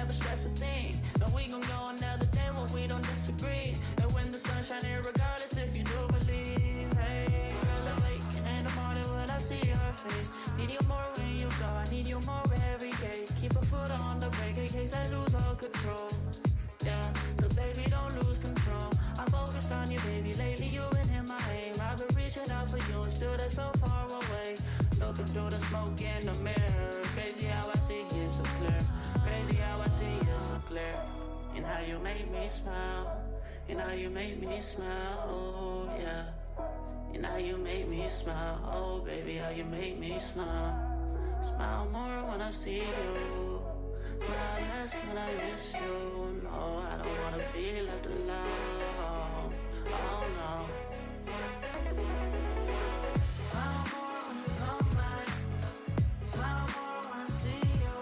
never stress a thing. No, we gon' go another day when we don't disagree. And when the sun's shining, regardless if you do believe. Hey, still awake in the morning when I see your face. Need you more when you go, I need you more every day. Keep a foot on the brake in case I lose all control. Yeah, so baby, don't lose control. I'm focused on you, baby. Lately you've been in my aim. I've been reaching out for you and still they're so far away. Looking through the smoke in the mirror. Crazy how I see you so clear. Crazy how I see you so clear. And how you make me smile. And how you make me smile, oh yeah. And how you make me smile, oh baby, how you make me smile. Smile more when I see you. Smile less when I miss you. No, I don't wanna be left alone. Oh no. Smile more when you come back. Smile more when I see you.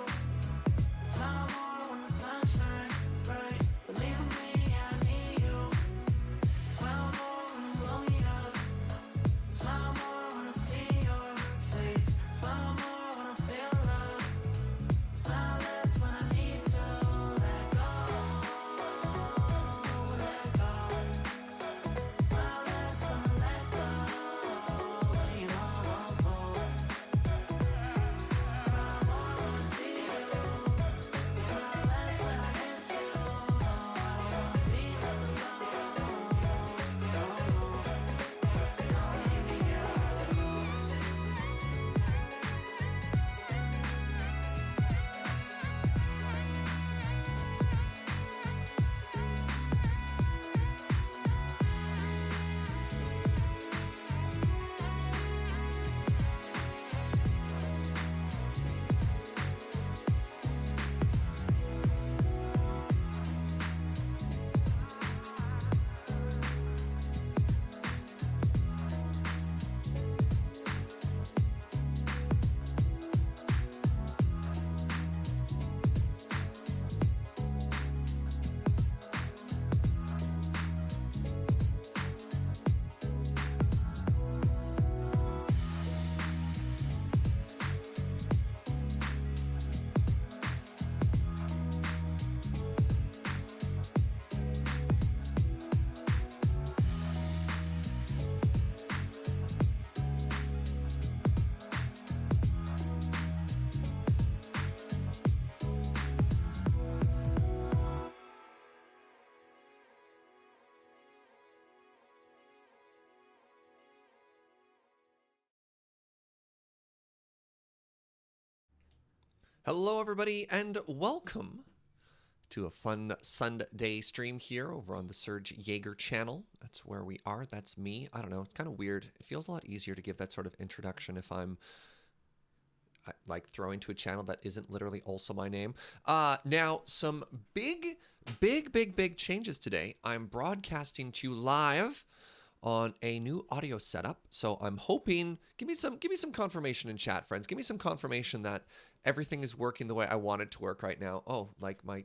Smile more when the sun shines bright. Believe in me, I need you. Smile more when you blow me up. Smile more when I see your face. Smile more when I feel love. Smile less when I need to let go. Let go. Smile less when I let go. You know I won't fall. Smile more when I see you. Smile less when I miss you. No, I don't wanna be left alone. No, leave me here alone. Hello, everybody, and welcome to a fun Sunday stream here over on the Serge Jaeger channel. That's where we are. That's me. I don't know. It's kind of weird. It feels a lot easier to give that sort of introduction if I'm like throwing to a channel that isn't literally also my name. Now, some big changes today. I'm broadcasting to you live on a new audio setup. So I'm hoping, give me some confirmation in chat, friends. Give me some confirmation that everything is working the way I want it to work right now. Oh, like my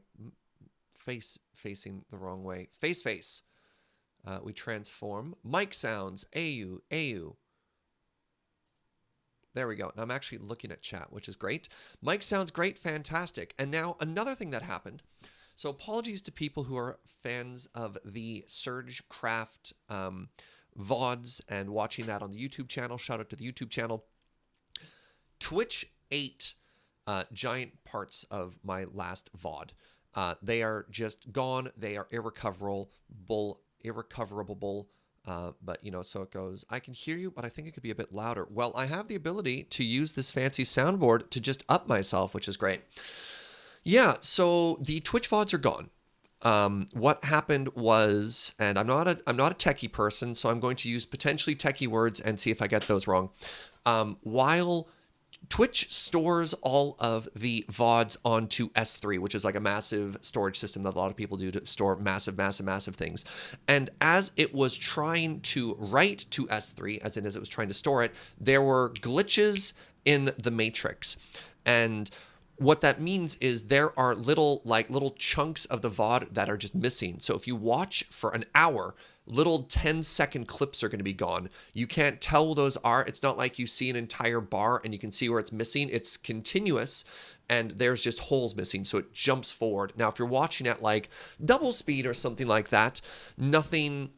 face facing the wrong way. Face. We transform. Mic sounds. AU. There we go. And I'm actually looking at chat, which is great. Mic sounds great. Fantastic. And now another thing that happened. So apologies to people who are fans of the Surge Craft VODs and watching that on the YouTube channel. Shout out to the YouTube channel. Twitch ate giant parts of my last VOD. They are just gone. They are irrecoverable. But, you know, so it goes. I can hear you, but I think it could be a bit louder. Well, I have the ability to use this fancy soundboard to just up myself, which is great. Yeah, so the Twitch VODs are gone. What happened was, and I'm not a techie person, so I'm going to use potentially techie words and see if I get those wrong. While Twitch stores all of the VODs onto S3, which is like a massive storage system that a lot of people do to store massive things. And as it was trying to write to S3, as it was trying to store it, there were glitches in the matrix. And what that means is there are little chunks of the VOD that are just missing. So if you watch for an hour, little 10-second clips are going to be gone. You can't tell what those are. It's not like you see an entire bar and you can see where it's missing. It's continuous and there's just holes missing, so it jumps forward. Now, if you're watching at like double speed or something like that, nothing...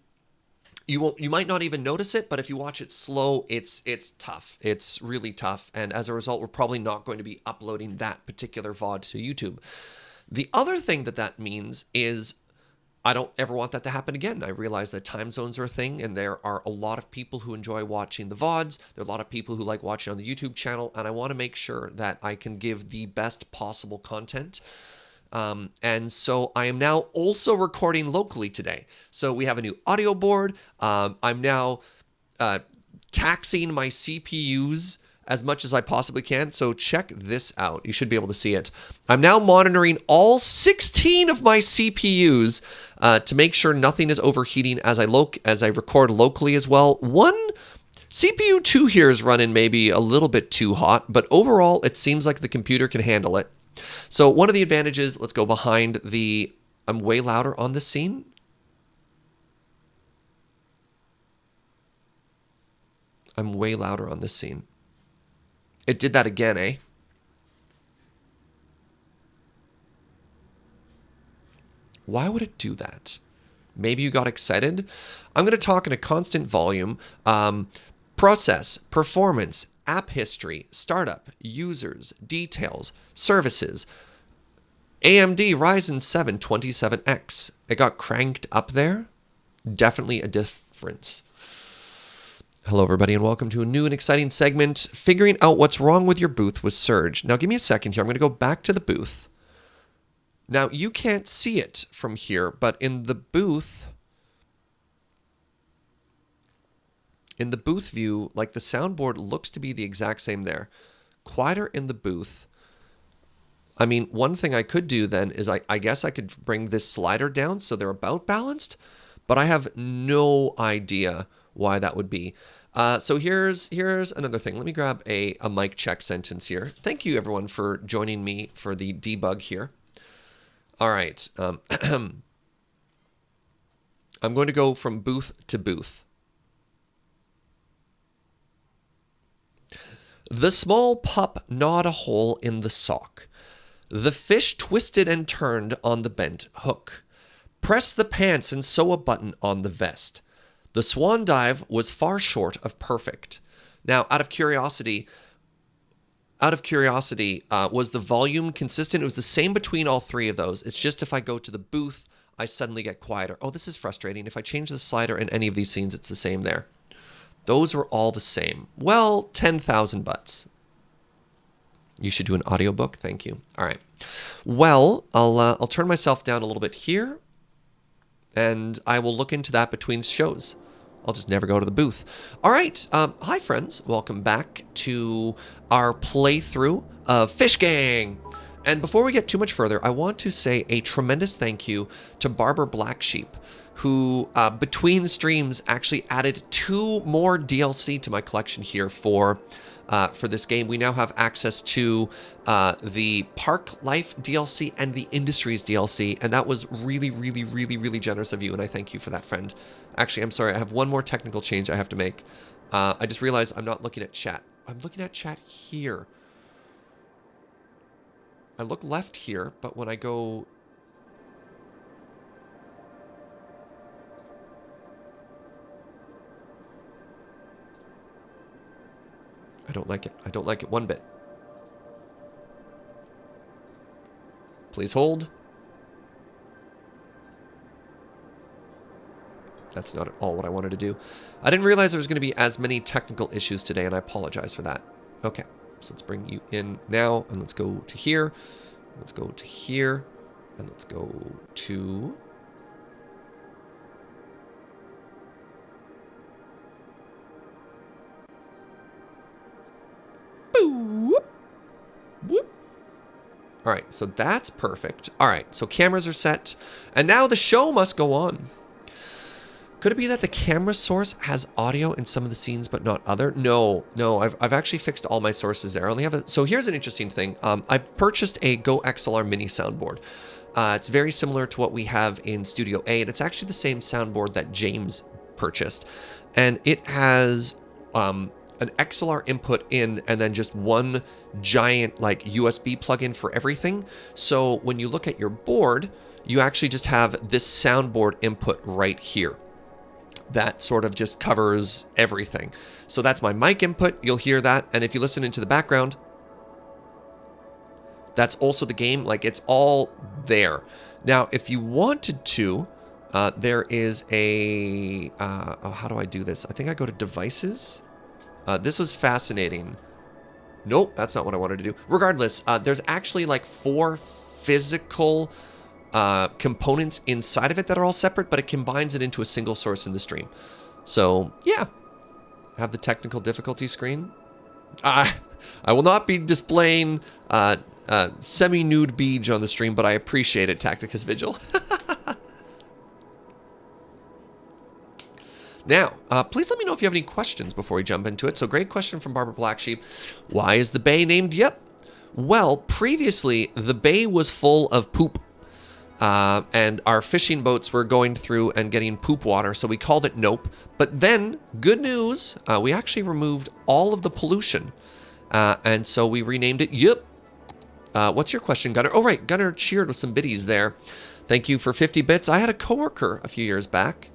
You might not even notice it, but if you watch it slow, it's tough. It's really tough. And as a result, we're probably not going to be uploading that particular VOD to YouTube. The other thing that means is I don't ever want that to happen again. I realize that time zones are a thing, and there are a lot of people who enjoy watching the VODs. There are a lot of people who like watching on the YouTube channel, and I want to make sure that I can give the best possible content. And so I am now also recording locally today. So we have a new audio board. I'm now taxing my CPUs as much as I possibly can. So check this out. You should be able to see it. I'm now monitoring all 16 of my CPUs to make sure nothing is overheating as I record locally as well. One CPU 2 here is running maybe a little bit too hot, but overall it seems like the computer can handle it. So one of the advantages, let's go behind the, I'm way louder on this scene. I'm way louder on this scene. It did that again, eh? Why would it do that? Maybe you got excited. I'm going to talk in a constant volume. Process, performance, app history, startup, users, details, services. AMD Ryzen 7 27X. It got cranked up there. Definitely a difference. Hello, everybody, and welcome to a new and exciting segment, figuring out what's wrong with your booth with Surge. Now, give me a second here. I'm going to go back to the booth. Now, you can't see it from here, but in the booth view, like the soundboard looks to be the exact same there. Quieter in the booth. I mean, one thing I could do then is I guess I could bring this slider down so they're about balanced, but I have no idea why that would be. So here's another thing. Let me grab a mic check sentence here. Thank you, everyone, for joining me for the debug here. All right. I'm going to go from booth to booth. The small pup gnawed a hole in the sock. The fish twisted and turned on the bent hook. Press the pants and sew a button on the vest. The swan dive was far short of perfect. Now, out of curiosity, was the volume consistent? It was the same between all three of those. It's just if I go to the booth, I suddenly get quieter. Oh, this is frustrating. If I change the slider in any of these scenes, it's the same there. Those were all the same. Well, 10,000 butts. You should do an audiobook. Thank you. All right. Well, I'll turn myself down a little bit here, and I will look into that between shows. I'll just never go to the booth. All right. Hi, friends. Welcome back to our playthrough of Fish Gang. And before we get too much further, I want to say a tremendous thank you to Barber Black Sheep, who between streams actually added 2 more DLC to my collection here for this game. We now have access to the Parklife DLC and the Industries DLC, and that was really, really, really, really generous of you, and I thank you for that, friend. Actually, I'm sorry, I have one more technical change I have to make. I just realized I'm not looking at chat. I'm looking at chat here. I look left here, but when I go... I don't like it. I don't like it one bit. Please hold. That's not at all what I wanted to do. I didn't realize there was going to be as many technical issues today, and I apologize for that. Okay, so let's bring you in now, and let's go to here. Let's go to here, and let's go to... All right, so that's perfect. All right, so cameras are set, and now the show must go on. Could it be that the camera source has audio in some of the scenes but not other? No, I've actually fixed all my sources there. I only have so here's an interesting thing. I purchased a Go XLR mini soundboard. It's very similar to what we have in Studio A, and it's actually the same soundboard that James purchased. And it has an XLR input in and then just one giant like USB plug-in for everything. So when you look at your board, you actually just have this soundboard input right here that sort of just covers everything. So that's my mic input. You'll hear that. And if you listen into the background, that's also the game. Like, it's all there. Now, if you wanted to, there is a, how do I do this? I think I go to devices. This was fascinating. Nope, that's not what I wanted to do. Regardless, there's actually like 4 physical components inside of it that are all separate, but it combines it into a single source in the stream. So, yeah. Have the technical difficulty screen. I will not be displaying semi-nude beach on the stream, but I appreciate it, Tacticus Vigil. Now, please let me know if you have any questions before we jump into it. So, great question from Barbara Blacksheep. Why is the bay named Yep? Well, previously, the bay was full of poop. And our fishing boats were going through and getting poop water, so we called it Nope. But then, good news, we actually removed all of the pollution. And so we renamed it Yep. What's your question, Gunnar? Oh, right, Gunnar cheered with some biddies there. Thank you for 50 bits. I had a coworker a few years back.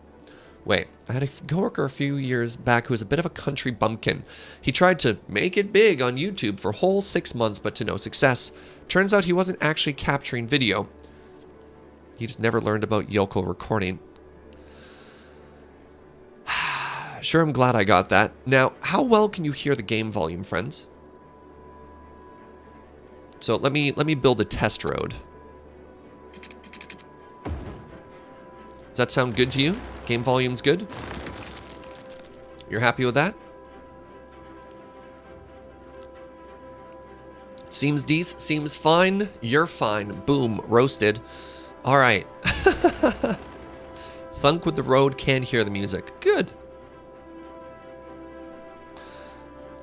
Wait, I had a coworker a few years back who was a bit of a country bumpkin. He tried to make it big on YouTube for a whole 6 months, but to no success. Turns out he wasn't actually capturing video. He just never learned about yokel recording. Sure, I'm glad I got that. Now, how well can you hear the game volume, friends? So let me build a test road. Does that sound good to you? Game volume's good? You're happy with that? Seems decent, seems fine. You're fine. Boom, roasted. All right. Thunk with the road, can hear the music. Good.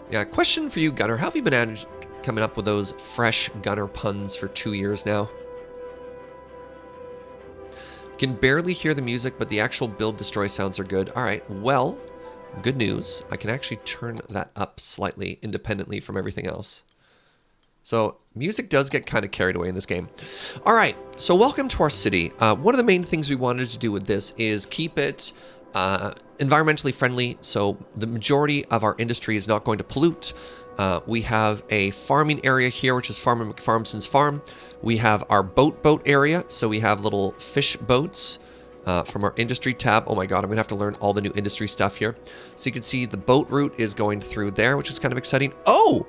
Yeah, question for you, Gunnar. How have you been coming up with those fresh Gunnar puns for 2 years now? Can barely hear the music, but the actual build destroy sounds are good. All right, well, good news. I can actually turn that up slightly independently from everything else. So music does get kind of carried away in this game. All right, so welcome to our city. One of the main things we wanted to do with this is keep it environmentally friendly, so the majority of our industry is not going to pollute. We have a farming area here, which is Farmer McFarmson's farm. We have our boat area, so we have little fish boats from our industry tab. Oh my god, I'm gonna have to learn all the new industry stuff here. So you can see the boat route is going through there, which is kind of exciting. Oh!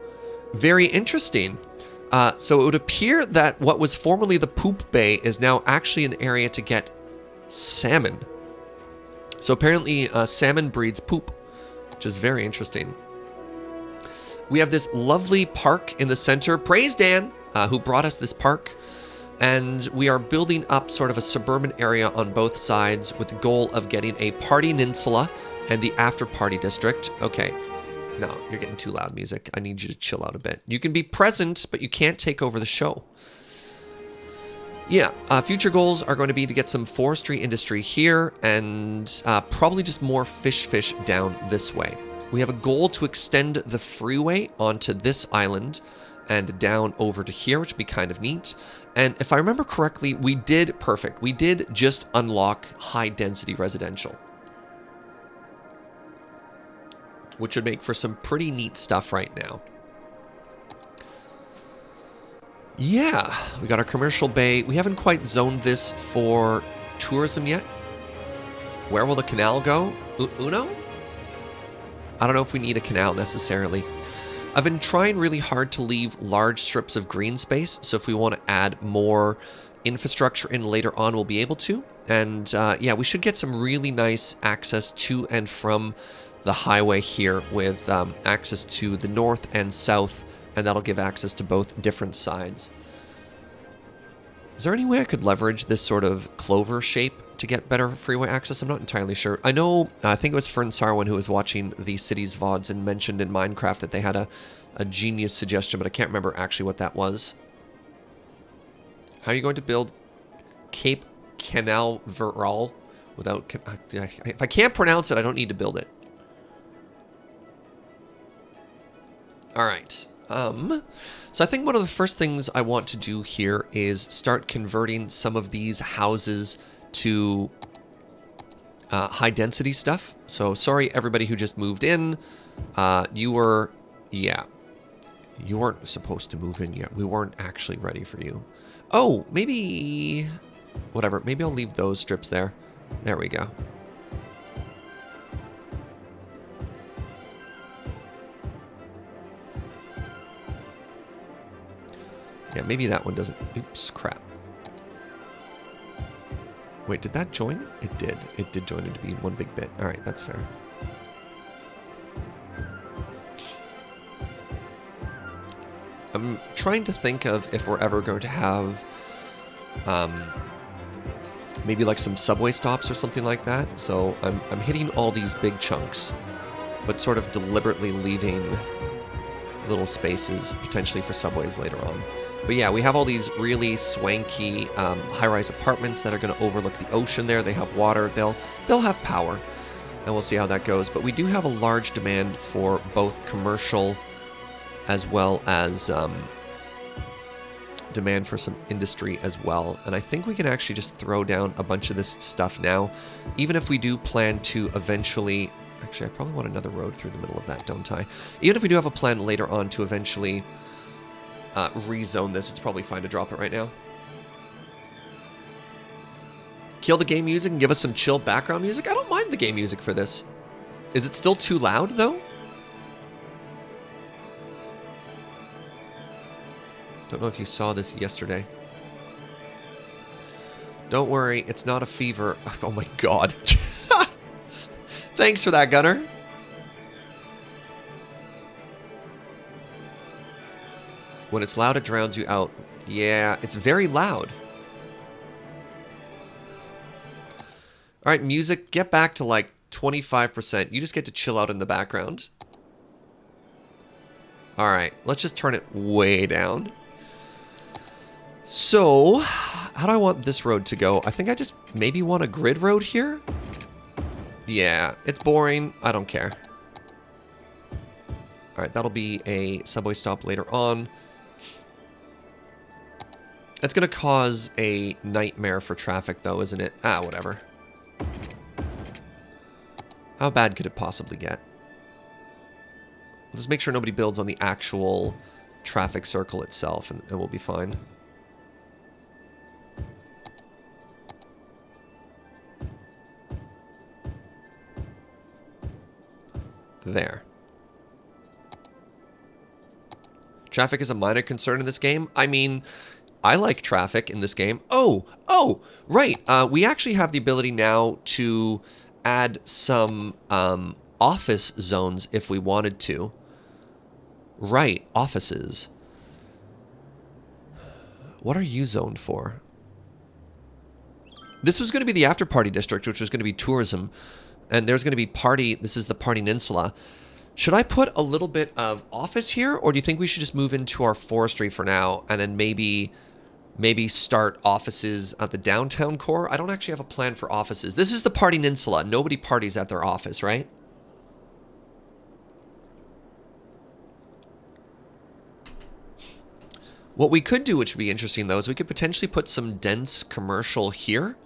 Very interesting. So it would appear that what was formerly the poop bay is now actually an area to get salmon. So apparently salmon breeds poop, which is very interesting. We have this lovely park in the center. Praise Dan, who brought us this park. And we are building up sort of a suburban area on both sides with the goal of getting a party peninsula and the after party district. Okay. No, you're getting too loud music. I need you to chill out a bit. You can be present, but you can't take over the show. Yeah, future goals are going to be to get some forestry industry here and probably just more fish down this way. We have a goal to extend the freeway onto this island and down over to here, which would be kind of neat. And if I remember correctly, we did just unlock high density residential, which would make for some pretty neat stuff right now. Yeah, we got our commercial bay. We haven't quite zoned this for tourism yet. Where will the canal go? Uno? I don't know if we need a canal necessarily. I've been trying really hard to leave large strips of green space, so if we want to add more infrastructure in later on, we'll be able to. And yeah, we should get some really nice access to and from the highway here with access to the north and south, and that'll give access to both different sides. Is there any way I could leverage this sort of clover shape to get better freeway access? I'm not entirely sure. I know, I think it was Fern Sarwin who was watching the city's VODs and mentioned in Minecraft that they had a genius suggestion, but I can't remember actually what that was. How are you going to build Cape Canaveral without... If I can't pronounce it, I don't need to build it. All right. So I think one of the first things I want to do here is start converting some of these houses to high density stuff. So sorry, everybody who just moved in. You weren't supposed to move in yet. We weren't actually ready for you. Oh, maybe, whatever. Maybe I'll leave those strips there. There we go. Yeah, maybe that one doesn't. Oops, crap. Wait, did that join? It did. It did join into being one big bit. All right, that's fair. I'm trying to think of if we're ever going to have maybe like some subway stops or something like that. So I'm hitting all these big chunks, but sort of deliberately leaving little spaces potentially for subways later on. But yeah, we have all these really swanky high-rise apartments that are going to overlook the ocean there. They have water. They'll have power, and we'll see how that goes. But we do have a large demand for both commercial as well as demand for some industry as well. And I think we can actually just throw down a bunch of this stuff now, even if we do plan to eventually... Actually, I probably want another road through the middle of that, don't I? Even if we do have a plan later on to eventually rezone this, it's probably fine to drop it right now. Kill the game music and give us some chill background music. I don't mind the game music for this. Is it still too loud, though? Don't know if you saw this yesterday. Don't worry, it's not a fever. Oh my god. Thanks for that, Gunner. When it's loud, it drowns you out. Yeah, it's very loud. All right, music, get back to like 25%. You just get to chill out in the background. All right, let's just turn it way down. So, how do I want this road to go? I think I just maybe want a grid road here. Yeah, it's boring. I don't care. All right, that'll be a subway stop later on. It's going to cause a nightmare for traffic, though, isn't it? Ah, whatever. How bad could it possibly get? Let's make sure nobody builds on the actual traffic circle itself, and we'll be fine. There. Traffic is a minor concern in this game. I mean, I like traffic in this game. Oh, right. We actually have the ability now to add some office zones if we wanted to. Right, offices. What are you zoned for? This was going to be the after party district, which was going to be tourism. And there's going to be party. This is the Party Peninsula. Should I put a little bit of office here? Or do you think we should just move into our forestry for now? And then maybe start offices at the downtown core? I don't actually have a plan for offices. This is the Party Peninsula. Nobody parties at their office, right? What we could do, which would be interesting, though, is we could potentially put some dense commercial here.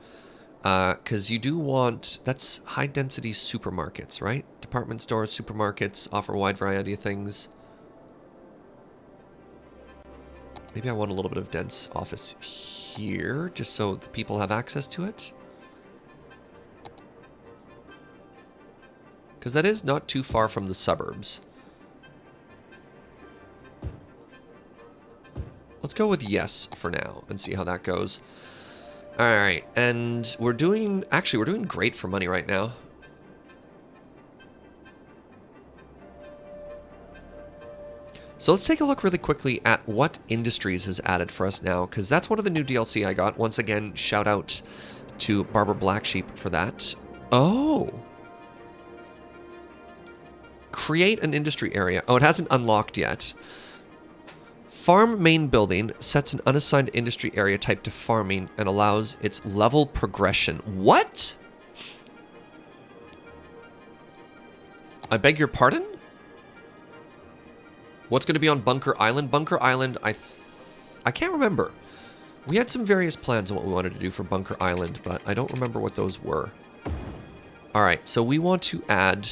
Because you do want, that's high-density supermarkets, right? Department stores, supermarkets, offer a wide variety of things. Maybe I want a little bit of dense office here, just so the people have access to it. Because that is not too far from the suburbs. Let's go with yes for now and see how that goes. All right, and we're doing great for money right now. So let's take a look really quickly at what Industries has added for us now, because that's one of the new DLC I got. Once again, shout out to Barbara Blacksheep for that. Oh. Create an industry area. Oh, it hasn't unlocked yet. Farm main building sets an unassigned industry area type to farming and allows its level progression. What? I beg your pardon? What's going to be on Bunker Island? Bunker Island, I can't remember. We had some various plans on what we wanted to do for Bunker Island, but I don't remember what those were. All right, so we want to add...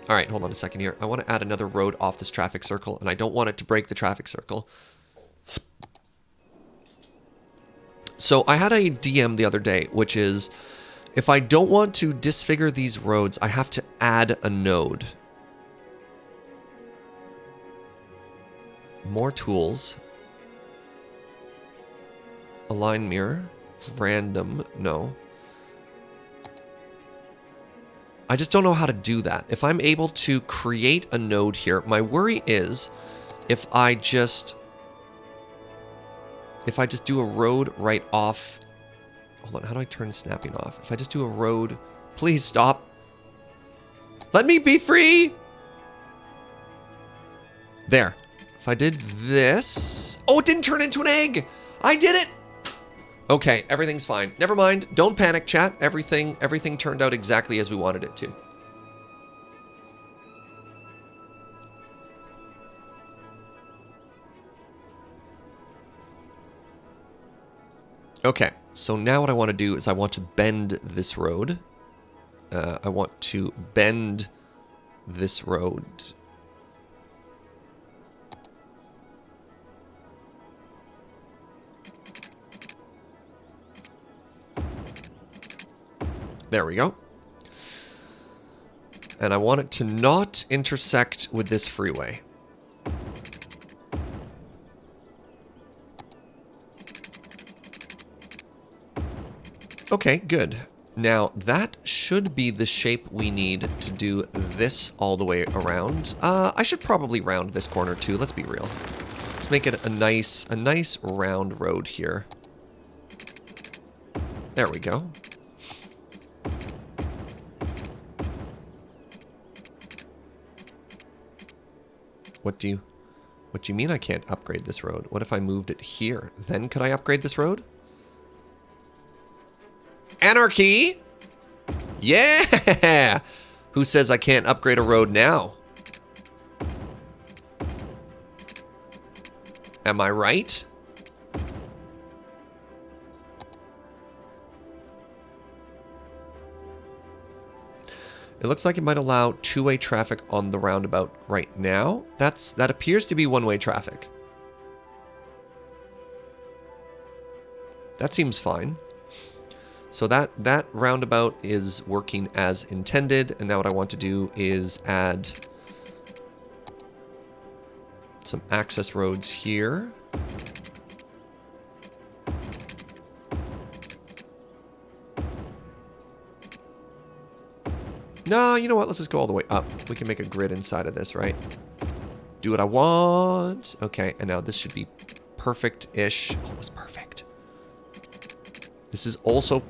All right, hold on a second here. I want to add another road off this traffic circle, and I don't want it to break the traffic circle. So I had a DM the other day, which is, if I don't want to disfigure these roads, I have to add a node. More tools. Align mirror. Random. No. I just don't know how to do that. If I'm able to create a node here, my worry is if I just do a road right off. Hold on, how do I turn snapping off? If I just do a road, please stop. Let me be free. There. If I did this, oh, it didn't turn into an egg. I did it. Okay, everything's fine. Never mind. Don't panic, chat. Everything turned out exactly as we wanted it to. Okay, so now what I want to do is I want to bend this road. I want to bend this road. There we go. And I want it to not intersect with this freeway. Okay, good. Now, that should be the shape we need to do this all the way around. I should probably round this corner too, let's be real. Let's make it a nice round road here. There we go. What do you mean I can't upgrade this road? What if I moved it here? Then could I upgrade this road? Anarchy! Yeah! Who says I can't upgrade a road now? Am I right? It looks like it might allow two-way traffic on the roundabout right now. That appears to be one-way traffic. That seems fine. So that roundabout is working as intended, and now what I want to do is add some access roads here. No, you know what? Let's just go all the way up. We can make a grid inside of this, right? Do what I want. Okay, and now this should be perfect-ish. Almost perfect. This is also...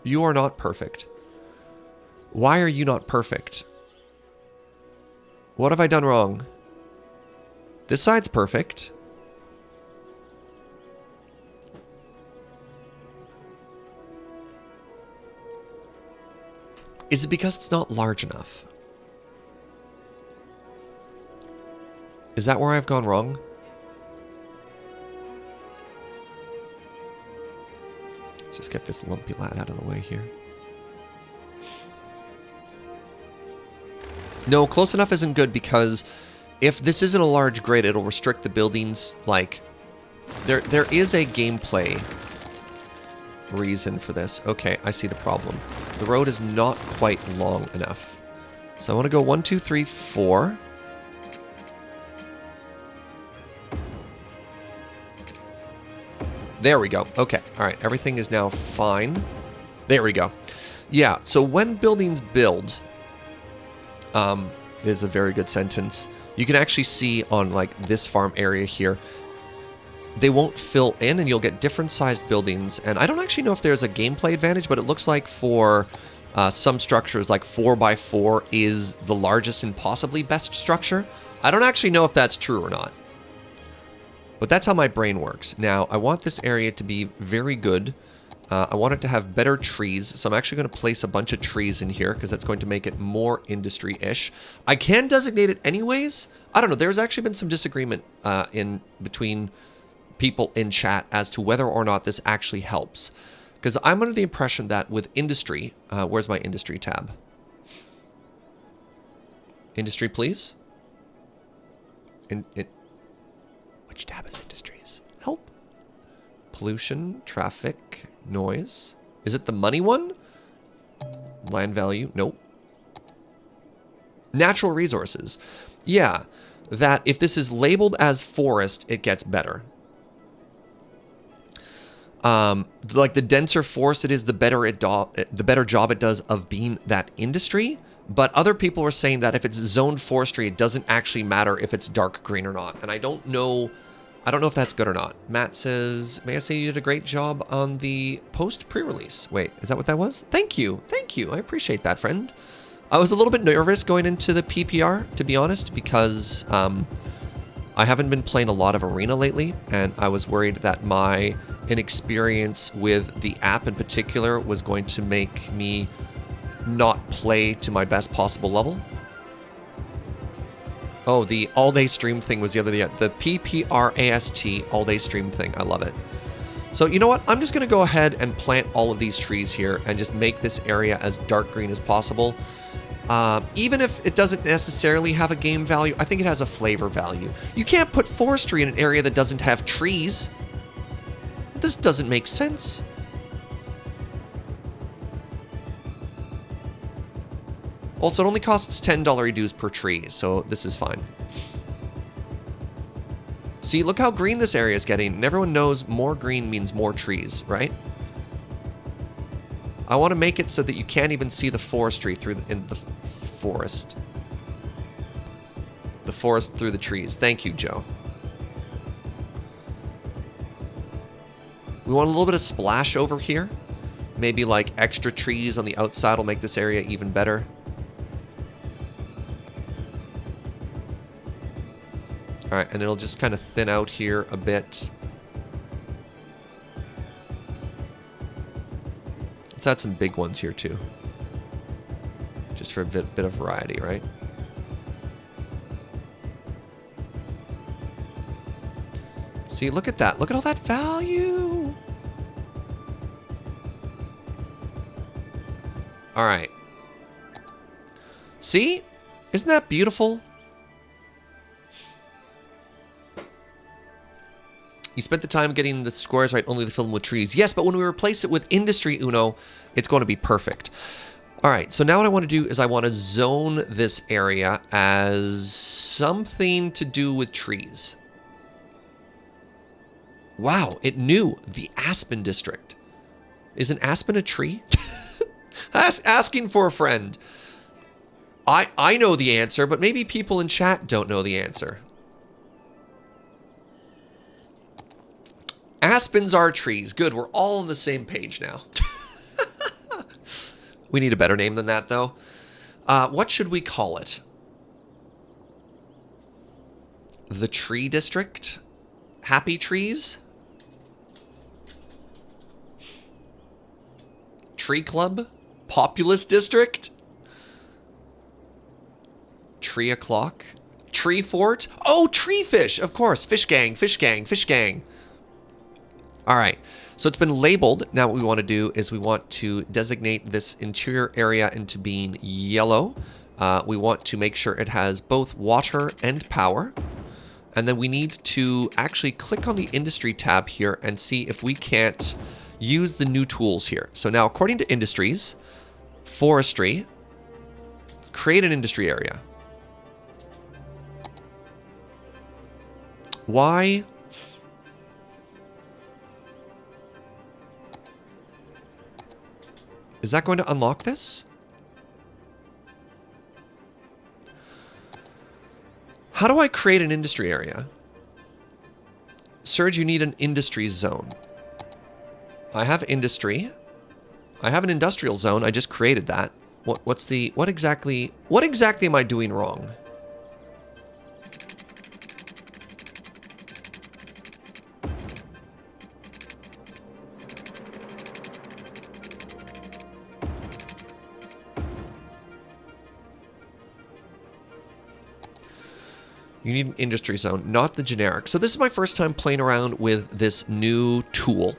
You are not perfect. Why are you not perfect? What have I done wrong? This side's perfect. Is it because it's not large enough? Is that where I've gone wrong? Let's just get this lumpy lad out of the way here. No, close enough isn't good because if this isn't a large grid, it'll restrict the buildings. Like, there is a gameplay reason for this. Okay, I see the problem. The road is not quite long enough. So I want to go 1, 2, 3, 4. There we go. Okay. All right. Everything is now fine. There we go. Yeah. So when buildings build, is a very good sentence. You can actually see on like this farm area here, they won't fill in and you'll get different sized buildings. And I don't actually know if there's a gameplay advantage, but it looks like for Some structures like 4x4 is the largest and possibly best structure. I don't actually know if that's true or not. But that's how my brain works. Now, I want this area to be very good. I want it to have better trees, so I'm actually going to place a bunch of trees in here because that's going to make it more industry-ish. I can designate it anyways. I don't know. There's actually been some disagreement in between people in chat as to whether or not this actually helps. Because I'm under the impression that with industry, where's my industry tab? Industry, please. Which tab is industries? Help. Pollution, traffic, noise. Is it the money one? Land value? Nope. Natural resources. Yeah, that if this is labeled as forest, it gets better. Like the denser forest it is, the better job it does of being that industry. But other people were saying that if it's zoned forestry, it doesn't actually matter if it's dark green or not. And I don't know if that's good or not. Matt says, may I say you did a great job on the post pre-release. Wait, is that what that was? Thank you. Thank you. I appreciate that, friend. I was a little bit nervous going into the PPR, to be honest, because I haven't been playing a lot of Arena lately, and I was worried that my inexperience with the app in particular was going to make me not play to my best possible level. Oh, the all-day stream thing was the other day. The PPRAST all-day stream thing. I love it. So you know what? I'm just going to go ahead and plant all of these trees here and just make this area as dark green as possible. Even if it doesn't necessarily have a game value, I think it has a flavor value. You can't put forestry in an area that doesn't have trees. This doesn't make sense. Also, it only costs $10 dues per tree, so this is fine. See, look how green this area is getting, and everyone knows more green means more trees, right? I want to make it so that you can't even see the forestry through the forest. The forest through the trees. Thank you, Joe. We want a little bit of splash over here. Maybe like extra trees on the outside will make this area even better. All right, and it'll just kind of thin out here a bit. Let's add some big ones here too. Just for a bit of variety, right? See, look at that. Look at all that value. All right. See? Isn't that beautiful? You spent the time getting the squares right, only to fill them with trees. Yes, but when we replace it with industry, Uno, it's going to be perfect. All right, so now what I want to do is I want to zone this area as something to do with trees. Wow, it knew the Aspen district. Is an aspen a tree? Asking for a friend. I know the answer, but maybe people in chat don't know the answer. Aspens are trees. Good, we're all on the same page now. We need a better name than that, though. What should we call it? The Tree District? Happy Trees? Tree Club? Populous District? Tree O'Clock? Tree Fort? Oh, Tree Fish! Of course. Fish Gang, Fish Gang, Fish Gang. All right. So it's been labeled. Now what we want to do is we want to designate this interior area into being yellow. We want to make sure it has both water and power. And then we need to actually click on the industry tab here and see if we can't use the new tools here. So now according to industries, forestry, create an industry area. Why? Is that going to unlock this? How do I create an industry area? Surge, you need an industry zone. I have industry. I have an industrial zone. I just created that. What exactly am I doing wrong? You need an industry zone, not the generic. So this is my first time playing around with this new tool.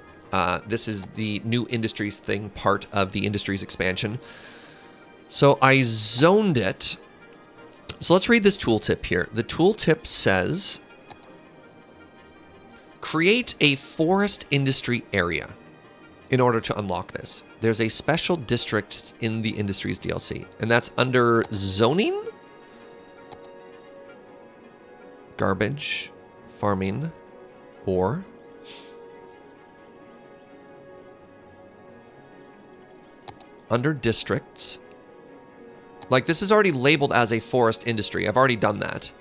This is the new industries thing, part of the industries expansion. So I zoned it. So let's read this tooltip here. The tooltip says, create a forest industry area in order to unlock this. There's a special district in the industries DLC, and that's under zoning, garbage, farming, or under districts. Like, this is already labeled as a forest industry. I've already done that.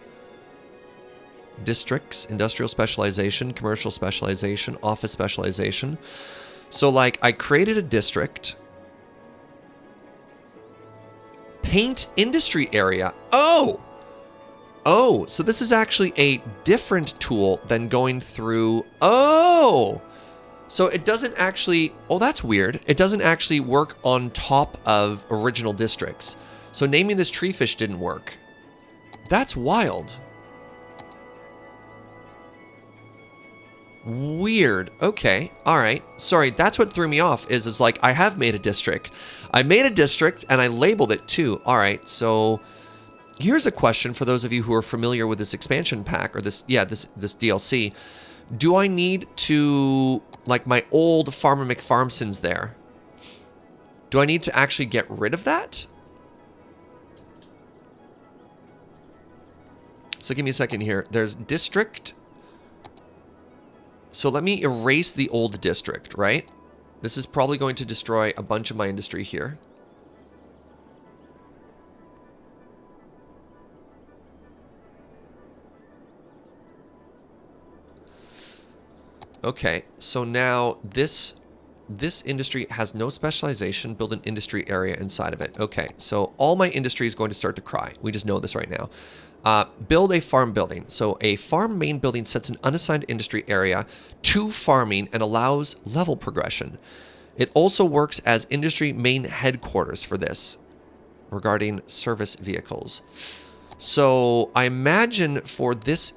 Districts, industrial specialization, commercial specialization, office specialization. So, like, I created a district. Paint industry area. Oh! Oh, so this is actually a different tool than going through... Oh! So it doesn't actually... Oh, that's weird. It doesn't actually work on top of original districts. So naming this tree fish didn't work. That's wild. Weird. Okay. All right. Sorry, that's what threw me off, is it's like I have made a district. I made a district and I labeled it too. All right, so... Here's a question for those of you who are familiar with this expansion pack, or this DLC. Do I need to, like my old Farmer McFarmson's there, do I need to actually get rid of that? So give me a second here. There's district. So let me erase the old district, right? This is probably going to destroy a bunch of my industry here. Okay, so now this industry has no specialization. Build an industry area inside of it. Okay, so all my industry is going to start to cry. We just know this right now. Build a farm building. So a farm main building sets an unassigned industry area to farming and allows level progression. It also works as industry main headquarters for this regarding service vehicles. So I imagine for this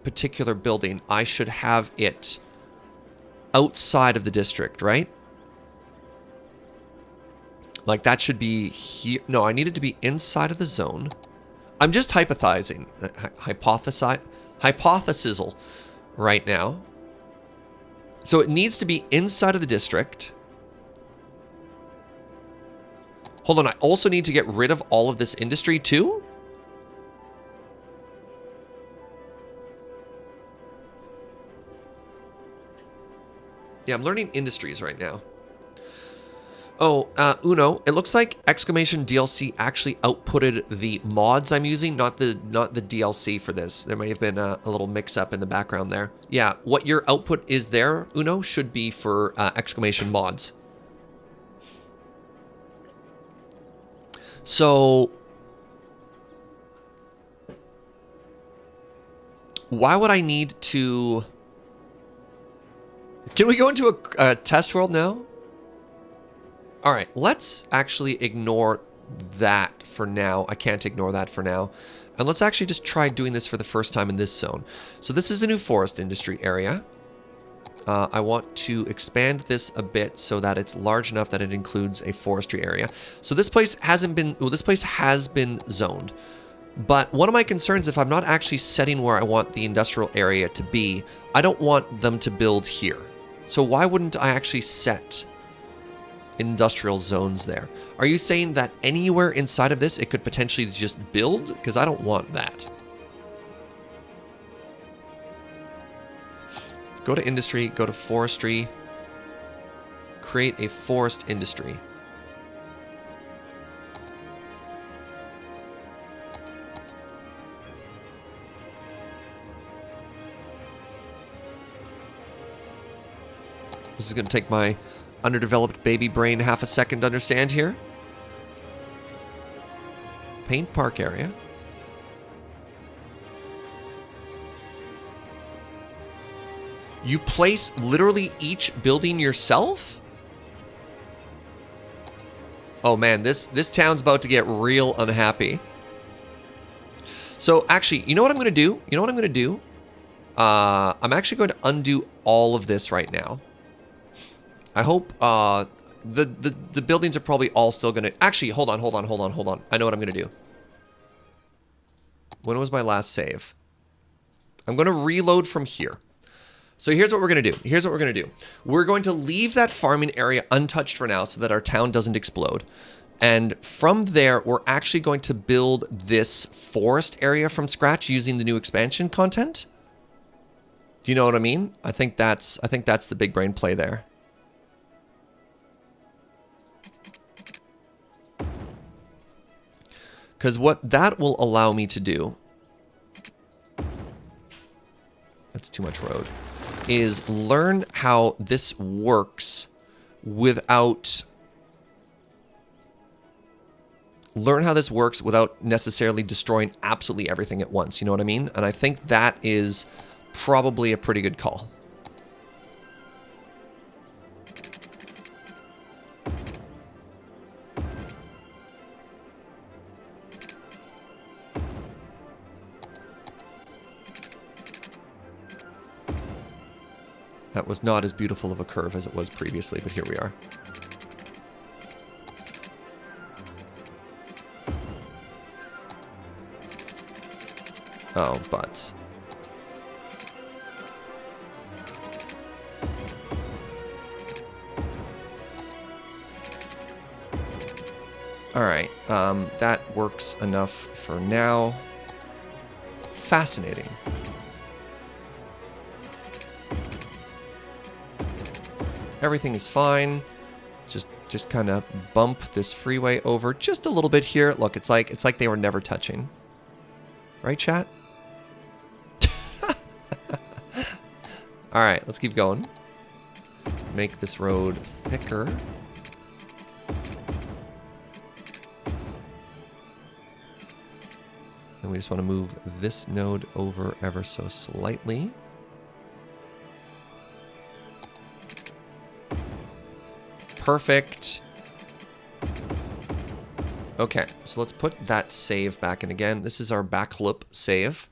particular building, I should have it outside of the district, right? Like that should be here. No, I need it to be inside of the zone. I'm just hypothesizing, hypothesizal right now. So it needs to be inside of the district. Hold on, I also need to get rid of all of this industry too? Yeah, I'm learning industries right now. Oh, Uno, it looks like exclamation DLC actually outputted the mods I'm using, not the DLC for this. There may have been a little mix-up in the background there. Yeah, what your output is there, Uno, should be for exclamation mods. So why would I need to... Can we go into a test world now? All right, let's actually ignore that for now. I can't ignore that for now. And let's actually just try doing this for the first time in this zone. So this is a new forest industry area. I want to expand this a bit so that it's large enough that it includes a forestry area. So this place hasn't been, well, this place has been zoned. But one of my concerns, if I'm not actually setting where I want the industrial area to be, I don't want them to build here. So why wouldn't I actually set industrial zones there? Are you saying that anywhere inside of this it could potentially just build? Because I don't want that. Go to industry, go to forestry, create a forest industry. This is going to take my underdeveloped baby brain half a second to understand here. Paint park area. You place literally each building yourself? Oh man, this town's about to get real unhappy. So actually, you know what I'm going to do? You know what I'm going to do? I'm actually going to undo all of this right now. I hope the buildings are probably all still going to... Actually, hold on. I know what I'm going to do. When was my last save? I'm going to reload from here. So here's what we're going to do. We're going to leave that farming area untouched for now so that our town doesn't explode. And from there, we're actually going to build this forest area from scratch using the new expansion content. Do you know what I mean? I think that's the big brain play there. Because what that will allow me to do, that's too much road, is learn how this works without necessarily destroying absolutely everything at once. You know what I mean? And I think that is probably a pretty good call. That was not as beautiful of a curve as it was previously, but here we are. Oh, butts. Alright, that works enough for now. Fascinating. Everything is fine. Just kind of bump this freeway over just a little bit here. Look, it's like they were never touching. Right, chat? All right, let's keep going. Make this road thicker. And we just want to move this node over ever so slightly. Perfect. Okay, so let's put that save back in again. This is our backloop save.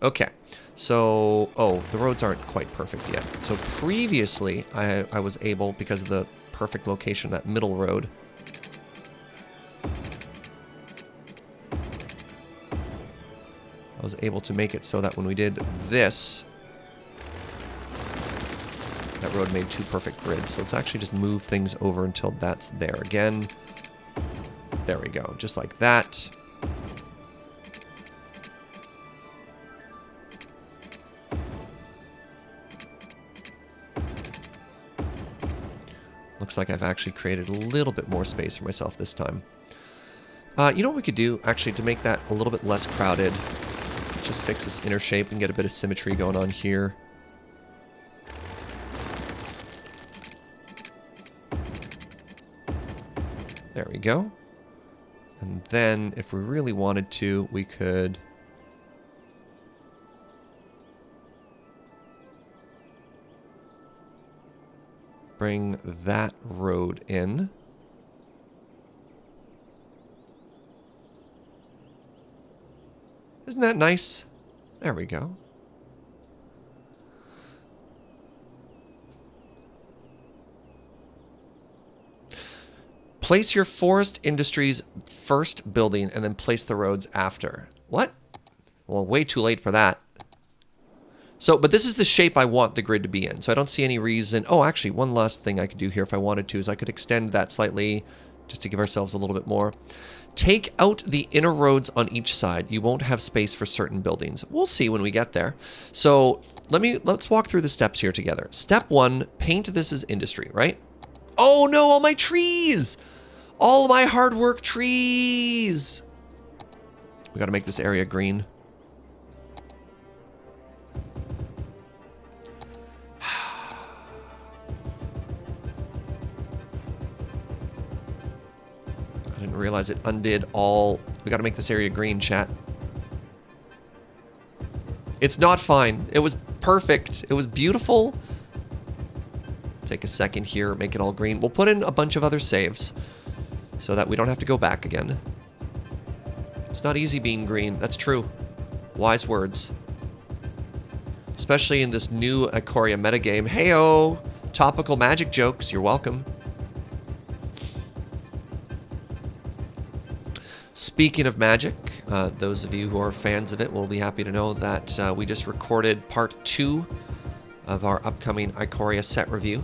Okay, so, oh, the roads aren't quite perfect yet. So previously, I was able, because of the perfect location of that middle road, I was able to make it so that when we did this, that road made two perfect grids. So let's actually just move things over until that's there again. There we go, just like that. Looks like I've actually created a little bit more space for myself this time. You know what we could do, actually, to make that a little bit less crowded? Just fix this inner shape and get a bit of symmetry going on here. There we go. And then, if we really wanted to, we could... bring that road in. Isn't that nice? There we go. Place your forest industries first building and then place the roads after. What? Well, way too late for that. So, but this is the shape I want the grid to be in. So I don't see any reason. Oh, actually, one last thing I could do here if I wanted to is I could extend that slightly just to give ourselves a little bit more. Take out the inner roads on each side. You won't have space for certain buildings. We'll see when we get there. So let's walk through the steps here together. Step 1, paint this as industry, right? Oh no, all my trees! All my hard work trees! We gotta make this area green. realize it undid all... We got to make this area green, chat. It's not fine. It was perfect. It was beautiful. Take a second here, make it all green. We'll put in a bunch of other saves so that we don't have to go back again. It's not easy being green. That's true. Wise words. Especially in this new Ikoria metagame. Heyo! Topical magic jokes. You're welcome. Speaking of magic, those of you who are fans of it will be happy to know that we just recorded part 2 of our upcoming Ikoria set review.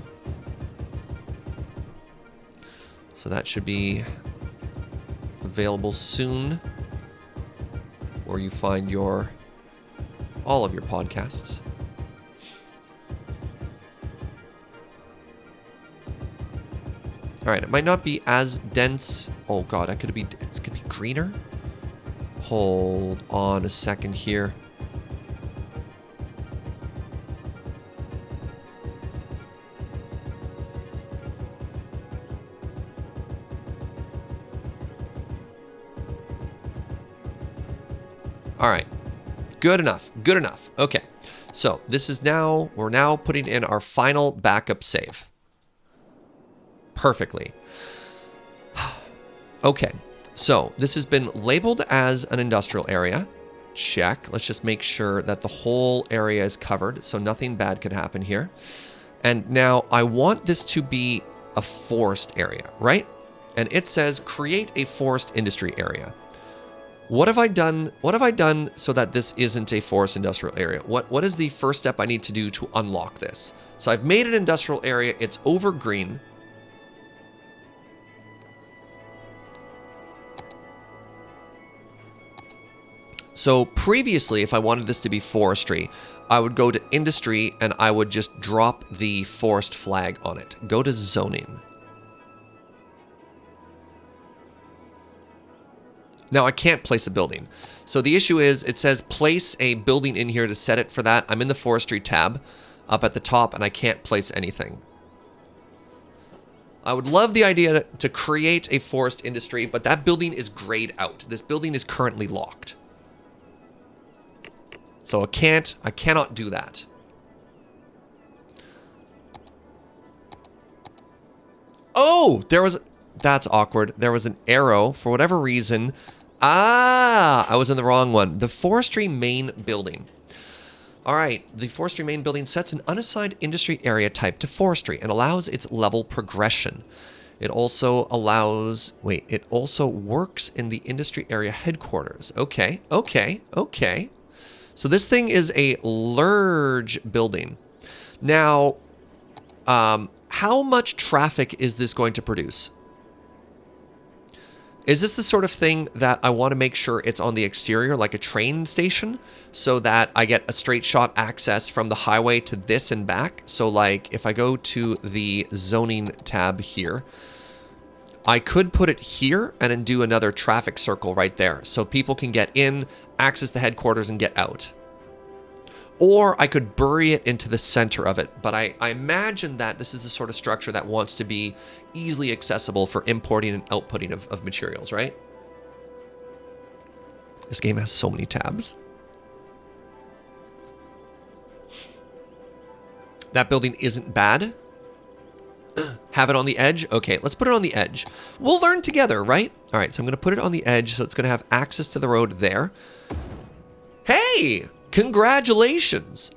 So that should be available soon, where you find all of your podcasts. All right, it might not be as dense. Oh god, it's gonna be greener. Hold on a second here. All right, good enough, good enough. Okay, so this is we're now putting in our final backup save. Perfectly. Okay, so this has been labeled as an industrial area. Check. Let's just make sure that the whole area is covered, so nothing bad could happen here. And now I want this to be a forest area, right? And it says create a forest industry area. What have I done? What have I done so that this isn't a forest industrial area? What is the first step I need to do to unlock this? So I've made an industrial area. It's over green. So previously, if I wanted this to be forestry, I would go to industry and I would just drop the forest flag on it. Go to zoning. Now I can't place a building. So the issue is it says place a building in here to set it for that. I'm in the forestry tab up at the top and I can't place anything. I would love the idea to create a forest industry, but that building is grayed out. This building is currently locked. So I cannot do that. Oh, that's awkward. There was an arrow for whatever reason. Ah, I was in the wrong one. The forestry main building. All right, the forestry main building sets an unassigned industry area type to forestry and allows its level progression. It also it also works in the industry area headquarters. Okay. So this thing is a large building. Now, how much traffic is this going to produce? Is this the sort of thing that I want to make sure it's on the exterior, like a train station, so that I get a straight shot access from the highway to this and back? So like if I go to the zoning tab here, I could put it here and then do another traffic circle right there so people can get in, access the headquarters, and get out. Or I could bury it into the center of it, but I imagine that this is the sort of structure that wants to be easily accessible for importing and outputting of materials, right? This game has so many tabs. That building isn't bad. Have it on the edge? Okay, let's put it on the edge. We'll learn together, right? All right, so I'm going to put it on the edge, so it's going to have access to the road there. Hey! Congratulations!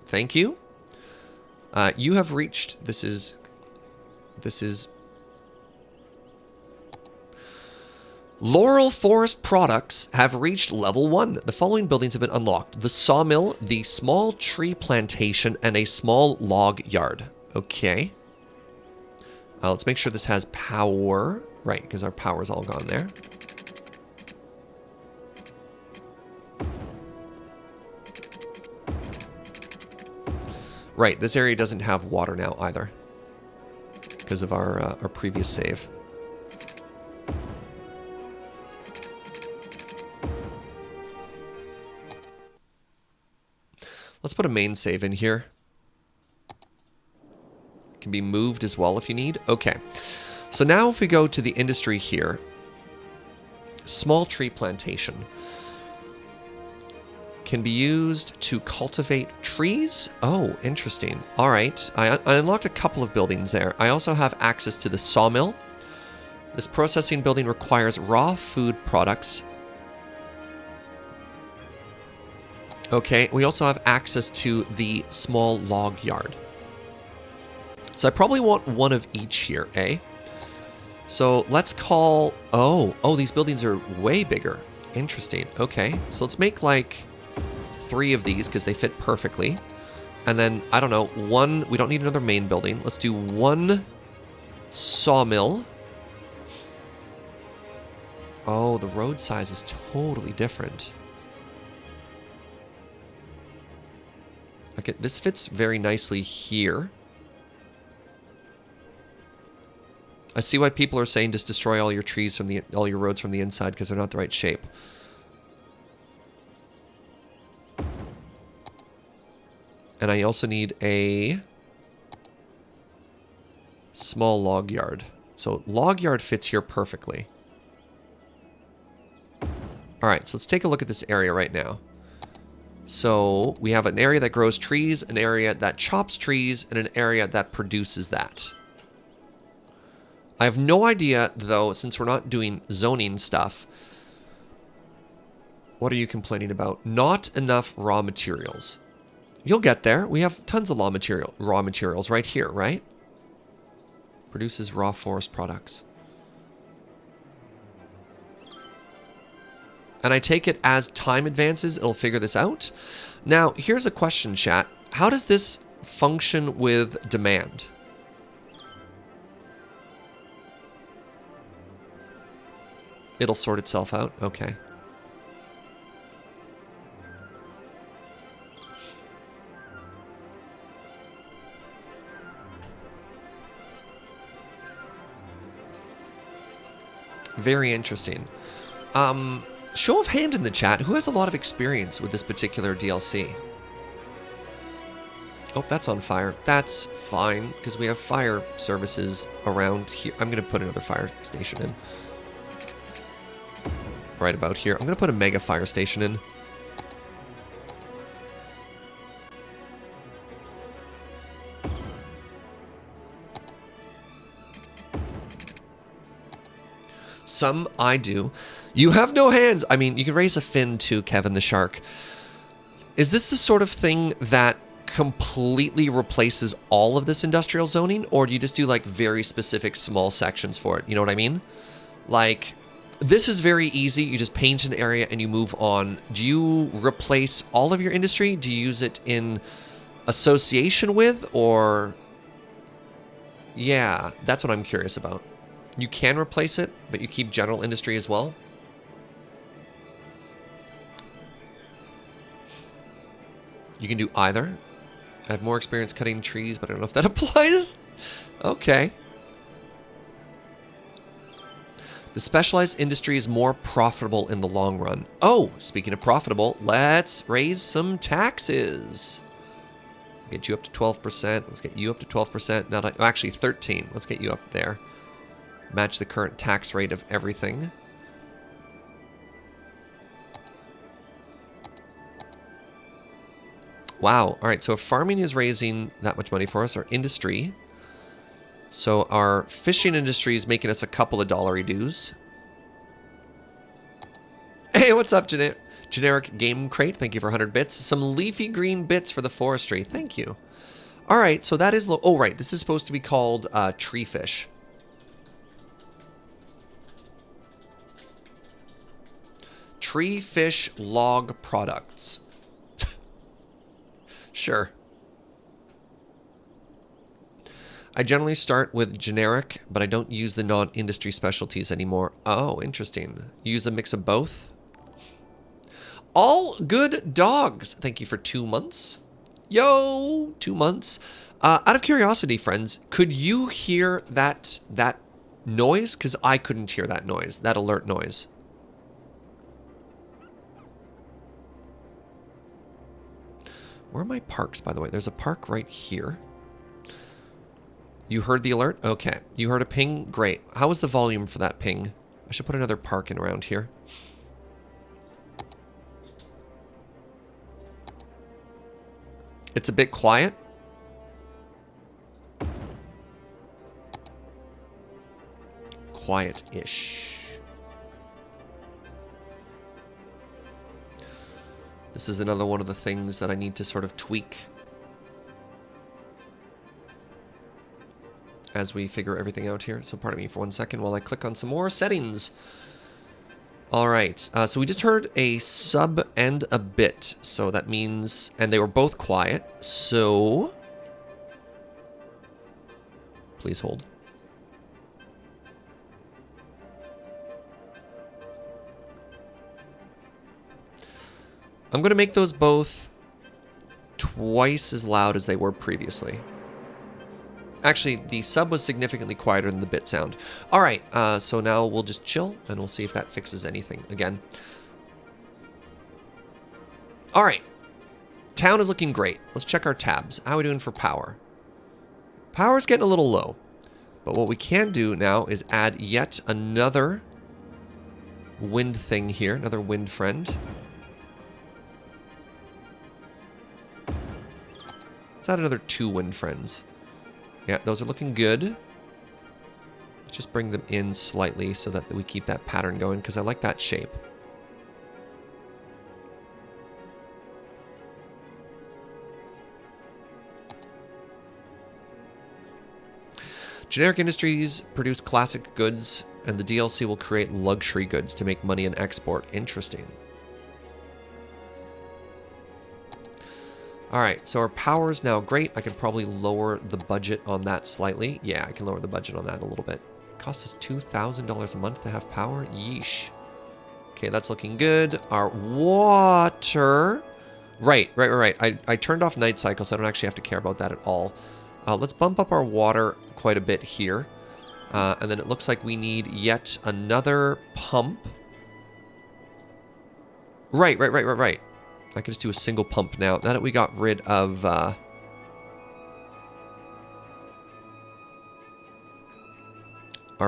Thank you. You have reached... This is... Laurel Forest Products have reached level 1. The following buildings have been unlocked. The sawmill, the small tree plantation, and a small log yard. Okay. Let's make sure this has power. Right, because our power's all gone there. Right, this area doesn't have water now either. Because of our previous save. Let's put a main save in here. Can be moved as well if you need. Okay. So now if we go to the industry here, small tree plantation can be used to cultivate trees. Oh, interesting. All right. I unlocked a couple of buildings there. I also have access to the sawmill. This processing building requires raw food products. Okay, we also have access to the small log yard. So I probably want one of each here, eh? So let's call... Oh, these buildings are way bigger. Interesting. Okay, so let's make like 3 of these because they fit perfectly. And then, I don't know, 1... We don't need another main building. Let's do 1 sawmill. Oh, the road size is totally different. Okay, this fits very nicely here. I see why people are saying just destroy all your trees from all your roads from the inside because they're not the right shape. And I also need a small log yard. So log yard fits here perfectly. All right, so let's take a look at this area right now. So we have an area that grows trees, an area that chops trees, and an area that produces that. I have no idea, though, since we're not doing zoning stuff. What are you complaining about? Not enough raw materials. You'll get there. We have tons of raw materials right here, right? Produces raw forest products. And I take it as time advances, it'll figure this out. Now, here's a question, chat. How does this function with demand? It'll sort itself out? Okay. Very interesting. Show of hand in the chat. Who has a lot of experience with this particular DLC? Oh, that's on fire. That's fine, because we have fire services around here. I'm going to put another fire station in. Right about here. I'm going to put a mega fire station in. Some I do. You have no hands. I mean, you can raise a fin too, Kevin the Shark. Is this the sort of thing that completely replaces all of this industrial zoning, or do you just do like very specific small sections for it? You know what I mean? Like, this is very easy. You just paint an area and you move on. Do you replace all of your industry? Do you use it in association with, or... Yeah, that's what I'm curious about. You can replace it, but you keep general industry as well. You can do either. I have more experience cutting trees, but I don't know if that applies. Okay. The specialized industry is more profitable in the long run. Oh, speaking of profitable, let's raise some taxes. Get you up to 12%. Let's get you up to 12%. Not actually 13. Let's get you up there. Match the current tax rate of everything. Wow. All right. So if farming is raising that much money for us, our industry. So our fishing industry is making us a couple of dollary dues. Hey, what's up, Generic Game Crate? Thank you for 100 bits. Some leafy green bits for the forestry. Thank you. All right. So that is... Oh, right. This is supposed to be called tree fish. Tree fish log products. Sure. I generally start with generic, but I don't use the non-industry specialties anymore. Oh, interesting. Use a mix of both. All good dogs. Thank you for 2 months. Yo, 2 months. Out of curiosity, friends, could you hear that noise? Because I couldn't hear that noise, that alert noise. Where are my parks, by the way? There's a park right here. You heard the alert? Okay. You heard a ping? Great. How was the volume for that ping? I should put another park in around here. It's a bit quiet. Quiet-ish. This is another one of the things that I need to sort of tweak as we figure everything out here. So pardon me for 1 second while I click on some more settings. All right, so we just heard a sub and a bit. So that means, and they were both quiet. So please hold. I'm going to make those both twice as loud as they were previously. Actually, the sub was significantly quieter than the bit sound. All right, so now we'll just chill, and we'll see if that fixes anything again. All right. Town is looking great. Let's check our tabs. How are we doing for power? Power's getting a little low. But what we can do now is add yet another wind thing here, another wind friend. Let's add another 2 wind friends. Yeah, those are looking good. Let's just bring them in slightly so that we keep that pattern going, because I like that shape. Generic industries produce classic goods, and the DLC will create luxury goods to make money and export. Interesting. All right, so our power is now great. I can probably lower the budget on that slightly. Yeah, I can lower the budget on that a little bit. It costs us $2,000 a month to have power. Yeesh. Okay, that's looking good. Our water. Right. I turned off night cycle, so I don't actually have to care about that at all. Let's bump up our water quite a bit here. And then it looks like we need yet another pump. Right. I can just do a single pump now. Now that we got rid of our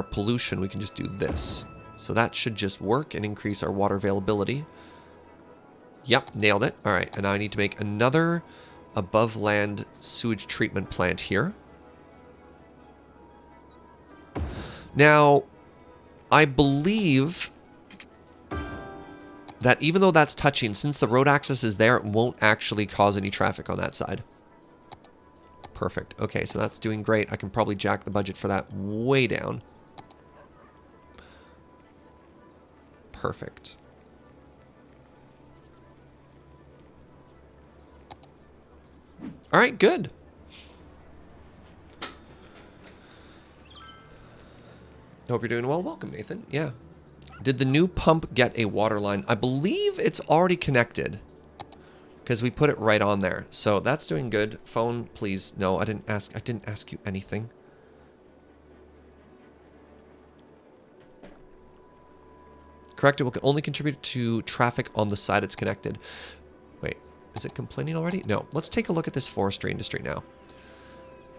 pollution, we can just do this. So that should just work and increase our water availability. Yep, nailed it. All right, and now I need to make another above land sewage treatment plant here. Now, I believe that even though that's touching, since the road access is there, it won't actually cause any traffic on that side. Perfect. Okay, so that's doing great. I can probably jack the budget for that way down. Perfect. All right, good. Hope you're doing well. Welcome, Nathan. Yeah. Did the new pump get a water line? I believe it's already connected because we put it right on there. So that's doing good. Phone, please. No, I didn't ask you anything. Correct. It will only contribute to traffic on the side it's connected. Wait, is it complaining already? No. Let's take a look at this forestry industry now.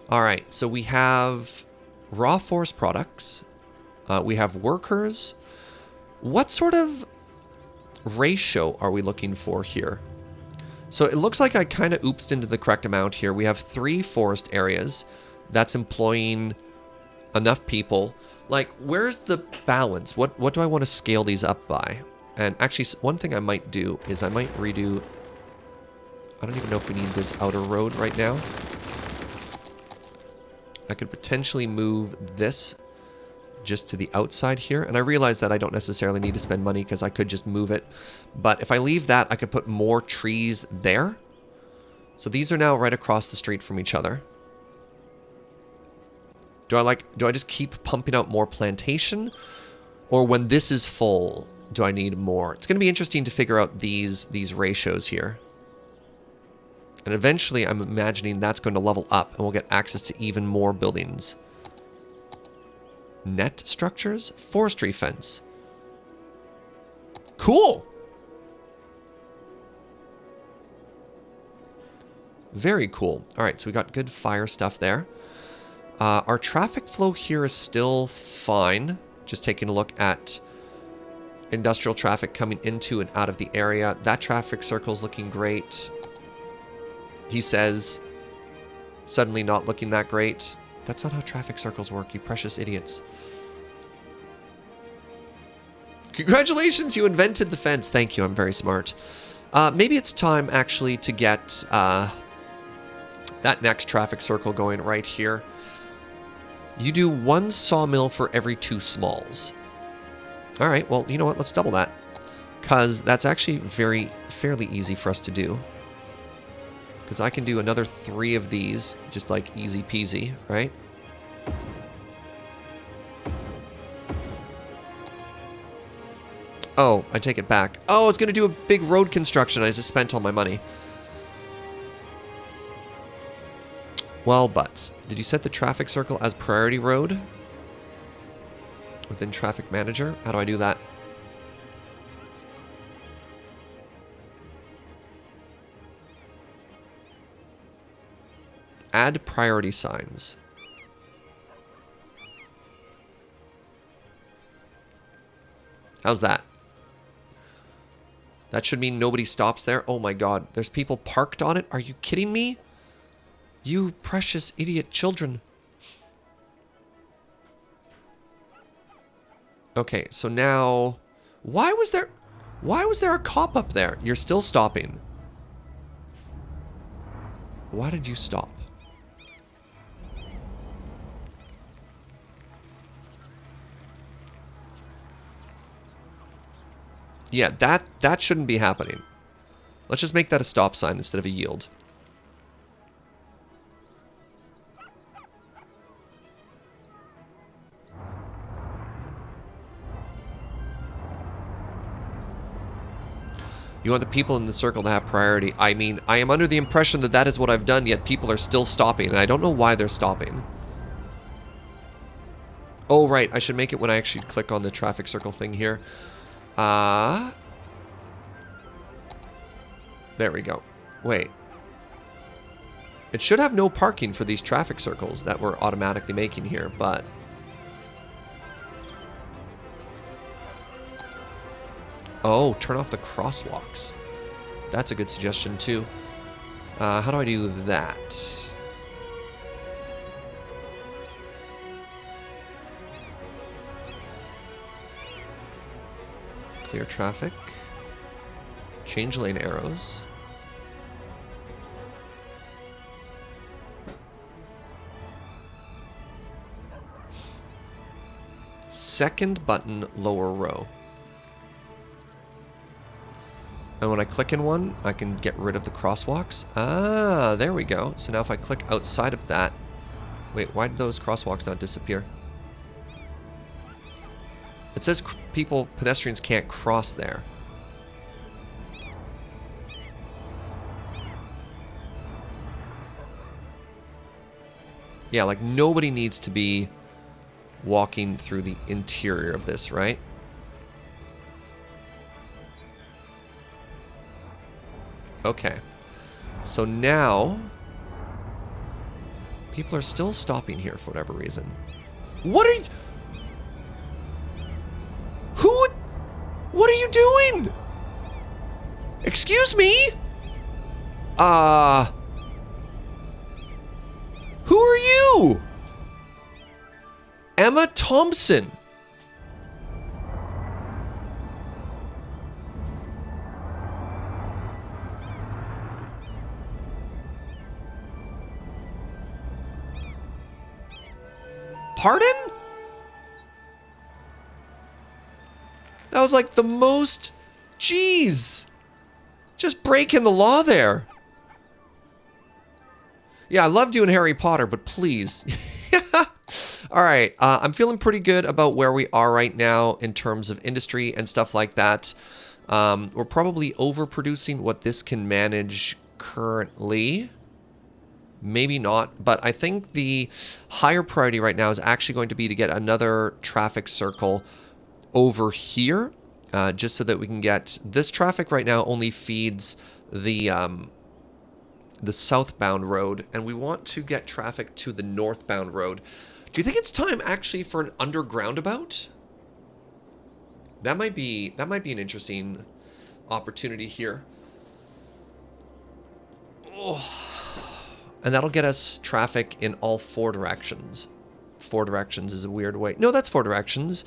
All right. So we have raw forest products. We have workers. What sort of ratio are we looking for here? So it looks like I kind of oopsed into the correct amount here. We have 3 forest areas. That's employing enough people. Like, where's the balance? What do I want to scale these up by? And actually, one thing I might do is I might redo... I don't even know if we need this outer road right now. I could potentially move this just to the outside here. And I realize that I don't necessarily need to spend money because I could just move it. But if I leave that, I could put more trees there. So these are now right across the street from each other. Do I just keep pumping out more plantation? Or when this is full, do I need more? It's going to be interesting to figure out these ratios here. And eventually I'm imagining that's going to level up and we'll get access to even more buildings. Net structures? Forestry fence. Cool! Very cool. Alright, so we got good fire stuff there. Our traffic flow here is still fine. Just taking a look at industrial traffic coming into and out of the area. That traffic circle is looking great. He says, suddenly not looking that great. That's not how traffic circles work, you precious idiots. Congratulations, you invented the fence. Thank you, I'm very smart. Maybe it's time, actually, to get that next traffic circle going right here. You do 1 sawmill for every 2 smalls. All right, well, you know what? Let's double that. Because that's actually fairly easy for us to do. Because I can do another 3 of these, just like easy peasy, right? Oh, I take it back. Oh, it's going to do a big road construction. I just spent all my money. Well, but did you set the traffic circle as priority road? Within traffic manager? How do I do that? Add priority signs. How's that? That should mean nobody stops there. Oh my god, there's people parked on it? Are you kidding me? You precious idiot children. Okay, so now... Why was there a cop up there? You're still stopping. Why did you stop? Yeah, that shouldn't be happening. Let's just make that a stop sign instead of a yield. You want the people in the circle to have priority. I mean, I am under the impression that that is what I've done, yet people are still stopping, and I don't know why they're stopping. Oh, right. I should make it when I actually click on the traffic circle thing here. There we go. Wait. It should have no parking for these traffic circles that we're automatically making here, but... Oh, turn off the crosswalks. That's a good suggestion, too. How do I do that? Clear traffic. Change lane arrows. Second button, lower row. And when I click in one, I can get rid of the crosswalks. Ah, there we go. So now if I click outside of that... Wait, why did those crosswalks not disappear? It says pedestrians can't cross there. Yeah, like nobody needs to be walking through the interior of this, right? Okay. So now people are still stopping here for whatever reason. What are you... What are you doing? Excuse me? Who are you? Emma Thompson. Pardon? That was like the most... Jeez. Just breaking the law there. Yeah, I love doing Harry Potter, but please. All right, I'm feeling pretty good about where we are right now in terms of industry and stuff like that. We're probably overproducing what this can manage currently. Maybe not, but I think the higher priority right now is actually going to be to get another traffic circle over here, just so that we can get... This traffic right now only feeds the the southbound road, and we want to get traffic to the northbound road. Do you think it's time actually for an undergroundabout? That might be an interesting opportunity here. Oh. And that'll get us traffic in all 4 directions. 4 directions is a weird way. No, that's 4 directions.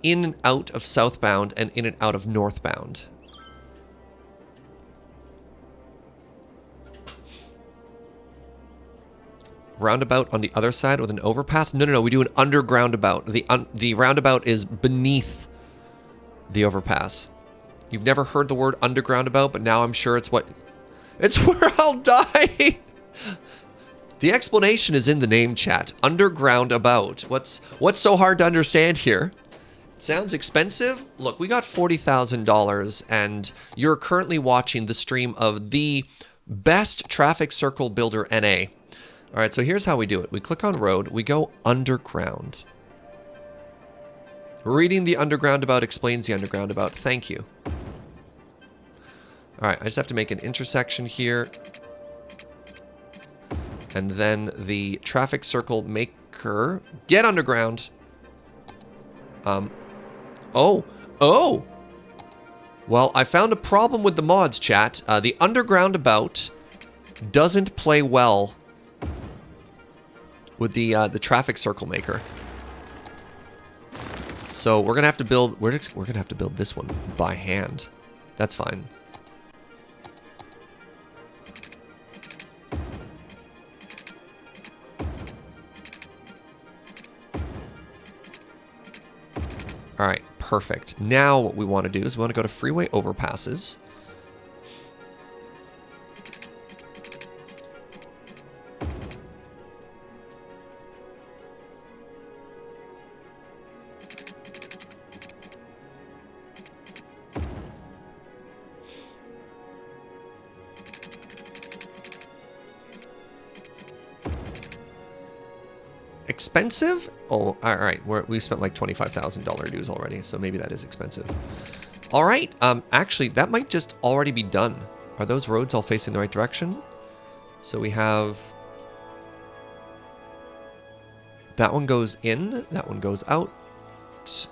In and out of southbound and in and out of northbound. Roundabout on the other side with an overpass? No, we do an undergroundabout. The roundabout is beneath the overpass. You've never heard the word undergroundabout, but now I'm sure it's where I'll die. The explanation is in the name, chat. Undergroundabout. What's so hard to understand here? It sounds expensive. Look, we got $40,000, and you're currently watching the stream of the best traffic circle builder NA. All right, so here's how we do it. We click on road. We go underground. Reading the undergroundabout explains the undergroundabout. Thank you. All right, I just have to make an intersection here. And then the traffic circle maker. Get underground. Oh. Well, I found a problem with the mods, chat. The undergroundabout doesn't play well with the traffic circle maker. So we're gonna have to build. We're gonna have to build this one by hand. That's fine. All right, perfect. Now what we want to do is we want to go to freeway overpasses. Expensive? Oh, all right. We spent like $25,000 dues already, so maybe that is expensive. All right. Actually, that might just already be done. Are those roads all facing the right direction? So we have... That one goes in. That one goes out.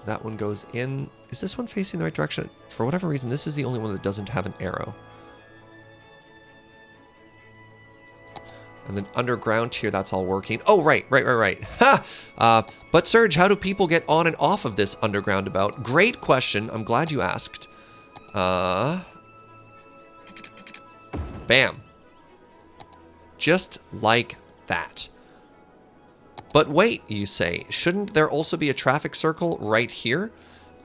That one goes in. Is this one facing the right direction? For whatever reason, this is the only one that doesn't have an arrow. And then underground here, that's all working. Oh, right. Ha! But Serge, how do people get on and off of this undergroundabout? Great question. I'm glad you asked. Bam. Just like that. But wait, you say, shouldn't there also be a traffic circle right here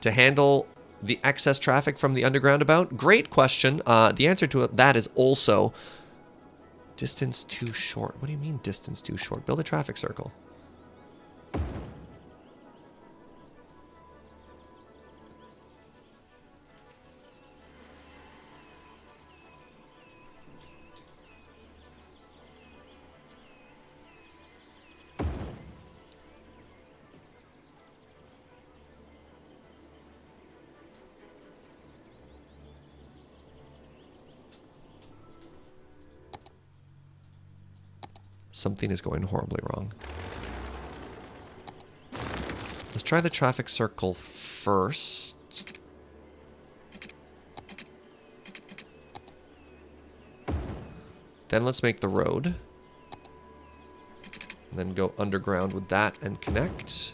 to handle the excess traffic from the undergroundabout? Great question. The answer to that is also... Distance too short. What do you mean distance too short? Build a traffic circle. Something is going horribly wrong. Let's try the traffic circle first. Then let's make the road. And then go underground with that and connect.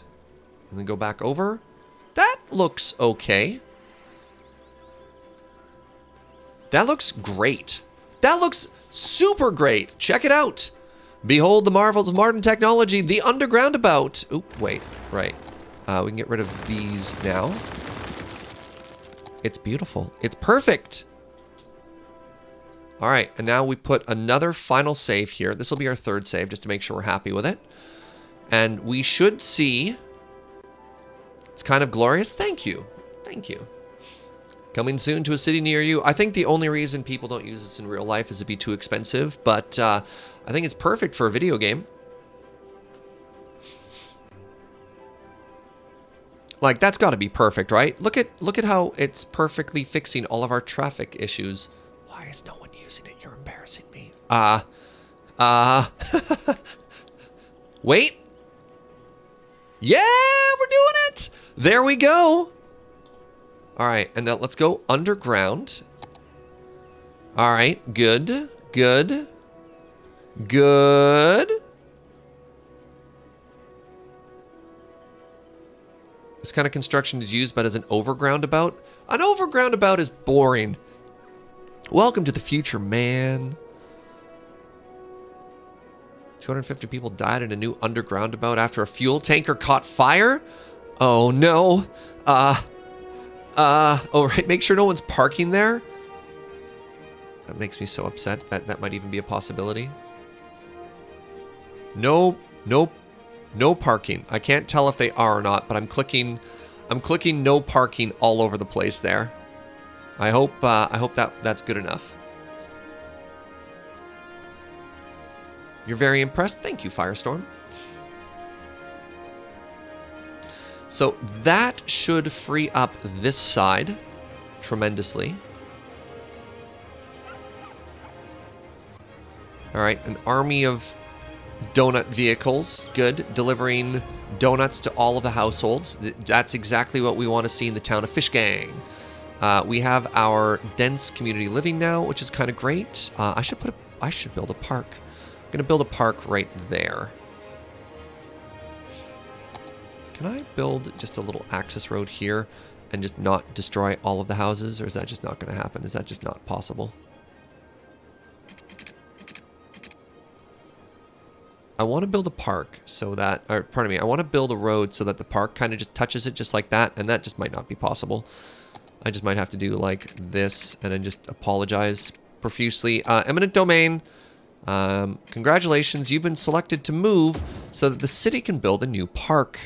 And then go back over. That looks okay. That looks great. That looks super great. Check it out. Behold the marvels of modern technology, the undergroundabout. Oop, wait, right. We can get rid of these now. It's beautiful. It's perfect. All right, and now we put another final save here. This will be our third save, just to make sure we're happy with it. And we should see... It's kind of glorious. Thank you. Thank you. Coming soon to a city near you. I think the only reason people don't use this in real life is it'd be too expensive, but I think it's perfect for a video game. Like, that's got to be perfect, right? Look at how it's perfectly fixing all of our traffic issues. Why is no one using it? You're embarrassing me. Wait. Yeah, we're doing it. There we go. All right, and now let's go underground. All right, good, good, good. This kind of construction is used, but as an overgroundabout. An overgroundabout is boring. Welcome to the future, man. 250 people died in a new undergroundabout after a fuel tanker caught fire? Oh, no. Oh, right, make sure no one's parking there. That makes me so upset. That might even be a possibility. Nope, nope, no parking. I can't tell if they are or not, but I'm clicking no parking all over the place there. I hope that's good enough. You're very impressed? Thank you, Firestorm. So that should free up this side tremendously. All right, an army of donut vehicles. Good. Delivering donuts to all of the households. That's exactly what we want to see in the town of Fishgang. We have our dense community living now, which is kind of great. I should build a park. I'm going to build a park right there. Can I build just a little access road here and just not destroy all of the houses? Or is that just not going to happen? Is that just not possible? I want to build a park so that, or pardon me, I want to build a road so that the park kind of just touches it just like that, and that just might not be possible. I just might have to do like this and then just apologize profusely. Eminent domain, congratulations, you've been selected to move so that the city can build a new park.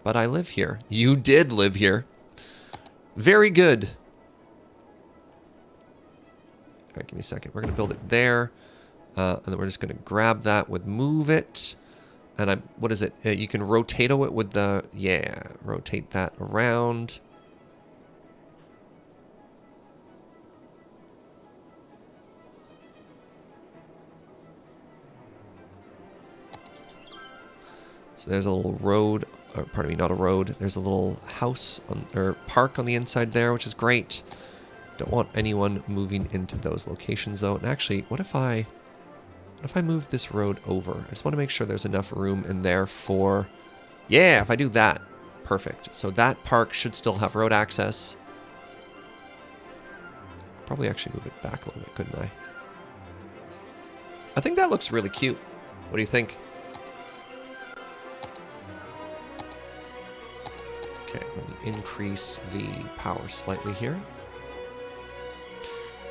But I live here. You did live here. Very good. All right, give me a second. We're going to build it there. And then we're just going to grab that with move it. And what is it? You can rotate it with the, yeah, rotate that around. So there's a little road, or pardon me, not a road. There's a little house or park on the inside there, which is great. Don't want anyone moving into those locations though. And actually, what if I move this road over? I just want to make sure there's enough room in there for... Yeah, if I do that. Perfect. So that park should still have road access. Probably actually move it back a little bit, couldn't I? I think that looks really cute. What do you think? Okay, let me increase the power slightly here.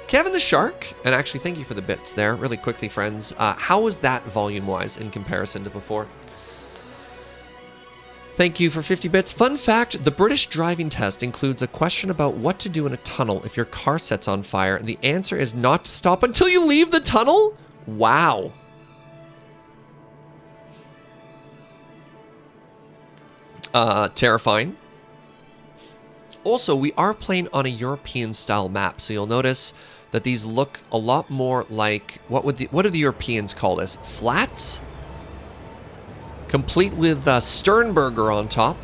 Kevin the Shark, and actually thank you for the bits there. Really quickly, friends. How was that volume-wise in comparison to before? Thank you for 50 bits. Fun fact, the British driving test includes a question about what to do in a tunnel if your car sets on fire, and the answer is not to stop until you leave the tunnel? Wow. Terrifying. Also, we are playing on a European-style map, so you'll notice that these look a lot more like, what do the Europeans call this? Flats? Complete with Sternberger on top.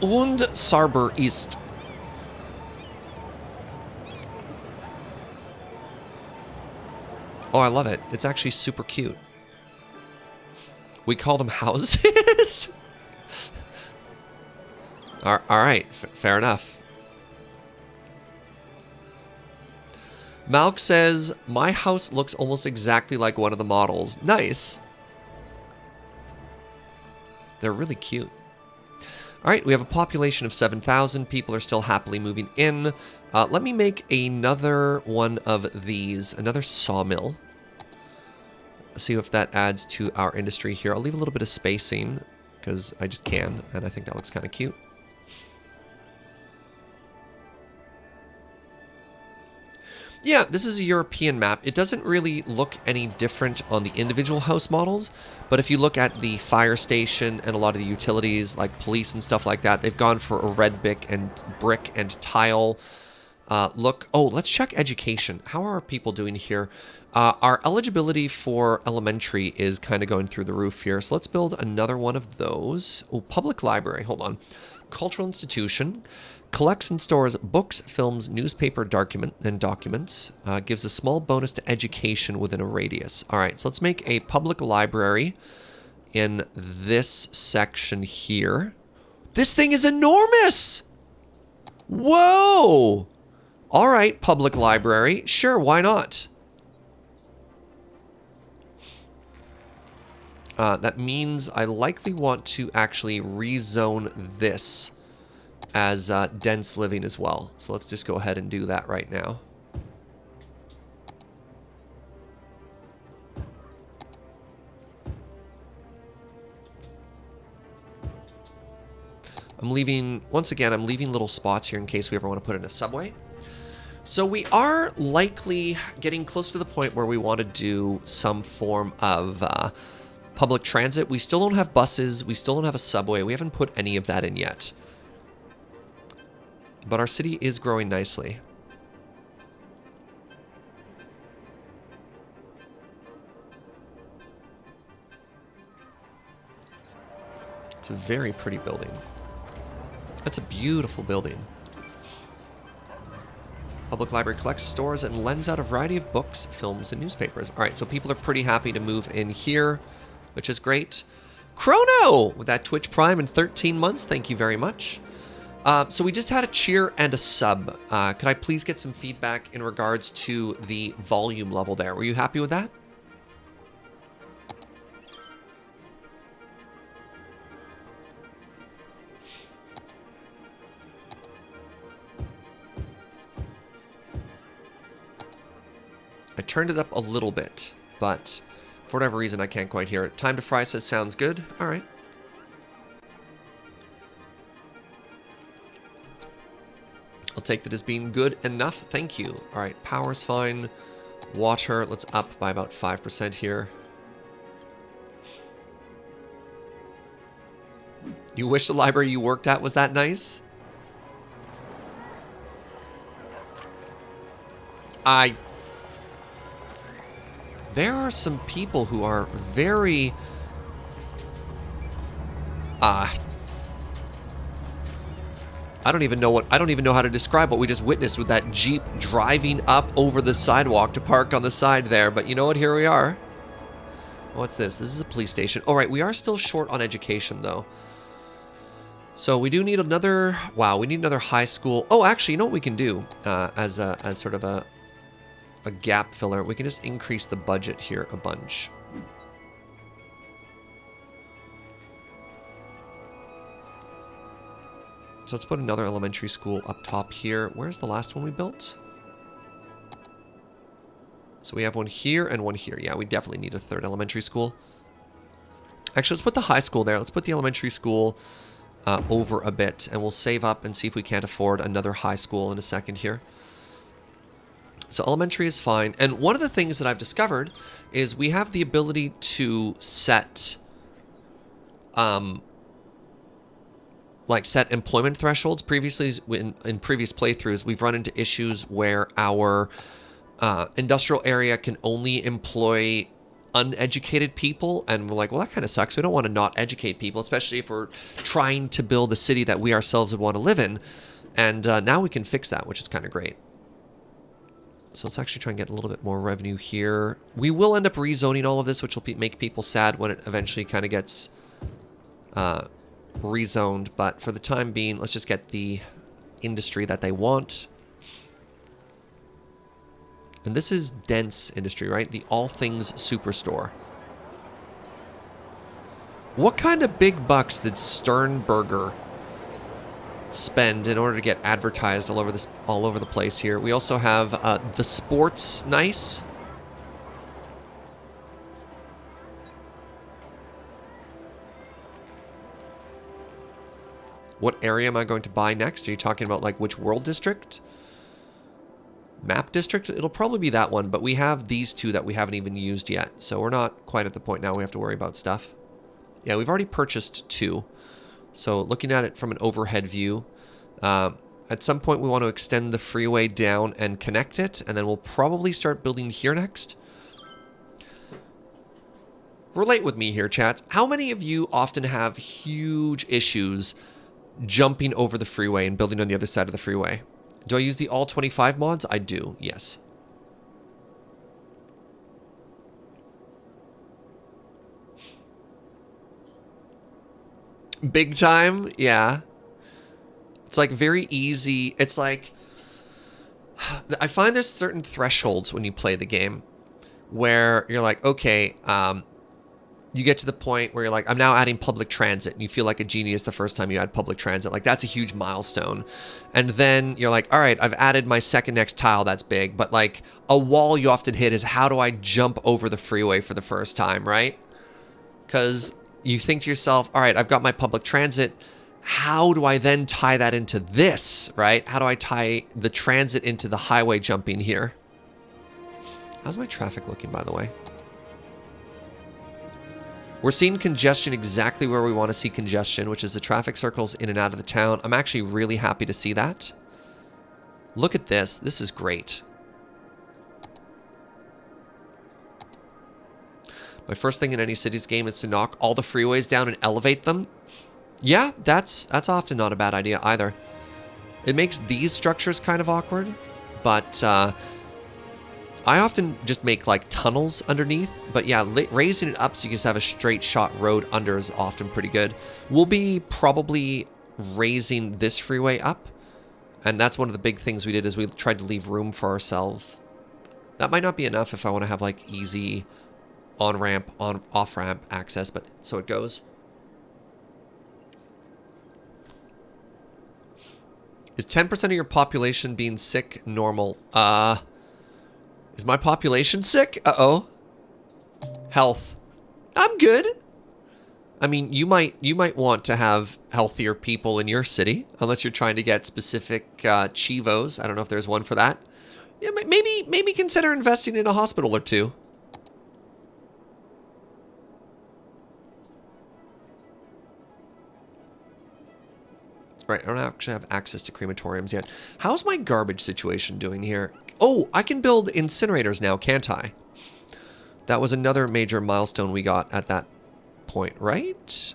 Und Sarber ist. Oh, I love it. It's actually super cute. We call them houses? All right, fair enough. Malk says, my house looks almost exactly like one of the models. Nice. They're really cute. All right, we have a population of 7,000. People are still happily moving in. Let me make another one of these, another sawmill. See if that adds to our industry here. I'll leave a little bit of spacing because I just can, and I think that looks kind of cute. Yeah, this is a European map. It doesn't really look any different on the individual house models, but if you look at the fire station and a lot of the utilities like police and stuff like that, they've gone for a red brick and tile look. Oh, let's check education. How are people doing here? Our eligibility for elementary is kind of going through the roof here, so let's build another one of those. Oh, public library. Hold on. Cultural institution. Collects and stores books, films, newspaper documents. Gives a small bonus to education within a radius. All right, so let's make a public library in this section here. This thing is enormous! Whoa! All right, public library. Sure, why not? That means I likely want to actually rezone this as dense living as well. So let's just go ahead and do that right now. I'm leaving little spots here in case we ever want to put in a subway. So we are likely getting close to the point where we want to do some form of public transit. We still don't have buses. We still don't have a subway. We haven't put any of that in yet. But our city is growing nicely. It's a very pretty building. That's a beautiful building. Public library collects, stores, and lends out a variety of books, films, and newspapers. All right, so people are pretty happy to move in here, which is great. Chrono with that Twitch Prime in 13 months. Thank you very much. So we just had a cheer and a sub. Could I please get some feedback in regards to the volume level there? Were you happy with that? I turned it up a little bit, but for whatever reason, I can't quite hear it. Time to fry says sounds good. All right. I'll take that as being good enough. Thank you. All right, power's fine. Water, let's up by about 5% here. You wish the library you worked at was that nice? There are some people who are very... I don't even know how to describe what we just witnessed with that Jeep driving up over the sidewalk to park on the side there. But you know what? Here we are. What's this? This is a police station. All right, we are still short on education, though. So we do need another... Wow, we need another high school. Oh, actually, you know what we can do as sort of a gap filler? We can just increase the budget here a bunch. So let's put another elementary school up top here. Where's the last one we built? So we have one here and one here. Yeah, we definitely need a third elementary school. Actually, let's put the high school there. Let's put the elementary school over a bit, and we'll save up and see if we can't afford another high school in a second here. So elementary is fine. And one of the things that I've discovered is we have the ability to set... set employment thresholds. Previously, in previous playthroughs, we've run into issues where our industrial area can only employ uneducated people, and we're like, well, that kind of sucks. We don't want to not educate people, especially if we're trying to build a city that we ourselves would want to live in. And now we can fix that, which is kind of great. So let's actually try and get a little bit more revenue here. We will end up rezoning all of this, which will make people sad when it eventually kind of gets rezoned, but for the time being, let's just get the industry that they want. And this is dense industry, right? The All Things Superstore. What kind of big bucks did Sternberger spend in order to get advertised all over the place here? We also have the Sports Nice. What area am I going to buy next? Are you talking about like which world district? Map district, it'll probably be that one, but we have these two that we haven't even used yet. So we're not quite at the point now we have to worry about stuff. Yeah, we've already purchased 2. So looking at it from an overhead view, at some point we want to extend the freeway down and connect it, and then we'll probably start building here next. Relate with me here, chat. How many of you often have huge issues jumping over the freeway and building on the other side of the freeway? Do I use the all 25 mods? I do, yes. Big time? Yeah. It's like very easy. It's like, I find there's certain thresholds when you play the game where you're like, okay, you get to the point where you're like, I'm now adding public transit. And you feel like a genius the first time you add public transit. Like, that's a huge milestone. And then you're like, all right, I've added my second next tile. That's big. But like a wall you often hit is, how do I jump over the freeway for the first time, right? Because you think to yourself, all right, I've got my public transit. How do I then tie that into this, right? How do I tie the transit into the highway jumping here? How's my traffic looking, by the way? We're seeing congestion exactly where we want to see congestion, which is the traffic circles in and out of the town. I'm actually really happy to see that. Look at this. This is great. My first thing in any cities game is to knock all the freeways down and elevate them. Yeah, that's often not a bad idea either. It makes these structures kind of awkward, but I often just make like tunnels underneath, but yeah, raising it up so you can just have a straight shot road under is often pretty good. We'll be probably raising this freeway up, and that's one of the big things we did is we tried to leave room for ourselves. That might not be enough if I want to have like easy on-ramp, off-ramp access, but so it goes. Is 10% of your population being sick normal? Is my population sick? Uh-oh. Health. I'm good. I mean, you might want to have healthier people in your city, unless you're trying to get specific chivos. I don't know if there's one for that. Yeah, maybe consider investing in a hospital or two. Right, I don't actually have access to crematoriums yet. How's my garbage situation doing here? Oh, I can build incinerators now, can't I? That was another major milestone we got at that point, right?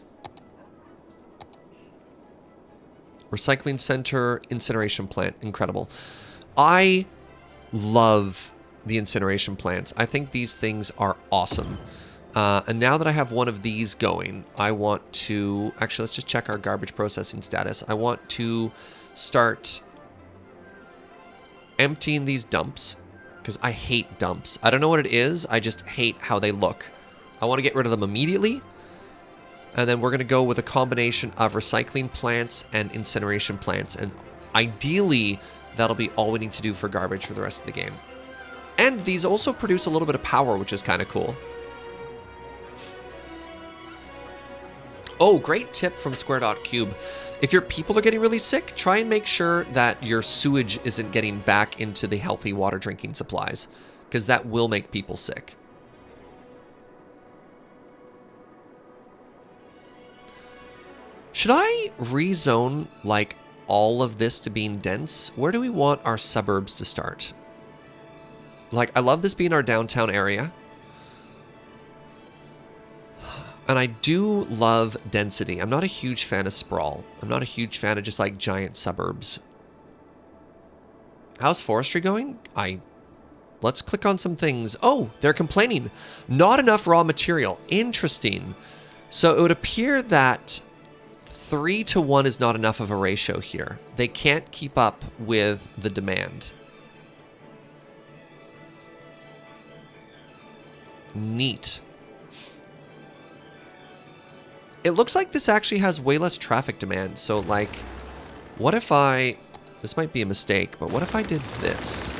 Recycling center, incineration plant, incredible. I love the incineration plants. I think these things are awesome. And now that I have one of these going, I want to... Actually, let's just check our garbage processing status. I want to start emptying these dumps, because I hate dumps. I don't know what it is. I just hate how they look. I want to get rid of them immediately. And then we're going to go with a combination of recycling plants and incineration plants. And ideally, that'll be all we need to do for garbage for the rest of the game. And these also produce a little bit of power, which is kind of cool. Oh, great tip from Square.Cube. If your people are getting really sick, try and make sure that your sewage isn't getting back into the healthy water drinking supplies, because that will make people sick. Should I rezone like all of this to being dense? Where do we want our suburbs to start? Like, I love this being our downtown area. And I do love density. I'm not a huge fan of sprawl. I'm not a huge fan of just like giant suburbs. How's forestry going? Let's click on some things. Oh, they're complaining. Not enough raw material. Interesting. So it would appear that 3-to-1 is not enough of a ratio here. They can't keep up with the demand. Neat. It looks like this actually has way less traffic demand. So, like, what if I... This might be a mistake, but what if I did this?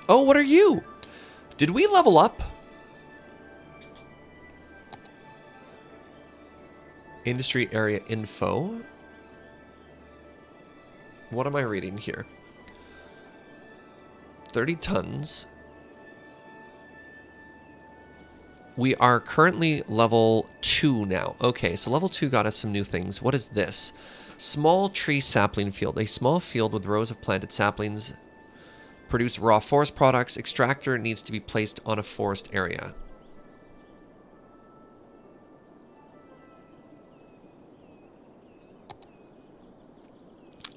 Oh, what are you? Did we level up? Industry area info. What am I reading here? 30 tons. We are currently level 2 now. Okay, so level 2 got us some new things. What is this? Small tree sapling field. A small field with rows of planted saplings. Produce raw forest products. Extractor needs to be placed on a forest area.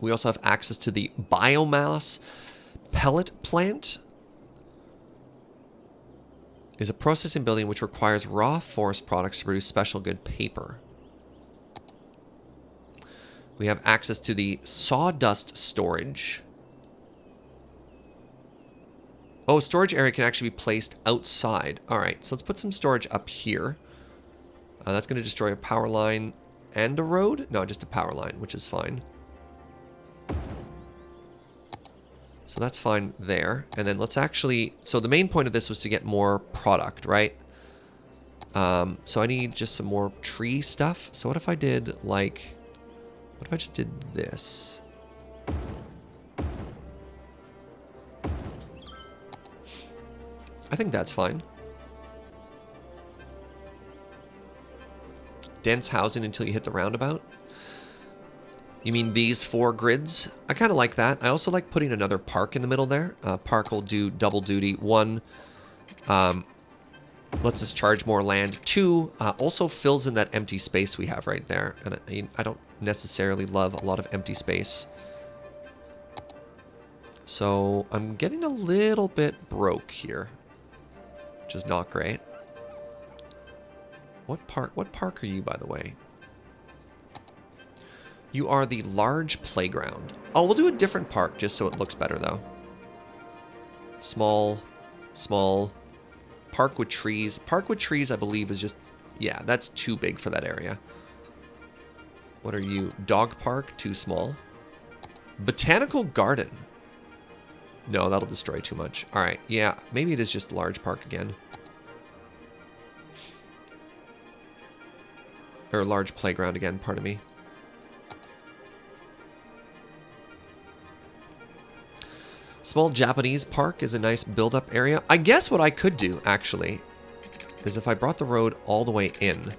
We also have access to the biomass pellet plant. Is a processing building which requires raw forest products to produce special good paper. We have access to the sawdust storage. Oh, storage area can actually be placed outside. All right, so let's put some storage up here. That's going to destroy a power line and a road? No, just a power line, which is fine. So that's fine there. And then let's actually... So the main point of this was to get more product, right? So I need just some more tree stuff. So what if I did, like... What if I just did this? I think that's fine. Dense housing until you hit the roundabout. You mean these 4 grids? I kind of like that. I also like putting another park in the middle there. Park will do double duty. 1, lets us charge more land. 2, also fills in that empty space we have right there. And I don't necessarily love a lot of empty space. So I'm getting a little bit broke here, which is not great. What park are you, by the way? You are the large playground. Oh, we'll do a different park just so it looks better, though. Small. Park with trees. Park with trees, I believe, is just... Yeah, that's too big for that area. What are you? Dog park, too small. Botanical garden. No, that'll destroy too much. All right, yeah, maybe it is just large park again. Or large playground again, pardon me. Small Japanese park is a nice build-up area. I guess what I could do, actually, is if I brought the road all the way in.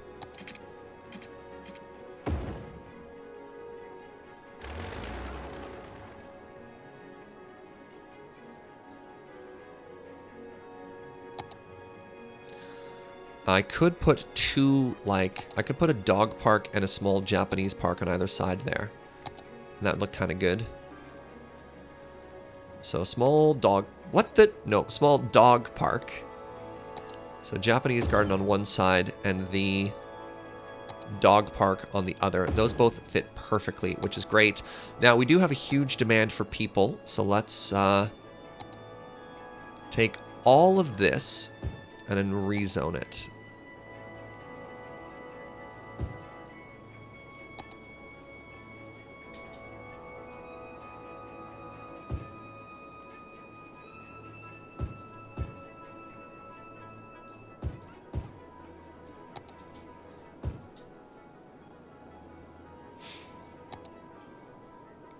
I could put 2, like, I could put a dog park and a small Japanese park on either side there. And that would look kind of good. So small dog, small dog park. So Japanese garden on one side and the dog park on the other. Those both fit perfectly, which is great. Now we do have a huge demand for people. So let's take all of this and then rezone it.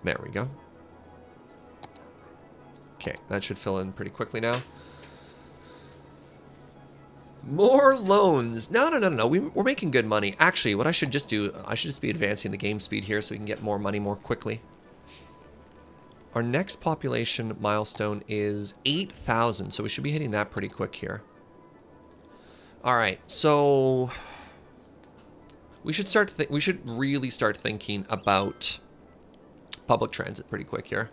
There we go. Okay, that should fill in pretty quickly now. More loans. No. We're making good money. Actually, what I should just do, I should just be advancing the game speed here so we can get more money more quickly. Our next population milestone is 8,000, so we should be hitting that pretty quick here. All right, so we should really start thinking about public transit pretty quick here.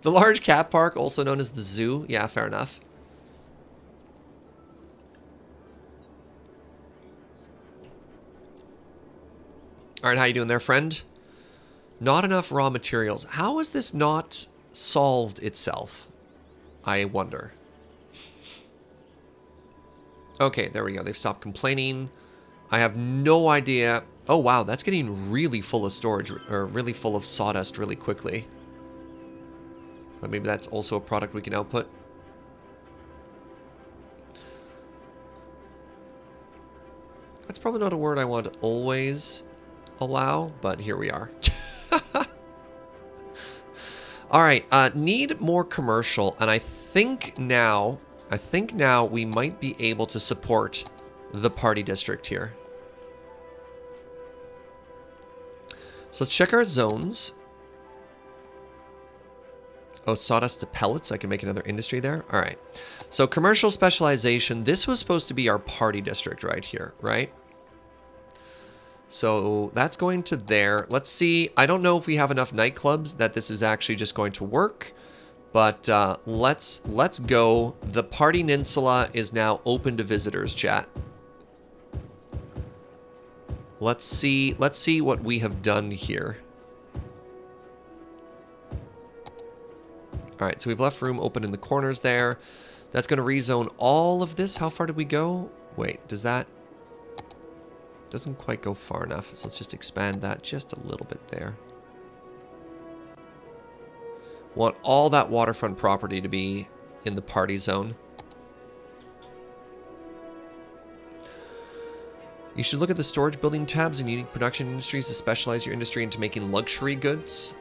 The large cat park, also known as the zoo. Yeah, fair enough. All right, how you doing there, friend? Not enough raw materials. How has this not solved itself? I wonder. Okay, there we go. They've stopped complaining. I have no idea. Oh, wow, that's getting really full of storage, or really full of sawdust really quickly. But maybe that's also a product we can output. That's probably not a word I want to always allow, but here we are. All right, need more commercial, and I think now we might be able to support the party district here. So let's check our zones. Oh, sawdust to pellets. I can make another industry there. All right. So commercial specialization. This was supposed to be our party district right here, right? So that's going to there. Let's see. I don't know if we have enough nightclubs that this is actually just going to work. But let's go. The Party Peninsula is now open to visitors, chat. Let's see what we have done here. All right, so we've left room open in the corners there. That's going to rezone all of this. How far did we go? Wait, does that... Doesn't quite go far enough, so let's just expand that just a little bit there. Want all that waterfront property to be in the party zone. You should look at the storage building tabs and unique production industries to specialize your industry into making luxury goods.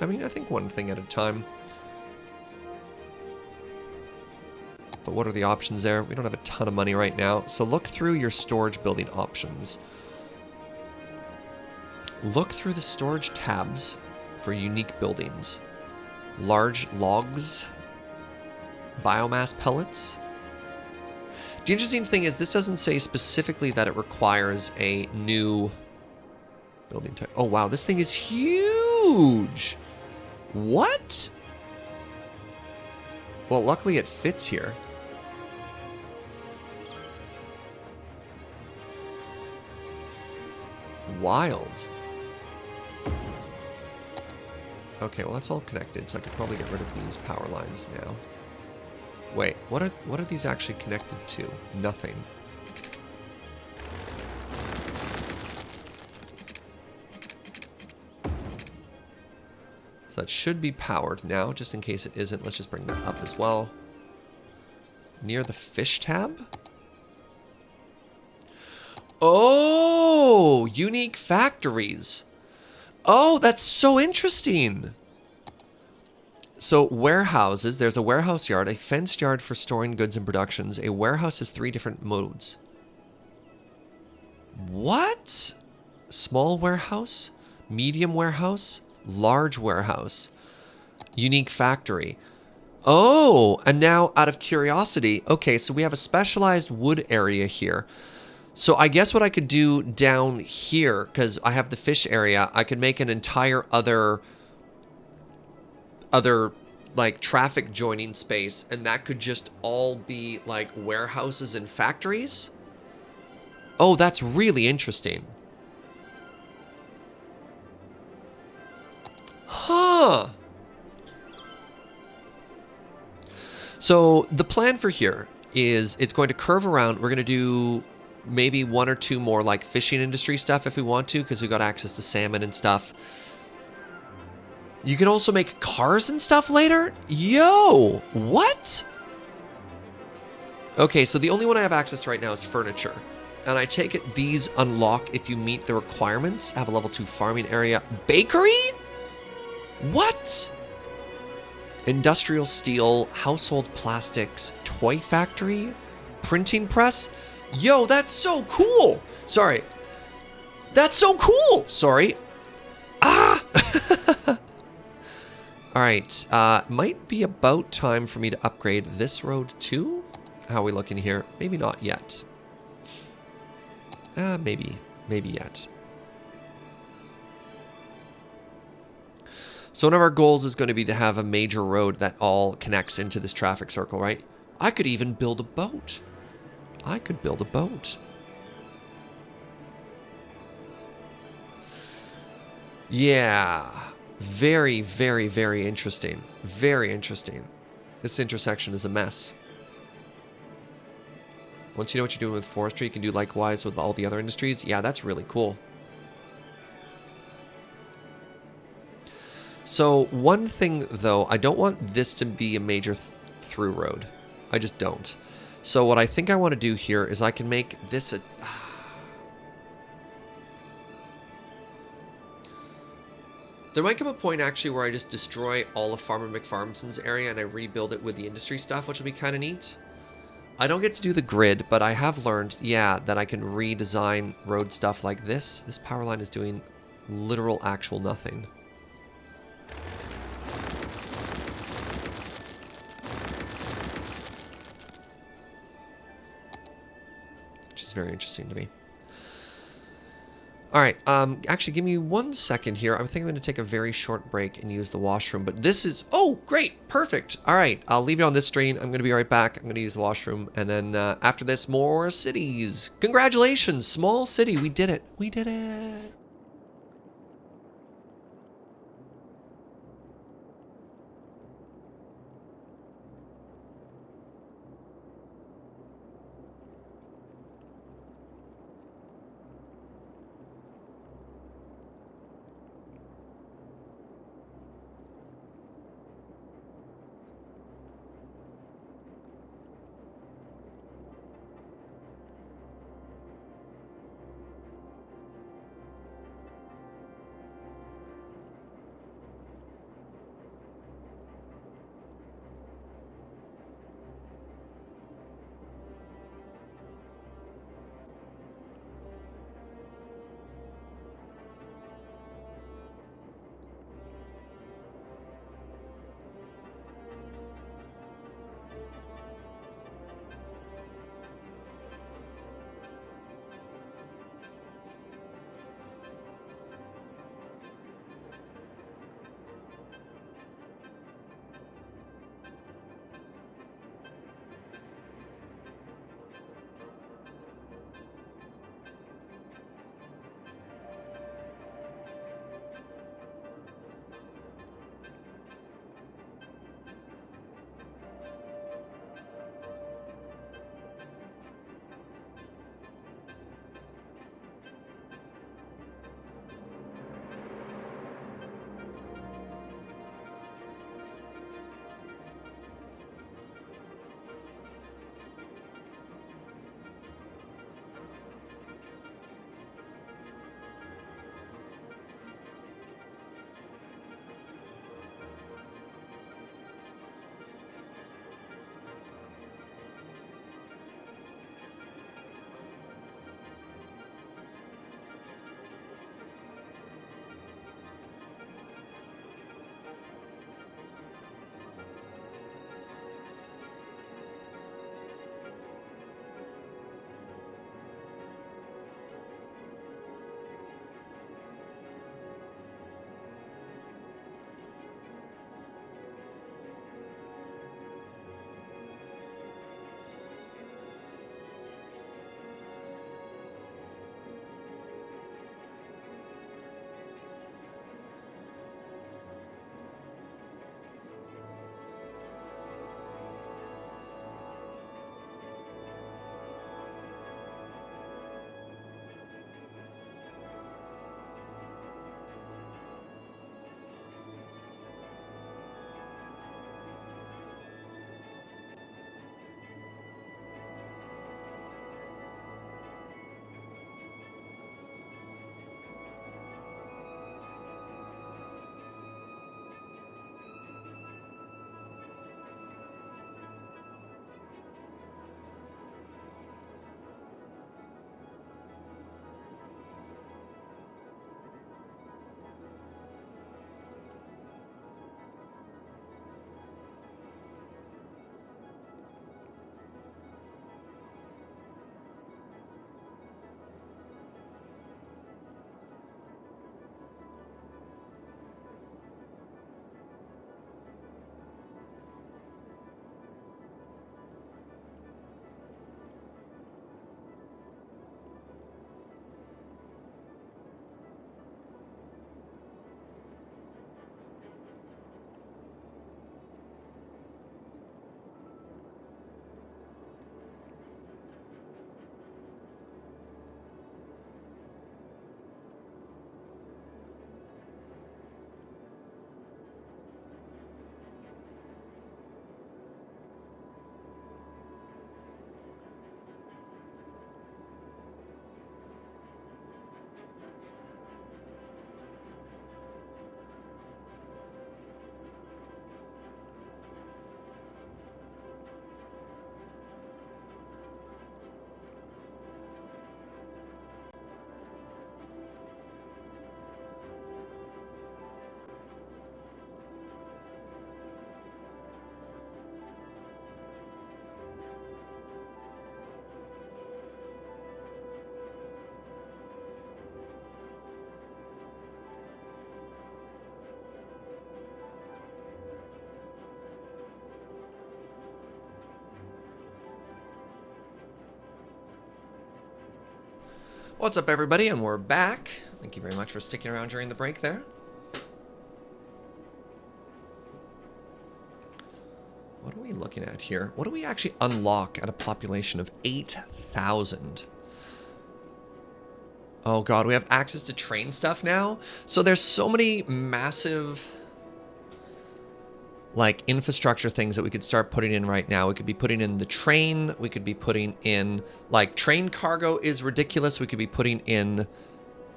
I mean, I think one thing at a time. But what are the options there? We don't have a ton of money right now. So look through your storage building options. Look through the storage tabs for unique buildings. Large logs. Biomass pellets. The interesting thing is this doesn't say specifically that it requires a new building type. Oh, wow. This thing is huge. What? Well, luckily it fits here. Wild. Okay, well, that's all connected, so I could probably get rid of these power lines now. Wait, what are these actually connected to? Nothing. So that should be powered now, just in case it isn't. Let's just bring that up as well. Near the fish tab? Oh, unique factories. Oh, that's so interesting. So warehouses, there's a warehouse yard, a fenced yard for storing goods and productions. A warehouse has 3 different modes. What? Small warehouse, medium warehouse, large warehouse, unique factory. Oh, and now out of curiosity, okay, so we have a specialized wood area here. So I guess what I could do down here, because I have the fish area, I could make an entire other like traffic joining space, and that could just all be like warehouses and factories. Oh, that's really interesting. Huh. So the plan for here is it's going to curve around. We're going to do maybe 1 or 2 more like fishing industry stuff if we want to, because we got access to salmon and stuff. You can also make cars and stuff later? Yo, what? Okay, so the only one I have access to right now is furniture. And I take it these unlock if you meet the requirements. Have a level 2 farming area. Bakery? What? Industrial steel, household plastics, toy factory, printing press. Yo, that's so cool. Sorry. That's so cool. Sorry. Ah. All right. Might be about time for me to upgrade this road too. How are we looking here? Maybe not yet. Maybe yet. So one of our goals is going to be to have a major road that all connects into this traffic circle, right? I could even build a boat. I could build a boat. Yeah. Very, very, very interesting. Very interesting. This intersection is a mess. Once you know what you're doing with forestry, you can do likewise with all the other industries. Yeah, that's really cool. So one thing, though, I don't want this to be a major through road. I just don't. So what I think I want to do here is I can make this a... There might come a point actually where I just destroy all of Farmer McFarmson's area and I rebuild it with the industry stuff, which will be kind of neat. I don't get to do the grid, but I have learned, yeah, that I can redesign road stuff like this. This power line is doing literal actual nothing. Which is very interesting to me. All right, actually, give me 1 second here. I think I'm going to take a very short break and use the washroom, but this is... Oh, great, perfect. All right, I'll leave you on this screen. I'm going to be right back. I'm going to use the washroom, and then after this, more cities. Congratulations, small city. We did it. We did it. What's up, everybody? And we're back. Thank you very much for sticking around during the break there. What are we looking at here? What do we actually unlock at a population of 8,000? Oh god, we have access to train stuff now? So there's so many massive, like, infrastructure things that we could start putting in right now. We could be putting in the train. We could be putting in, like, train cargo is ridiculous. We could be putting in...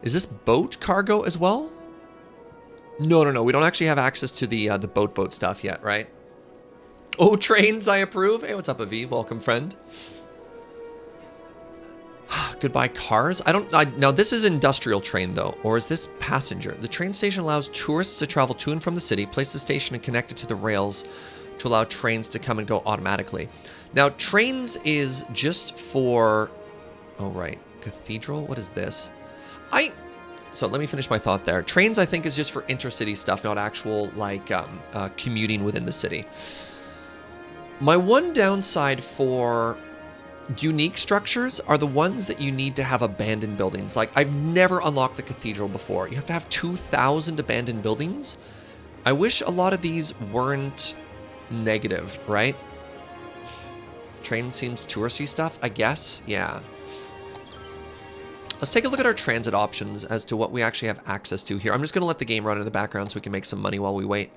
Is this boat cargo as well? No. We don't actually have access to the boat stuff yet, right? Oh, trains, I approve. Hey, what's up, Aviv? Welcome, friend. Goodbye, cars. Now, this is industrial train, though. Or is this passenger? The train station allows tourists to travel to and from the city, place the station and connect it to the rails to allow trains to come and go automatically. Now, trains is just for... Oh, right. Cathedral? What is this? So let me finish my thought there. Trains, I think, is just for intercity stuff, not actual, like, commuting within the city. My one downside for unique structures are the ones that you need to have abandoned buildings. Like, I've never unlocked the cathedral before. You have to have 2,000 abandoned buildings. I wish a lot of these weren't negative, right? Train seems touristy stuff, I guess. Yeah. Let's take a look at our transit options as to what we actually have access to here. I'm just going to let the game run in the background so we can make some money while we wait.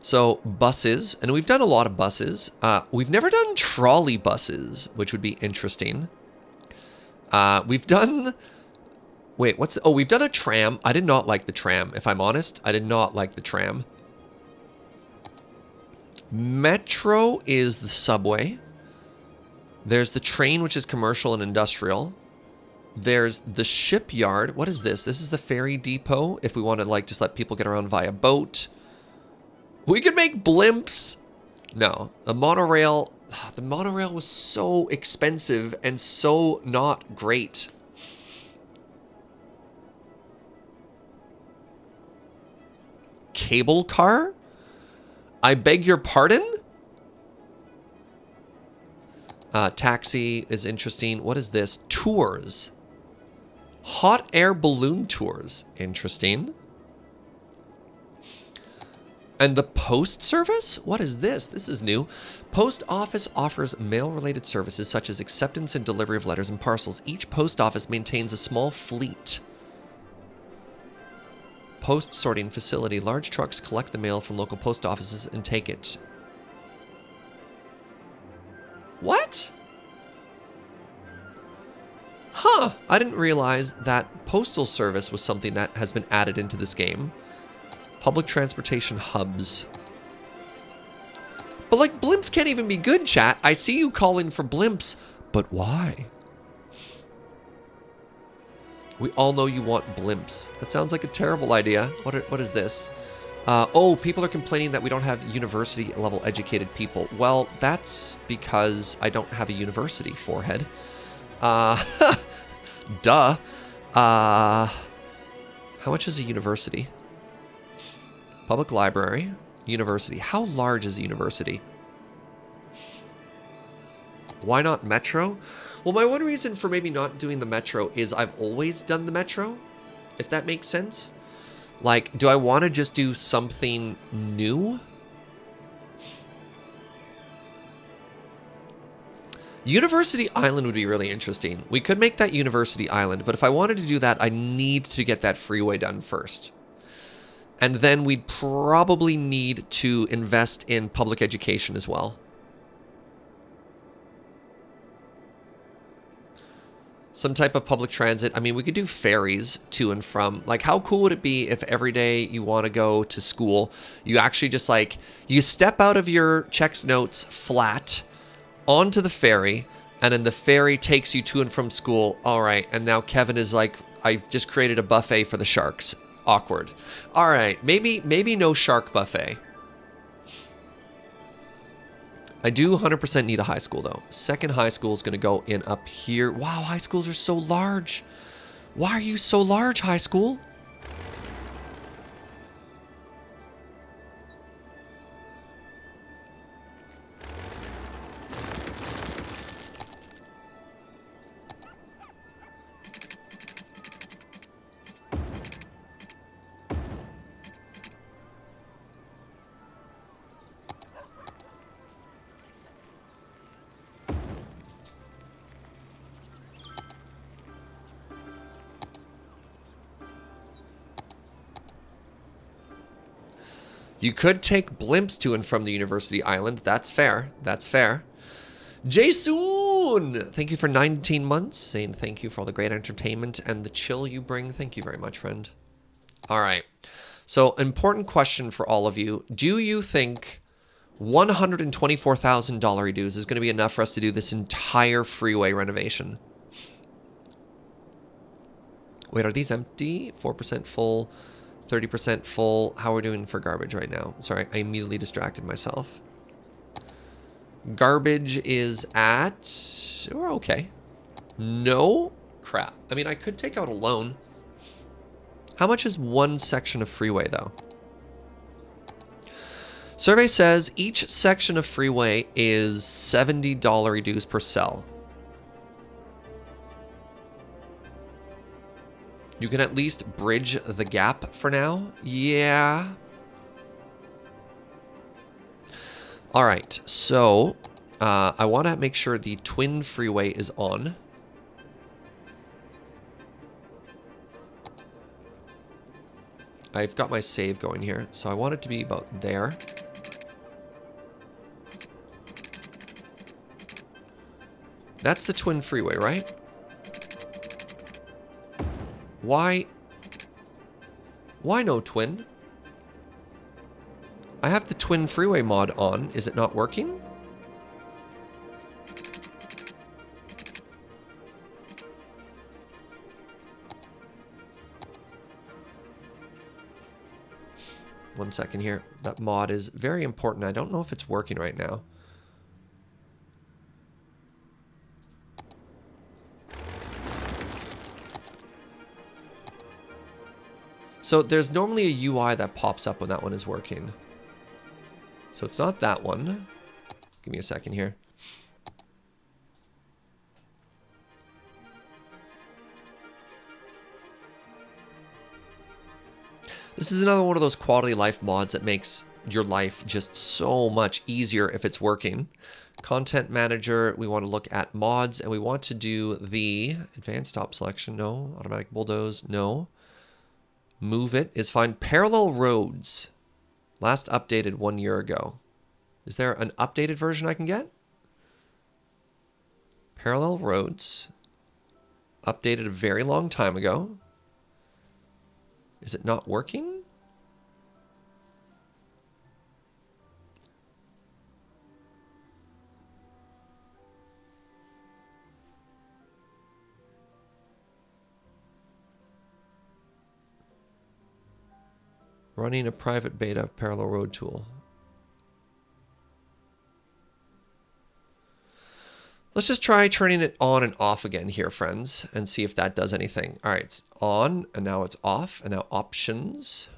So, buses, and we've done a lot of buses. We've never done trolley buses, which would be interesting. We've done... Wait, what's... Oh, we've done a tram. I did not like the tram, if I'm honest. I did not like the tram. Metro is the subway. There's the train, which is commercial and industrial. There's the shipyard. What is this? This is the ferry depot, if we want to, like, just let people get around via boat. We could make blimps. No, the monorail was so expensive and so not great. Cable car? I beg your pardon? Taxi is interesting. What is this? Tours. Hot air balloon tours. Interesting. And the post service? What is this? This is new. Post office offers mail-related services such as acceptance and delivery of letters and parcels. Each post office maintains a small fleet. Post sorting facility. Large trucks collect the mail from local post offices and take it. What? Huh. I didn't realize that postal service was something that has been added into this game. Public transportation hubs. But, like, blimps can't even be good, chat. I see you calling for blimps, but why? We all know you want blimps. That sounds like a terrible idea. What is this? Oh, people are complaining that we don't have university-level educated people. Well, that's because I don't have a university, forehead. Duh. How much is a university? Public library, university. How large is a university? Why not metro? Well, my one reason for maybe not doing the metro is I've always done the metro, if that makes sense. Like, do I want to just do something new? University Island would be really interesting. We could make that University Island, but if I wanted to do that, I need to get that freeway done first. And then we'd probably need to invest in public education as well. Some type of public transit. I mean, we could do ferries to and from. Like, how cool would it be if every day you want to go to school, you actually just, like, you step out of your checks notes flat onto the ferry, and then the ferry takes you to and from school. All right, and now Kevin is like, I've just created a buffet for the sharks. Awkward. All right, maybe no shark buffet. I do 100% need a high school, though. Second high school is going to go in up here. Wow, high schools are so large. Why are you so large, high school? You could take blimps to and from the University Island. That's fair. That's fair. Jason! Thank you for 19 months. Saying thank you for all the great entertainment and the chill you bring. Thank you very much, friend. All right. So, important question for all of you. Do you think $124,000 dues is going to be enough for us to do this entire freeway renovation? Wait, are these empty? 4% full, 30% full. How are we doing for garbage right now? Sorry, I immediately distracted myself. Garbage is at... We're okay. No? Crap. I mean, I could take out a loan. How much is one section of freeway, though? Survey says each section of freeway is $70 dues per cell. You can at least bridge the gap for now. Yeah. All right, so I want to make sure the twin freeway is on. I've got my save going here, so I want it to be about there. That's the twin freeway, right? Why no twin? I have the twin freeway mod on. Is it not working? One second here. That mod is very important. I don't know if it's working right now. So there's normally a UI that pops up when that one is working. So it's not that one. Give me a second here. This is another one of those quality life mods that makes your life just so much easier if it's working. Content manager, we want to look at mods and we want to do the advanced stop selection. No. Automatic bulldoze. No. Move it is fine. Parallel roads. Last updated 1 year ago. Is there an updated version I can get? Parallel roads. Updated a very long time ago. Is it not working? Running a private beta of Parallel Road Tool. Let's just try turning it on and off again here, friends, and see if that does anything. All right, it's on, and now it's off, and now options.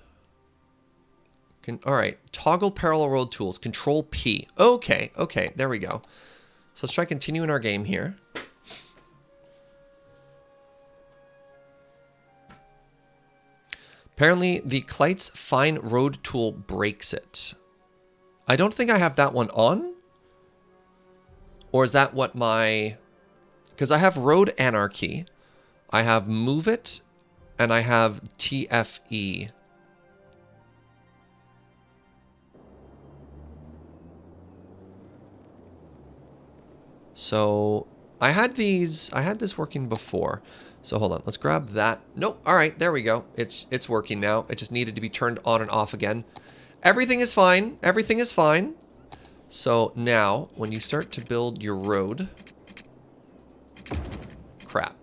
All right, toggle Parallel Road Tools, Control P. Okay, there we go. So let's try continuing our game here. Apparently, the Kleit's Fine Road Tool breaks it. I don't think I have that one on. Or is that what my... Because I have Road Anarchy. I have Move It. And I have TFE. So I had this working before. So hold on, let's grab that. Nope, all right, there we go. It's working now. It just needed to be turned on and off again. Everything is fine, everything is fine. So now, when you start to build your road, crap.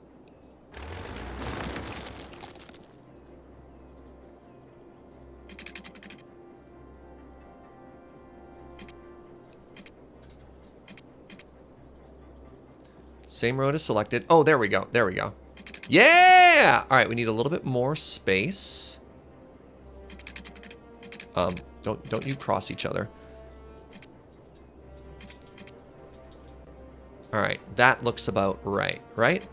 Same road is selected. Oh, there we go, there we go. Yeah! All right, we need a little bit more space. Don't you cross each other. All right, that looks about right, right?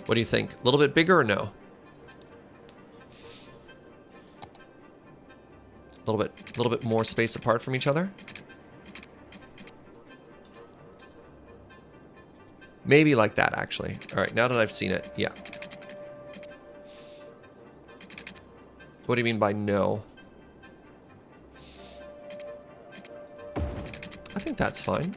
What do you think? A little bit bigger or no? A little bit more space apart from each other? Maybe like that, actually. All right, now that I've seen it, yeah. What do you mean by no? I think that's fine.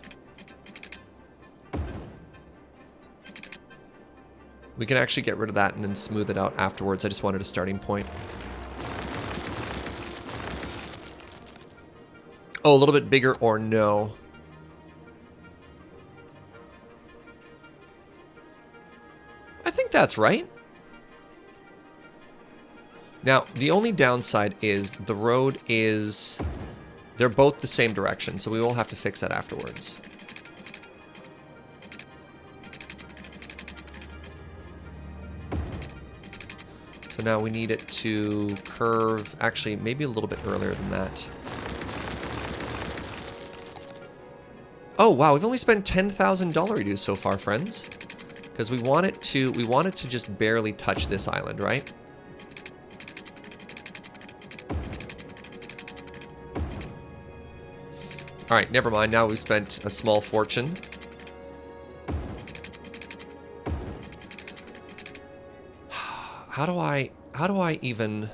We can actually get rid of that and then smooth it out afterwards. I just wanted a starting point. Oh, a little bit bigger or no? I think that's right. Now, the only downside is the road is... They're both the same direction, so we will have to fix that afterwards. So now we need it to curve, actually, maybe a little bit earlier than that. Oh, wow, we've only spent $10,000 reduce so far, friends. Because we want it to just barely touch this island, right? All right, never mind. Now we've spent a small fortune. How do I even...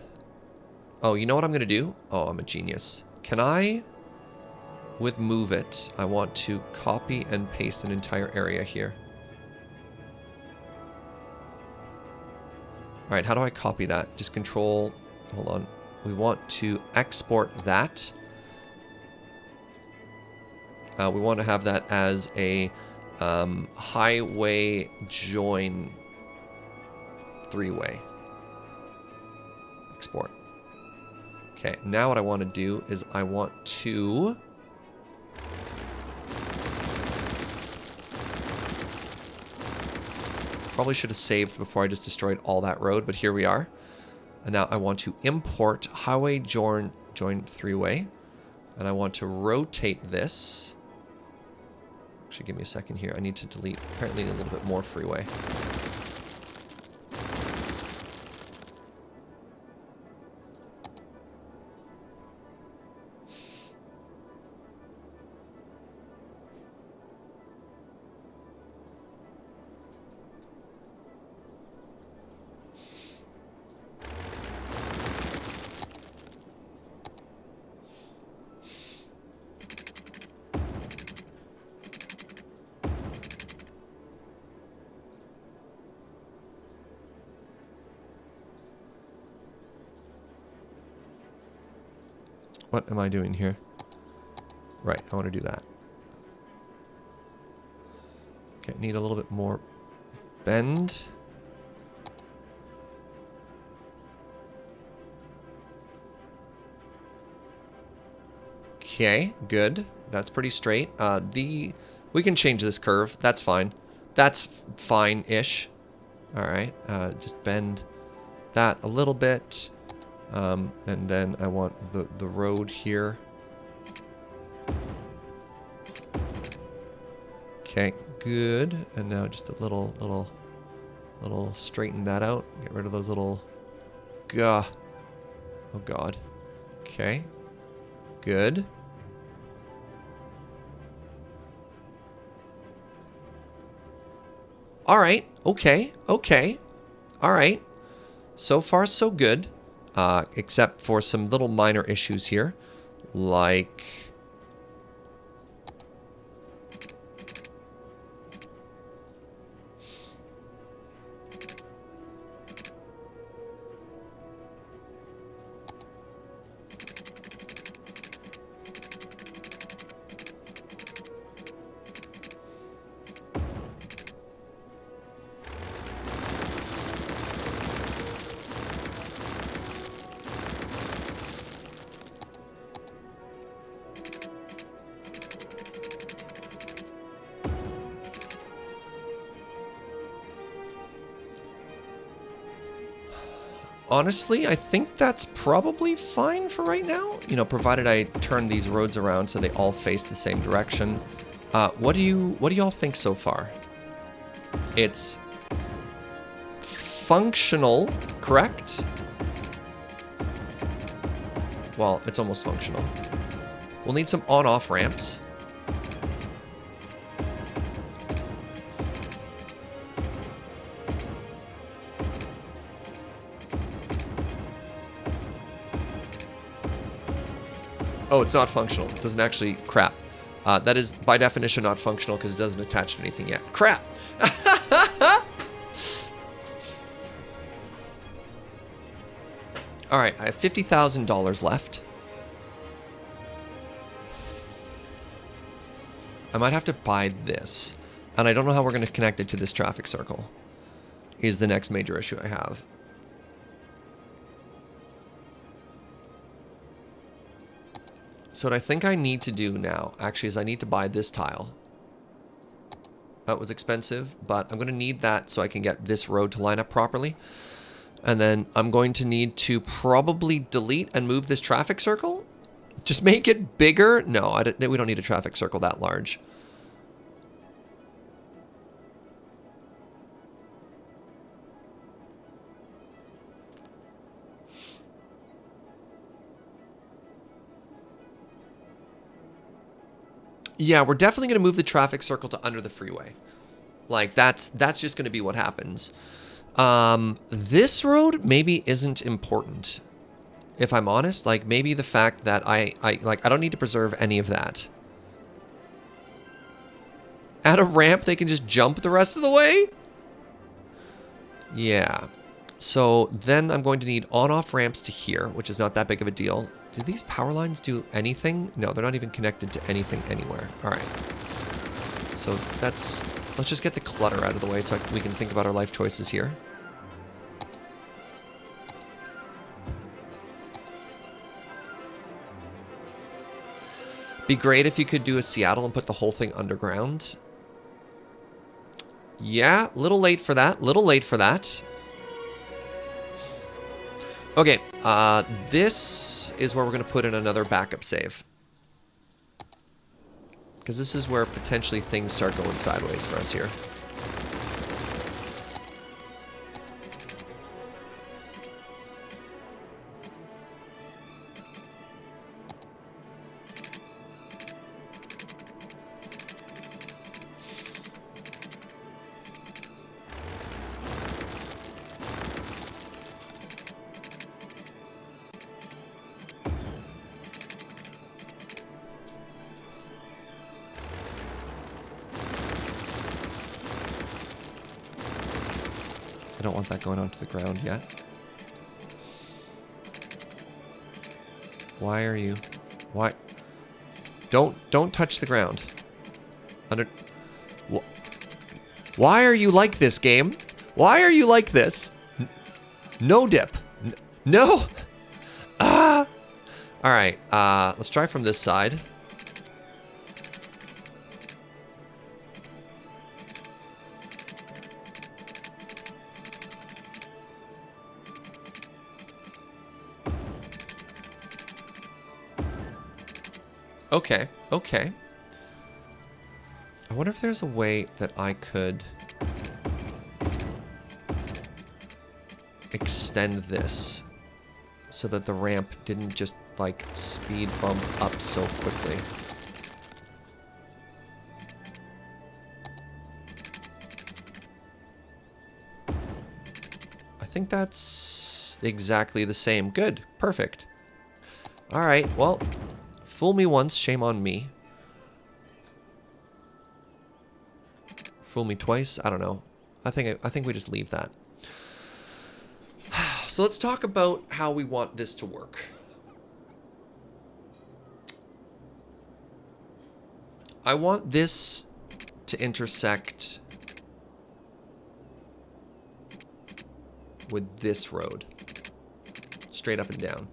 Oh, you know what I'm going to do? Oh, I'm a genius. Can I, with move it, I want to copy and paste an entire area here. All right, how do I copy that? Just control, hold on. We want to export that. We want to have that as a highway join three-way. Export. Okay, now what I want to do is I want to... Probably should have saved before I just destroyed all that road, but here we are. And now I want to import highway join three-way. And I want to rotate this. Actually, give me a second here. I need to delete apparently a little bit more freeway. What am I doing here? Right, I want to do that. Okay, need a little bit more bend. Okay, good. That's pretty straight. We can change this curve. That's fine. That's fine-ish. All right, just bend that a little bit. And then I want the road here. Okay, good. And now just a little straighten that out. Get rid of those little... Gah. Oh, God. Okay. Good. All right. Okay. Okay. All right. So far, so good. Except for some little minor issues here, like... Honestly, I think that's probably fine for right now. You know, provided I turn these roads around so they all face the same direction. What do y'all think so far? It's functional, correct? Well, it's almost functional. We'll need some on-off ramps. Oh, it's not functional. It doesn't actually... Crap. That is, by definition, not functional because it doesn't attach to anything yet. Crap! Alright, I have $50,000 left. I might have to buy this. And I don't know how we're going to connect it to this traffic circle. Is the next major issue I have. So what I think I need to do now, actually, is I need to buy this tile. That was expensive, but I'm going to need that so I can get this road to line up properly. And then I'm going to need to probably delete and move this traffic circle. Just make it bigger. No, we don't need a traffic circle that large. Yeah, we're definitely going to move the traffic circle to under the freeway. Like, that's just going to be what happens. This road maybe isn't important, if I'm honest. Like, maybe the fact that I don't need to preserve any of that. At a ramp, they can just jump the rest of the way? Yeah. So then I'm going to need on-off ramps to here, which is not that big of a deal. Do these power lines do anything? No, they're not even connected to anything anywhere. All right. So let's just get the clutter out of the way so we can think about our life choices here. Be great if you could do a Seattle and put the whole thing underground. Yeah, little late for that. Little late for that. Okay, this is where we're going to put in another backup save. Because this is where potentially things start going sideways for us here. I don't want that going onto the ground yet. Why are you... Why? Don't touch the ground. Why are you like this, game? Why are you like this? No dip. No! Ah! Alright, let's try from this side. Okay, okay. I wonder if there's a way that I could extend this so that the ramp didn't just, like, speed bump up so quickly. I think that's exactly the same. Good. Perfect. All right, well... Fool me once, shame on me. Fool me twice, I don't know. I think we just leave that. So let's talk about how we want this to work. I want this to intersect with this road. Straight up and down.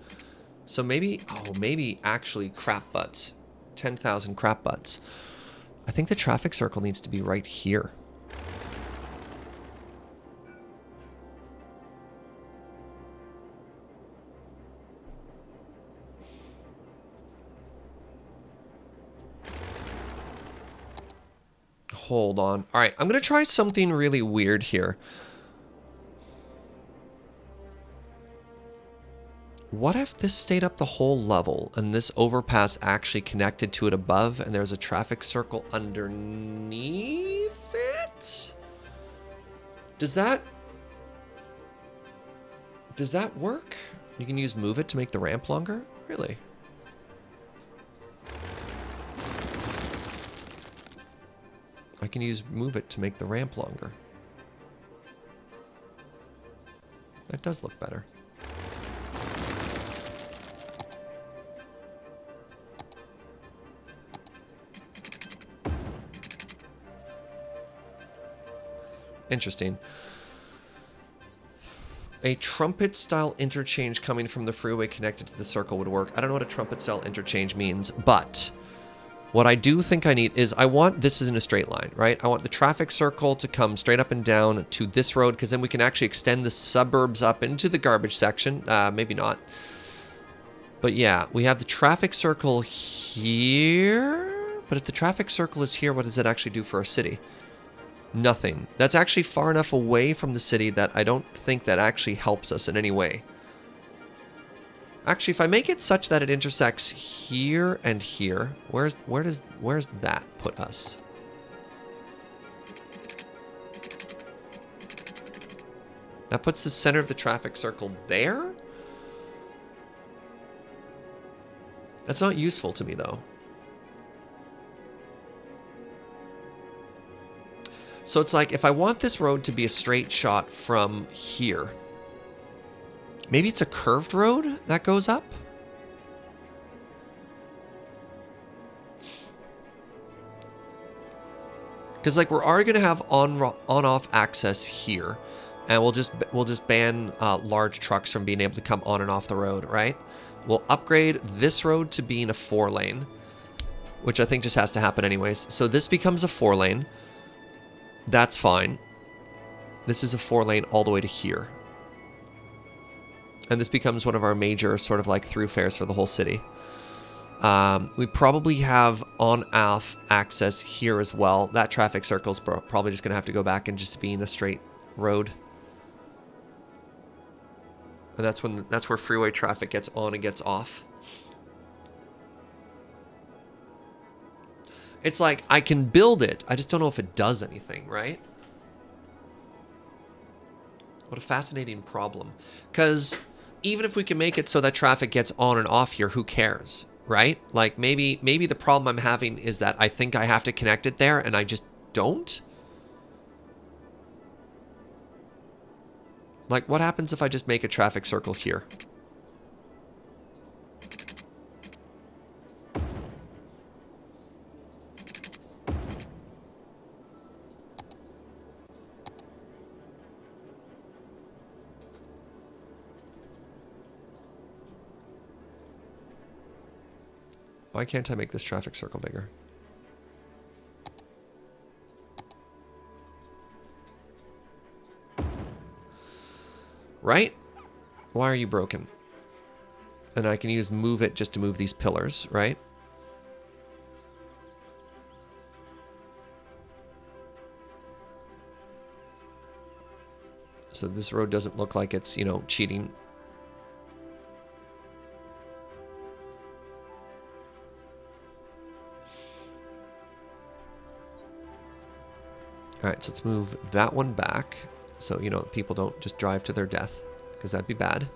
So maybe, oh, maybe actually crap butts. 10,000 crap butts. I think the traffic circle needs to be right here. Hold on. All right, I'm going to try something really weird here. What if this stayed up the whole level and this overpass actually connected to it above and there's a traffic circle underneath it? Does that work? You can use move it to make the ramp longer? Really? I can move it to make the ramp longer. That does look better. Interesting. A trumpet-style interchange coming from the freeway connected to the circle would work. I don't know what a trumpet-style interchange means, but what I do think I need is I want this is in a straight line, right? I want the traffic circle to come straight up and down to this road because then we can actually extend the suburbs up into the garbage section. Maybe not. But yeah, we have the traffic circle here. But if the traffic circle is here, what does it actually do for our city? Nothing. That's actually far enough away from the city that I don't think that actually helps us in any way. Actually, if I make it such that it intersects here and here, where's that put us? That puts the center of the traffic circle there? That's not useful to me, though. So it's like, if I want this road to be a straight shot from here, maybe it's a curved road that goes up? Because like we're already going to have on-off access here, and we'll just ban large trucks from being able to come on and off the road, right? We'll upgrade this road to being a 4-lane, which I think just has to happen anyways. So this becomes a 4-lane. That's fine. This is a 4-lane all the way to here. And this becomes one of our major sort of like thoroughfares for the whole city. We probably have on-off access here as well. That traffic circle is probably just going to have to go back and just being a straight road. And that's where freeway traffic gets on and gets off. It's like, I can build it, I just don't know if it does anything, right? What a fascinating problem. Because even if we can make it so that traffic gets on and off here, who cares, right? Like, maybe the problem I'm having is that I think I have to connect it there, and I just don't? Like, what happens if I just make a traffic circle here? Why can't I make this traffic circle bigger? Right? Why are you broken? And I can use move it just to move these pillars, right? So this road doesn't look like it's, you know, cheating. All right, so let's move that one back so, you know, people don't just drive to their death, because that'd be bad.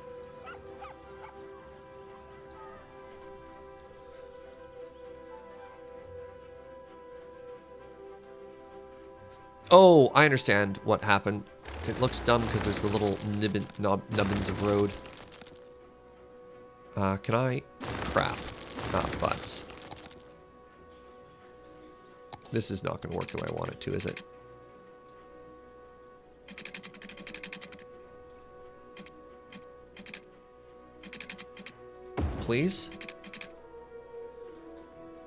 Oh, I understand what happened. It looks dumb because there's the little nubbins of road. Can I? Crap. Ah, butts. This is not going to work the way I want it to, is it? Please?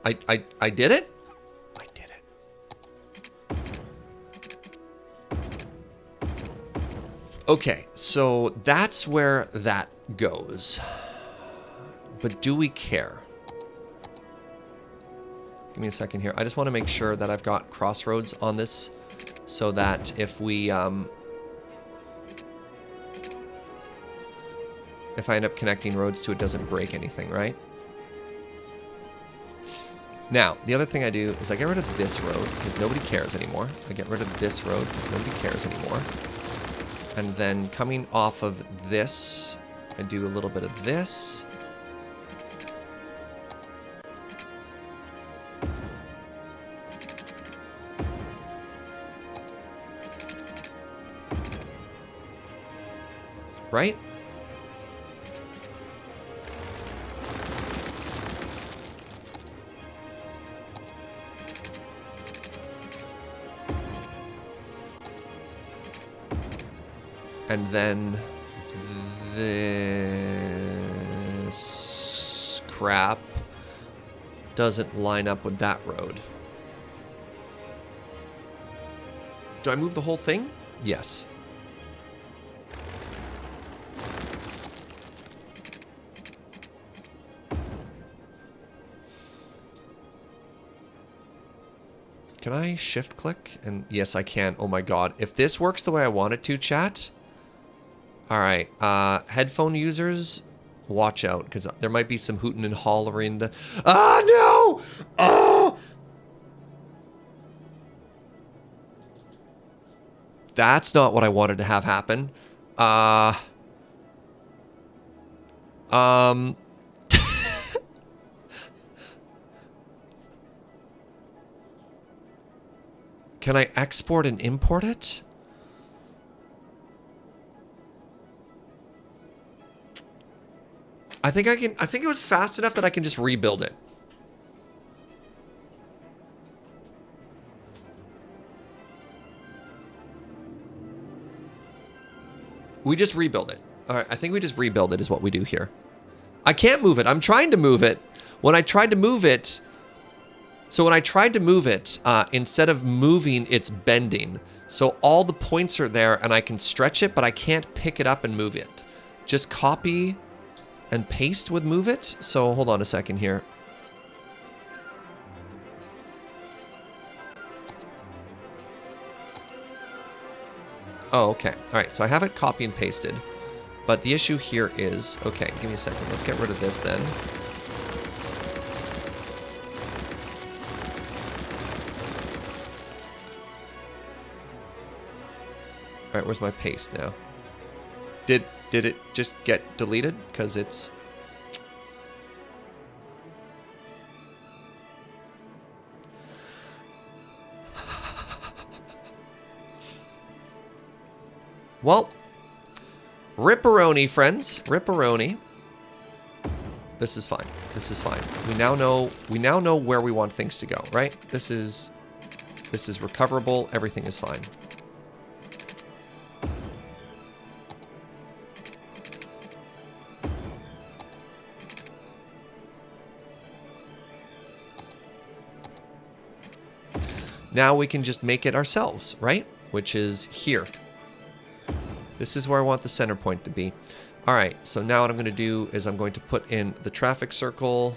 I did it? I did it. Okay, so that's where that goes. But do we care? Give me a second here. I just want to make sure that I've got crossroads on this so that if we if I end up connecting roads to it, doesn't break anything, right? Now, the other thing I do is I get rid of this road because nobody cares anymore. I get rid of this road because nobody cares anymore. And then coming off of this, I do a little bit of this. right? And then this crap doesn't line up with that road. Do I move the whole thing? Yes. Can I shift click? And yes, I can. Oh my god. If this works the way I want it to, chat. Alright. Headphone users, watch out. Because there might be some hooting and hollering. Ah, no! Oh! That's not what I wanted to have happen. Can I export and import it? I think I can. I think it was fast enough that I can just rebuild it. We just rebuild it. All right, I think we just rebuild it is what we do here. I can't move it. I'm trying to move it. When I tried to move it, instead of moving, it's bending. So all the points are there and I can stretch it, but I can't pick it up and move it. Just copy and paste would move it. So hold on a second here. Oh, okay. All right, so I have it copy and pasted. But the issue here is, okay, give me a second. Let's get rid of this then. All right, where's my paste now? Did it just get deleted? Because it's... Well, ripperoni, friends. Ripperoni. This is fine. This is fine. We now know where we want things to go, right? This is recoverable. Everything is fine. Now we can just make it ourselves, right? Which is here. This is where I want the center point to be. All right, so now what I'm going to do is I'm going to put in the traffic circle.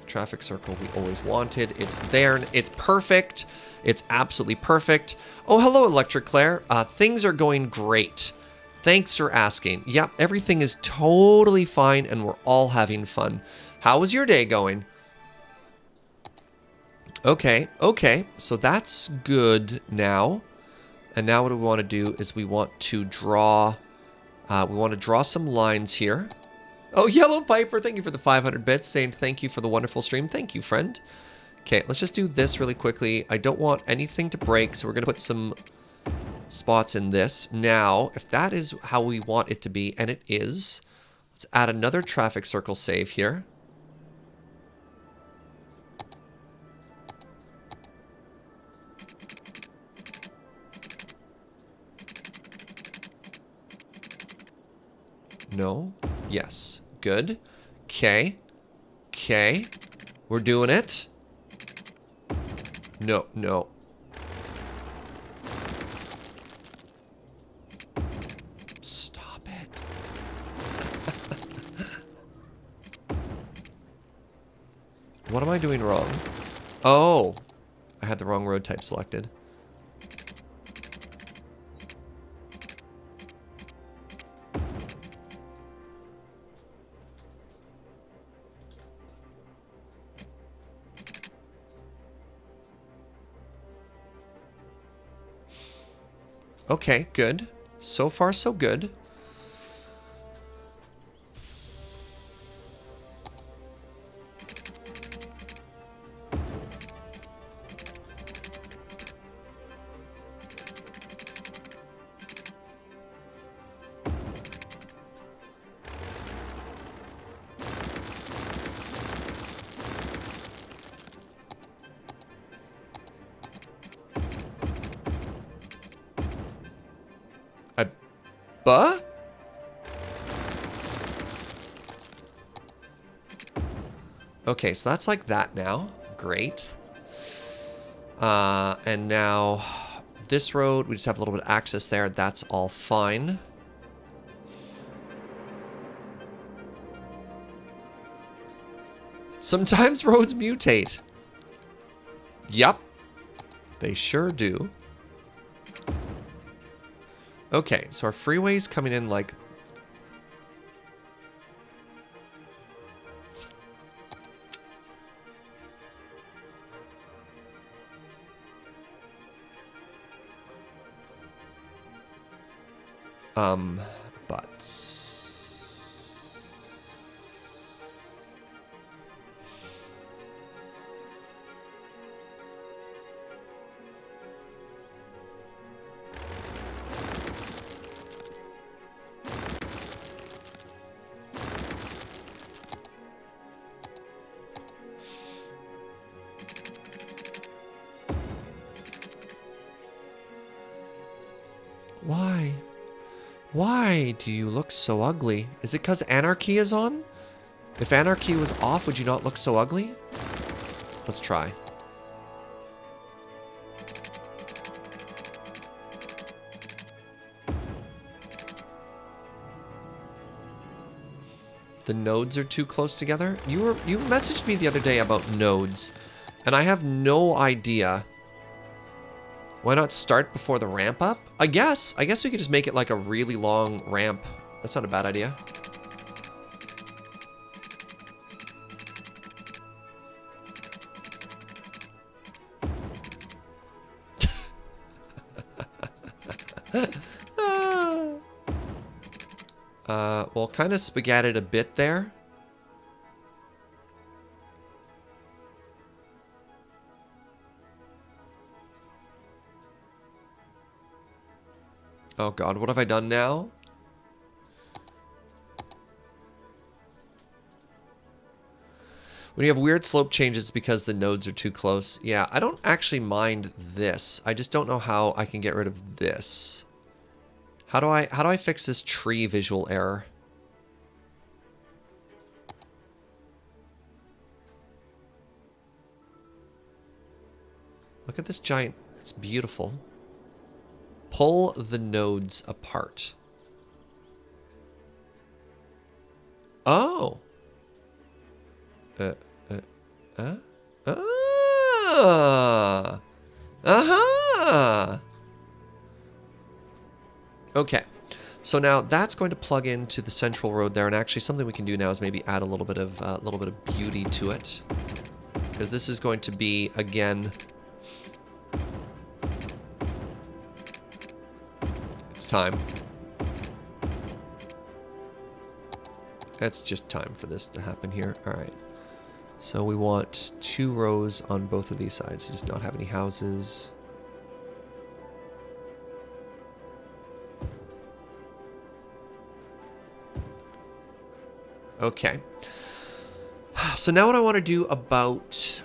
Traffic circle we always wanted. It's there. It's perfect. It's absolutely perfect. Oh, hello, Electric Claire. Things are going great. Thanks for asking. Yep, everything is totally fine and we're all having fun. How was your day going? Okay, so that's good now. And now what we want to do is we want to draw some lines here. Oh, Yellow Piper, thank you for the 500 bits, saying thank you for the wonderful stream. Thank you, friend. Okay, let's just do this really quickly. I don't want anything to break, so we're going to put some spots in this. Now, if that is how we want it to be, and it is, let's add another traffic circle save here. No. Yes. Good. Okay. Okay. We're doing it. No. No. Stop it. What am I doing wrong? Oh. I had the wrong road type selected. Okay, good. So far, so good. Buh? Okay, so that's like that now. Great. And now this road, we just have a little bit of access there. That's all fine. Sometimes roads mutate. Yup. They sure do. Okay, so our freeway's coming in like... but... Why? Why do you look so ugly? Is it because anarchy is on? If anarchy was off, would you not look so ugly? Let's try. The nodes are too close together? You messaged me the other day about nodes, and I have no idea. Why not start before the ramp up? I guess we could just make it like a really long ramp. That's not a bad idea. Well, kind of spaghetted a bit there. Oh God, what have I done now? When you have weird slope changes because the nodes are too close. Yeah, I don't actually mind this. I just don't know how I can get rid of this. How do I fix this tree visual error? Look at this giant, it's beautiful. Pull the nodes apart. Oh. Okay. So now that's going to plug into the central road there, and actually something we can do now is maybe add a little bit of beauty to it, because this is going to be again. It's time. It's just time for this to happen here. All right. So we want 2 rows on both of these sides. Just not have any houses. Okay. So now what I want to do about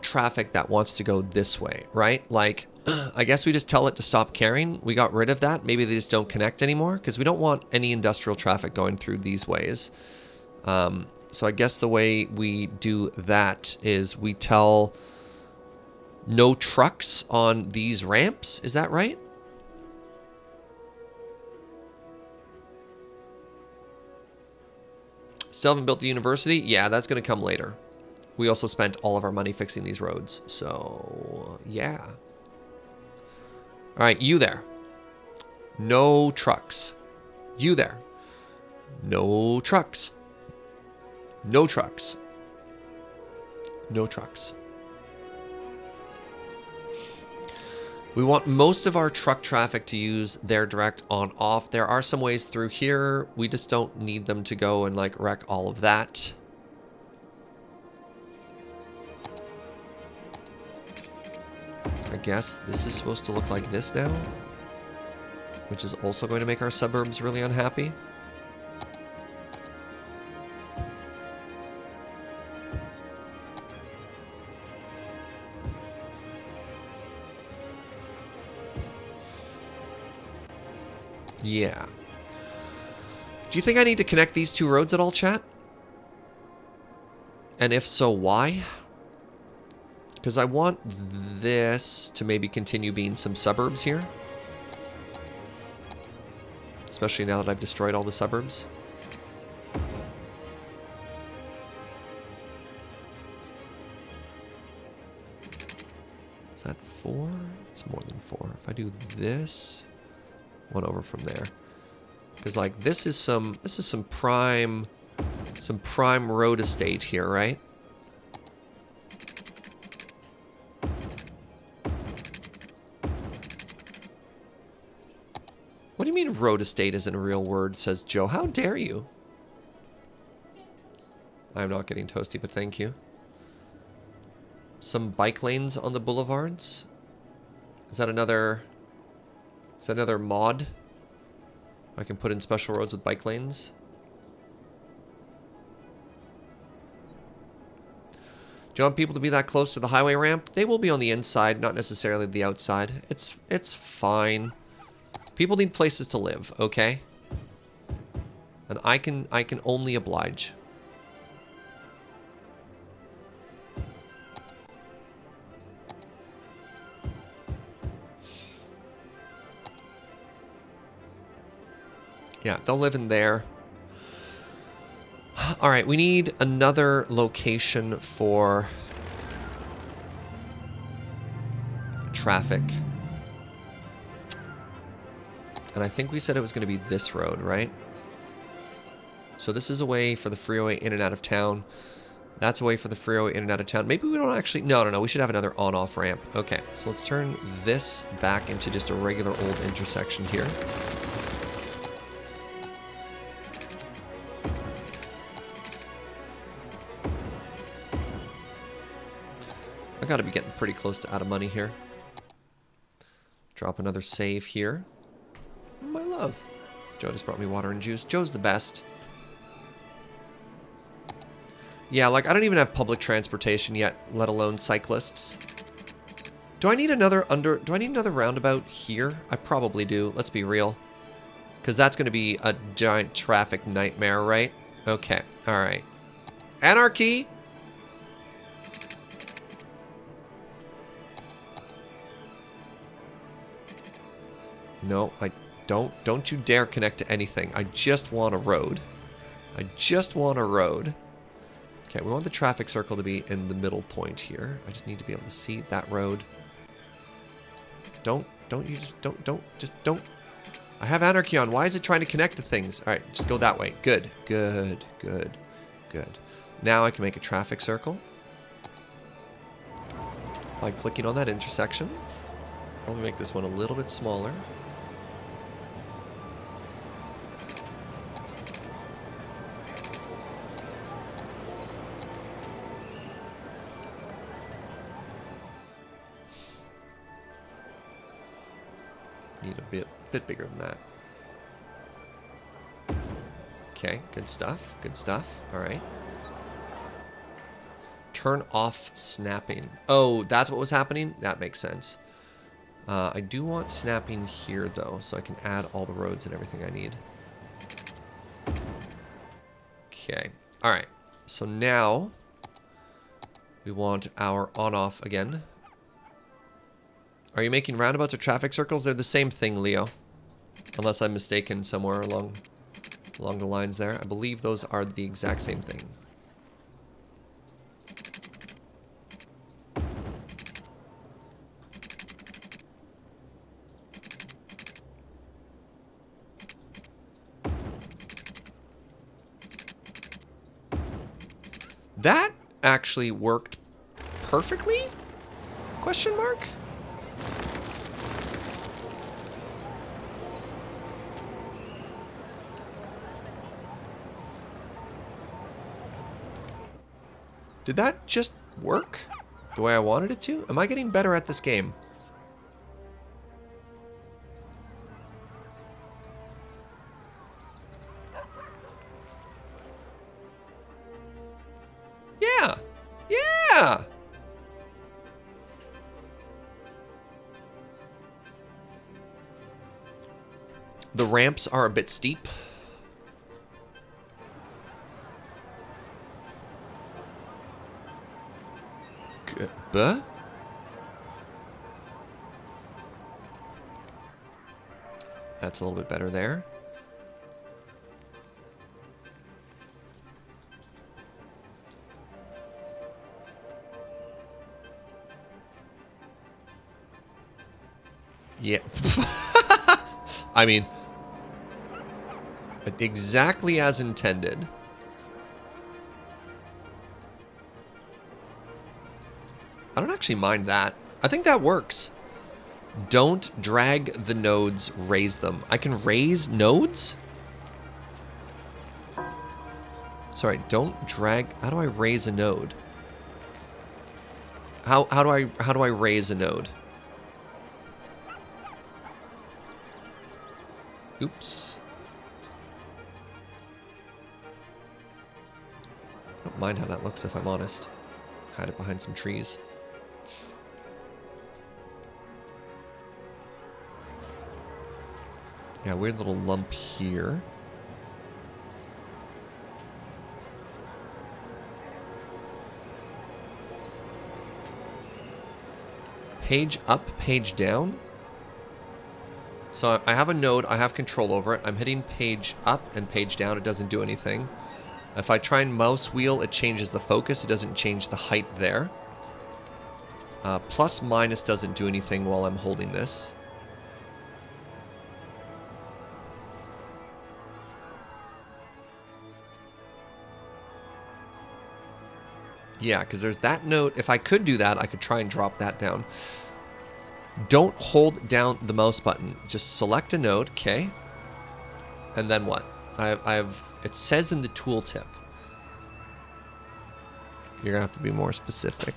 traffic that wants to go this way, right? Like, I guess we just tell it to stop carrying. We got rid of that. Maybe they just don't connect anymore because we don't want any industrial traffic going through these ways. So I guess the way we do that is we tell no trucks on these ramps. Is that right? Still haven't built the university? Yeah, that's going to come later. We also spent all of our money fixing these roads. So, yeah. All right, you there. No trucks. You there. No trucks. No trucks. No trucks. We want most of our truck traffic to use their direct on-off. There are some ways through here. We just don't need them to go and like wreck all of that. I guess this is supposed to look like this now, which is also going to make our suburbs really unhappy. Yeah. Do you think I need to connect these two roads at all, chat? And if so, why? Because I want this to maybe continue being some suburbs here. Especially now that I've destroyed all the suburbs. Is that 4? It's more than 4. If I do this, 1 over from there. Because like this is some prime road estate here, right? What do you mean road estate isn't a real word, says Joe. How dare you? I'm not getting toasty, but thank you. Some bike lanes on the boulevards? Is that another mod? I can put in special roads with bike lanes. Do you want people to be that close to the highway ramp? They will be on the inside, not necessarily the outside. It's fine. People need places to live, okay? And I can only oblige. Yeah, they'll live in there. All right, we need another location for traffic. And I think we said it was going to be this road, right? So this is a way for the freeway in and out of town. That's a way for the freeway in and out of town. Maybe we don't actually... No. We should have another on-off ramp. Okay, so let's turn this back into just a regular old intersection here. I gotta be getting pretty close to out of money here. Drop another save here. My love. Joe just brought me water and juice. Joe's the best. Yeah, like I don't even have public transportation yet, let alone cyclists. Do I need another roundabout here? I probably do. Let's be real. Because that's going to be a giant traffic nightmare, right? Okay. All right. Anarchy! No, don't you dare connect to anything. I just want a road. I just want a road. Okay, we want the traffic circle to be in the middle point here. I just need to be able to see that road. Don't. I have anarchy on. Why is it trying to connect to things? All right, just go that way. Good. Now I can make a traffic circle by clicking on that intersection. I'll make this one a little bit smaller. Need a bit bigger than that. Okay, good stuff. All right. Turn off snapping. Oh, that's what was happening? That makes sense. I do want snapping here, though, so I can add all the roads and everything I need. Okay. All right. So now we want our on-off again. Are you making roundabouts or traffic circles? They're the same thing, Leo. Unless I'm mistaken somewhere along the lines there. I believe those are the exact same thing. That actually worked perfectly? Question mark? Did that just work the way I wanted it to? Am I getting better at this game? Yeah. Yeah. The ramps are a bit steep. Good. That's a little bit better there. Yeah. I mean, exactly as intended. I don't actually mind that. I think that works. Don't drag the nodes, raise them. I can raise nodes? Sorry, don't drag. How do I raise a node? How do I raise a node? Oops. I don't mind how that looks if I'm honest. Hide it behind some trees. Yeah, weird little lump here. Page up, page down. So I have a node, I have control over it. I'm hitting page up and page down, it doesn't do anything. If I try and mouse wheel, it changes the focus, it doesn't change the height there. Plus minus doesn't do anything while I'm holding this. Yeah, because there's that node. If I could do that, I could try and drop that down. Don't hold down the mouse button. Just select a node, okay? And then what? It says in the tooltip. You're gonna have to be more specific.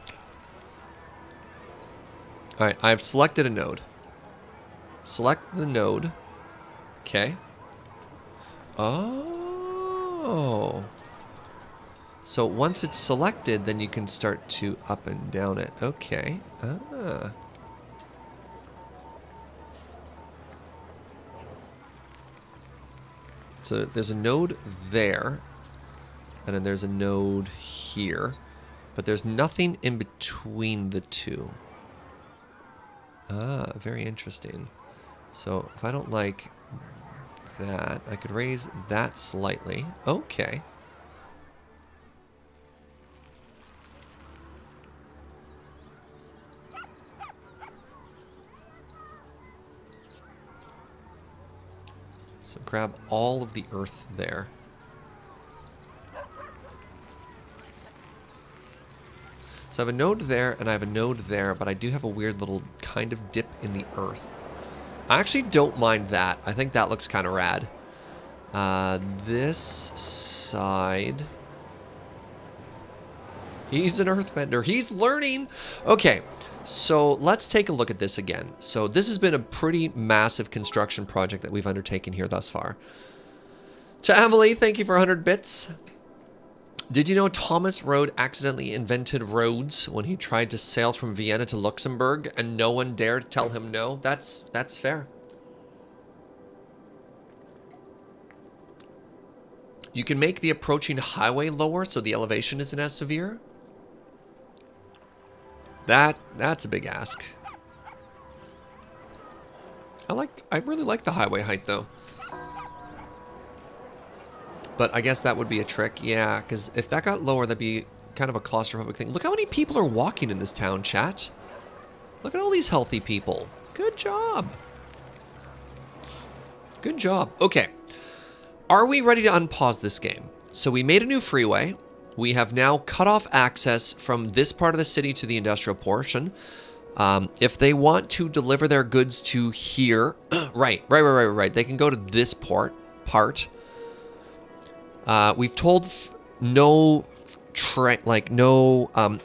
All right, I've selected a node. Select the node, okay? Oh. So once it's selected, then you can start to up and down it. Okay. Ah. So there's a node there, and then there's a node here, but there's nothing in between the two. Ah, very interesting. So if I don't like that, I could raise that slightly. Okay. So grab all of the earth there. So I have a node there and I have a node there, but I do have a weird little kind of dip in the earth. I actually don't mind that. I think that looks kind of rad. This side. He's an earthbender. He's learning. Okay, so let's take a look at this again. So this has been a pretty massive construction project that we've undertaken here thus far. To Emily, thank you for 100 bits. Did you know Thomas Road accidentally invented roads when he tried to sail from Vienna to Luxembourg and no one dared tell him no? That's fair. You can make the approaching highway lower so the elevation isn't as severe. That's a big ask. I really like the highway height though. But I guess that would be a trick. Yeah, because if that got lower, that'd be kind of a claustrophobic thing. Look how many people are walking in this town, chat. Look at all these healthy people. Good job. Good job. Okay. Are we ready to unpause this game? So we made a new freeway. We have now cut off access from this part of the city to the industrial portion. If they want to deliver their goods to here, right. They can go to this part. We've told no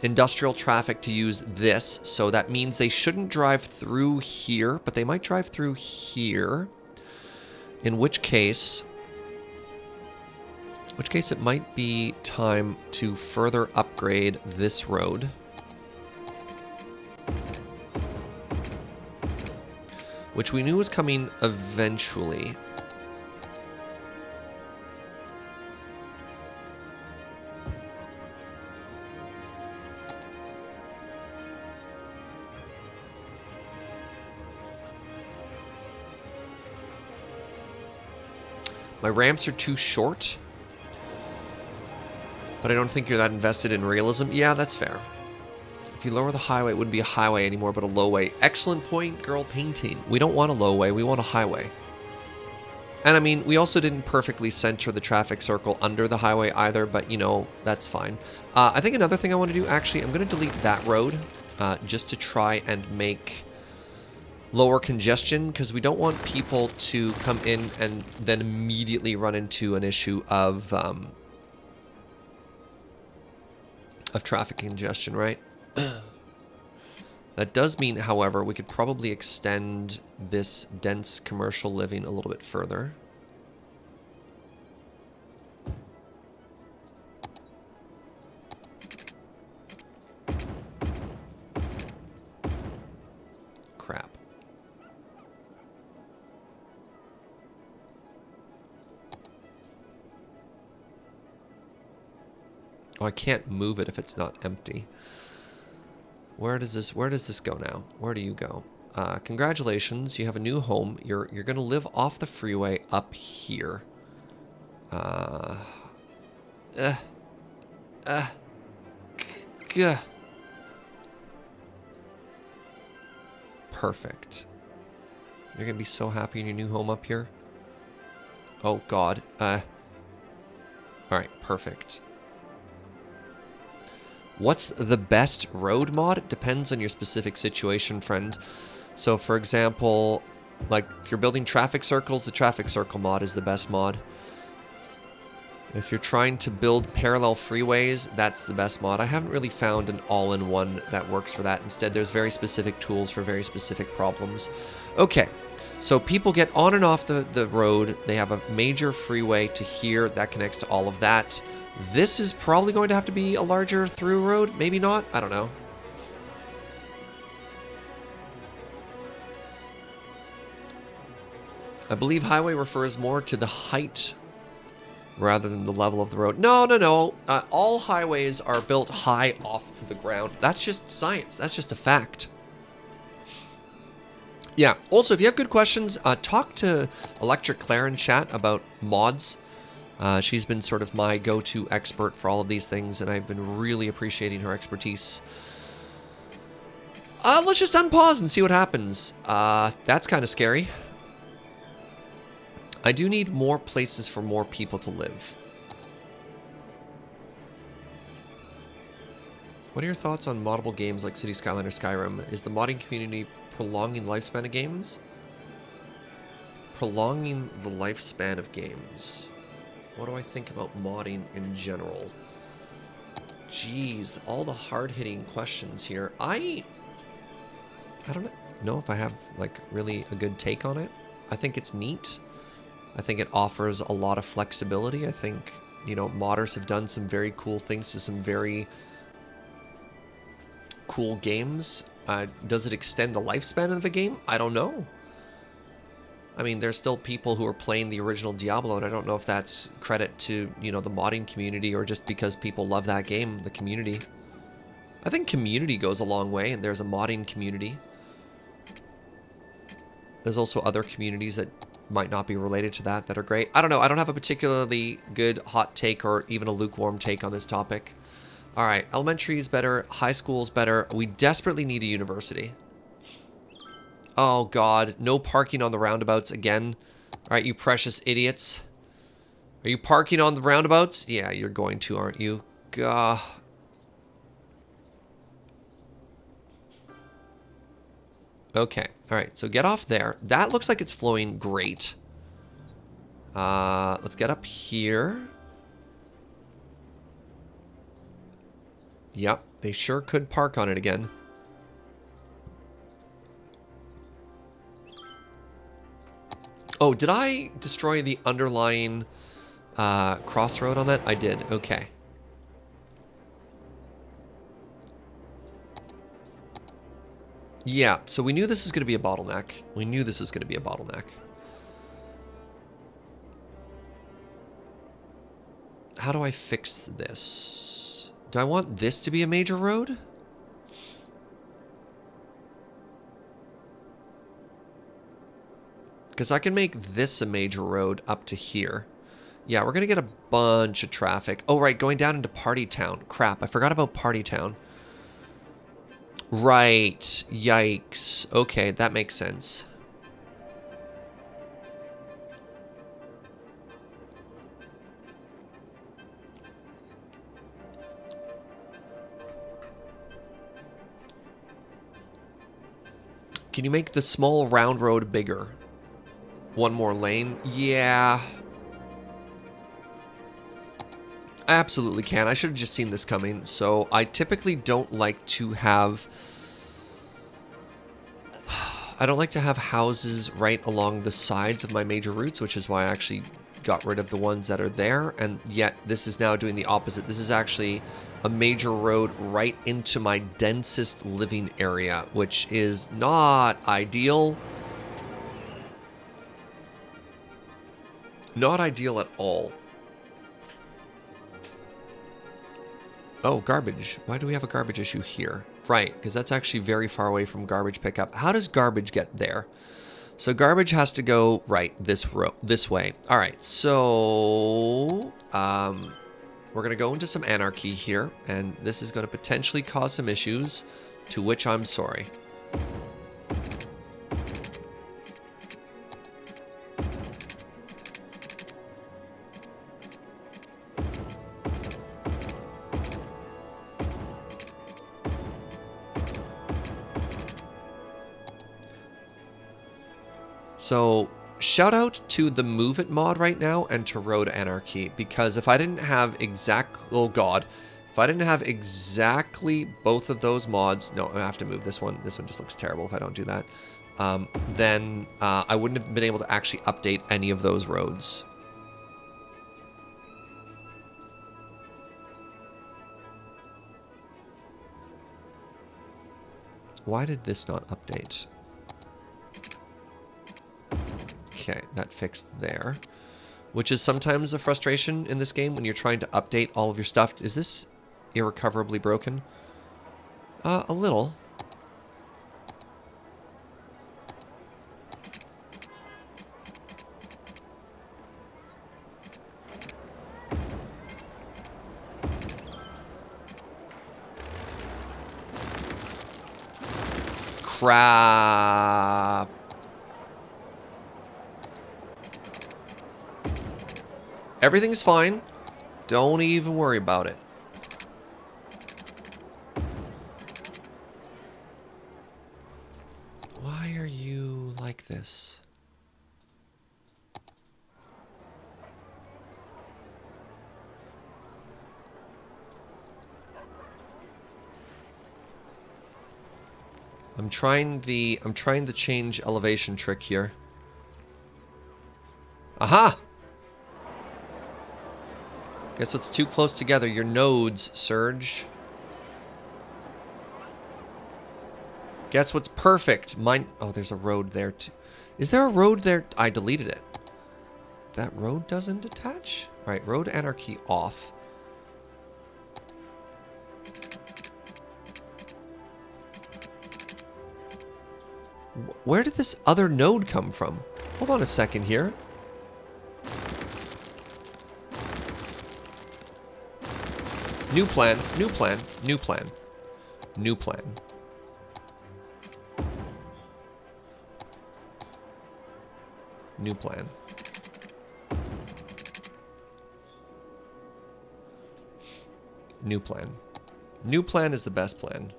industrial traffic to use this, so that means they shouldn't drive through here, but they might drive through here. In which case it might be time to further upgrade this road. Which we knew was coming eventually. My ramps are too short. But I don't think you're that invested in realism. Yeah, that's fair. If you lower the highway, it wouldn't be a highway anymore, but a lowway. Excellent point, girl painting. We don't want a lowway, we want a highway. And I mean, we also didn't perfectly center the traffic circle under the highway either, but you know, that's fine. I think another thing I want to do, actually, I'm going to delete that road just to try and make lower congestion, because we don't want people to come in and then immediately run into an issue of traffic congestion, right? That does mean, however, we could probably extend this dense commercial living a little bit further. Crap. Oh, I can't move it if it's not empty. Where does this go now? Where do you go? Congratulations, you have a new home. You're gonna live off the freeway up here. Perfect. You're gonna be so happy in your new home up here. Oh God. All right, perfect. What's the best road mod? It depends on your specific situation, friend. So, for example, like if you're building traffic circles, the traffic circle mod is the best mod. If you're trying to build parallel freeways, that's the best mod. I haven't really found an all-in-one that works for that. Instead, there's very specific tools for very specific problems. Okay, so people get on and off the road. They have a major freeway to here that connects to all of that. This is probably going to have to be a larger through road. Maybe not. I don't know. I believe highway refers more to the height rather than the level of the road. No, no, no. All highways are built high off the ground. That's just science. That's just a fact. Yeah. Also, if you have good questions, talk to Electric Claire in chat about mods. She's been sort of my go-to expert for all of these things, and I've been really appreciating her expertise. Let's just unpause and see what happens. That's kind of scary. I do need more places for more people to live. What are your thoughts on moddable games like City Skyline or Skyrim? Is the modding community prolonging the lifespan of games? Prolonging the lifespan of games. What do I think about modding in general? Jeez, all the hard-hitting questions here. I don't know if I have like really a good take on it. I think it's neat. I think it offers a lot of flexibility. I think, you know, modders have done some very cool things to some very cool games. Does it extend the lifespan of the game? I don't know. I mean, there's still people who are playing the original Diablo, and I don't know if that's credit to, you know, the modding community or just because people love that game, the community. I think community goes a long way, and there's a modding community. There's also other communities that might not be related to that are great. I don't know. I don't have a particularly good hot take or even a lukewarm take on this topic. All right, elementary is better. High school is better. We desperately need a university. Oh, God. No parking on the roundabouts again. All right, you precious idiots. Are you parking on the roundabouts? Yeah, you're going to, aren't you? Gah. Okay. All right, so get off there. That looks like it's flowing great. Let's get up here. Yep, they sure could park on it again. Oh, did I destroy the underlying crossroad on that? I did. Okay. Yeah, so we knew this is going to be a bottleneck. We knew this was going to be a bottleneck. How do I fix this? Do I want this to be a major road? Because I can make this a major road up to here. Yeah, we're gonna get a bunch of traffic. Oh, right, going down into Party Town. Crap, I forgot about Party Town. Right, yikes. Okay, that makes sense. Can you make the small round road bigger? One more lane? Yeah. I absolutely can. I should have just seen this coming. So I typically don't like to have... I don't like to have houses right along the sides of my major routes, which is why I actually got rid of the ones that are there. And yet this is now doing the opposite. This is actually a major road right into my densest living area, which is not ideal. Not ideal at all. Oh, garbage. Why do we have a garbage issue here? Right, because that's actually very far away from garbage pickup. How does garbage get there? So garbage has to go right this way. All right, so we're gonna go into some anarchy here, and this is gonna potentially cause some issues, to which I'm sorry. So shout out to the Move It mod right now and to Road Anarchy, because if I didn't have oh god, if I didn't have exactly both of those mods, no, I have to move this one. This one just looks terrible if I don't do that. Then I wouldn't have been able to actually update any of those roads. Why did this not update? Okay, that fixed there. Which is sometimes a frustration in this game when you're trying to update all of your stuff. Is this irrecoverably broken? A little. Crap. Everything's fine. Don't even worry about it. Why are you like this? I'm trying the change elevation trick here. Aha! Guess what's too close together? Your nodes, Surge. Guess what's perfect? Mine. Oh, there's a road there too. Is there a road there? I deleted it. That road doesn't attach? All right, Road Anarchy off. Where did this other node come from? Hold on a second here. New plan, new plan, new plan, new plan. New plan. New plan. New plan is the best plan.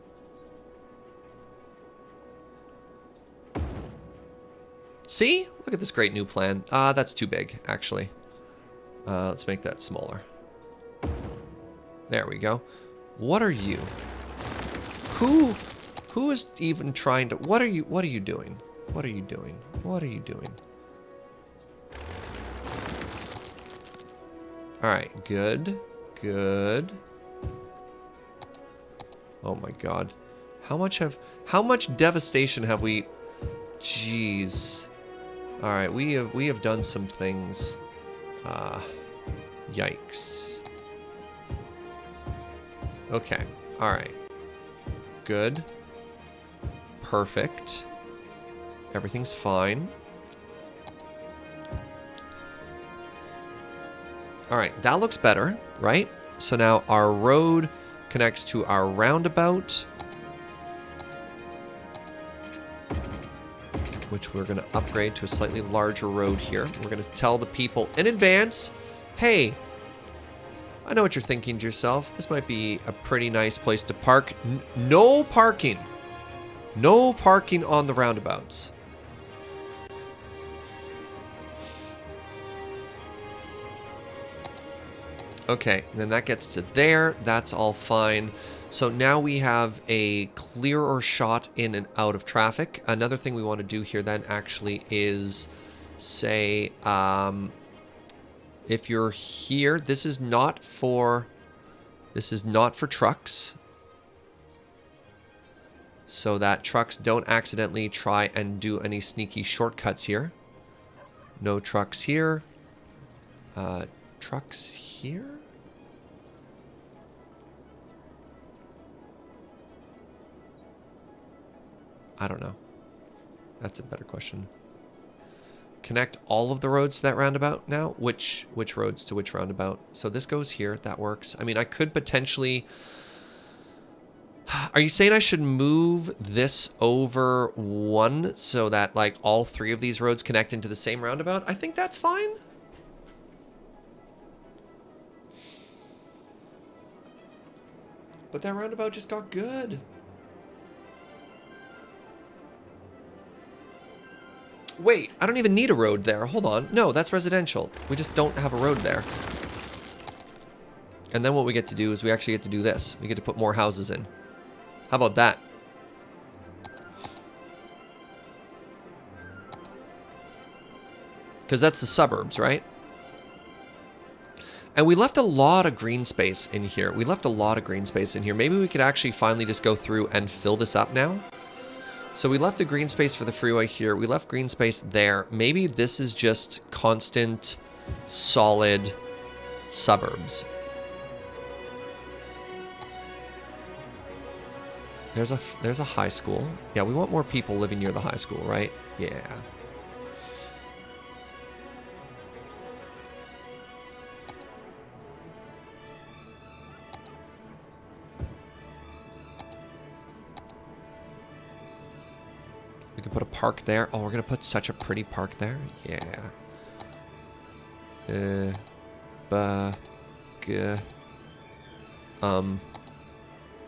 See? Look at this great new plan. That's too big, actually. Let's make that smaller. There we go. What are you? Who is even trying to... What are you doing? What are you doing? What are you doing? Alright, good. Good. Oh my god. How much devastation have we... Jeez. Alright, we have done some things. Yikes. Okay. Alright. Good. Perfect. Everything's fine. All right, that looks better, right? So now our road connects to our roundabout, which we're going to upgrade to a slightly larger road here. We're going to tell the people in advance, hey, I know what you're thinking to yourself. This might be a pretty nice place to park. No parking. No parking on the roundabouts. Okay, then that gets to there. That's all fine. So now we have a clearer shot in and out of traffic. Another thing we want to do here then actually is say, if you're here, this is not for trucks. So that trucks don't accidentally try and do any sneaky shortcuts here. No trucks here. Trucks here? I don't know. That's a better question. Connect all of the roads to that roundabout now? Which roads to which roundabout? So this goes here. That works. I mean, I could potentially... Are you saying I should move this over one so that, like, all three of these roads connect into the same roundabout? I think that's fine. But that roundabout just got good. Wait, I don't even need a road there. Hold on. No, that's residential. We just don't have a road there. And then what we get to do is we actually get to do this. We get to put more houses in. How about that? Because that's the suburbs, right? And we left a lot of green space in here. We left a lot of green space in here. Maybe we could actually finally just go through and fill this up now. So we left the green space for the freeway here. We left green space there. Maybe this is just constant, solid suburbs. There's a high school. Yeah, we want more people living near the high school, right? Yeah. We can put a park there. Oh, we're gonna put such a pretty park there. Yeah.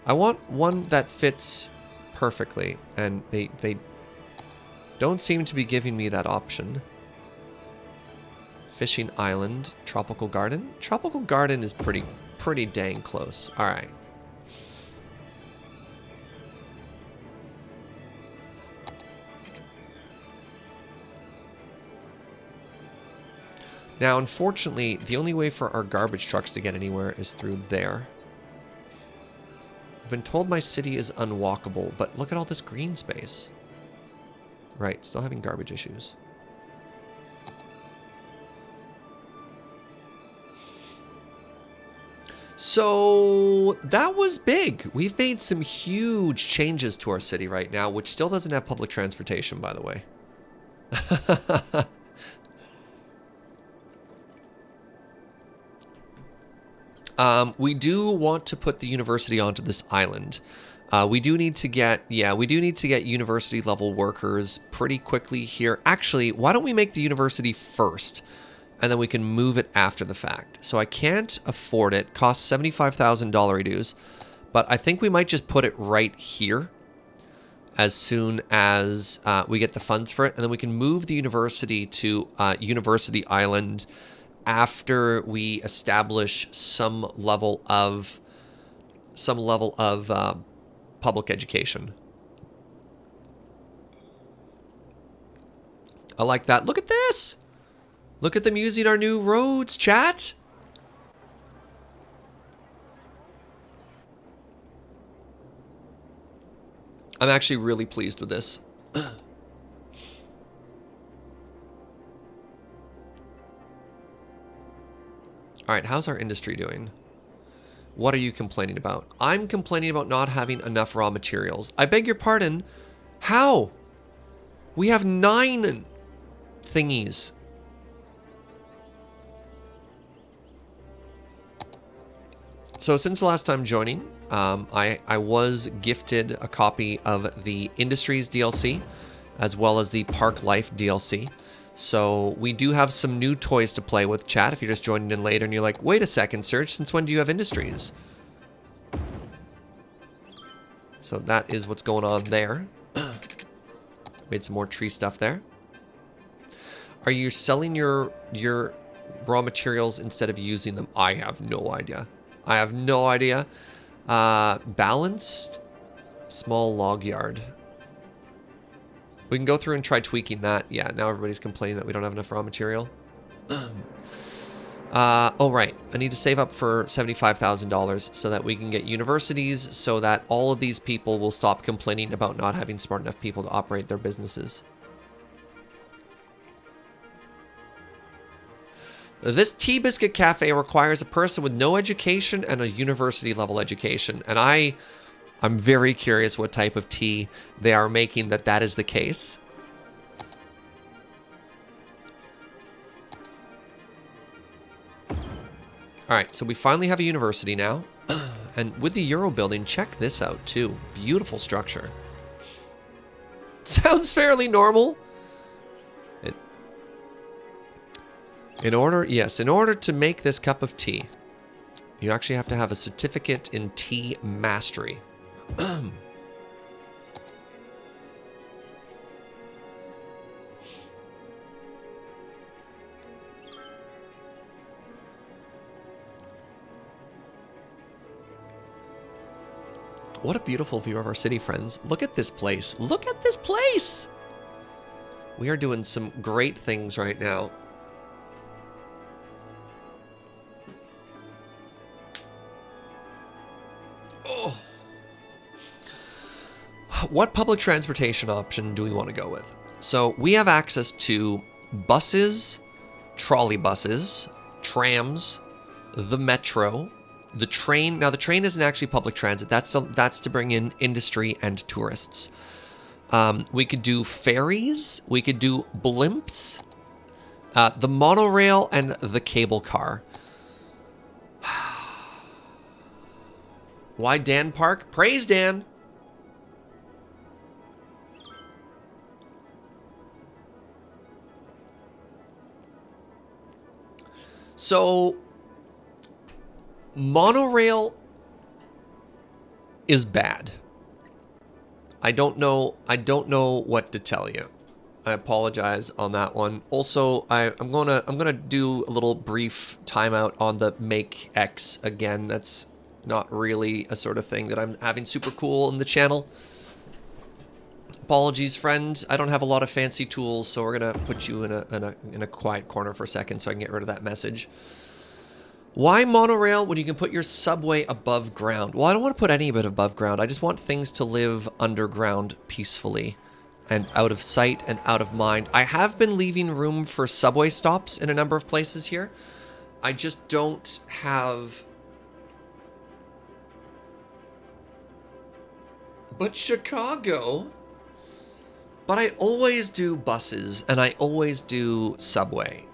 I want one that fits perfectly, and they don't seem to be giving me that option. Fishing Island, Tropical Garden. Tropical Garden is pretty dang close. All right. Now, unfortunately, the only way for our garbage trucks to get anywhere is through there. I've been told my city is unwalkable, but look at all this green space. Right, still having garbage issues. So that was big. We've made some huge changes to our city right now, which still doesn't have public transportation, by the way. We do want to put the university onto this island. We do need to get university level workers pretty quickly here. Actually, why don't we make the university first, and then we can move it after the fact. So I can't afford it. Costs $75,000 dues, but I think we might just put it right here as soon as we get the funds for it, and then we can move the university to University Island after we establish some level of public education. I like that. Look at this. Look at them using our new roads, chat. I'm actually really pleased with this. All right, how's our industry doing? What are you complaining about? I'm complaining about not having enough raw materials. I beg your pardon. How? We have 9 thingies. So since the last time joining, I was gifted a copy of the Industries DLC as well as the Parklife DLC. So we do have some new toys to play with, chat. If you're just joining in later and you're like, wait a second, Serge, since when do you have Industries? So that is what's going on there. Made some more tree stuff there. Are you selling your raw materials instead of using them? I have no idea. I have no idea. Balanced small log yard. We can go through and try tweaking that. Yeah, now everybody's complaining that we don't have enough raw material. Oh, right. I need to save up for $75,000 so that we can get universities so that all of these people will stop complaining about not having smart enough people to operate their businesses. This Tea Biscuit Cafe requires a person with no education and a university level education. And I'm very curious what type of tea they are making that is the case. All right, so we finally have a university now. And with the Euro building, check this out too. Beautiful structure. Sounds fairly normal. In order to make this cup of tea, you actually have to have a certificate in tea mastery. What a beautiful view of our city, friends. Look at this place. Look at this place. We are doing some great things right now. Oh. What public transportation option do we want to go with? So we have access to buses, trolley buses, trams, the metro, the train. Now the train isn't actually public transit. That's to bring in industry and tourists. We could do ferries. We could do blimps, the monorail, and the cable car. Why Dan Park? Praise Dan. So, monorail is bad. I don't know what to tell you. I apologize on that one. Also, I'm gonna do a little brief timeout on the Make X again. That's not really a sort of thing that I'm having super cool in the channel. Apologies, friend. I don't have a lot of fancy tools, so we're gonna put you in a quiet corner for a second so I can get rid of that message. Why monorail when you can put your subway above ground? Well, I don't want to put any of it above ground. I just want things to live underground peacefully and out of sight and out of mind. I have been leaving room for subway stops in a number of places here. I just don't have... But Chicago... But I always do buses and I always do subway.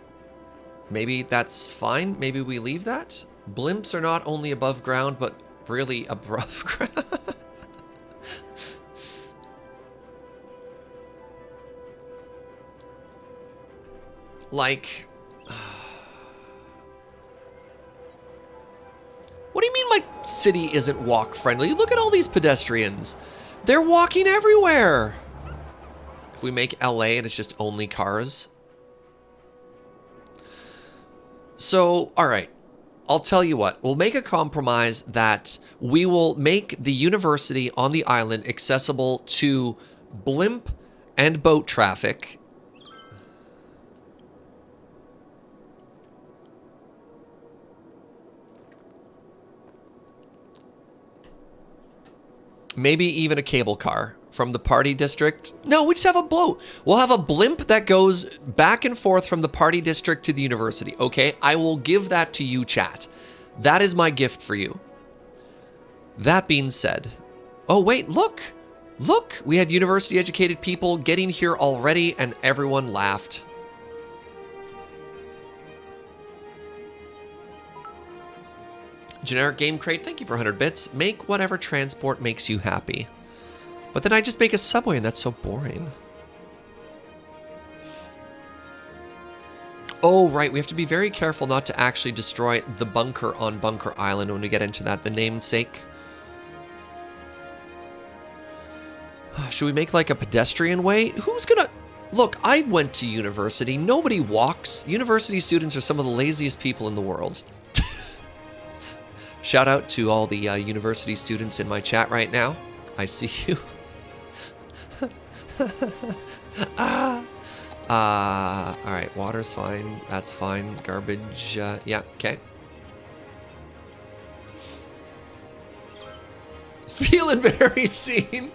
Maybe that's fine. Maybe we leave that. Blimps are not only above ground, but really above ground. Like... What do you mean my city isn't walk friendly? Look at all these pedestrians. They're walking everywhere. If we make LA and it's just only cars. So, all right, I'll tell you what, we'll make a compromise that we will make the university on the island accessible to blimp and boat traffic. Maybe even a cable car from the party district. No, we just have a boat. We'll have a blimp that goes back and forth from the party district to the university. Okay, I will give that to you, chat. That is my gift for you. That being said, oh wait, look, we have university educated people getting here already and everyone laughed. Generic Game Crate, thank you for 100 bits. Make whatever transport makes you happy. But then I just make a subway and that's so boring. Oh, right. We have to be very careful not to actually destroy the bunker on Bunker Island when we get into that, the namesake. Should we make like a pedestrian way? Who's gonna... Look, I went to university. Nobody walks. University students are some of the laziest people in the world. Shout out to all the university students in my chat right now. I see you. All right, water's fine. That's fine. Garbage, yeah, okay. Feeling very seen.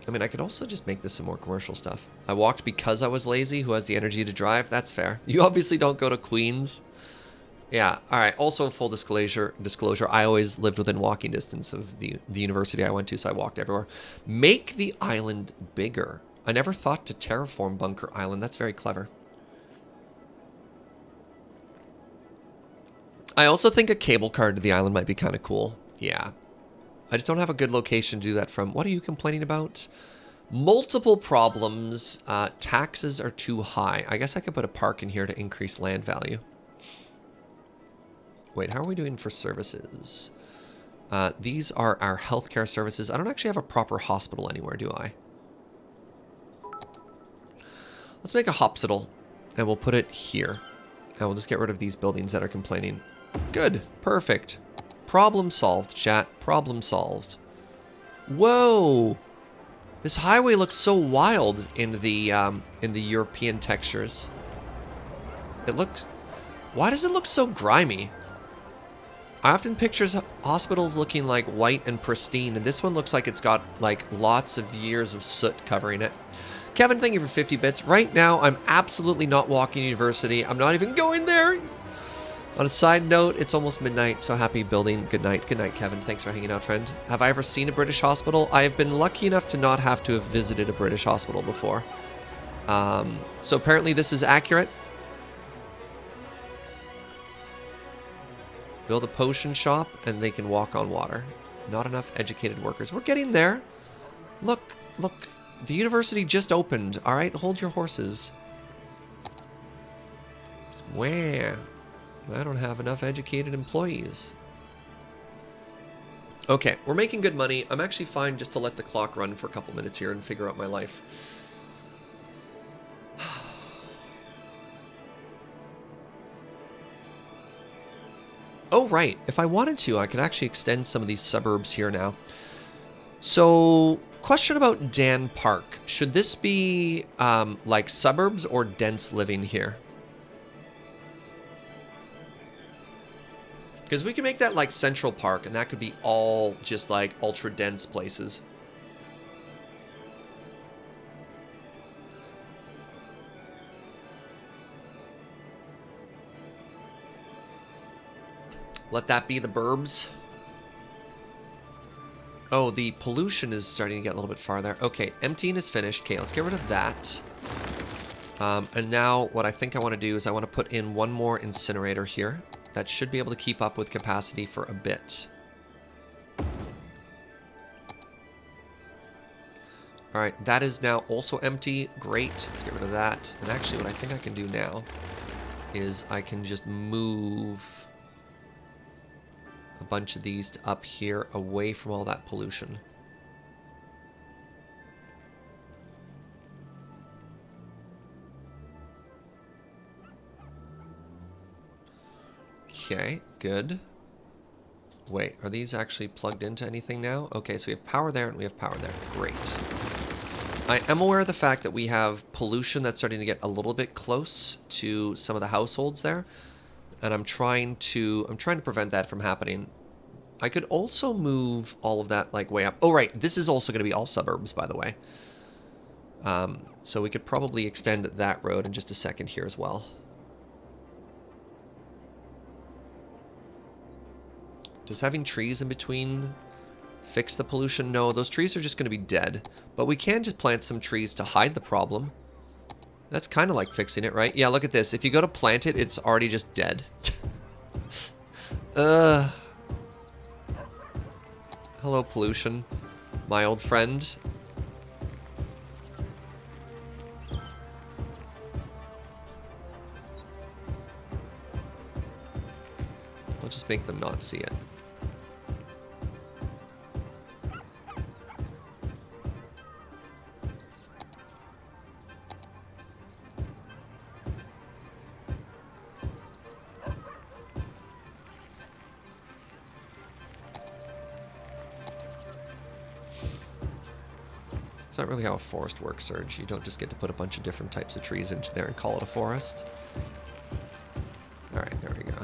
I mean, I could also just make this some more commercial stuff. I walked because I was lazy. Who has the energy to drive? That's fair. You obviously don't go to Queens. Yeah, all right. Also, full disclosure, I always lived within walking distance of the university I went to, so I walked everywhere. Make the island bigger. I never thought to terraform Bunker Island. That's very clever. I also think a cable car to the island might be kind of cool. Yeah. I just don't have a good location to do that from. What are you complaining about? Multiple problems. Taxes are too high. I guess I could put a park in here to increase land value. Wait, how are we doing for services? These are our healthcare services. I don't actually have a proper hospital anywhere, do I? Let's make a hospital, and we'll put it here. And we'll just get rid of these buildings that are complaining. Good. Perfect. Problem solved, chat. Problem solved. Whoa! This highway looks so wild in the European textures. It looks... Why does it look so grimy? I often picture hospitals looking like white and pristine, and this one looks like it's got like lots of years of soot covering it. Kevin, thank you for 50 bits. Right now, I'm absolutely not walking to university. I'm not even going there. On a side note, it's almost midnight, so happy building. Good night. Good night, Kevin. Thanks for hanging out, friend. Have I ever seen a British hospital? I have been lucky enough to not have to have visited a British hospital before. So apparently this is accurate. Build a potion shop, and they can walk on water. Not enough educated workers. We're getting there. Look, look. The university just opened. All right, hold your horses. Where? I don't have enough educated employees. Okay, we're making good money. I'm actually fine just to let the clock run for a couple minutes here and figure out my life. Oh, right. If I wanted to, I could actually extend some of these suburbs here now. So, question about Dan Park. Should this be like suburbs or dense living here? Because we can make that like Central Park, and that could be all just like ultra dense places. Let that be the burbs. Oh, the pollution is starting to get a little bit farther. Okay, emptying is finished. Okay, let's get rid of that. And now what I think I want to do is I want to put in one more incinerator here. That should be able to keep up with capacity for a bit. All right, that is now also empty. Great, let's get rid of that. And actually what I think I can do now is I can just move a bunch of these to up here away from all that pollution. Okay, good. Wait, are these actually plugged into anything now? Okay, so we have power there and we have power there. Great. I am aware of the fact that we have pollution that's starting to get a little bit close to some of the households there. And I'm trying to prevent that from happening. I could also move all of that like way up. Oh, right. This is also going to be all suburbs, by the way. So we could probably extend that road in just a second here as well. Does having trees in between Fix the pollution? No, those trees are just going to be dead. But we can just plant some trees to hide the problem. That's kind of like fixing it, right? Yeah, look at this. If you go to plant it, it's already just dead. Hello, pollution. My old friend. I'll just make them not see it. It's not really how a forest works, Serge. You don't just get to put a bunch of different types of trees into there and call it a forest. Alright, there we go.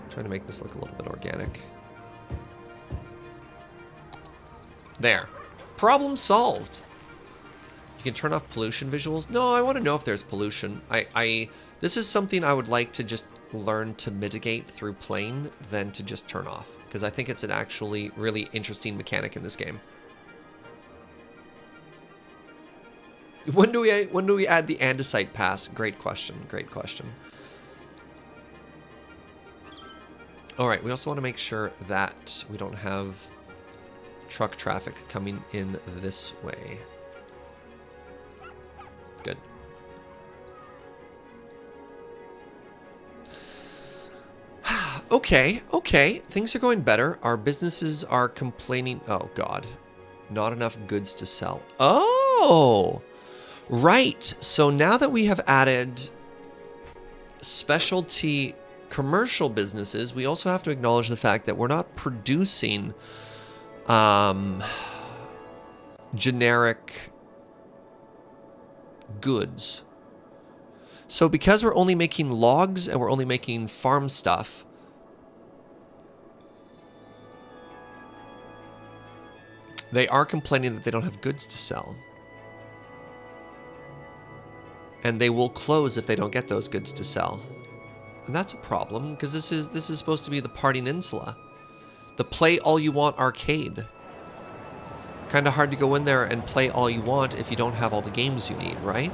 Trying to make this look a little bit organic. There. Problem solved. You can turn off pollution visuals. No, I want to know if there's pollution. This is something I would like to just learn to mitigate through playing than to just turn off. Because I think it's an actually really interesting mechanic in this game. When do we add the andesite pass? Great question. Great question. All right, we also want to make sure that we don't have truck traffic coming in this way. Good. Okay. Things are going better. Our businesses are complaining. Oh, God. Not enough goods to sell. Oh, right. So now that we have added specialty commercial businesses, we also have to acknowledge the fact that we're not producing generic goods. So because we're only making logs and we're only making farm stuff, they are complaining that they don't have goods to sell. And they will close if they don't get those goods to sell. And that's a problem, because this is supposed to be the Party Insula. The play all you want arcade. Kind of hard to go in there and play all you want if you don't have all the games you need, right?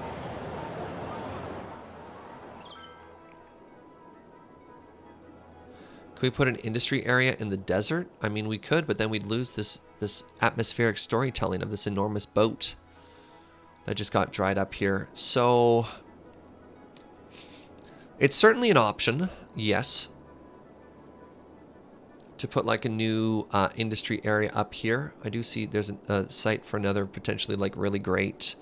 Could we put an industry area in the desert? I mean, we could, but then we'd lose this atmospheric storytelling of this enormous boat that just got dried up here. So it's certainly an option, yes, to put like a new industry area up here. I do see there's a site for another potentially like really great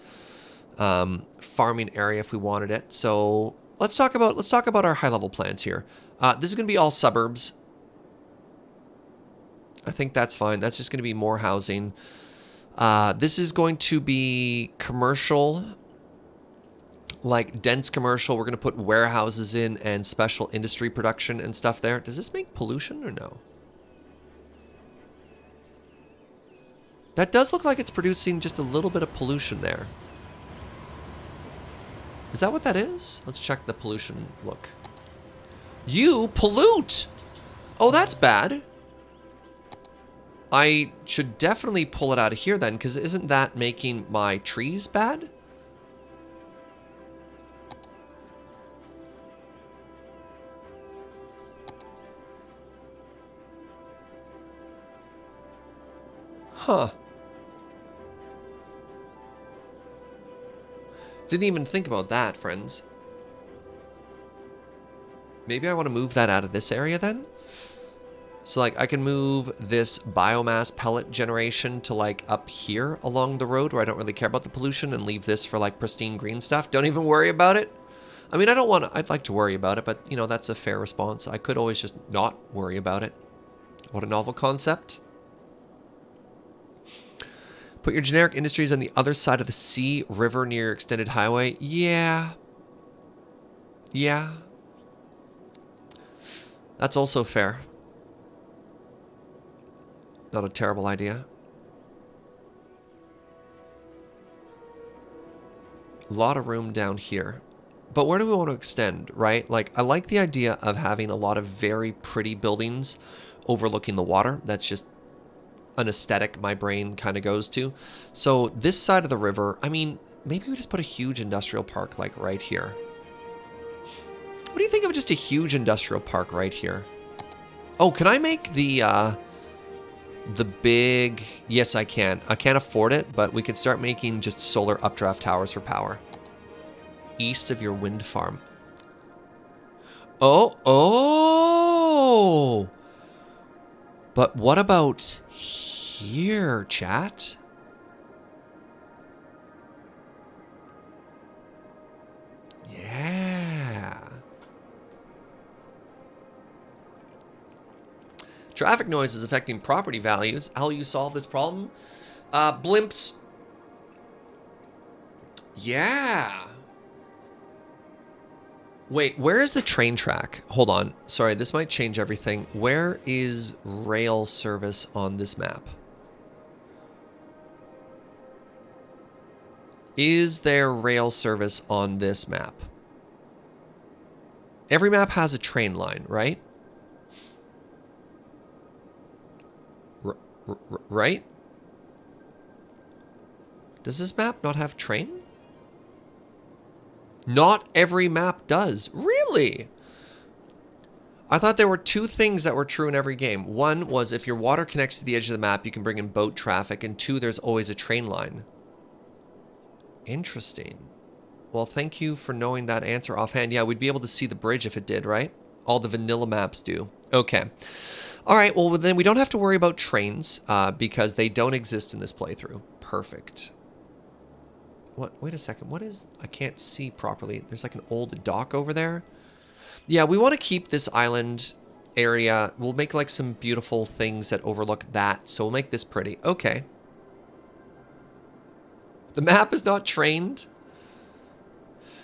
farming area if we wanted it. So let's talk about our high level plans here. This is going to be all suburbs. I think that's fine. That's just going to be more housing. This is going to be commercial, like dense commercial. We're going to put warehouses in and special industry production and stuff there. Does this make pollution or no? That does look like it's producing just a little bit of pollution there. Is that what that is? Let's check the pollution look. You pollute! Oh, that's bad. I should definitely pull it out of here then, because isn't that making my trees bad? Huh. Didn't even think about that, friends. Maybe I want to move that out of this area then? So like I can move this biomass pellet generation to like up here along the road where I don't really care about the pollution, and leave this for like pristine green stuff. Don't even worry about it. I mean, I'd like to worry about it, but you know, that's a fair response. I could always just not worry about it. What a novel concept. Put your generic industries on the other side of the sea, river near your extended highway. Yeah. That's also fair. Not a terrible idea. A lot of room down here. But where do we want to extend, right? Like, I like the idea of having a lot of very pretty buildings overlooking the water. That's just an aesthetic my brain kind of goes to. So this side of the river, I mean, maybe we just put a huge industrial park like right here. What do you think of just a huge industrial park right here? Oh, can I make the big... Yes, I can. I can't afford it, but we could start making just solar updraft towers for power. East of your wind farm. Oh! But what about here, chat? Yeah. Traffic noise is affecting property values. How will you solve this problem? Blimps. Yeah. Wait, where is the train track? Hold on. Sorry, this might change everything. Where is rail service on this map? Is there rail service on this map? Every map has a train line, right? Right? Does this map not have train? Not every map does. Really? I thought there were two things that were true in every game. One was if your water connects to the edge of the map, you can bring in boat traffic. And two, there's always a train line. Interesting. Well, thank you for knowing that answer offhand. Yeah, we'd be able to see the bridge if it did, right? All the vanilla maps do. Okay. All right, well, then we don't have to worry about trains because they don't exist in this playthrough. Perfect. What? Wait a second. What is... I can't see properly. There's like an old dock over there. Yeah, we want to keep this island area. We'll make like some beautiful things that overlook that. So we'll make this pretty. Okay. The map is not trained.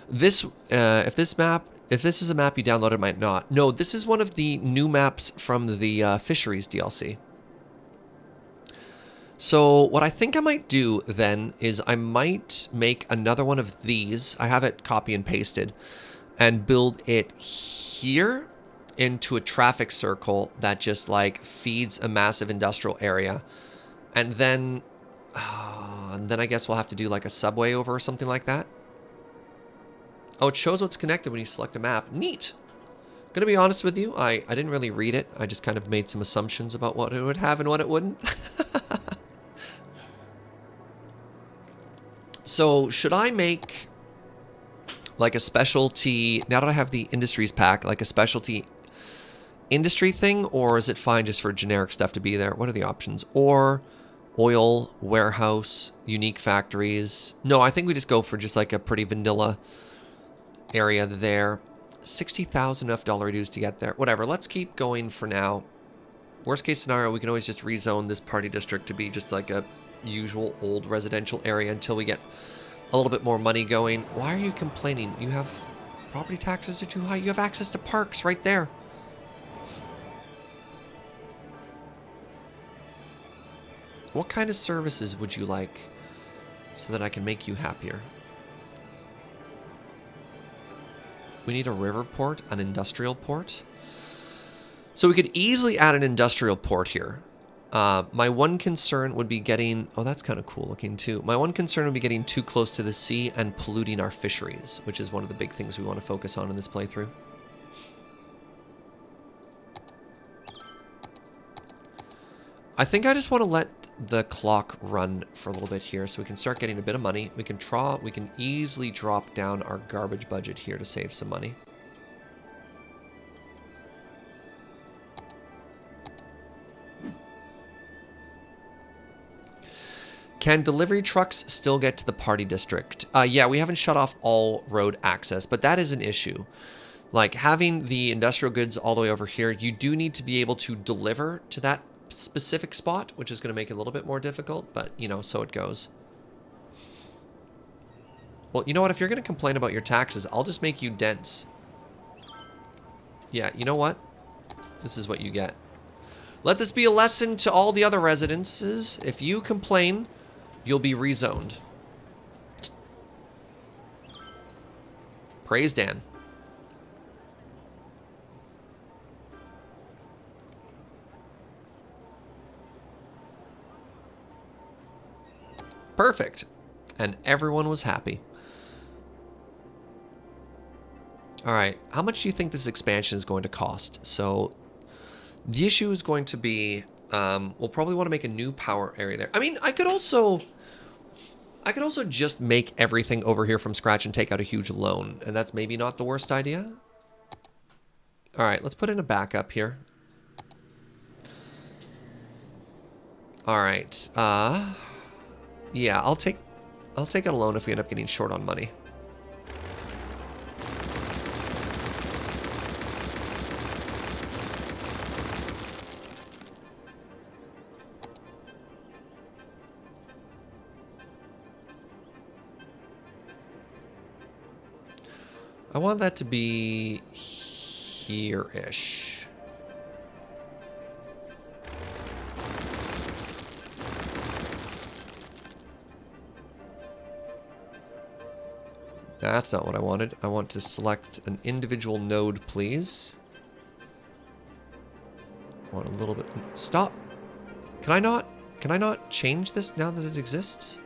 This, if this is a map you downloaded, it might not. No, this is one of the new maps from the Fisheries DLC. So what I think I might do then is I might make another one of these. I have it copy and pasted and build it here into a traffic circle that just like feeds a massive industrial area. And then I guess we'll have to do like a subway over or something like that. Oh, it shows what's connected when you select a map. Neat. Gonna be honest with you, I didn't really read it. I just kind of made some assumptions about what it would have and what it wouldn't. So should I make like a specialty, now that I have the industries pack, like a specialty industry thing, or is it fine just for generic stuff to be there? What are the options? Or oil, warehouse, unique factories. No, I think we just go for just like a pretty vanilla area there. 60,000 enough dollar dues to get there. Whatever, let's keep going for now. Worst case scenario, we can always just rezone this party district to be just like a usual old residential area until we get a little bit more money going. Why are you complaining? You have property taxes are too high. You have access to parks right there. What kind of services would you like so that I can make you happier? We need a river port, an industrial port. So we could easily add an industrial port here. My one concern would be getting... Oh, that's kind of cool looking too. My one concern would be getting too close to the sea and polluting our fisheries, which is one of the big things we want to focus on in this playthrough. I think I just want to let the clock run for a little bit here so we can start getting a bit of money. We can easily drop down our garbage budget here to save some money. Can delivery trucks still get to the party district? Yeah, we haven't shut off all road access, but that is an issue. Like having the industrial goods all the way over here, you do need to be able to deliver to that specific spot, which is going to make it a little bit more difficult, but you know, so it goes. Well, you know what? If you're going to complain about your taxes, I'll just make you dense. Yeah, you know what? This is what you get. Let this be a lesson to all the other residences. If you complain, you'll be rezoned. Praise Dan. Perfect. And everyone was happy. All right, how much do you think this expansion is going to cost? So the issue is going to be, we'll probably want to make a new power area there. I mean, I could also just make everything over here from scratch and take out a huge loan, and that's maybe not the worst idea. All right, let's put in a backup here. All right, yeah, I'll take out a loan if we end up getting short on money. I want that to be here-ish. That's not what I wanted. I want to select an individual node, please. I want a little bit... Stop! Can I not change this now that it exists?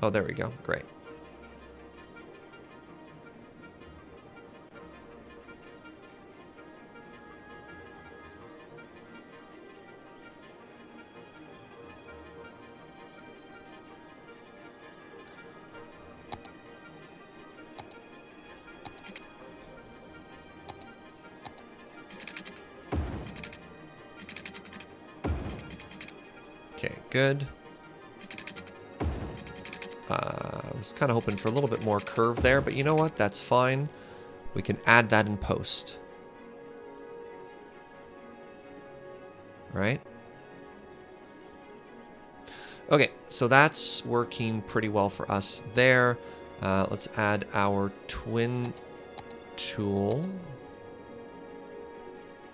Oh, there we go. Great. Okay, good. I was kind of hoping for a little bit more curve there, but you know what? That's fine. We can add that in post. Right? Okay, so that's working pretty well for us there. Let's add our twin tool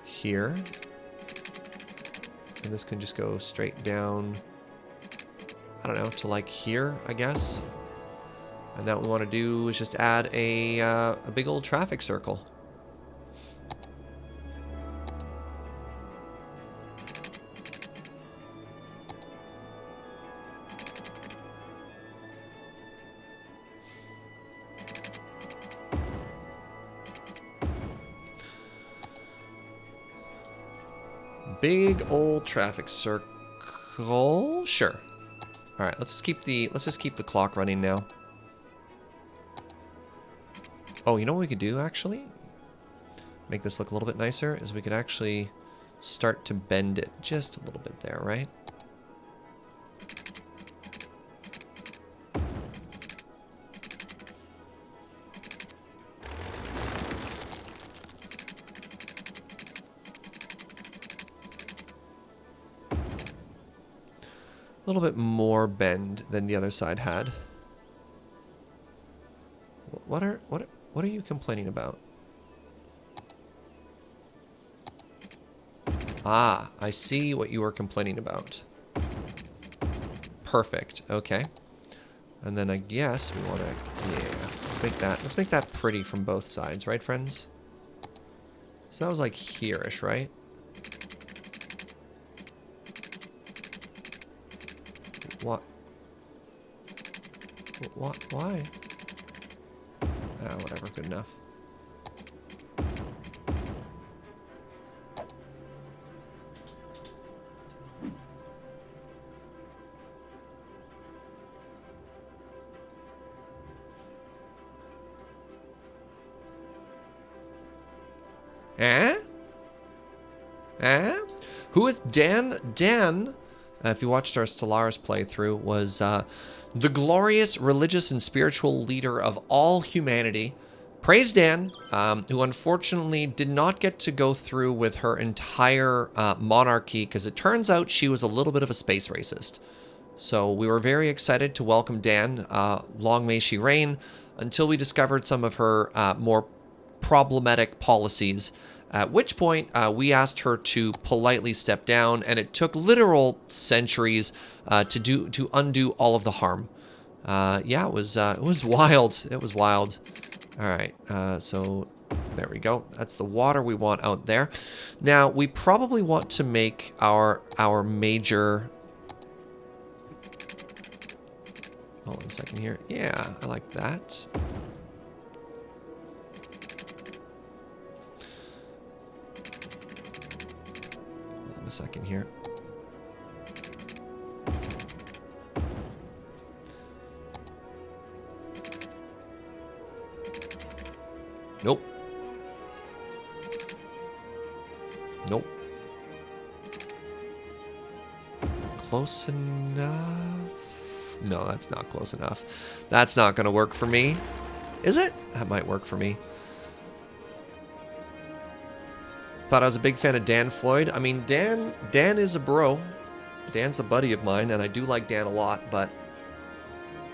here. And this can just go straight down, I don't know, to like here, I guess. And now what we want to do is just add a big old traffic circle. Big old traffic circle. Sure. All right, let's just keep the clock running now. Oh, you know what we could do actually? Make this look a little bit nicer is we could actually start to bend it just a little bit there, right? A little bit more bend than the other side had. What are you complaining about? Ah, I see what you were complaining about. Perfect. Okay. And then I guess we want to, yeah, let's make that pretty from both sides, right, friends? So that was like here-ish, right? What? What? Why? Ah, whatever. Good enough. Eh? Eh? Who is Dan? Dan, if you watched our Stellaris playthrough, was the glorious religious and spiritual leader of all humanity. Praise Dan, who unfortunately did not get to go through with her entire monarchy because it turns out she was a little bit of a space racist. So we were very excited to welcome Dan, long may she reign, until we discovered some of her more problematic policies. At which point, we asked her to politely step down, and it took literal centuries to undo all of the harm. Yeah, it was wild. It was wild. All right, so there we go. That's the water we want out there. Now, we probably want to make our major... Hold on a second here. Yeah, I like that. Hold on a second here. Nope. Nope. Close enough? No, that's not close enough. That's not going to work for me. Is it? That might work for me. Thought I was a big fan of Dan Floyd. I mean, Dan is a bro. Dan's a buddy of mine, and I do like Dan a lot, but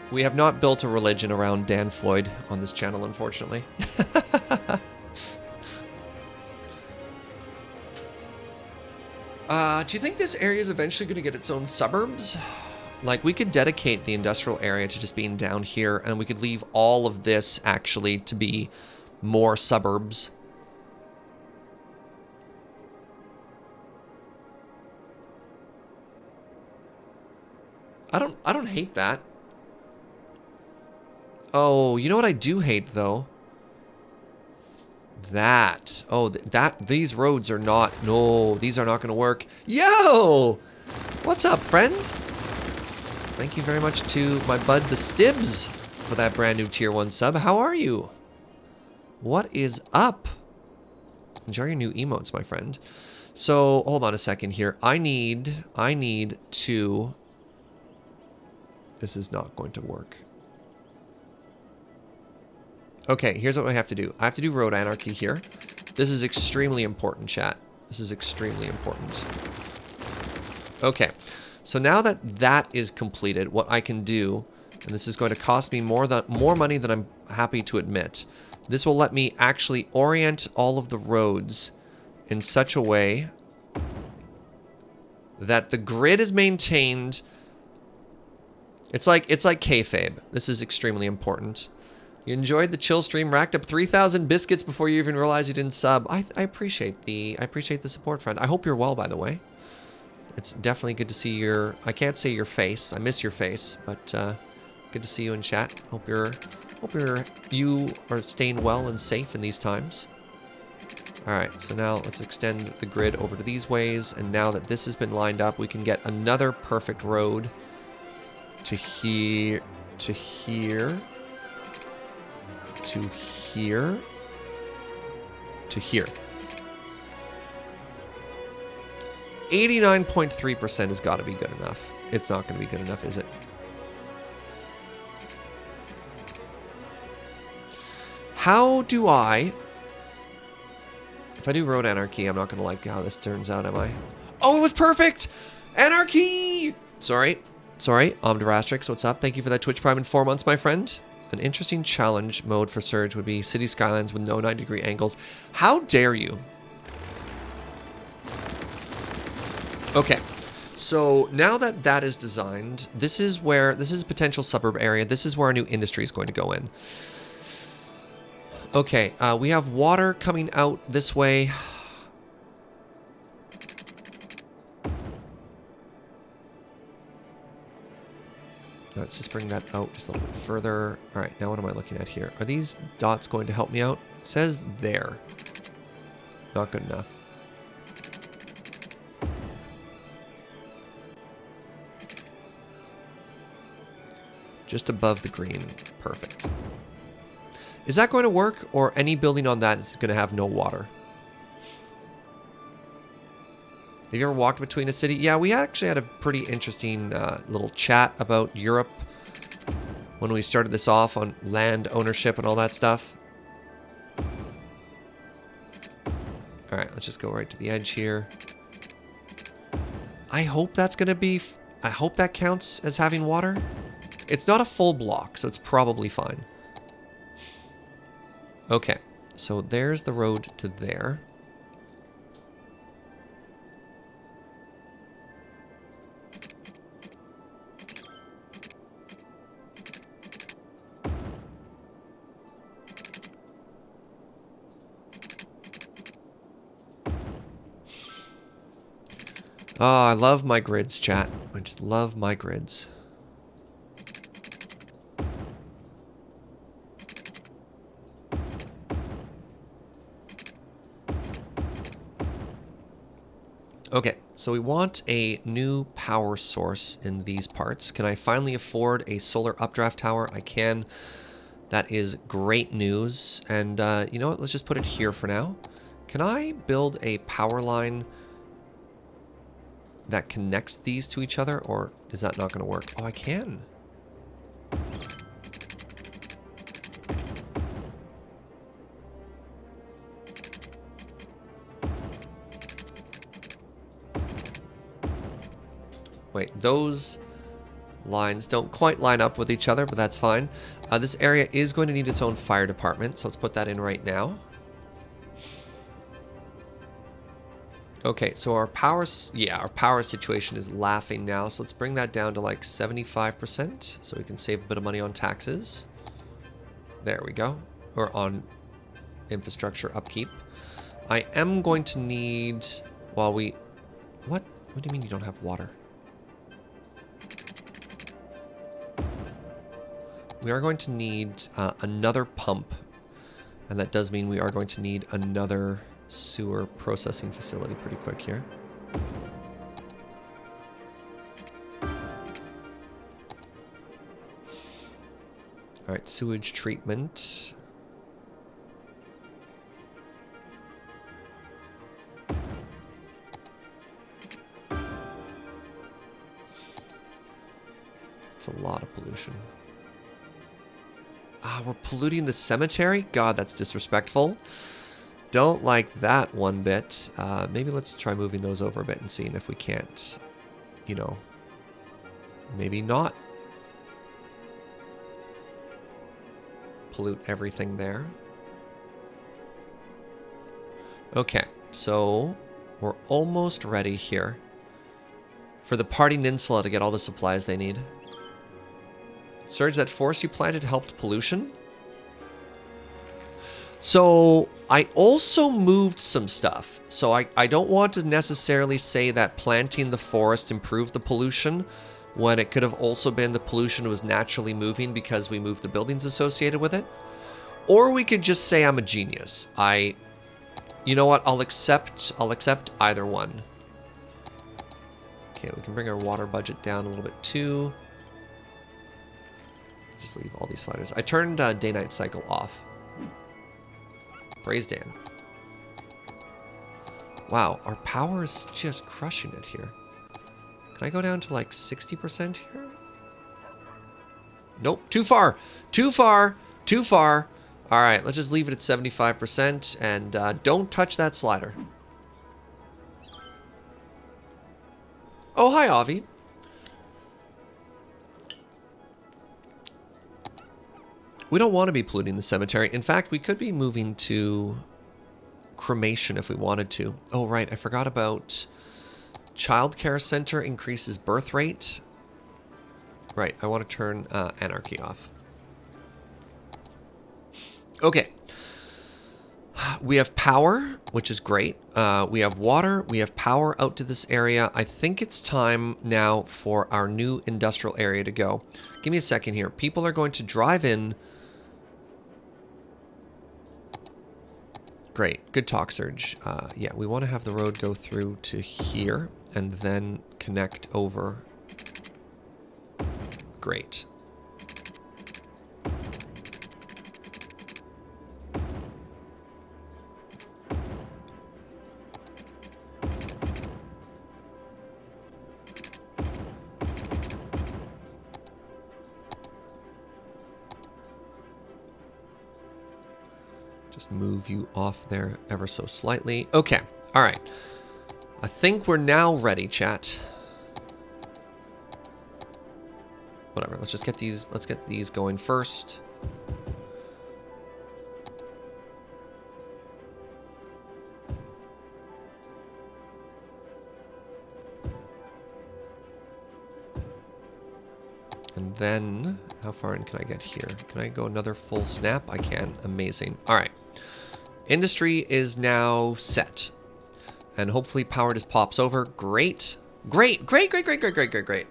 we have not built a religion around Dan Floyd on this channel, unfortunately. Do you think this area is eventually going to get its own suburbs? Like, we could dedicate the industrial area to just being down here, and we could leave all of this, actually, to be more suburbs. I don't hate that. Oh, you know what I do hate, though? That. Oh, these roads are not... No, these are not going to work. Yo! What's up, friend? Thank you very much to my bud, the Stibs, for that brand new tier 1 sub. How are you? What is up? Enjoy your new emotes, my friend. So, hold on a second here. I need to... This is not going to work. Okay, here's what I have to do. I have to do road anarchy here. This is extremely important, chat. This is extremely important. Okay, so now that that is completed, what I can do, and this is going to cost me more money than I'm happy to admit, this will let me actually orient all of the roads in such a way that the grid is maintained. It's like kayfabe. This is extremely important. You enjoyed the chill stream, racked up 3,000 biscuits before you even realized you didn't sub. I appreciate the support, friend. I hope you're well, by the way. It's definitely good to see your... I can't say your face. I miss your face, but good to see you in chat. Hope you are staying well and safe in these times. All right, so now let's extend the grid over to these ways, and now that this has been lined up, we can get another perfect road to here, to here, to here, to here. 89.3% has got to be good enough. It's not going to be good enough, is it? How do I... If I do road anarchy, I'm not going to like how this turns out, am I? Oh, it was perfect! Anarchy! Sorry, Omdirastrix, what's up? Thank you for that Twitch Prime in 4 months, my friend. An interesting challenge mode for Surge would be City Skylines with no 90-degree angles. How dare you? Okay, so now that that is designed, this is potential suburb area. This is where our new industry is going to go in. Okay, we have water coming out this way. Let's just bring that out just a little bit further. All right, now what am I looking at here? Are these dots going to help me out? It says there. Not good enough. Just above the green. Perfect. Is that going to work, or any building on that is going to have no water? Have you ever walked between a city? Yeah, we actually had a pretty interesting little chat about Europe when we started this off on land ownership and all that stuff. All right, let's just go right to the edge here. I hope that's going to be... I hope that counts as having water. It's not a full block, so it's probably fine. Okay, so there's the road to there. Oh, I love my grids, chat. I just love my grids. Okay, so we want a new power source in these parts. Can I finally afford a solar updraft tower? I can. That is great news. And you know what? Let's just put it here for now. Can I build a power line that connects these to each other, or is that not going to work? Oh, I can. Wait, those lines don't quite line up with each other, but that's fine. This area is going to need its own fire department, so let's put that in right now. Okay, so our power situation is laughing now, so let's bring that down to like 75% so we can save a bit of money on taxes. There we go. Or on infrastructure upkeep. I am going to need, while we... What do you mean you don't have water? We are going to need another pump, and that does mean we are going to need another sewer processing facility pretty quick here. All right, sewage treatment. It's a lot of pollution. Ah, we're polluting the cemetery? God, that's disrespectful. Don't like that one bit. Maybe let's try moving those over a bit and seeing if we can't, you know, maybe not pollute everything there. Okay, so we're almost ready here for the Party Ninsula to get all the supplies they need. Surge, that forest you planted helped pollution? So I also moved some stuff. So I don't want to necessarily say that planting the forest improved the pollution when it could have also been the pollution was naturally moving because we moved the buildings associated with it. Or we could just say I'm a genius. You know what? I'll accept either one. Okay, we can bring our water budget down a little bit too. Just leave all these sliders. I turned day-night cycle off. Praise Dan. Wow, our power is just crushing it here. Can I go down to like 60% here? Nope, too far. Too far. Too far. All right, let's just leave it at 75% and don't touch that slider. Oh, hi, Avi. We don't want to be polluting the cemetery. In fact, we could be moving to cremation if we wanted to. Oh, right. I forgot about childcare center increases birth rate. Right. I want to turn anarchy off. Okay. We have power, which is great. We have water. We have power out to this area. I think it's time now for our new industrial area to go. Give me a second here. People are going to drive in. Great. Good talk, Surge. Yeah, we want to have the road go through to here and then connect over. Great. Move you off there ever so slightly. Okay. All right. I think we're now ready, chat. Whatever. Let's just get these. Let's get these going first. And then, how far in can I get here? Can I go another full snap? I can. Amazing. All right. Industry is now set. And hopefully power just pops over. Great. Great. Great, great, great, great, great, great, great.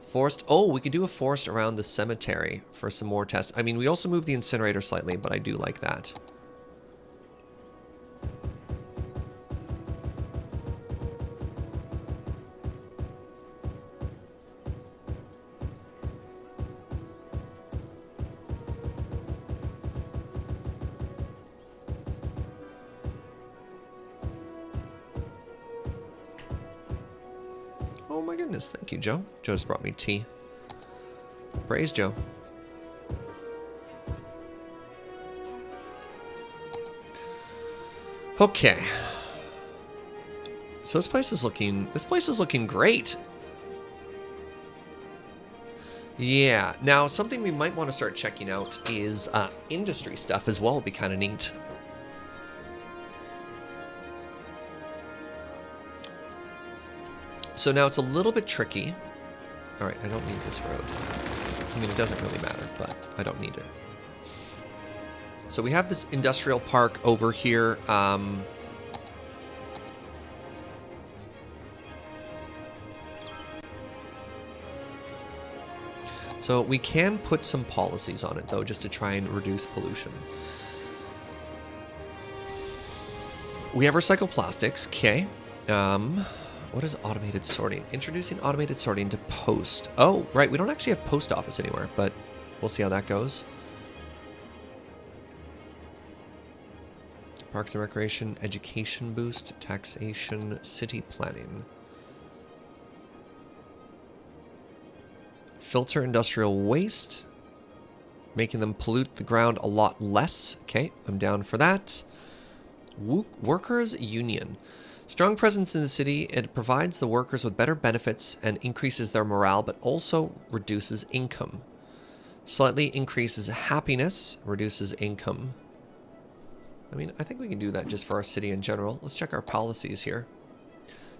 Forest. Oh, we could do a forest around the cemetery for some more tests. I mean, we also moved the incinerator slightly, but I do like that. Oh my goodness, thank you, Joe. Joe just brought me tea. Praise Joe. Okay. So this place is looking great. Yeah. Now, something we might want to start checking out is industry stuff as well. Would be kind of neat. So now it's a little bit tricky. All right, I don't need this road. I mean, it doesn't really matter, but I don't need it. So we have this industrial park over here. So we can put some policies on it, though, just to try and reduce pollution. We have recycled plastics. Okay. What is automated sorting? Introducing automated sorting to post. Oh, right. We don't actually have post office anywhere, but we'll see how that goes. Parks and Recreation, education boost, taxation, city planning. Filter industrial waste, making them pollute the ground a lot less. Okay, I'm down for that. Workers union. Strong presence in the city, it provides the workers with better benefits and increases their morale, but also reduces income. Slightly increases happiness, reduces income. I mean, I think we can do that just for our city in general. Let's check our policies here.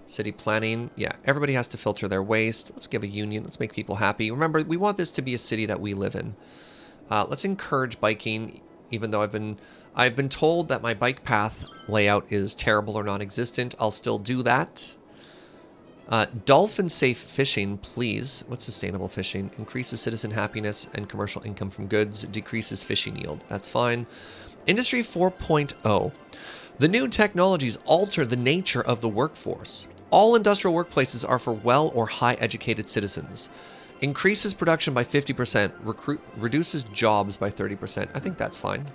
City planning. Yeah, everybody has to filter their waste. Let's give a union. Let's make people happy. Remember, we want this to be a city that we live in. Let's encourage biking, even though I've been told that my bike path layout is terrible or non-existent. I'll still do that. Dolphin safe fishing, please. What's sustainable fishing? Increases citizen happiness and commercial income from goods. Decreases fishing yield. That's fine. Industry 4.0. The new technologies alter the nature of the workforce. All industrial workplaces are for well or high educated citizens. Increases production by 50%. Reduces jobs by 30%. I think that's fine.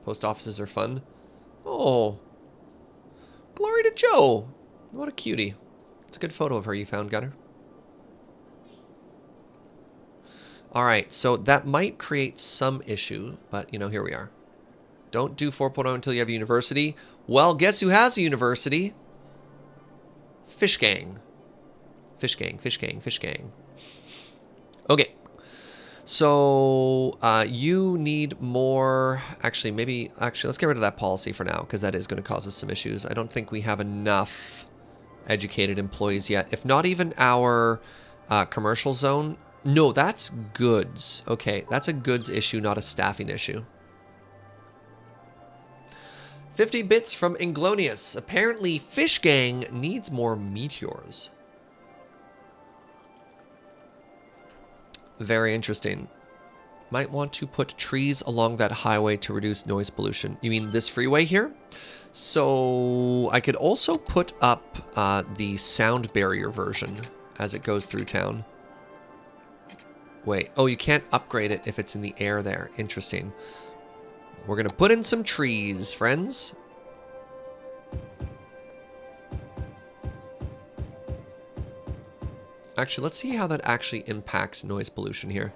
Post offices are fun. Oh. Glory to Joe. What a cutie. It's a good photo of her you found, Gunner. All right, so that might create some issue, but, you know, here we are. Don't do 4.0 until you have a university. Well, guess who has a university? Fish Gang. Fish Gang, Fish Gang, Fish Gang. Okay. So, you need more... Actually, let's get rid of that policy for now, because that is going to cause us some issues. I don't think we have enough educated employees yet. If not even our commercial zone... No, that's goods. Okay, that's a goods issue, not a staffing issue. 50 bits from Inglonius. Apparently, Fish Gang needs more meteors. Very interesting. Might want to put trees along that highway to reduce noise pollution. You mean this freeway here? So I could also put up the sound barrier version as it goes through town. Wait, oh, you can't upgrade it if it's in the air there. Interesting. We're going to put in some trees, friends. Actually, let's see how that actually impacts noise pollution here.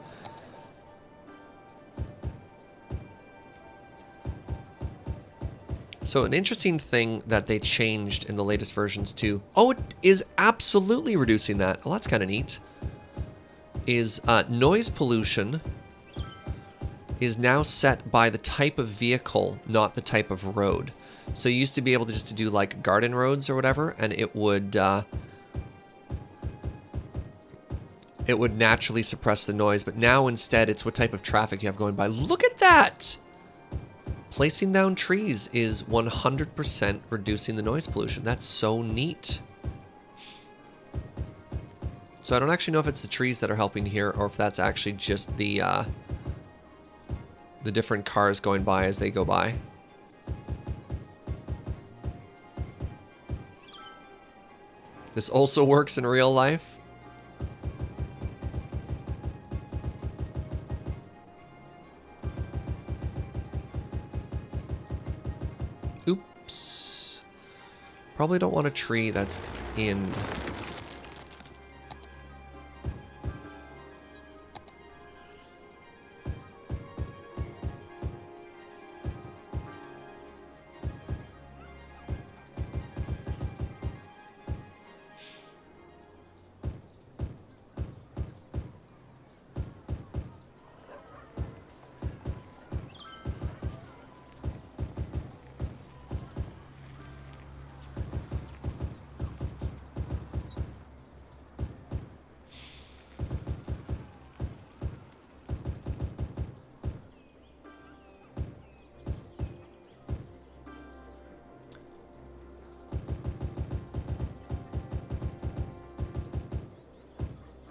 So an interesting thing that they changed in the latest versions too. Oh, it is absolutely reducing that. Well, that's kind of neat. Is noise pollution is now set by the type of vehicle, not the type of road. So you used to be able to just to do like garden roads or whatever, and it would naturally suppress the noise. But now instead, it's what type of traffic you have going by. Look at that! placing down trees is 100% reducing the noise pollution. That's so neat. So I don't actually know if it's the trees that are helping here or if that's actually just the different cars going by as they go by. This also works in real life. Oops. Probably don't want a tree that's in...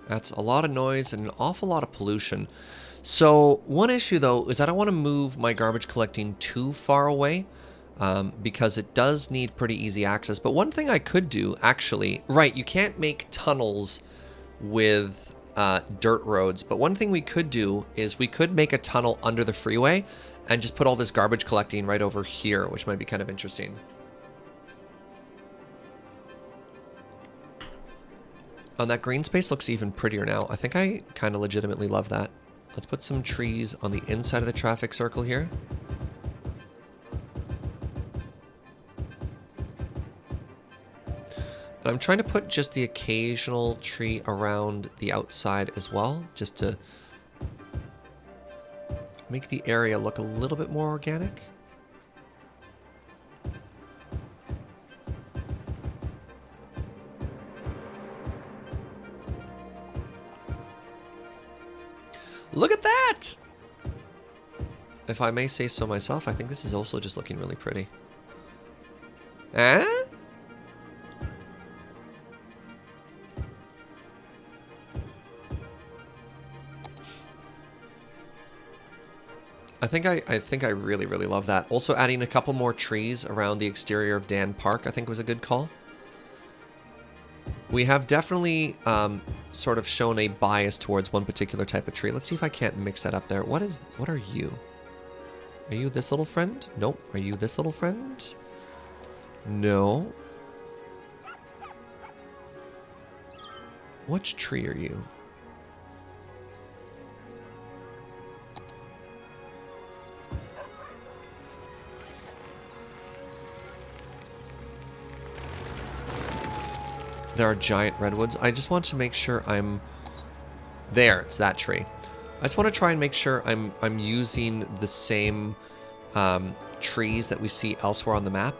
That's a lot of noise and an awful lot of pollution. So one issue though is I don't want to move my garbage collecting too far away because it does need pretty easy access. But one thing I could do actually, right, you can't make tunnels with dirt roads. But one thing we could do is we could make a tunnel under the freeway and just put all this garbage collecting right over here, which might be kind of interesting. Oh, that green space looks even prettier now. I think I kind of legitimately love that. Let's put some trees on the inside of the traffic circle here. And I'm trying to put just the occasional tree around the outside as well, just to make the area look a little bit more organic. Look at that! If I may say so myself, I think this is also just looking really pretty. Eh? I think I really love that. Also adding a couple more trees around the exterior of Dan Park, I think was a good call. We have definitely sort of shown a bias towards one particular type of tree. Let's see if I can't mix that up there. What are you? Are you this little friend? Nope. Are you this little friend? No. Which tree are you? There are giant redwoods. I just want to make sure I'm there. It's that tree. I just want to try and make sure I'm using the same trees that we see elsewhere on the map.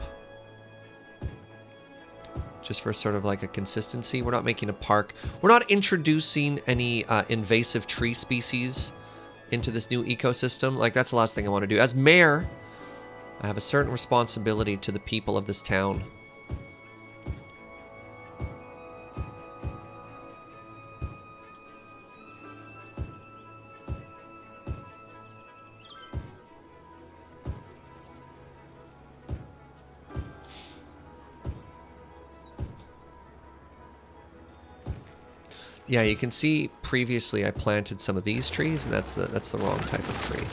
Just for sort of like a consistency. We're not making a park. We're not introducing any invasive tree species into this new ecosystem. Like, that's the last thing I want to do. As mayor, I have a certain responsibility to the people of this town. Yeah, you can see previously I planted some of these trees, and that's the wrong type of tree.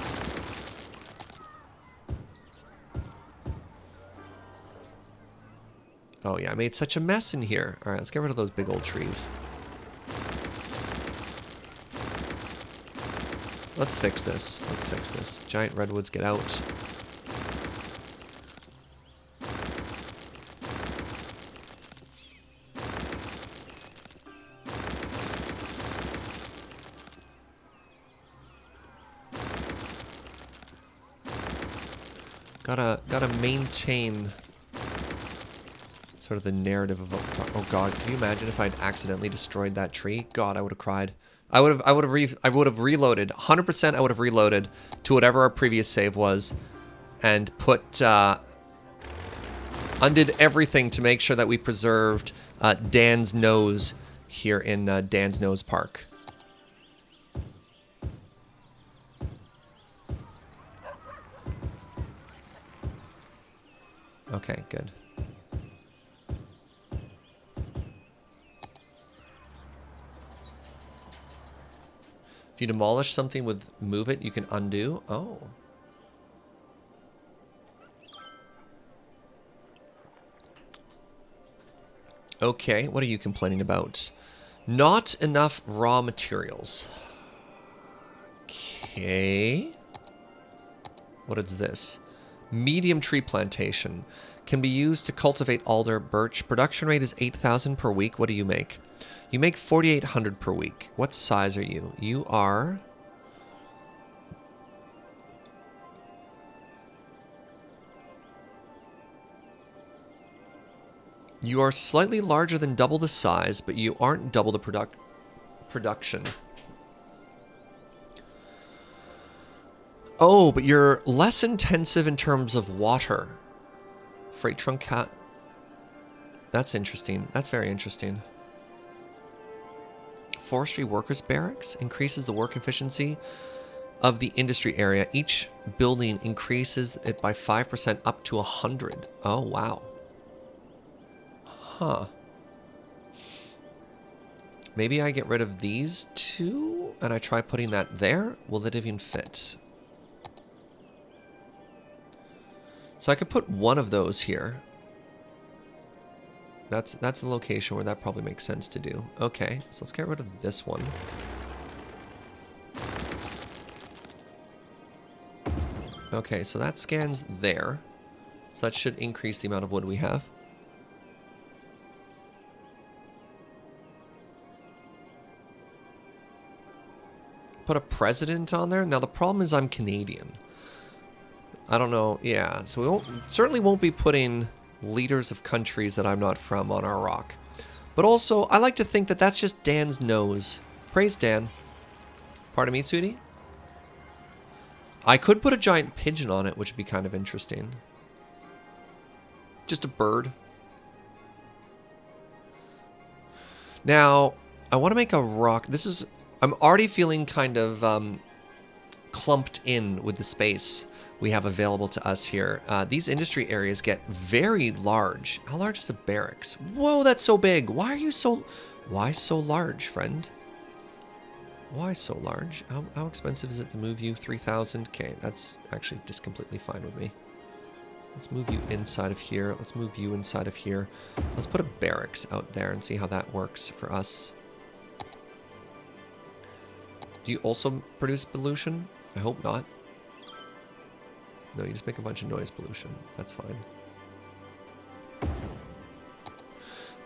Oh yeah, I made such a mess in here. All right, let's get rid of those big old trees. Let's fix this. Let's fix this. Giant redwoods, get out. Gotta maintain sort of the narrative of, oh god, can you imagine if I'd accidentally destroyed that tree? God, I would have cried. I would have reloaded 100%. I would have reloaded to whatever our previous save was, and undid everything to make sure that we preserved Dan's Nose here in Dan's Nose Park. Okay, good. If you demolish something with move it, you can undo. Oh. Okay, what are you complaining about? Not enough raw materials. Okay. What is this? Medium tree plantation. Can be used to cultivate alder, birch. Production rate is 8,000 per week. What do you make? You make 4,800 per week. What size are you? You are... You are slightly larger than double the size, but you aren't double the production. Oh, but you're less intensive in terms of water. Freight trunk cat. That's interesting. That's very interesting. Forestry workers barracks increases the work efficiency of the industry area. Each building increases it by 5% up to 100. Oh, wow. Huh. Maybe I get rid of these two and I try putting that there. Will it even fit? So I could put one of those here. That's the location where that probably makes sense to do. Okay, so let's get rid of this one. Okay, so that scans there. So that should increase the amount of wood we have. Put a president on there. Now the problem is I'm Canadian. I don't know. Yeah, so we certainly won't be putting leaders of countries that I'm not from on our rock. But also, I like to think that that's just Dan's nose. Praise Dan. Pardon me, sweetie? I could put a giant pigeon on it, which would be kind of interesting. Just a bird. Now, I want to make a rock. This is... I'm already feeling kind of clumped in with the space we have available to us here. These industry areas get very large. How large is a barracks? Whoa, that's so big. Why so large, friend? Why so large? How expensive is it to move you? 3,000? Okay, that's actually just completely fine with me. Let's move you inside of here. Let's move you inside of here. Let's put a barracks out there and see how that works for us. Do you also produce pollution? I hope not. No, you just make a bunch of noise pollution. That's fine.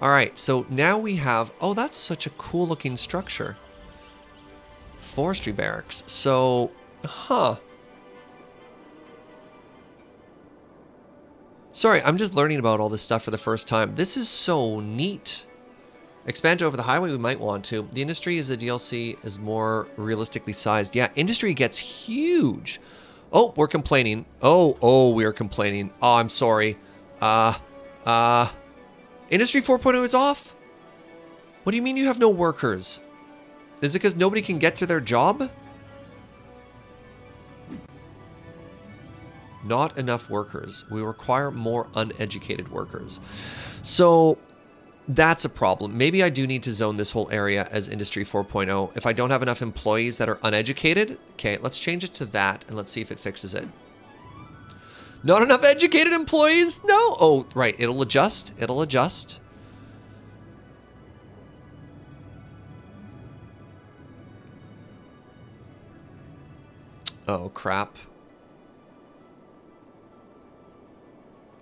All right, so now we have... Oh, that's such a cool looking structure. Forestry barracks. So, huh. Sorry, I'm just learning about all this stuff for the first time. This is so neat. Expand over the highway, we might want to. The industry is the DLC is more realistically sized. Yeah, industry gets huge. Oh, we're complaining. Oh, we are complaining. Oh, I'm sorry. Industry 4.0 is off? What do you mean you have no workers? Is it because nobody can get to their job? Not enough workers. We require more uneducated workers. So... that's a problem. Maybe I do need to zone this whole area as Industry 4.0. If I don't have enough employees that are uneducated, okay, let's change it to that and let's see if it fixes it. Not enough educated employees? No. Oh, right. It'll adjust. It'll adjust. Oh, crap.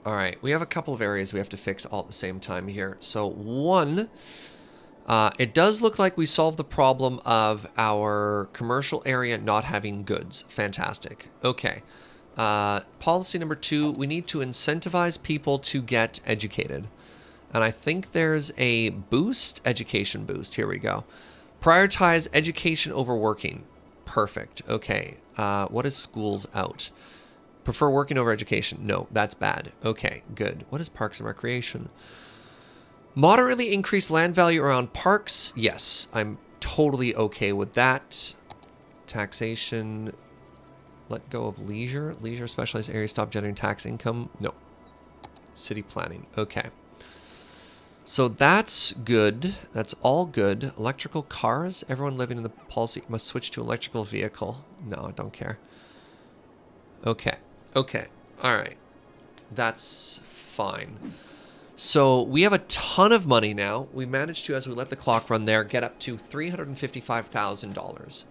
All right, we have a couple of areas we have to fix all at the same time here. So one, it does look like we solved the problem of our commercial area not having goods. Fantastic. Okay. Policy number 2, we need to incentivize people to get educated. And I think there's a boost, education boost. Here we go. Prioritize education over working. Perfect. Okay. What is schools out? Prefer working over education? No, that's bad. Okay, good. What is parks and recreation? Moderately increase land value around parks? Yes, I'm totally okay with that. Taxation. Let go of leisure. Leisure specialized areas stop generating tax income? No. City planning. Okay. So that's good. That's all good. Electrical cars. Everyone living in the policy must switch to electrical vehicle. No, I don't care. Okay. Okay. All right. That's fine. So we have a ton of money now. We managed to, as we let the clock run there, get up to $355,000.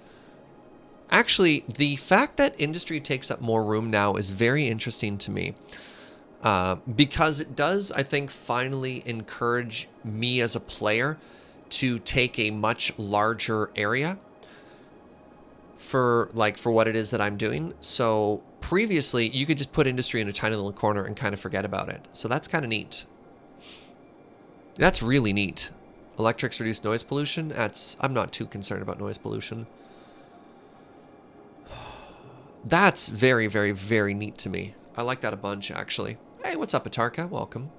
Actually, the fact that industry takes up more room now is very interesting to me. Because it does, I think, finally encourage me as a player to take a much larger area for what it is that I'm doing. So previously, you could just put industry in a tiny little corner and kind of forget about it. So that's kind of neat. That's really neat. Electrics reduce noise pollution. I'm not too concerned about noise pollution. That's very, very, very neat to me. I like that a bunch, actually. Hey, what's up, Atarka? Welcome.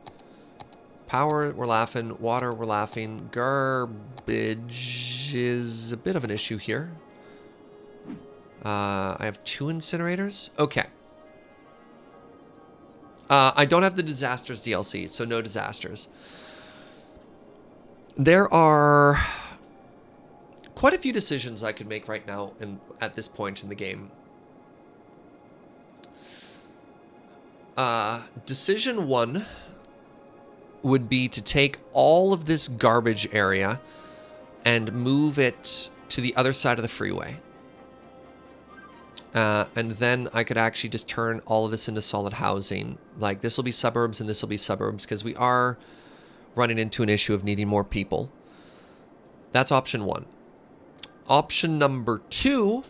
Power, we're laughing. Water, we're laughing. Garbage is a bit of an issue here. I have 2 incinerators. Okay. I don't have the disasters DLC, so no disasters. There are quite a few decisions I could make right now at this point in the game. Decision 1 would be to take all of this garbage area and move it to the other side of the freeway. And then I could actually just turn all of this into solid housing. Like, this will be suburbs and this will be suburbs, because we are running into an issue of needing more people. That's option 1. Option number 2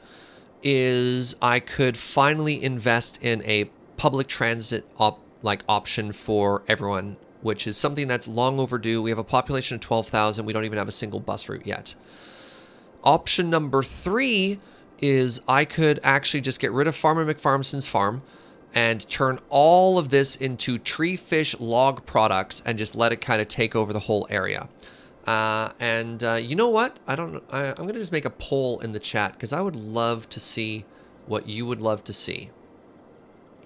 is I could finally invest in a public transit option for everyone, which is something that's long overdue. We have a population of 12,000. We don't even have a single bus route yet. Option number 3 is I could actually just get rid of Farmer McFarmson's farm and turn all of this into tree, fish, log products and just let it kind of take over the whole area. You know what? I'm going to just make a poll in the chat because I would love to see what you would love to see.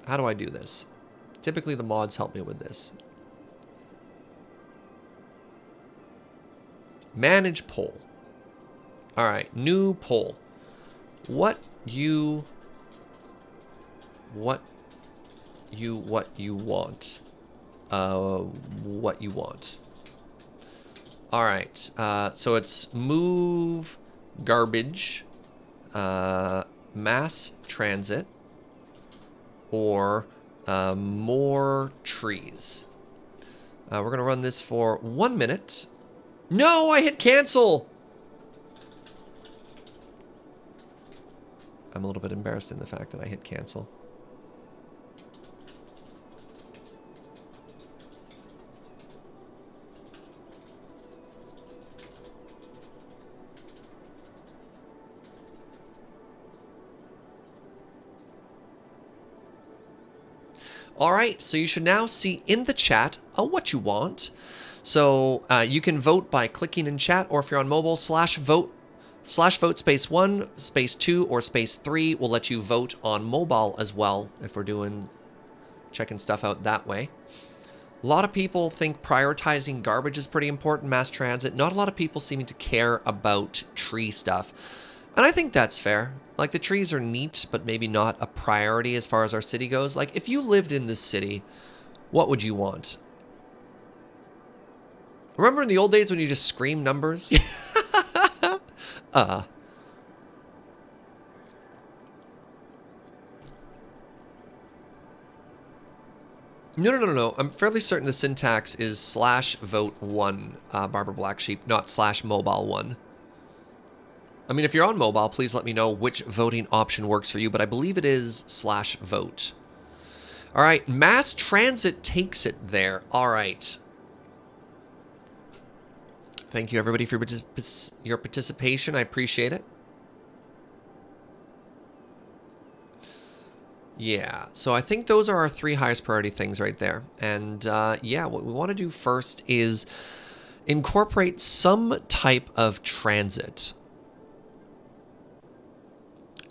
How do I do this? Typically the mods help me with this. Manage poll. All right, new poll. What you want. What you want. All right, so it's move garbage, mass transit, or more trees. We're going to run this for 1 minute. No, I hit cancel. I'm a little bit embarrassed in the fact that I hit cancel. All right, so you should now see in the chat what you want. So you can vote by clicking in chat, or if you're on mobile, /vote space 1, space 2, or space 3 will let you vote on mobile as well if we're checking stuff out that way. A lot of people think prioritizing garbage is pretty important, mass transit. Not a lot of people seem to care about tree stuff. And I think that's fair. Like, the trees are neat, but maybe not a priority as far as our city goes. Like, if you lived in this city, what would you want? Remember in the old days when you just scream numbers? No. I'm fairly certain the syntax is /vote1, Barbara Black Sheep, not /mobile1. I mean, if you're on mobile, please let me know which voting option works for you, but I believe it is /vote. All right, mass transit takes it there. All right. Thank you, everybody, for your participation. I appreciate it. Yeah, so I think those are our 3 highest priority things right there. And yeah, what we want to do first is incorporate some type of transit.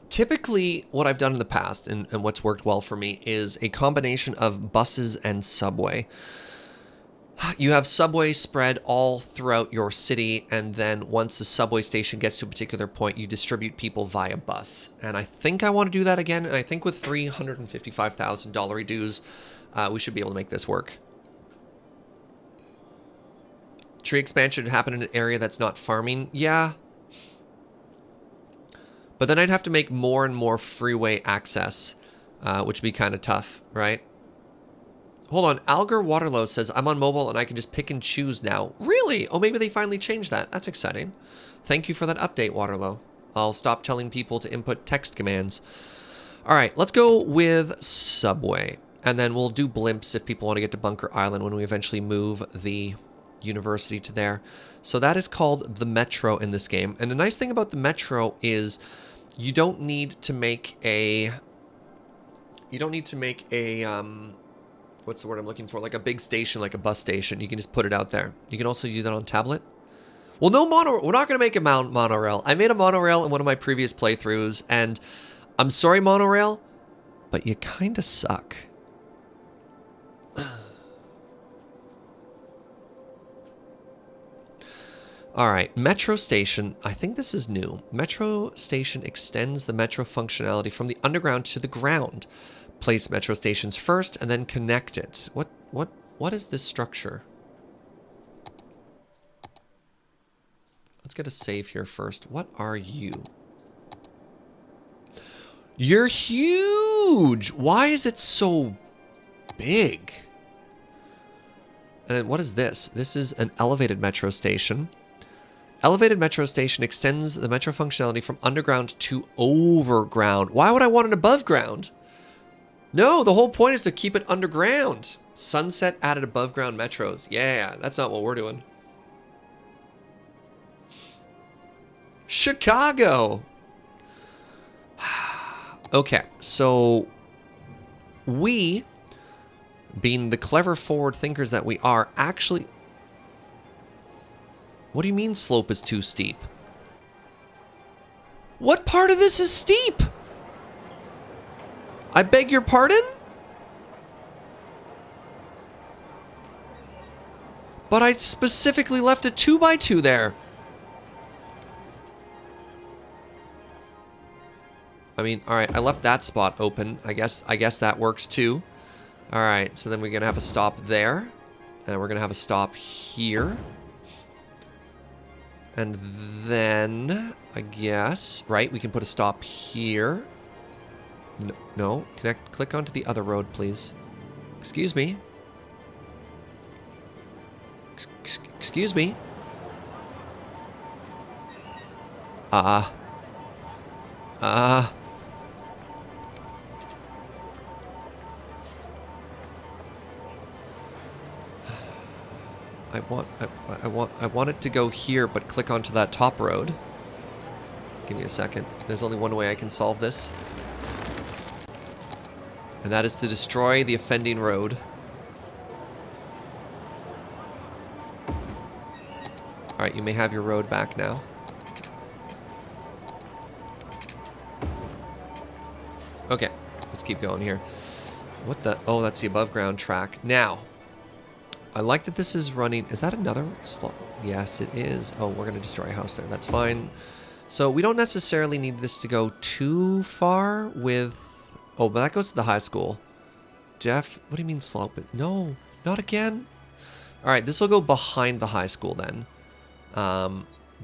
Typically, what I've done in the past and what's worked well for me is a combination of buses and subway. You have subway spread all throughout your city, and then once the subway station gets to a particular point, you distribute people via bus. And I think I want to do that again, and I think with $355,000 dues, we should be able to make this work. Tree expansion would happen in an area that's not farming. Yeah. But then I'd have to make more and more freeway access, which would be kind of tough, right? Hold on, Alger Waterlow says, I'm on mobile and I can just pick and choose now. Really? Oh, maybe they finally changed that. That's exciting. Thank you for that update, Waterlow. I'll stop telling people to input text commands. All right, let's go with Subway. And then we'll do blimps if people want to get to Bunker Island when we eventually move the university to there. So that is called the Metro in this game. And the nice thing about the Metro is you don't need to make a... what's the word I'm looking for? Like a big station, like a bus station. You can just put it out there. You can also do that on tablet. Well, no monorail. We're not going to make a monorail. I made a monorail in one of my previous playthroughs, and I'm sorry, monorail, but you kind of suck. All right, Metro Station. I think this is new. Metro Station extends the Metro functionality from the underground to the ground. Place Metro stations first and then connect it. What is this structure? Let's get a save here first. What are you? You're huge! Why is it so big? And what is this? This is an elevated metro station. Elevated metro station extends the metro functionality from underground to overground. Why would I want it above ground? No, the whole point is to keep it underground. Sunset added above ground metros. Yeah, that's not what we're doing. Chicago. Okay, so we, being the clever forward thinkers that we are, actually... What do you mean slope is too steep? What part of this is steep? I beg your pardon? But I specifically left a 2x2 there. I mean, all right, I left that spot open. I guess that works too. All right, so then we're gonna have a stop there, and we're gonna have a stop here, and then I guess right we can put a stop here. No, click onto the other road, please. Excuse me. Excuse me. I want it to go here, but click onto that top road. Give me a second. There's only one way I can solve this. And that is to destroy the offending road. Alright, you may have your road back now. Okay, let's keep going here. What the... Oh, that's the above ground track. Now, I like that this is running... Is that another slot? Yes, it is. Oh, we're going to destroy a house there. That's fine. So we don't necessarily need this to go too far with... Oh, but that goes to the high school. What do you mean slope it? No, not again. All right, this will go behind the high school then.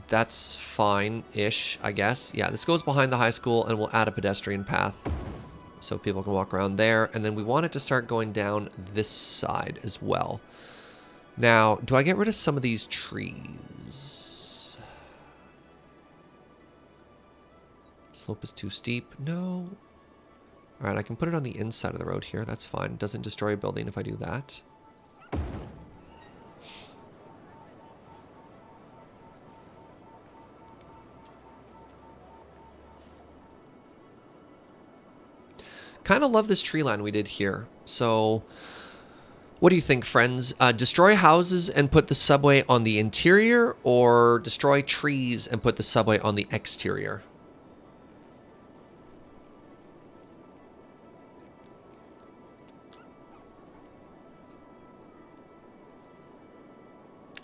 That's fine-ish, I guess. Yeah, this goes behind the high school, and we'll add a pedestrian path so people can walk around there. And then we want it to start going down this side as well. Now, do I get rid of some of these trees? Slope is too steep. No. All right, I can put it on the inside of the road here. That's fine. Doesn't destroy a building if I do that. Kind of love this tree line we did here. So what do you think, friends? Destroy houses and put the subway on the interior, or destroy trees and put the subway on the exterior?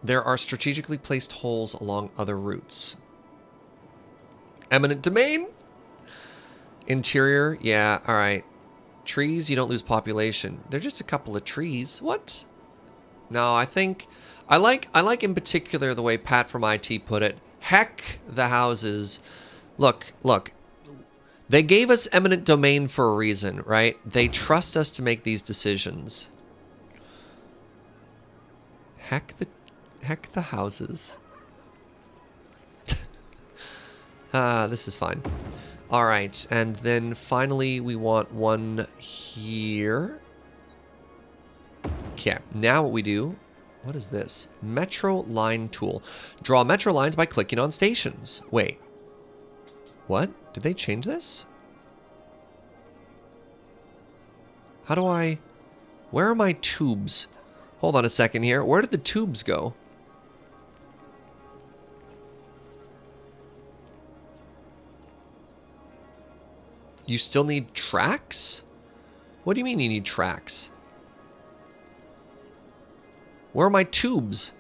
There are strategically placed holes along other routes. Eminent domain? Interior? Yeah, all right. Trees, you don't lose population. They're just a couple of trees. What? No, I think I like in particular the way Pat from IT put it. Heck the houses. Look. They gave us eminent domain for a reason, right? They trust us to make these decisions. Heck the houses. This is fine. All right, and then finally we want one here. Okay, now what we do, what is this? Metro line tool. Draw metro lines by clicking on stations. Wait, what? Did they change this? How do I, where are my tubes? Hold on a second here. Where did the tubes go? You still need tracks? What do you mean you need tracks? Where are my tubes?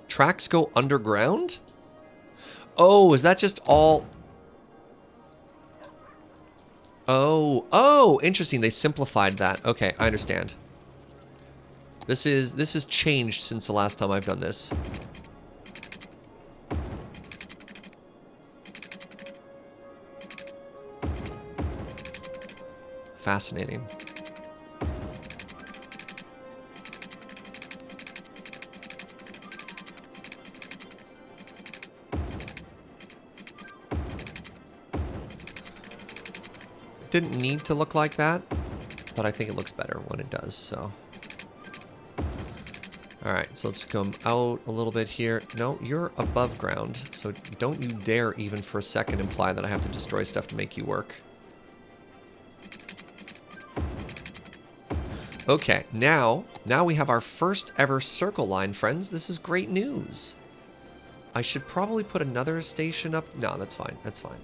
Tracks go underground? Oh, is that just all... Oh, interesting. They simplified that. Okay, I understand. This is changed since the last time I've done this. Fascinating. Didn't need to look like that, but I think it looks better when it does, so. All right, so let's come out a little bit here. No, you're above ground, so don't you dare even for a second imply that I have to destroy stuff to make you work. Okay, now we have our first ever circle line, friends. This is great news. I should probably put another station up. No, that's fine. That's fine.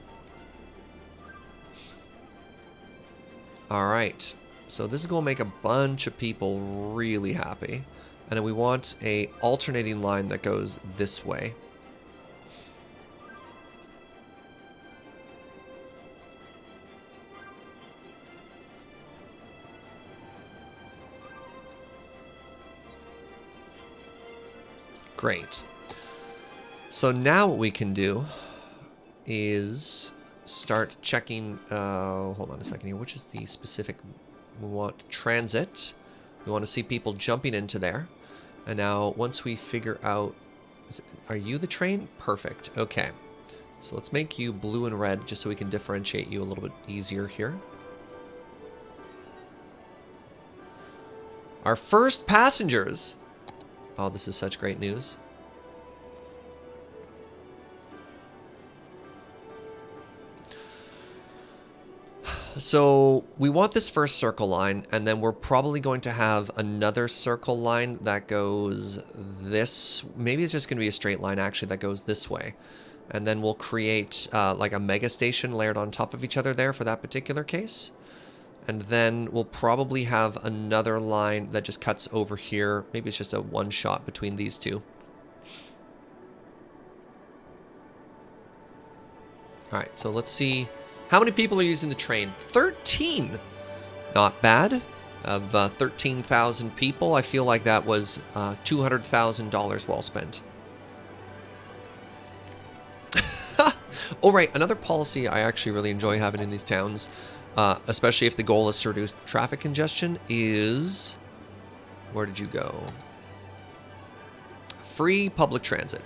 All right. So this is going to make a bunch of people really happy. And then we want a alternating line that goes this way. Great. So now what we can do is start checking, hold on a second here, which is the specific, we want transit. We want to see people jumping into there. And now once we figure out, are you the train? Perfect. Okay. So let's make you blue and red just so we can differentiate you a little bit easier here. Our first passengers. Oh, this is such great news. So we want this first circle line, and then we're probably going to have another circle line that goes this. Maybe it's just going to be a straight line, actually, that goes this way. And then we'll create like a mega station layered on top of each other there for that particular case. And then we'll probably have another line that just cuts over here. Maybe it's just a one shot between these two. All right, so let's see. How many people are using the train? 13. Not bad. Of 13,000 people, I feel like that was $200,000 well spent. Oh, right. Another policy I actually really enjoy having in these towns, especially if the goal is to reduce traffic congestion, is... Where did you go? Free public transit.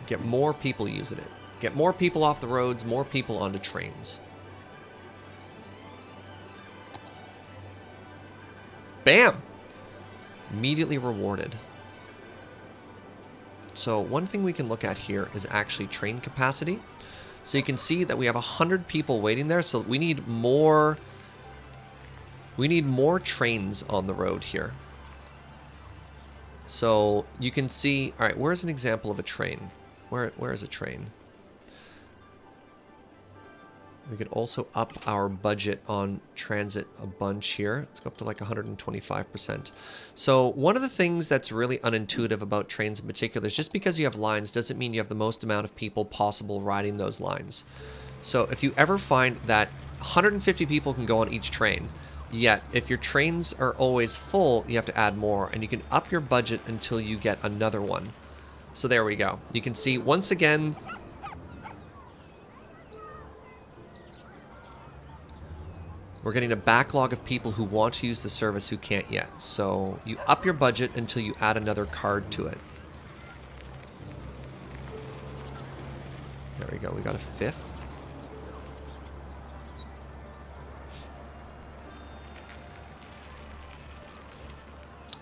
Get more people using it. Get more people off the roads, more people onto trains. Bam! Immediately rewarded. So one thing we can look at here is actually train capacity. So you can see that we have 100 people waiting there. So we need more. We need more trains on the road here. So you can see. All right, where's an example of a train? Where is a train? We could also up our budget on transit a bunch here. Let's go up to like 125%. So one of the things that's really unintuitive about trains in particular is just because you have lines doesn't mean you have the most amount of people possible riding those lines. So if you ever find that 150 people can go on each train, yet if your trains are always full, you have to add more, and you can up your budget until you get another one. So there we go. You can see once again, we're getting a backlog of people who want to use the service who can't yet. So you up your budget until you add another card to it. There we go. We got a fifth.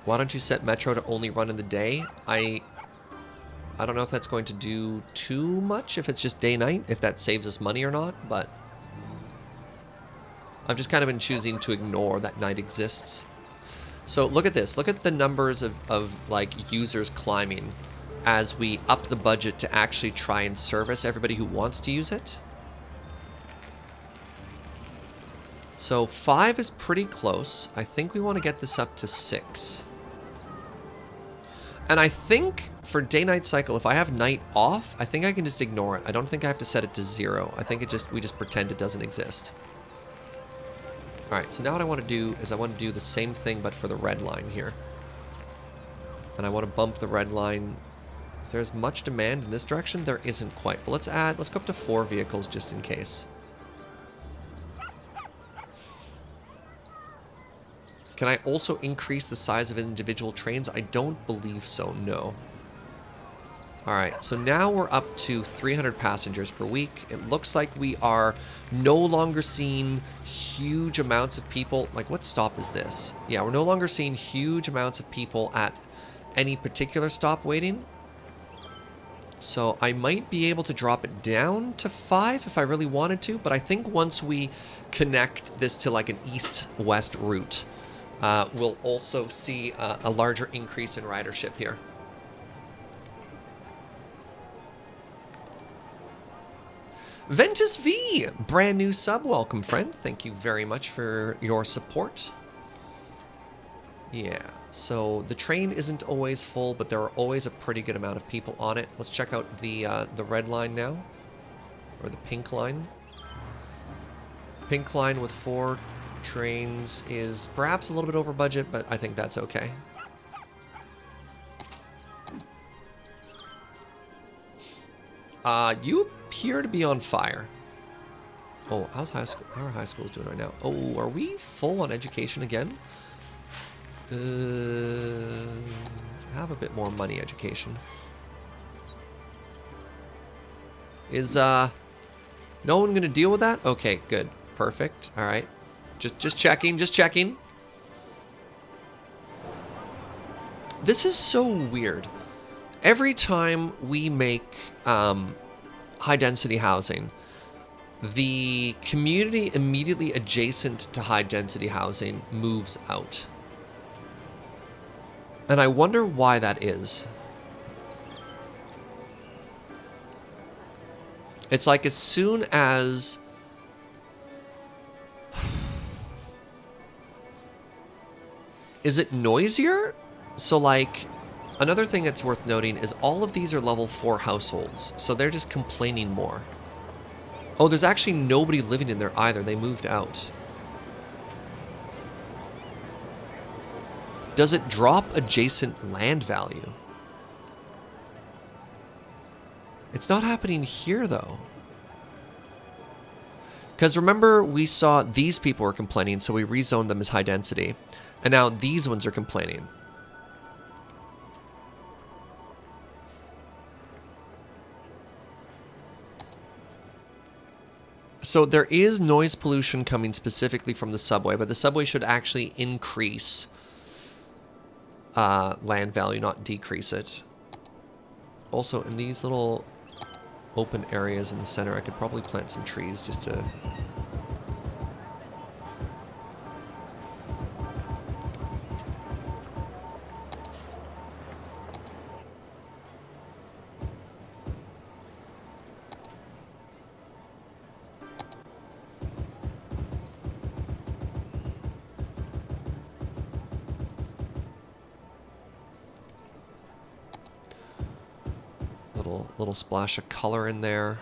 Why don't you set Metro to only run in the day? I don't know if that's going to do too much, if it's just day-night, if that saves us money or not, but I've just kind of been choosing to ignore that night exists. So look at this. Look at the numbers of like users climbing as we up the budget to actually try and service everybody who wants to use it. So 5 is pretty close. I think we want to get this up to 6. And I think for day-night cycle, if I have night off, I think I can just ignore it. I don't think I have to set it to 0. I think we just pretend it doesn't exist. All right, so now what I want to do is I want to do the same thing, but for the red line here. And I want to bump the red line. Is there as much demand in this direction? There isn't quite. But let's go up to 4 vehicles just in case. Can I also increase the size of individual trains? I don't believe so, no. All right, so now we're up to 300 passengers per week. It looks like we are no longer seeing huge amounts of people. Like, what stop is this? Yeah, we're no longer seeing huge amounts of people at any particular stop waiting. So I might be able to drop it down to 5 if I really wanted to, but I think once we connect this to like an east-west route, we'll also see a larger increase in ridership here. Ventus V, brand new sub. Welcome, friend. Thank you very much for your support. Yeah, so the train isn't always full, but there are always a pretty good amount of people on it. Let's check out the red line now, or the pink line. Pink line with 4 trains is perhaps a little bit over budget, but I think that's okay. You appear to be on fire. Oh, how's high school? How are high schools doing right now? Oh, are we full on education again? Have a bit more money education. Is no one gonna deal with that? Okay, good, perfect. All right, just checking, just checking. This is so weird. Every time we make high density housing, the community immediately adjacent to high density housing moves out. And I wonder why that is. It's like as soon as is it noisier? So like another thing that's worth noting is all of these are level 4 households, so they're just complaining more. Oh, there's actually nobody living in there either. They moved out. Does it drop adjacent land value? It's not happening here, though. Because remember, we saw these people were complaining, so we rezoned them as high density. And now these ones are complaining. So there is noise pollution coming specifically from the subway, but the subway should actually increase land value, not decrease it. Also, in these little open areas in the center. I could probably plant some trees just to... Little splash of color in there.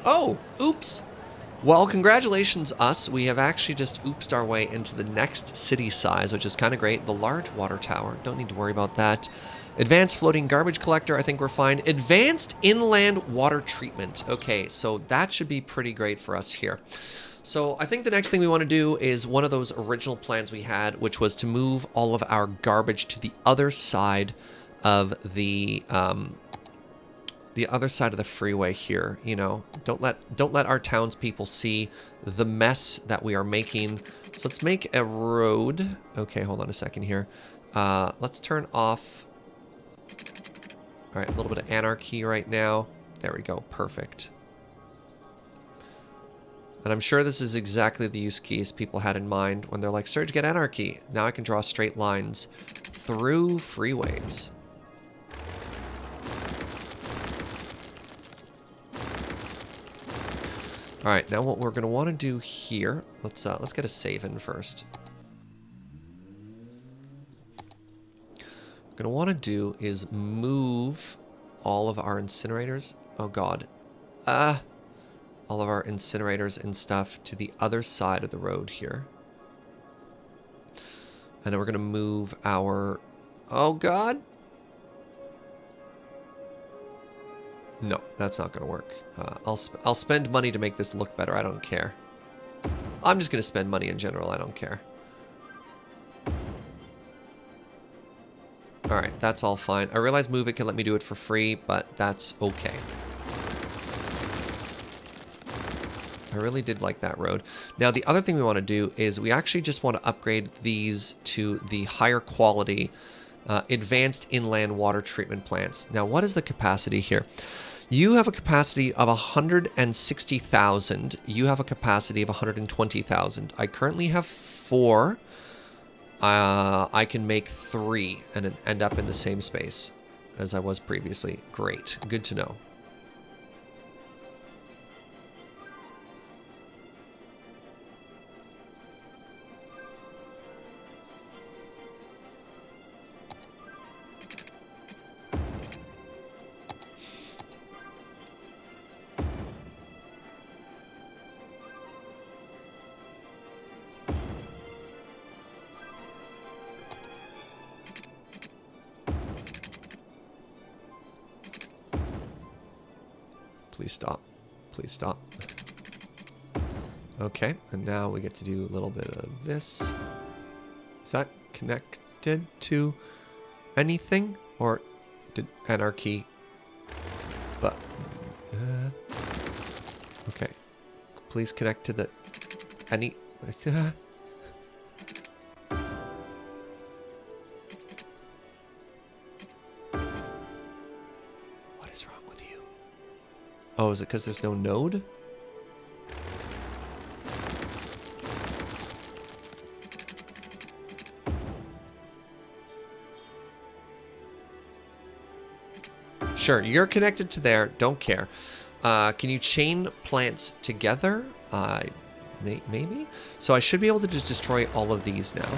Oh, oops. Well, congratulations us. We have actually just oopsed our way into the next city size, which is kind of great. The large water tower. Don't need to worry about that. Advanced floating garbage collector, I think we're fine. Advanced inland water treatment. Okay, so that should be pretty great for us here. So I think the next thing we want to do is one of those original plans we had, which was to move all of our garbage to the other side of the other side of the freeway here. You know, don't let our townspeople see the mess that we are making. So let's make a road. Okay, hold on a second here. Let's turn off. All right, a little bit of anarchy right now. There we go, perfect. And I'm sure this is exactly the use case people had in mind when they're like, Surge, get anarchy. Now I can draw straight lines through freeways. All right, now what we're gonna want to do here, let's get a save in first. What we're gonna want to do is move all of our incinerators. Oh God, all of our incinerators and stuff to the other side of the road here, and then we're gonna move our. Oh God. No, that's not going to work. I'll spend money to make this look better. I don't care. I'm just going to spend money in general. I don't care. All right, that's all fine. I realize Move It can let me do it for free, but that's okay. I really did like that road. Now, the other thing we want to do is we actually just want to upgrade these to the higher quality advanced inland water treatment plants. Now, what is the capacity here? You have a capacity of 160,000. You have a capacity of 120,000. I currently have 4. I can make 3 and end up in the same space as I was previously. Great. Good to know. Please stop. Please stop. Okay, and now we get to do a little bit of this. Is that connected to anything? Or did anarchy? But okay. Please connect to the any What is wrong with you? Oh, is it because there's no node? Sure, you're connected to there. Don't care. Can you chain plants together? Maybe? So I should be able to just destroy all of these now.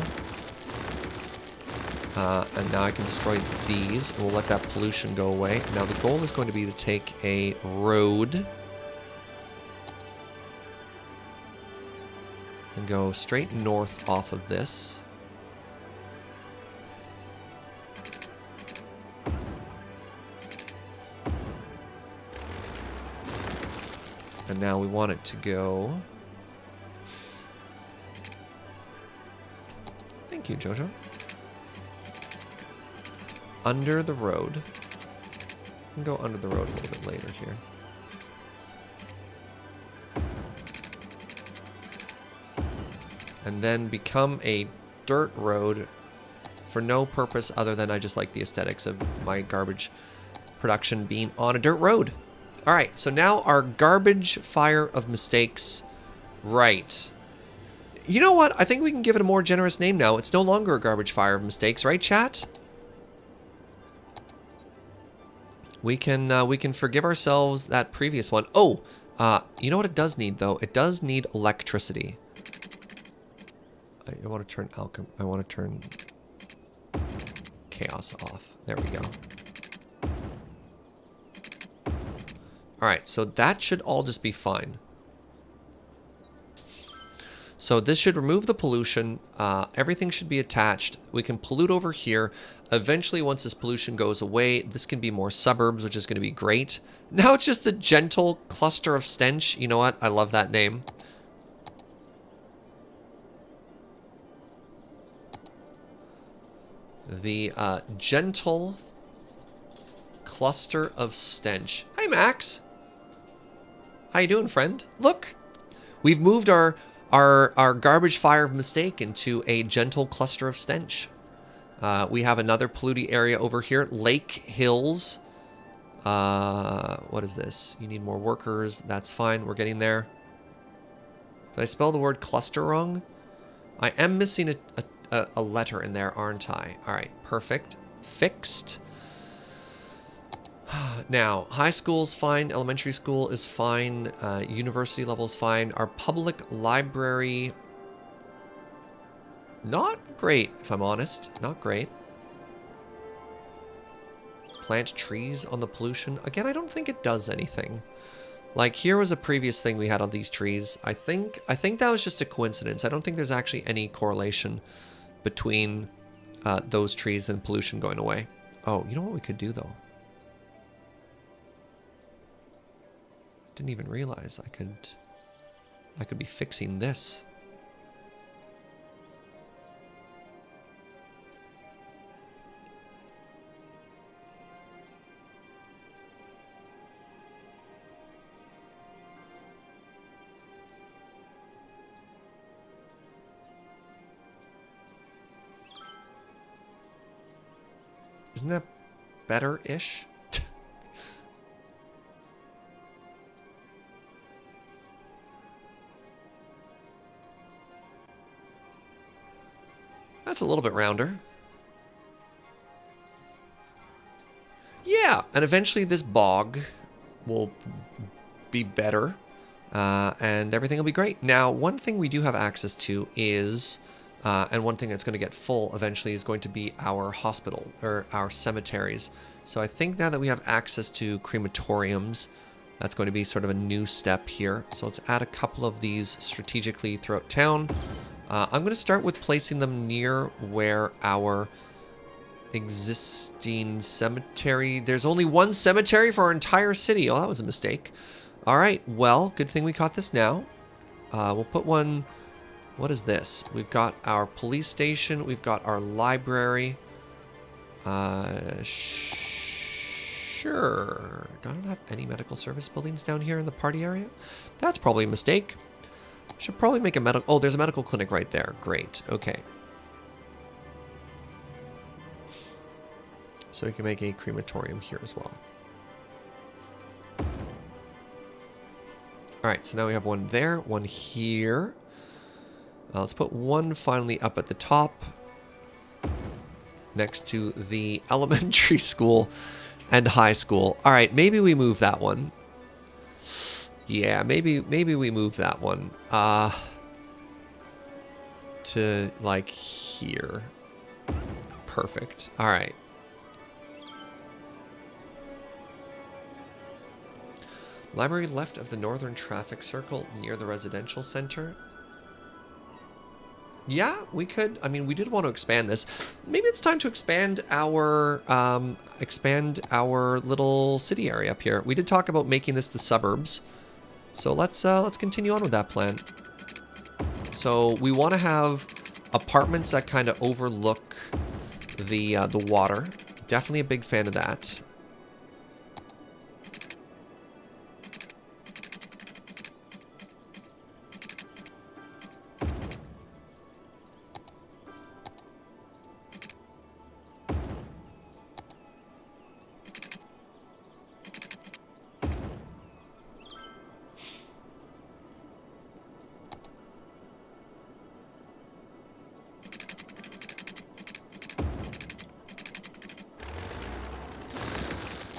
And now I can destroy these, and we'll let that pollution go away. Now the goal is going to be to take a road and go straight north off of this. And now we want it to go... Thank you, Jojo. Under the road. We can go under the road a little bit later here. And then become a dirt road for no purpose other than I just like the aesthetics of my garbage production being on a dirt road. All right, so now our garbage fire of mistakes. Right. You know what? I think we can give it a more generous name now. It's no longer a garbage fire of mistakes, right, chat? We can forgive ourselves that previous one. Oh, you know what it does need though? It does need electricity. I want to turn I want to turn chaos off. There we go. All right, so that should all just be fine. So this should remove the pollution. Everything should be attached. We can pollute over here. Eventually, once this pollution goes away, this can be more suburbs, which is going to be great. Now it's just the gentle cluster of stench. You know what? I love that name. The gentle cluster of stench. Hi, Max. How you doing, friend? Look, we've moved our garbage fire of mistake into a gentle cluster of stench. We have another polluting area over here, Lake Hills. What is this? You need more workers. That's fine. We're getting there. Did I spell the word cluster wrong? I am missing a letter in there, aren't I? All right, perfect. Fixed. Now, high school's fine, elementary school is fine, university level is fine. Our public library, not great, if I'm honest. Not great. Plant trees on the pollution. Again, I don't think it does anything. Like, here was a previous thing we had on these trees. I think that was just a coincidence. I don't think there's actually any correlation between those trees and pollution going away. Oh, you know what we could do, though? Didn't even realize I could be fixing this. Isn't that better-ish? That's a little bit rounder. Yeah, and eventually this bog will be better, and everything will be great. Now, one thing we do have access to is, and one thing that's going to get full eventually is going to be our hospital, or our cemeteries. So I think now that we have access to crematoriums, that's going to be sort of a new step here. So let's add a couple of these strategically throughout town. I'm going to start with placing them near where our existing cemetery... There's only one cemetery for our entire city. Oh, that was a mistake. All right, well, good thing we caught this now. We'll put one... What is this? We've got our police station. We've got our library. Sure. I don't have any medical service buildings down here in the party area. That's probably a mistake. Should probably make a medical... Oh, there's a medical clinic right there. Great. Okay. So we can make a crematorium here as well. All right, so now we have one there, one here. Let's put one finally up at the top next to the elementary school and high school. All right, maybe we move that one. Yeah, maybe we move that one to like here. Perfect. All right. Library left of the northern traffic circle near the residential center. Yeah, we could. I mean, we did want to expand this. Maybe it's time to expand our little city area up here. We did talk about making this the suburbs. So let's continue on with that plan. So we want to have apartments that kind of overlook the water. Definitely a big fan of that.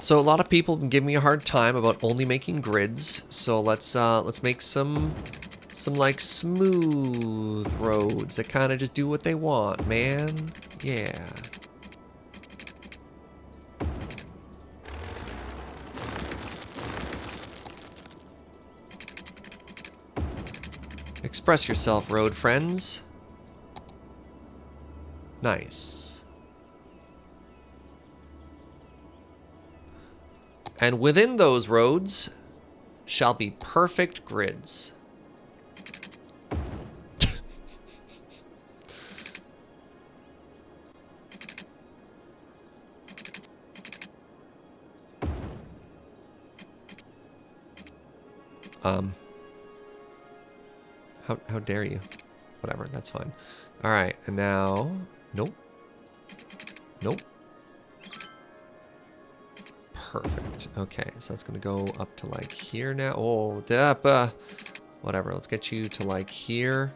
So a lot of people can give me a hard time about only making grids. So let's make some like smooth roads that kind of just do what they want, man. Yeah. Express yourself, road friends. Nice. And within those roads shall be perfect grids. How dare you? Whatever, that's fine. All right, and now, nope. Nope. Perfect. Okay, so that's gonna go up to like here now. Oh, whatever. Let's get you to like here.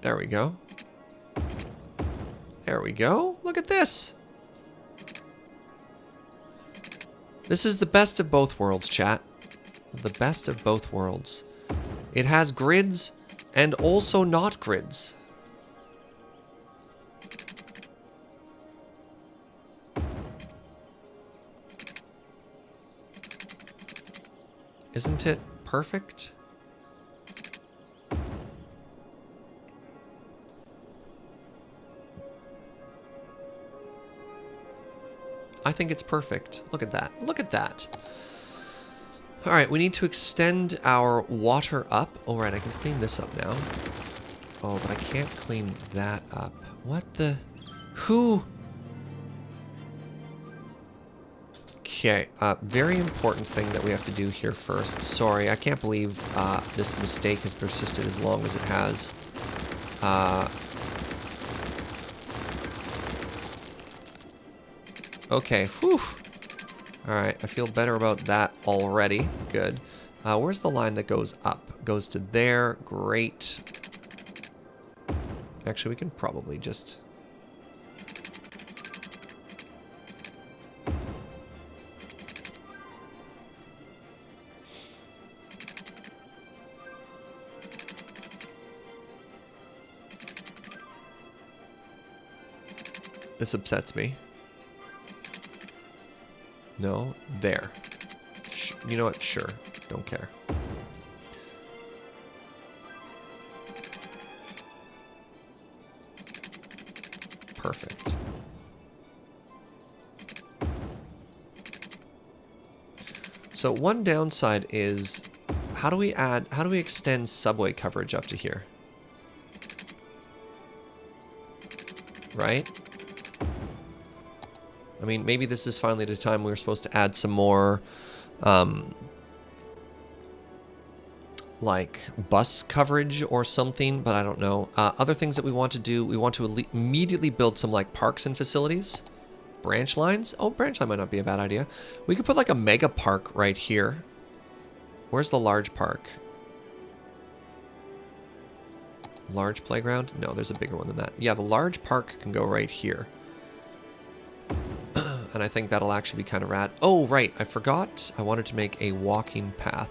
There we go. There we go. Look at this. This is the best of both worlds, chat. The best of both worlds. It has grids and also not grids. Isn't it perfect? I think it's perfect. Look at that. Look at that. All right, we need to extend our water up. All right, I can clean this up now. Oh, but I can't clean that up. What the? Who? Okay, very important thing that we have to do here first. Sorry, I can't believe this mistake has persisted as long as it has. Okay, whew. Alright, I feel better about that already. Good. Where's the line that goes up? Goes to there. Great. Actually, we can probably just... This upsets me. No, there. You know what? Sure. Don't care. Perfect. So one downside is, how do we extend subway coverage up to here? Right? I mean, maybe this is finally the time we were supposed to add some more, like, bus coverage or something, but I don't know. Other things that we want to do, we want to immediately build some, like, parks and facilities. Branch lines? Oh, branch line might not be a bad idea. We could put, like, a mega park right here. Where's the large park? Large playground? No, there's a bigger one than that. Yeah, the large park can go right here. And I think that'll actually be kind of rad. Oh, right. I forgot. I wanted to make a walking path.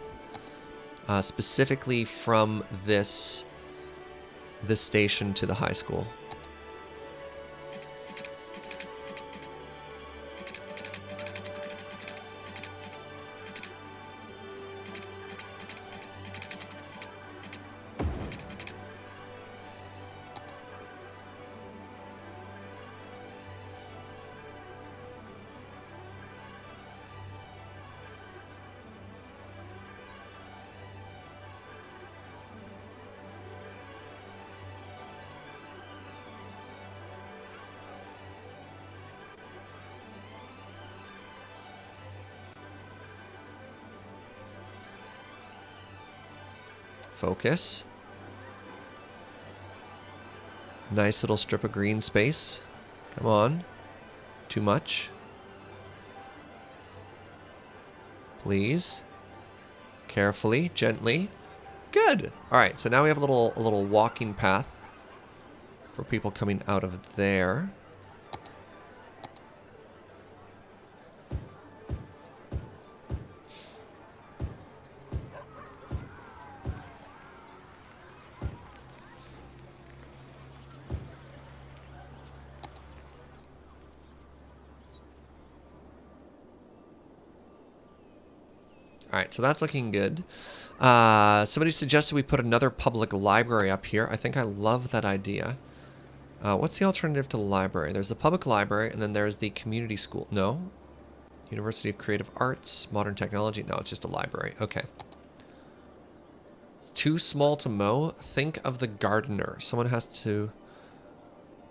Specifically from this station to the high school. Focus. Nice little strip of green space. Come on. Too much. Please. Carefully, gently. Good. All right, so now we have a little walking path for people coming out of there. All right, so that's looking good. Somebody suggested we put another public library up here. I think I love that idea. What's the alternative to the library? There's the public library, and then there's the community school. No? University of Creative Arts, Modern Technology. No, it's just a library. Okay. Too small to mow? Think of the gardener. Someone has to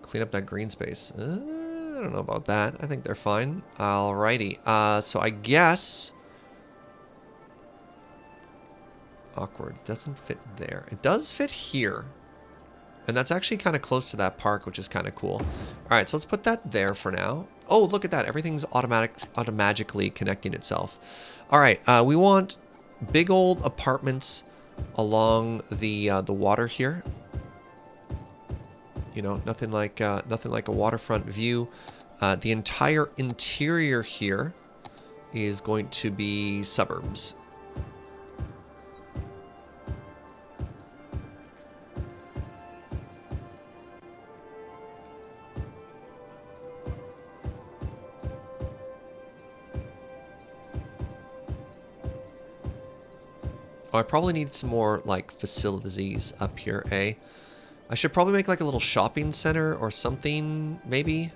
clean up that green space. I don't know about that. I think they're fine. Alrighty. So I guess... Awkward. Doesn't fit there. It does fit here. And that's actually kind of close to that park, which is kind of cool. All right, so let's put that there for now. Oh, look at that. Everything's automatically connecting itself. All right, we want big old apartments along the water here. You know, nothing like a waterfront view. The entire interior here is going to be suburbs. Oh, I probably need some more, like, facilities up here, eh? I should probably make, like, a little shopping center or something, maybe?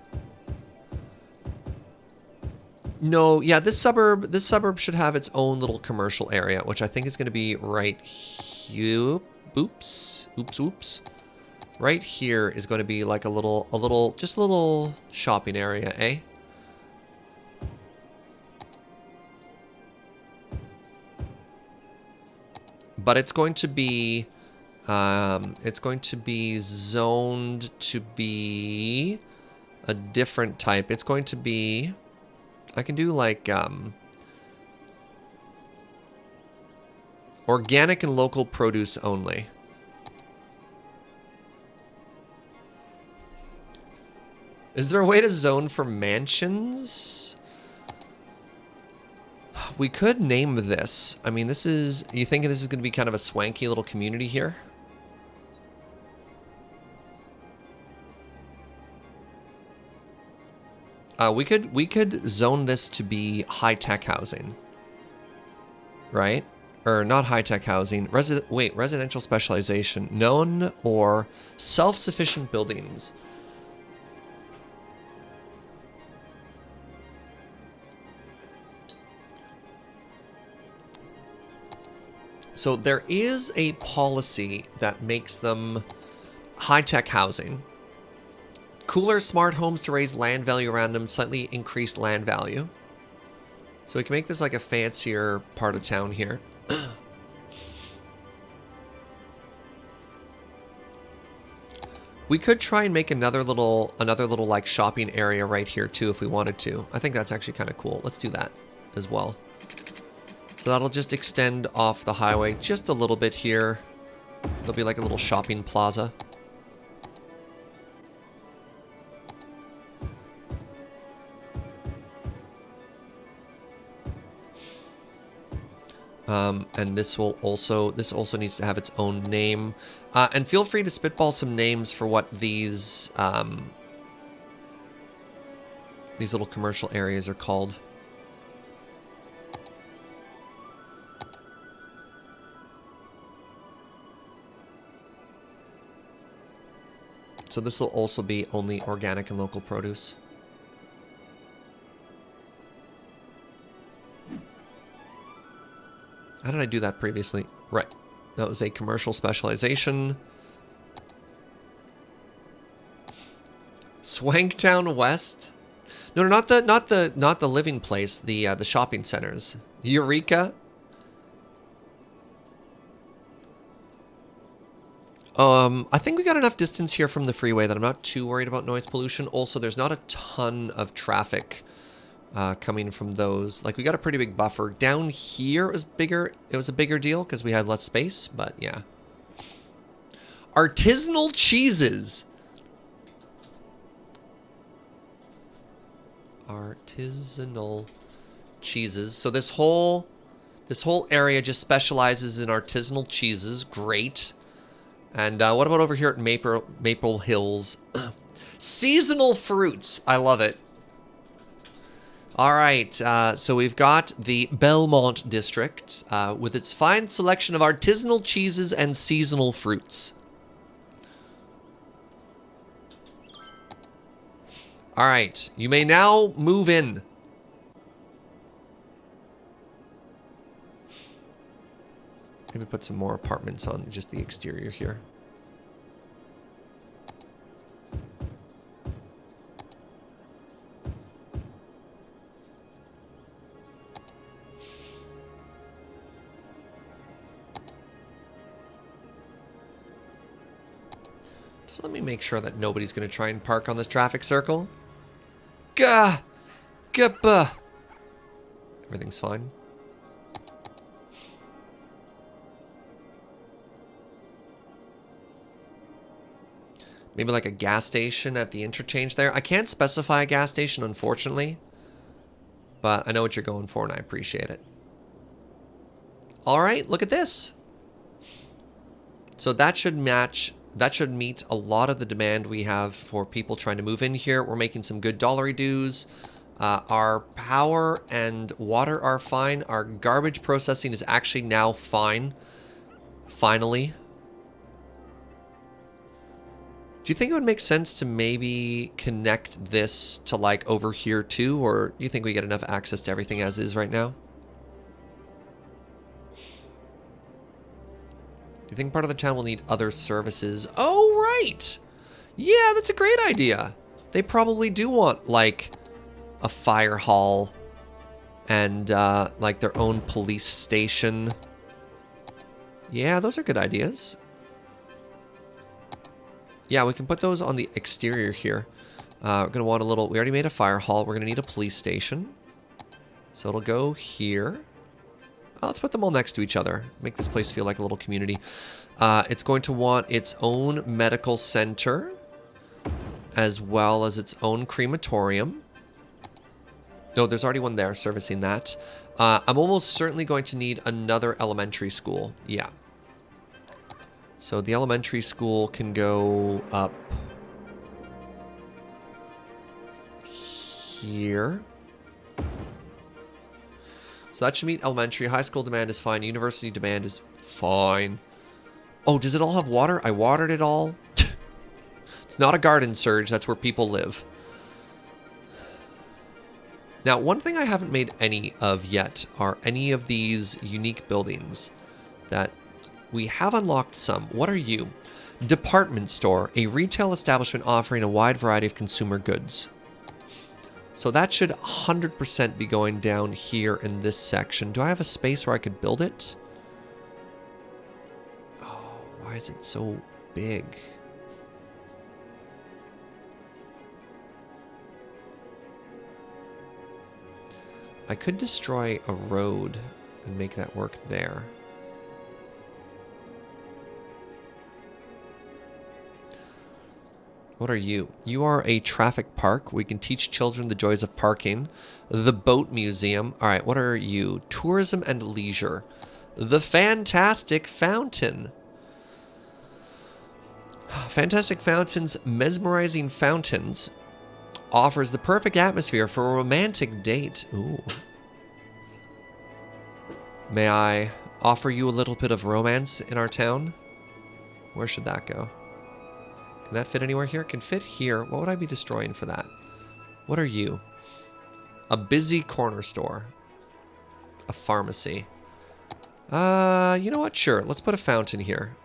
No, yeah, this suburb should have its own little commercial area, which I think is going to be right here. Oops. Right here is going to be, like, just a little shopping area, eh? But it's going to be zoned to be a different type. It's going to be, I can do like organic and local produce only. Is there a way to zone for mansions? We could name this. I mean, this is... You think this is going to be kind of a swanky little community here? We could zone this to be high-tech housing. Right? Or not high-tech housing. Residential specialization. Known or self-sufficient buildings. So there is a policy that makes them high-tech housing. Cooler, smart homes to raise land value around them, slightly increased land value. So we can make this like a fancier part of town here. We could try and make another little like shopping area right here too if we wanted to. I think that's actually kind of cool. Let's do that as well. So that'll just extend off the highway just a little bit here. There'll be like a little shopping plaza. And this also needs to have its own name. And feel free to spitball some names for what these little commercial areas are called. So this will also be only organic and local produce. How did I do that previously? Right. That was a commercial specialization. Swanktown West? No, not the living place, the shopping centers. Eureka? I think we got enough distance here from the freeway that I'm not too worried about noise pollution. Also, there's not a ton of traffic coming from those. Like, we got a pretty big buffer. Down here it was bigger. It was a bigger deal because we had less space, but yeah. Artisanal cheeses. Artisanal cheeses. So this whole area just specializes in artisanal cheeses. Great. And what about over here at Maple Hills? Seasonal fruits. I love it. All right. So we've got the Belmont district with its fine selection of artisanal cheeses and seasonal fruits. All right. You may now move in. Maybe put some more apartments on just the exterior here. Just let me make sure that nobody's going to try and park on this traffic circle. Gah! Gah! Everything's fine. Maybe like a gas station at the interchange there. I can't specify a gas station, unfortunately. But I know what you're going for, and I appreciate it. All right, look at this. So that should match. That should meet a lot of the demand we have for people trying to move in here. We're making some good dollary dues. Our power and water are fine. Our garbage processing is actually now fine. Finally. Do you think it would make sense to maybe connect this to like over here too? Or do you think we get enough access to everything as is right now? Do you think part of the town will need other services? Oh, right. Yeah, that's a great idea. They probably do want like a fire hall and like their own police station. Yeah, those are good ideas. Yeah, we can put those on the exterior here. We're going to want a little... We already made a fire hall. We're going to need a police station. So it'll go here. Let's put them all next to each other. Make this place feel like a little community. It's going to want its own medical center, as well as its own crematorium. No, there's already one there servicing that. I'm almost certainly going to need another elementary school. Yeah. So the elementary school can go up here. So that should meet elementary. High school demand is fine. University demand is fine. Oh, does it all have water? I watered it all. It's not a garden, Surge. That's where people live. Now, one thing I haven't made any of yet are any of these unique buildings that... We have unlocked some. What are you? Department store, a retail establishment offering a wide variety of consumer goods. So that should 100% be going down here in this section. Do I have a space where I could build it? Oh, why is it so big? I could destroy a road and make that work there. What are you? You are a traffic park. We can teach children the joys of parking. The boat museum. All right, what are you? Tourism and leisure. The Fantastic Fountain. Fantastic Fountains, mesmerizing fountains, offers the perfect atmosphere for a romantic date. Ooh. May I offer you a little bit of romance in our town? Where should that go? Can that fit anywhere here? It can fit here. What would I be destroying for that? What are you? A busy corner store. A pharmacy. You know what? Sure. Let's put a fountain here.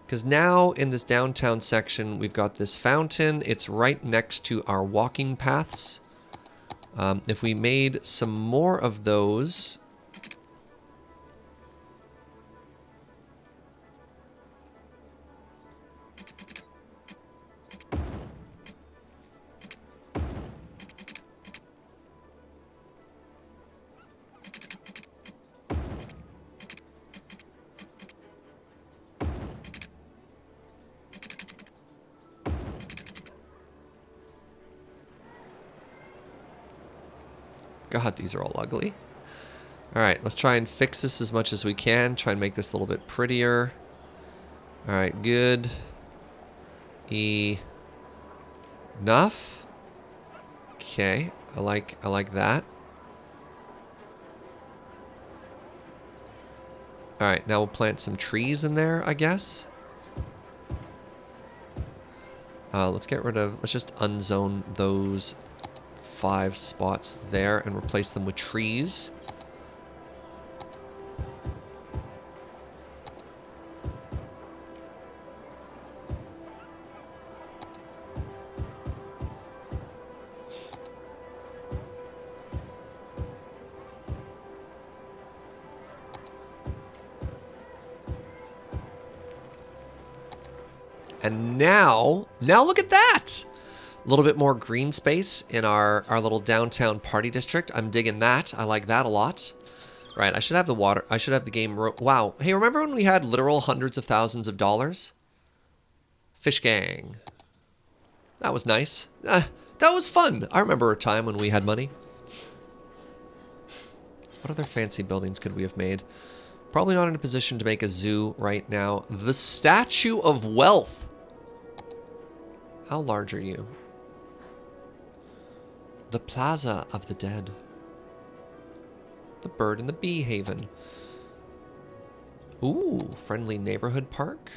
Because now in this downtown section, we've got this fountain. It's right next to our walking paths. If we made some more of those... God, these are all ugly. All right, let's try and fix this as much as we can. Try and make this a little bit prettier. All right, good. Enough. Okay, I like that. All right, now we'll plant some trees in there, I guess. Let's just unzone those 5 spots there and replace them with trees. And now look at that! A little bit more green space in our little downtown party district. I'm digging that. I like that a lot. Right, I should have the game. Wow. Hey, remember when we had literal hundreds of thousands of dollars? Fish gang. That was nice. That was fun. I remember a time when we had money. What other fancy buildings could we have made? Probably not in a position to make a zoo right now. The Statue of Wealth. How large are you? The Plaza of the Dead. The Bird and the Bee Haven. Ooh, friendly neighborhood park.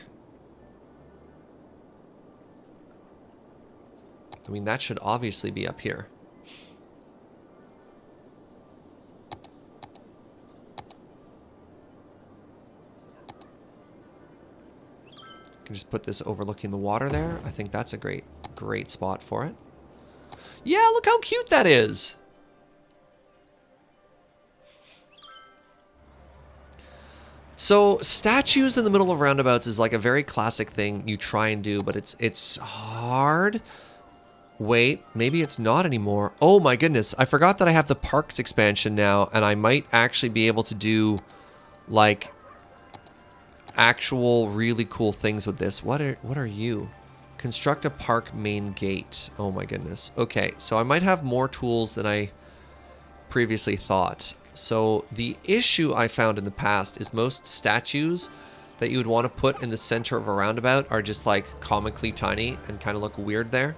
I mean, that should obviously be up here. Can just put this overlooking the water there. I think that's a great spot for it. Yeah, look how cute that is. So statues in the middle of roundabouts is like a very classic thing you try and do, but it's hard. Wait, maybe it's not anymore. Oh my goodness, I forgot that I have the parks expansion now, and I might actually be able to do like actual really cool things with this. What are you? Construct a park main gate. Oh my goodness. Okay, so I might have more tools than I previously thought. So the issue I found in the past is most statues that you would want to put in the center of a roundabout are just like comically tiny and kind of look weird there.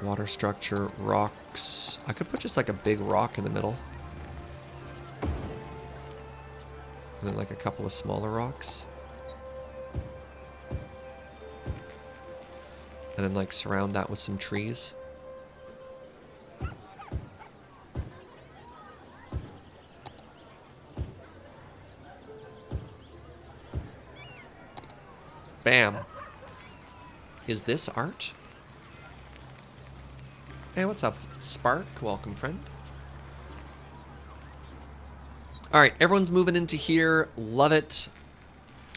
Water structure, rocks. I could put just like a big rock in the middle. And then like a couple of smaller rocks. And then like surround that with some trees. Bam. Is this art? Hey, what's up, Spark? Welcome, friend. All right, everyone's moving into here. Love it.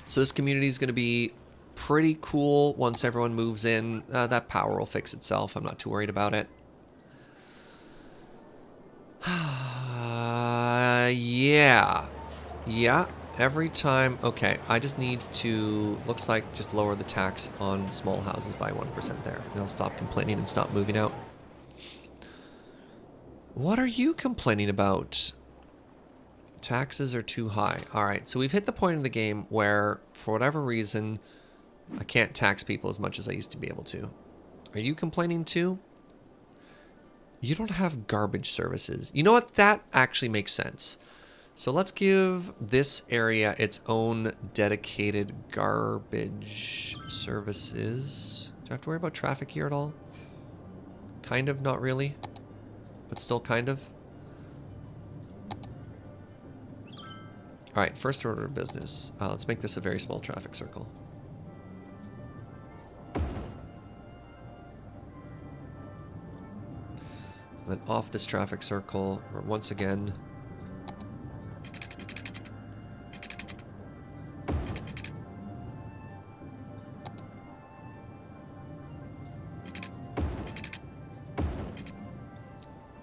So this community is going to be pretty cool once everyone moves in. That power will fix itself. I'm not too worried about it. Yeah. Every time. Okay, I just need to, looks like, just lower the tax on small houses by 1% there. And they'll stop complaining and stop moving out. What are you complaining about? Taxes are too high. Alright, so we've hit the point in the game where, for whatever reason, I can't tax people as much as I used to be able to. Are you complaining too? You don't have garbage services. You know what? That actually makes sense. So let's give this area its own dedicated garbage services. Do I have to worry about traffic here at all? Kind of, not really. But still kind of. Alright, first order of business. Let's make this a very small traffic circle. And then off this traffic circle, once again.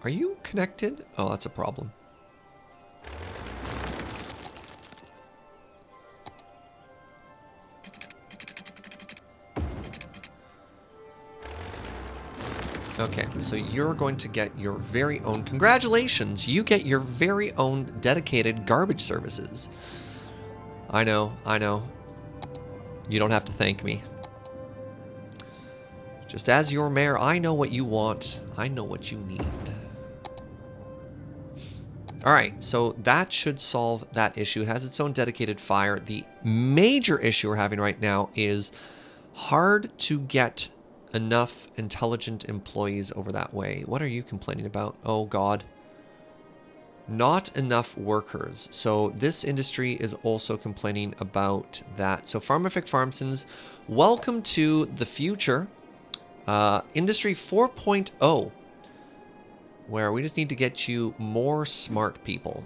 Are you connected? Oh, that's a problem. Okay, so you're going to get your very own... Congratulations! You get your very own dedicated garbage services. I know, I know. You don't have to thank me. Just as your mayor, I know what you want. I know what you need. Alright, so that should solve that issue. It has its own dedicated fire. The major issue we're having right now is hard to get enough intelligent employees over that way. What are you complaining about? Oh, God. Not enough workers. So this industry is also complaining about that. So Farmific Farmsons, welcome to the future. Industry 4.0, where we just need to get you more smart people.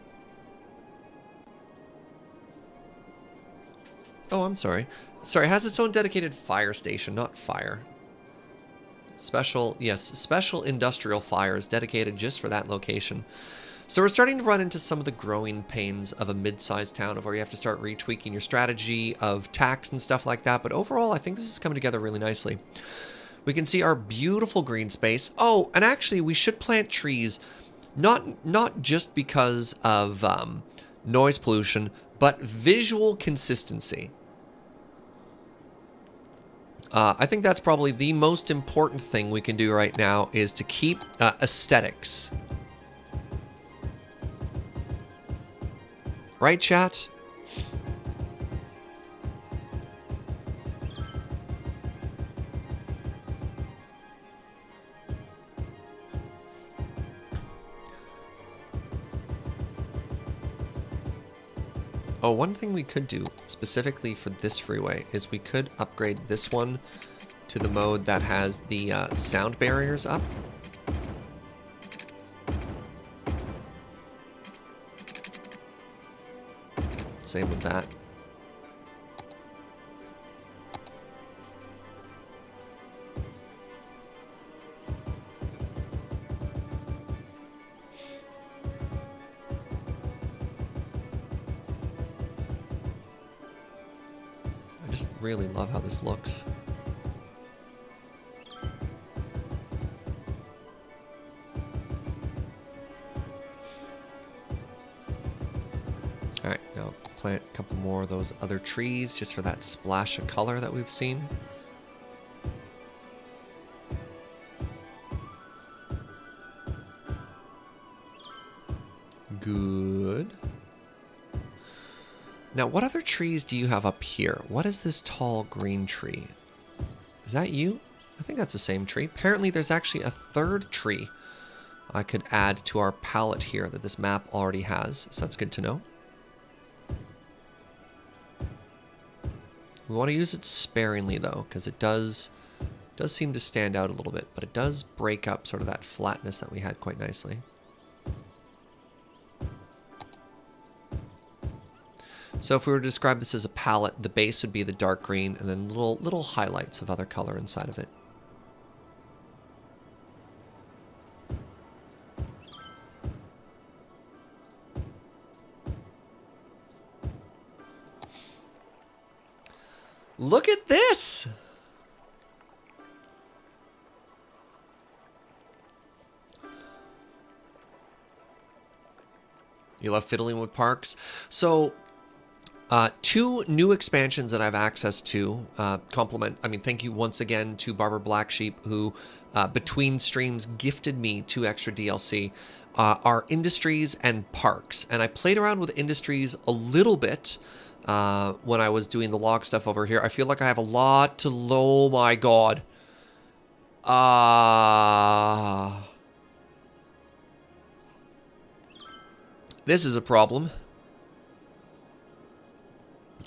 Oh, I'm sorry. Sorry, it has its own dedicated fire station, not fire. Special, yes, special industrial fires dedicated just for that location. So we're starting to run into some of the growing pains of a mid-sized town of where you have to start retweaking your strategy of tax and stuff like that. But overall, I think this is coming together really nicely. We can see our beautiful green space. Oh, and actually we should plant trees, not just because of noise pollution, but visual consistency. I think that's probably the most important thing we can do right now is to keep aesthetics. Right, chat? Oh, one thing we could do specifically for this freeway is we could upgrade this one to the mode that has the sound barriers up. Same with that. I just really love how this looks. All right, now plant a couple more of those other trees just for that splash of color that we've seen. Good. Now, what other trees do you have up here? What is this tall green tree? Is that you? I think that's the same tree. Apparently, there's actually a third tree I could add to our palette here that this map already has. So that's good to know. We want to use it sparingly, though, because it does seem to stand out a little bit, but it does break up sort of that flatness that we had quite nicely. So if we were to describe this as a palette, the base would be the dark green, and then little highlights of other color inside of it. Look at this! You love fiddling with parks? So, two new expansions that I have access to thank you once again to Barber Black Sheep, who between streams gifted me 2 extra DLC, are Industries and Parks. And I played around with Industries a little bit when I was doing the log stuff over here. I feel like I have a lot to... Oh my god. This is a problem.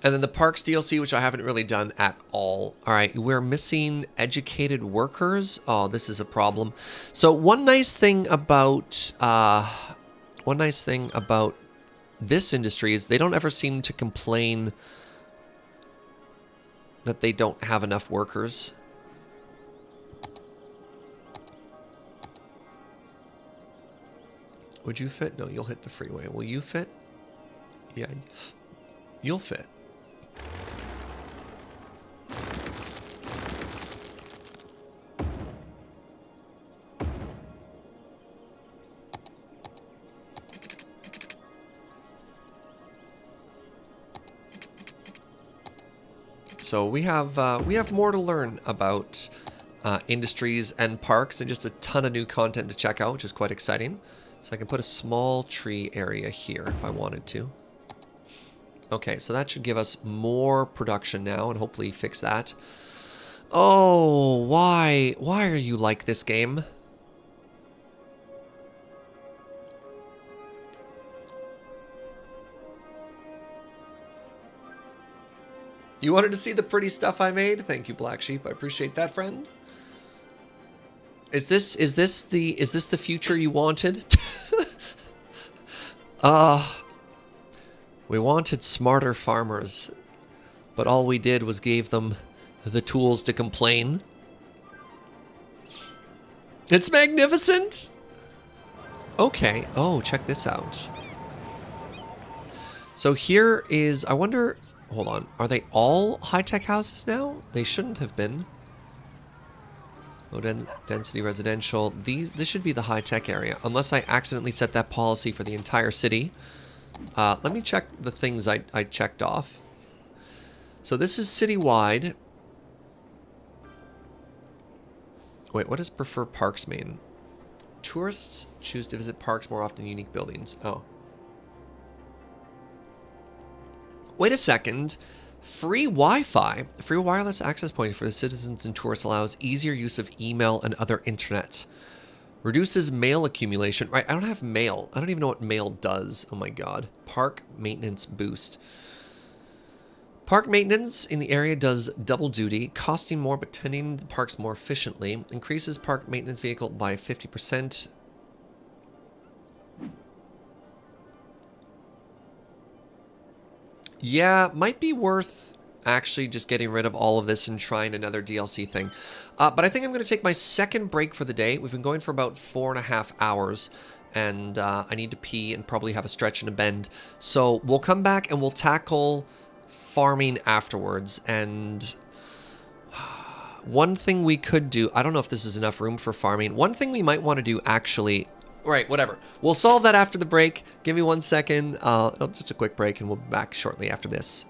And then the Parks DLC, which I haven't really done at all. All right, we're missing educated workers. Oh, this is a problem. So one nice thing about this industry is they don't ever seem to complain that they don't have enough workers. Would you fit? No, you'll hit the freeway. Will you fit? Yeah, you'll fit. So we have more to learn about industries and parks, and just a ton of new content to check out, which is quite exciting. So I can put a small tree area here if I wanted to. Okay, so that should give us more production now, and hopefully fix that. Oh, why are you like this game? You wanted to see the pretty stuff I made? Thank you, Black Sheep. I appreciate that, friend. Is this the future you wanted? We wanted smarter farmers, but all we did was gave them the tools to complain. It's magnificent. Okay. Oh, check this out. So here is, I wonder, hold on. Are they all high-tech houses now? They shouldn't have been. Low density residential. This should be the high-tech area, unless I accidentally set that policy for the entire city. Let me check the things I checked off. So this is citywide. Wait, what does prefer parks mean? Tourists choose to visit parks more often than unique buildings. Oh. Wait a second. Free Wi-Fi. Free wireless access points for the citizens and tourists allows easier use of email and other internet. Reduces mail accumulation. Right, I don't have mail. I don't even know what mail does. Oh my god. Park maintenance boost. Park maintenance in the area does double duty, costing more but tending the parks more efficiently. Increases park maintenance vehicle by 50%. Yeah, might be worth actually just getting rid of all of this and trying another DLC thing. But I think I'm going to take my second break for the day. We've been going for about 4.5 hours, and I need to pee and probably have a stretch and a bend. So we'll come back and we'll tackle farming afterwards. And one thing we could do, I don't know if this is enough room for farming. One thing we might want to do actually, right, whatever. We'll solve that after the break. Give me 1 second. Just a quick break and we'll be back shortly after this.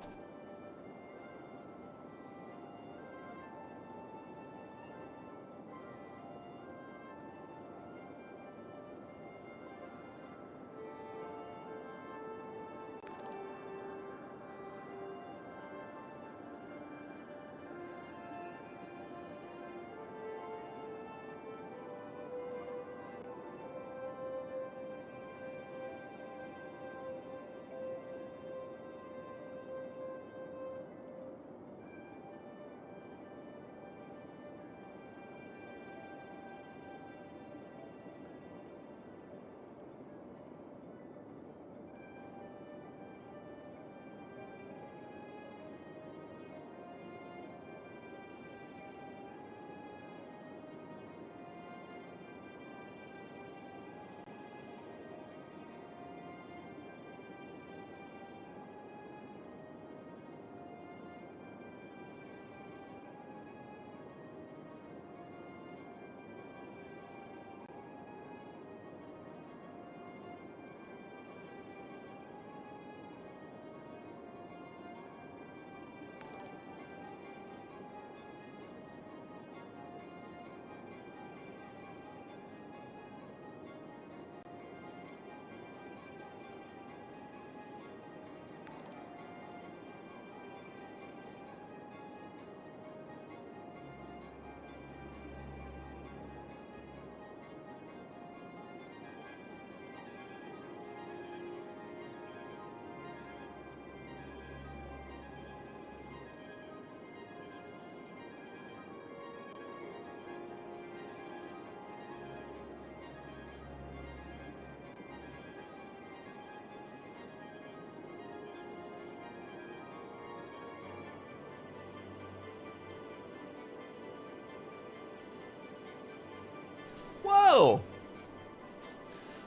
Whoa!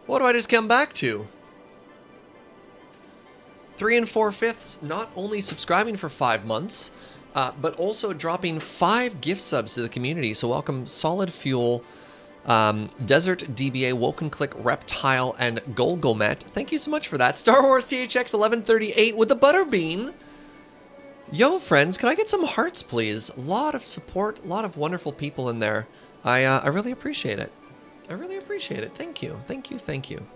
What do I just come back to? 3 4/5 not only subscribing for 5 months, but also dropping 5 gift subs to the community. So welcome Solid Fuel, Desert DBA, Woken Click, Reptile, and Golgomet. Thank you so much for that. Star Wars THX 1138 with the Butterbean. Yo, friends, can I get some hearts, please? A lot of support, a lot of wonderful people in there. I really appreciate it. I really appreciate it. Thank you. Thank you. Thank you.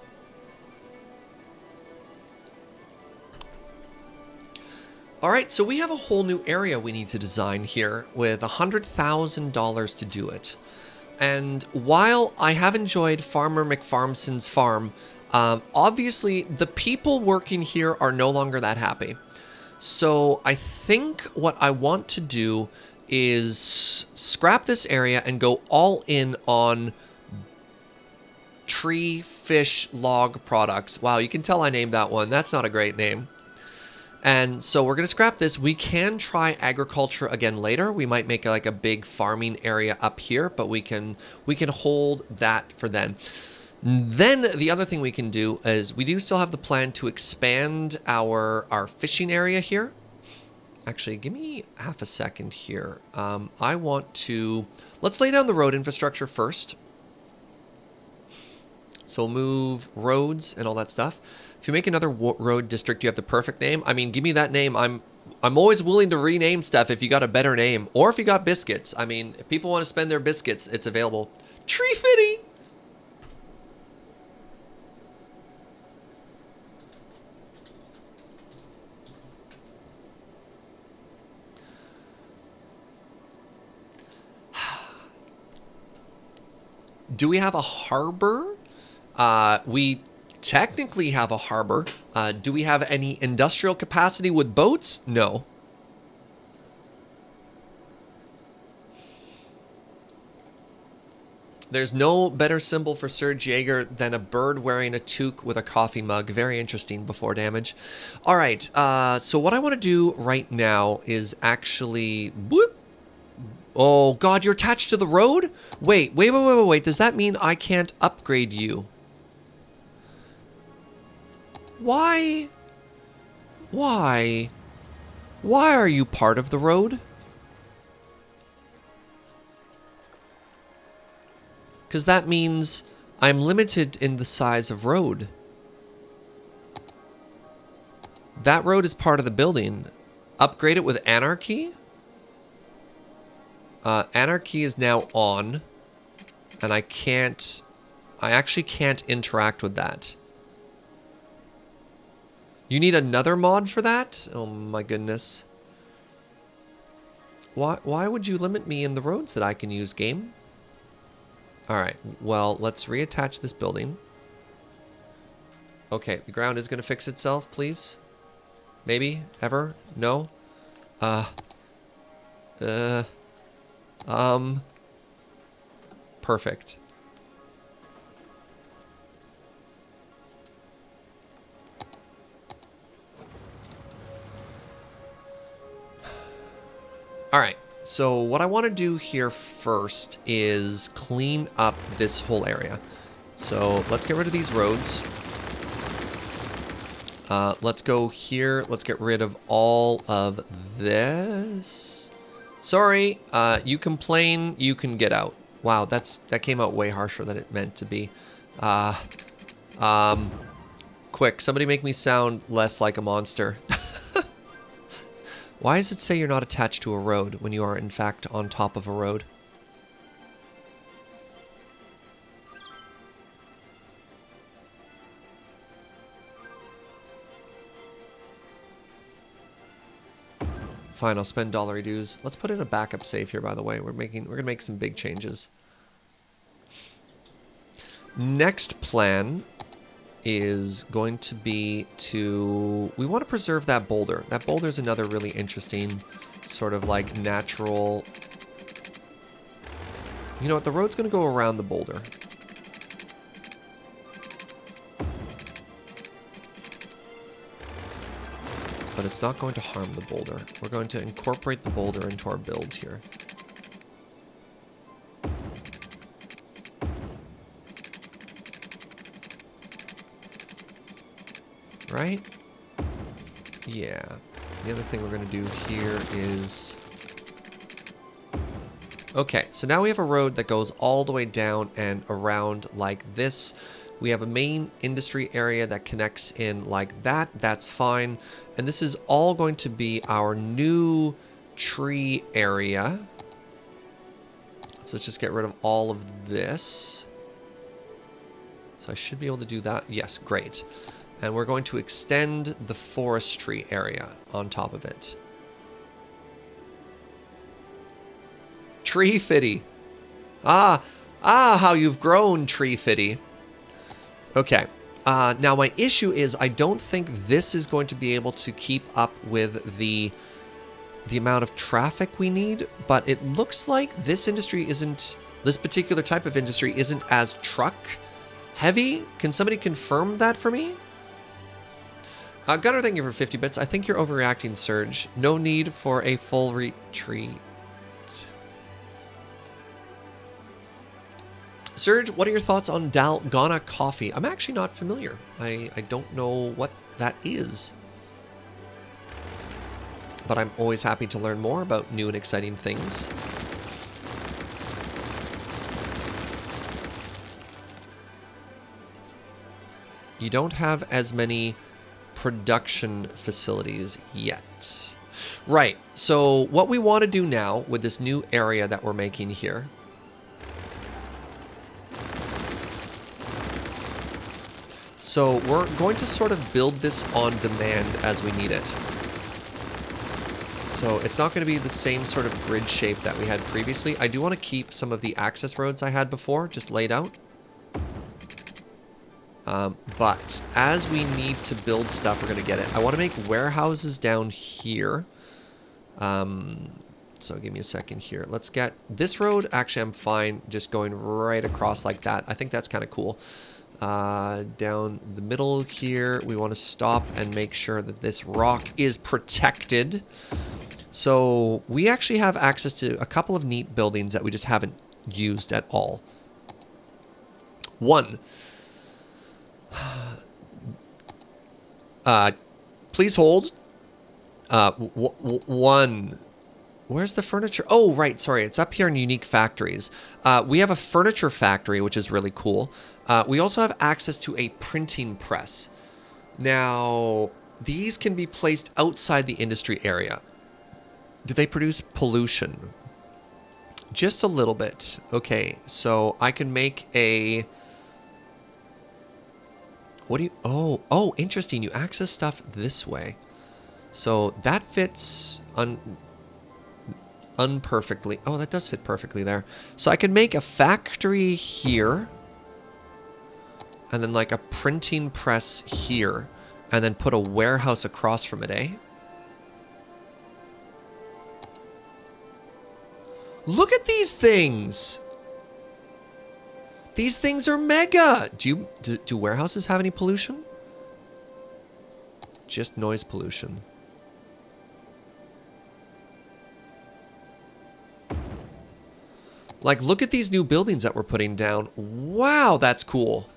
All right, so we have a whole new area we need to design here with $100,000 to do it. And while I have enjoyed Farmer McFarmson's farm, obviously the people working here are no longer that happy. So I think what I want to do is scrap this area and go all in on tree, fish, log products. Wow, you can tell I named that one. That's not a great name. And so we're going to scrap this. We can try agriculture again later. We might make like a big farming area up here, but we can hold that for then. Then the other thing we can do is we do still have the plan to expand our fishing area here. Actually, give me half a second here. I want to, let's lay down the road infrastructure first. So we'll move roads and all that stuff. If you make another road district, you have the perfect name. I mean, give me that name. I'm always willing to rename stuff if you got a better name. Or if you got biscuits. I mean, if people want to spend their biscuits, it's available. Tree Fitty! Do we have a harbor? We technically have a harbor. Do we have any industrial capacity with boats? No. There's no better symbol for Serge Jaeger than a bird wearing a toque with a coffee mug. Very interesting before damage. All right, so what I want to do right now is actually... Whoop. Oh, God, you're attached to the road? Wait. Does that mean I can't upgrade you? Why? Why? Why are you part of the road? Because that means I'm limited in the size of road. That road is part of the building. Upgrade it with Anarchy? Anarchy is now on. And I actually can't interact with that. You need another mod for that? Oh my goodness. Why would you limit me in the roads that I can use, game? Alright, well, let's reattach this building. Okay, the ground is going to fix itself, please. Maybe? Ever? No? Perfect. All right, so what I want to do here first is clean up this whole area. So let's get rid of these roads. Let's go here. Let's get rid of all of this. Sorry, you complain, you can get out. Wow, that came out way harsher than it meant to be. Quick, somebody make me sound less like a monster. Why does it say you're not attached to a road when you are in fact on top of a road? Fine, I'll spend dollary dues. Let's put in a backup save here, by the way. We're gonna make some big changes. Next plan is going to be we want to preserve that boulder. That boulder is another really interesting sort of like natural... You know what, the road's going to go around the boulder. But it's not going to harm the boulder. We're going to incorporate the boulder into our build here. Right? Yeah. The other thing we're going to do here is... Okay, so now we have a road that goes all the way down and around like this. We have a main industry area that connects in like that. That's fine. And this is all going to be our new tree area. So let's just get rid of all of this. So I should be able to do that. Yes, great. And we're going to extend the forestry area on top of it. Tree Fitty. How you've grown, Tree Fitty. Okay. Now my issue is I don't think this is going to be able to keep up with the amount of traffic we need, but it looks like this particular type of industry isn't as truck heavy. Can somebody confirm that for me? Gunnar, thank you for 50 bits. I think you're overreacting, Surge. No need for a full retreat. Surge, what are your thoughts on Dalgona coffee? I'm actually not familiar. I don't know what that is. But I'm always happy to learn more about new and exciting things. You don't have as many production facilities yet. Right, so what we want to do now with this new area that we're making here. So we're going to sort of build this on demand as we need it. So it's not going to be the same sort of grid shape that we had previously. I do want to keep some of the access roads I had before, just laid out. But as we need to build stuff, we're going to get it. I want to make warehouses down here. So give me a second here. Let's get this road. Actually, I'm fine just going right across like that. I think that's kind of cool. Down the middle here, we want to stop and make sure that this rock is protected. So we actually have access to a couple of neat buildings that we just haven't used at all. One. Please hold. One. Where's the furniture? Oh, right. Sorry. It's up here in Unique Factories. We have a furniture factory, which is really cool. We also have access to a printing press. Now, these can be placed outside the industry area. Do they produce pollution? Just a little bit. Okay, so I can make a... What do you... Oh, interesting. You access stuff this way. So that fits unperfectly. Oh, that does fit perfectly there. So I can make a factory here. And then like a printing press here. And then put a warehouse across from it, eh? Look at these things! These things are mega! Do warehouses have any pollution? Just noise pollution. Like, look at these new buildings that we're putting down. Wow, that's cool.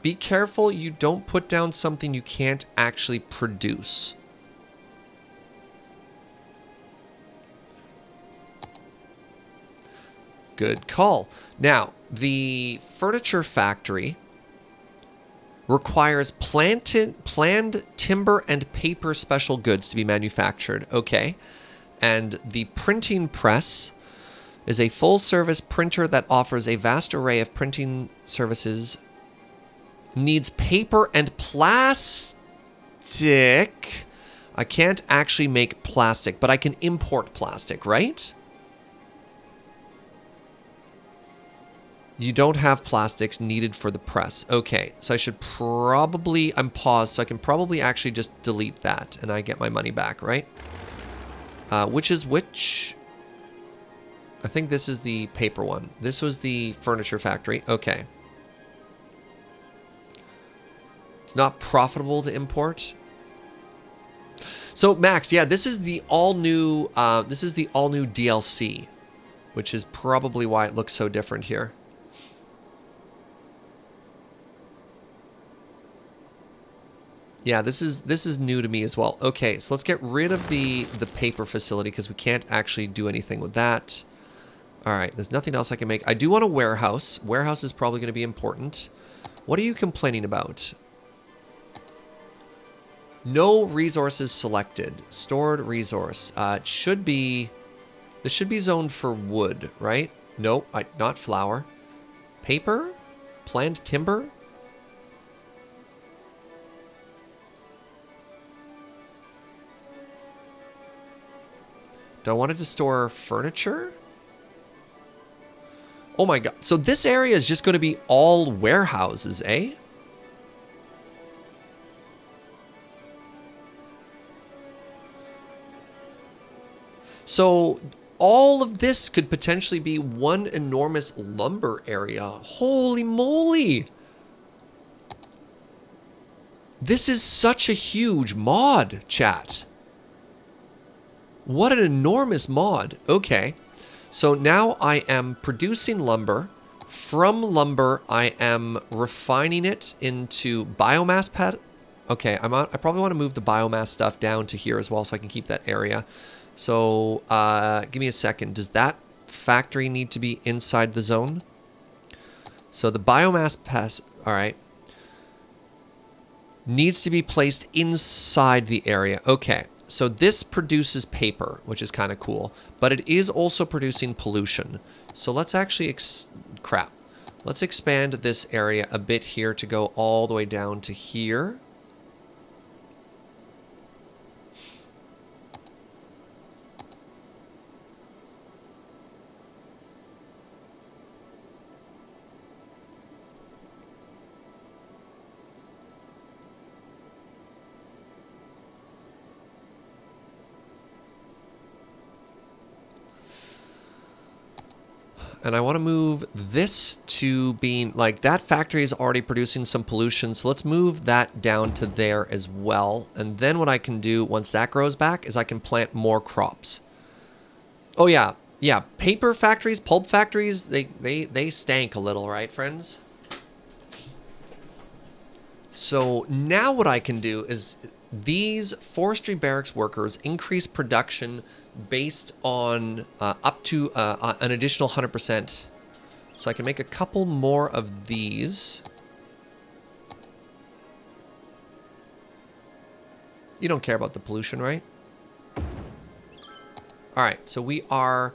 Be careful you don't put down something you can't actually produce. Good call. Now, the furniture factory requires planned timber and paper special goods to be manufactured. Okay. And the printing press is a full-service printer that offers a vast array of printing services. Needs paper and plastic. I can't actually make plastic, but I can import plastic, right? You don't have plastics needed for the press. Okay, so I should probably... I'm paused, so I can probably actually just delete that, and I get my money back, right? Which is which? I think this is the paper one. This was the furniture factory. Okay. It's not profitable to import. So Max, yeah, this is the all new DLC, which is probably why it looks so different here. Yeah, this is new to me as well. Okay, so let's get rid of the paper facility because we can't actually do anything with that. All right, there's nothing else I can make. I do want a warehouse. Warehouse is probably going to be important. What are you complaining about? No resources selected. Stored resource. It should be... This should be zoned for wood, right? Nope, not flour. Paper? Planned timber? Do I want it to store furniture? Oh my god. So this area is just going to be all warehouses, eh? So all of this could potentially be one enormous lumber area. Holy moly. This is such a huge mod, chat. What an enormous mod. Okay. So now I am producing lumber. From lumber, I am refining it into biomass pad. Okay, I probably want to move the biomass stuff down to here as well so I can keep that area. So give me a second. Does that factory need to be inside the zone? So the biomass pass, all right, needs to be placed inside the area. Okay. So this produces paper, which is kind of cool, but it is also producing pollution. So let's actually, let's expand this area a bit here to go all the way down to here. And I want to move this to being, like, that factory is already producing some pollution. So let's move that down to there as well. And then what I can do once that grows back is I can plant more crops. Oh, yeah. Yeah, paper factories, pulp factories, they stank a little, right, friends? So now what I can do is these forestry barracks workers increase production based on up to an additional 100%. So I can make a couple more of these. You don't care about the pollution, right? All right, so we are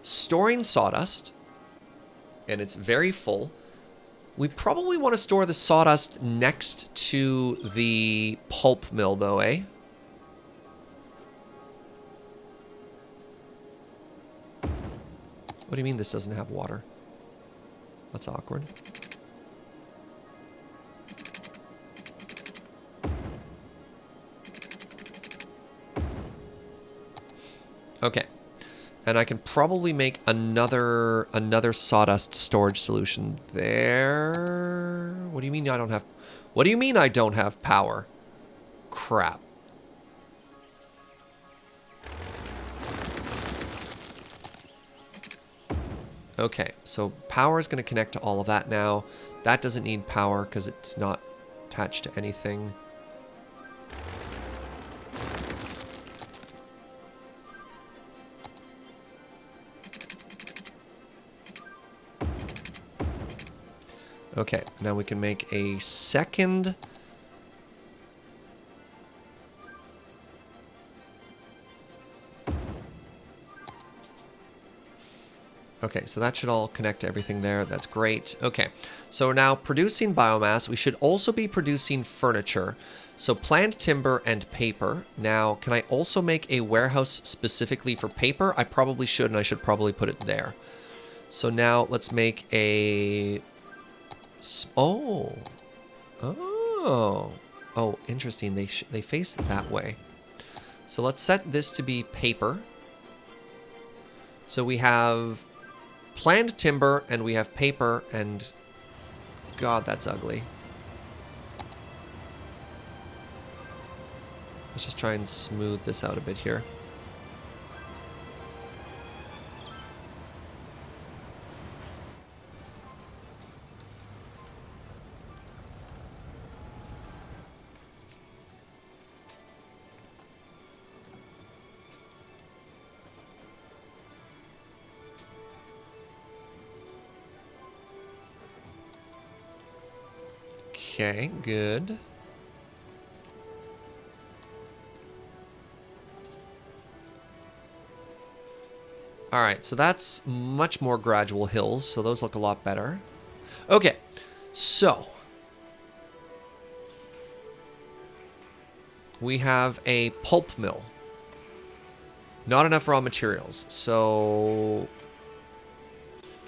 storing sawdust, and it's very full. We probably want to store the sawdust next to the pulp mill, though, eh? What do you mean this doesn't have water? That's awkward. Okay. And I can probably make another sawdust storage solution there. What do you mean I don't have... What do you mean I don't have power? Crap. Okay, so power is going to connect to all of that now. That doesn't need power because it's not attached to anything. Okay, now we can make a second. Okay, so that should all connect to everything there. That's great. Okay, so now producing biomass, we should also be producing furniture. So planned timber and paper. Now, can I also make a warehouse specifically for paper? I probably should, and I should probably put it there. So now let's make a... Oh. Oh. Oh, interesting. They face it that way. So let's set this to be paper. So we have planned timber and we have paper, and God, that's ugly. Let's just try and smooth this out a bit here. Okay, good. All right, so that's much more gradual hills, so those look a lot better. Okay, so we have a pulp mill. Not enough raw materials, so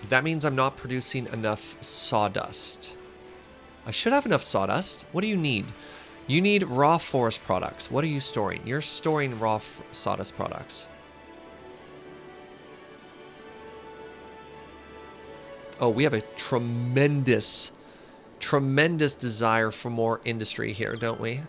that means I'm not producing enough sawdust. I should have enough sawdust. What do you need? You need raw forest products. What are you storing? You're storing raw sawdust products. Oh, we have a tremendous desire for more industry here, don't we?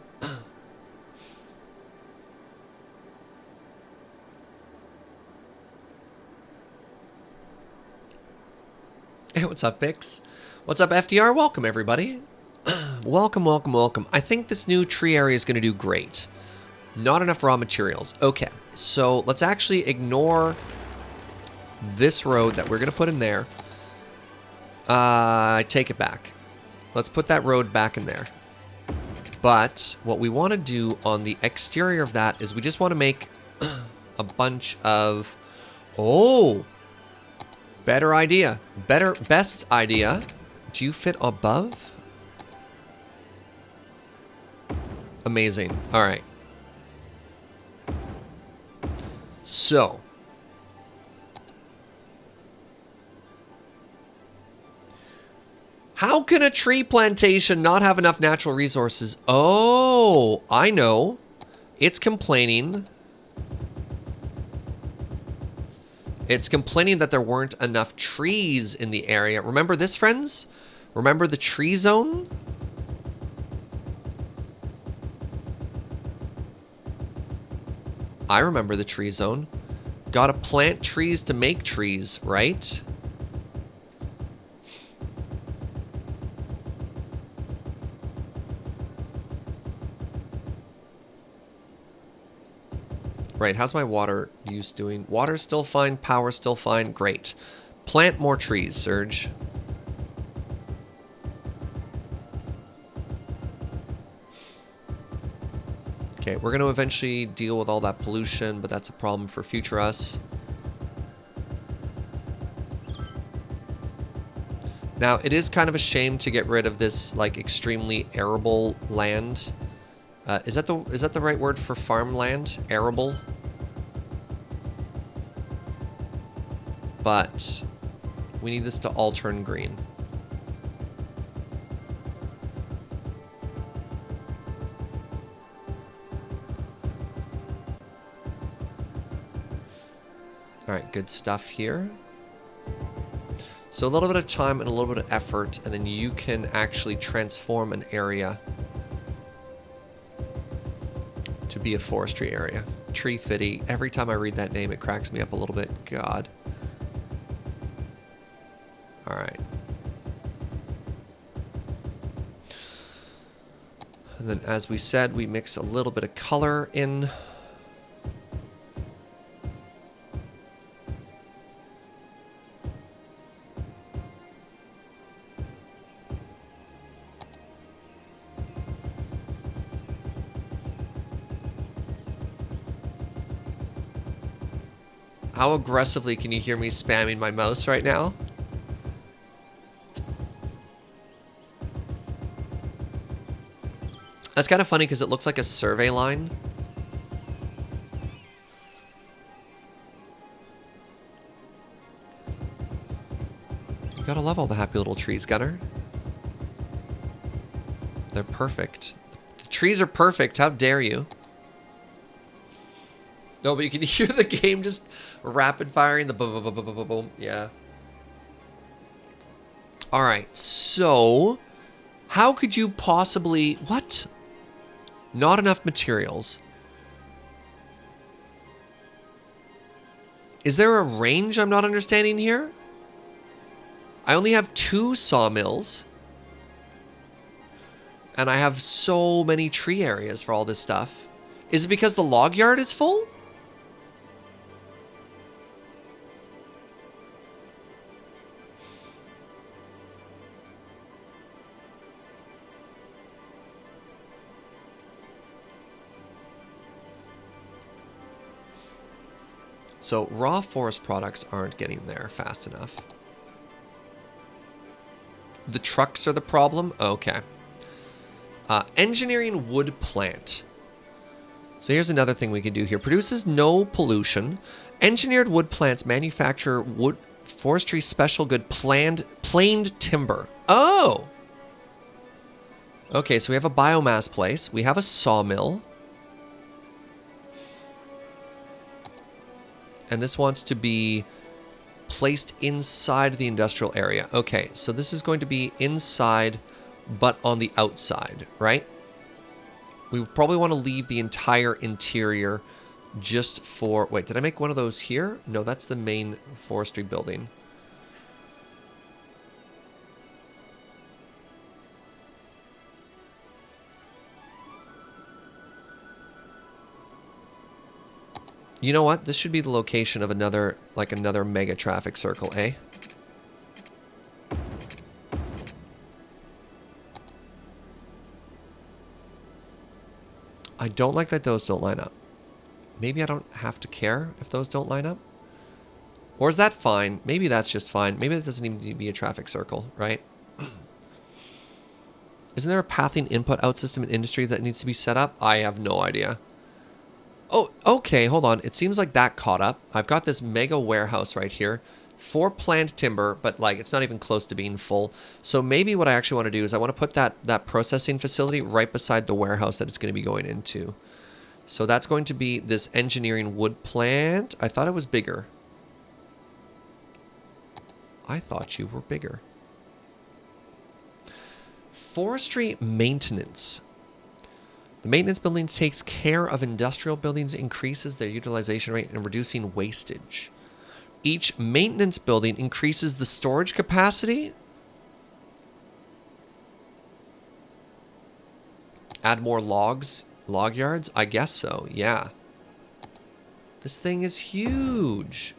Hey, what's up, Bix? What's up, FDR? Welcome, everybody. Welcome, welcome, welcome. I think this new tree area is going to do great. Not enough raw materials. Okay, so let's actually ignore this road that we're going to put in there. I take it back. Let's put that road back in there. But what we want to do on the exterior of that is we just want to make a bunch of... Oh! Better idea. Best idea. Do you fit above? Amazing. All right. So... how can a tree plantation not have enough natural resources? Oh, I know. It's complaining. It's complaining that there weren't enough trees in the area. Remember this, friends? Remember the tree zone? I remember the tree zone. Gotta plant trees to make trees, right? Right, how's my water use doing? Water's still fine, power's still fine, great. Plant more trees, Serge. Okay, we're going to eventually deal with all that pollution, but that's a problem for future us. Now, it is kind of a shame to get rid of this, like, extremely arable land. Is that the right word for farmland? Arable? But we need this to all turn green. All right, good stuff here. So a little bit of time and a little bit of effort, and then you can actually transform an area to be a forestry area. Tree Fitty. Every time I read that name, it cracks me up a little bit. God. All right. And then, as we said, we mix a little bit of color in. How aggressively can you hear me spamming my mouse right now? That's kind of funny because it looks like a survey line. You gotta love all the happy little trees, Gunner. They're perfect. The trees are perfect. How dare you? No, but you can hear the game just rapid firing the boom, boom, boom, boom, boom, boom. Yeah. All right. So, how could you possibly... What? Not enough materials. Is there a range I'm not understanding here? I only have 2 sawmills. And I have so many tree areas for all this stuff. Is it because the log yard is full? So raw forest products aren't getting there fast enough. The trucks are the problem? Okay. Engineering wood plant. So here's another thing we can do here. Produces no pollution. Engineered wood plants manufacture wood forestry special good planed timber. Oh! Okay, so we have a biomass place. We have a sawmill. And this wants to be placed inside the industrial area. Okay, so this is going to be inside, but on the outside, right? We probably want to leave the entire interior just for... Wait, did I make one of those here? No, that's the main forestry building. You know what? This should be the location of another, like another mega traffic circle, eh? I don't like that those don't line up. Maybe I don't have to care if those don't line up. Or is that fine? Maybe that's just fine. Maybe that doesn't even need to be a traffic circle, right? Isn't there a pathing input out system in industry that needs to be set up? I have no idea. Oh, okay, hold on. It seems like that caught up. I've got this mega warehouse right here. 4 planned timber, but like it's not even close to being full. So maybe what I actually want to do is I want to put that processing facility right beside the warehouse that it's going to be going into. So that's going to be this engineering wood plant. I thought it was bigger. I thought you were bigger. Forestry maintenance. The maintenance building takes care of industrial buildings, increases their utilization rate, and reducing wastage. Each maintenance building increases the storage capacity. Add more log yards? I guess so, yeah. This thing is huge.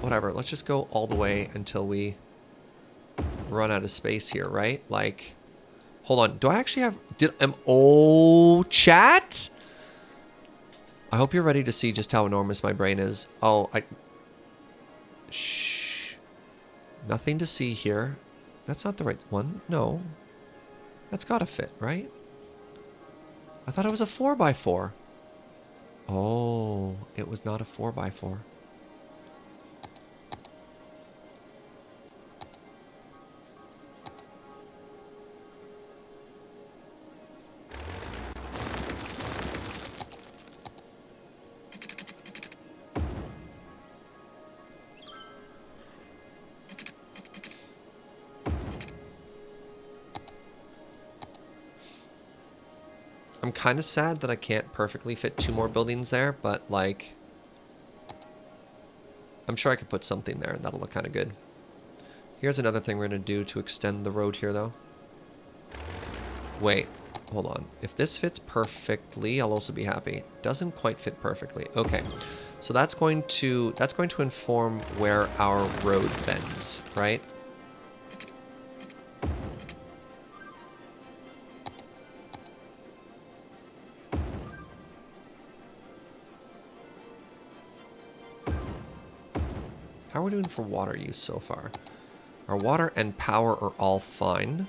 Whatever, let's just go all the way until we run out of space here, right? Like, hold on, do I actually have... Oh, chat? I hope you're ready to see just how enormous my brain is. Oh, Shh. Nothing to see here. That's not the right one. No. That's gotta fit, right? I thought it was a 4x4. Oh, it was not a 4x4. I'm kind of sad that I can't perfectly fit 2 more buildings there, but like, I'm sure I could put something there. That'll look kind of good. Here's another thing we're going to do to extend the road here, though. Wait, hold on. If this fits perfectly, I'll also be happy. Doesn't quite fit perfectly. Okay, so that's going to inform where our road bends, right? How are we doing for water use so far? Our water and power are all fine.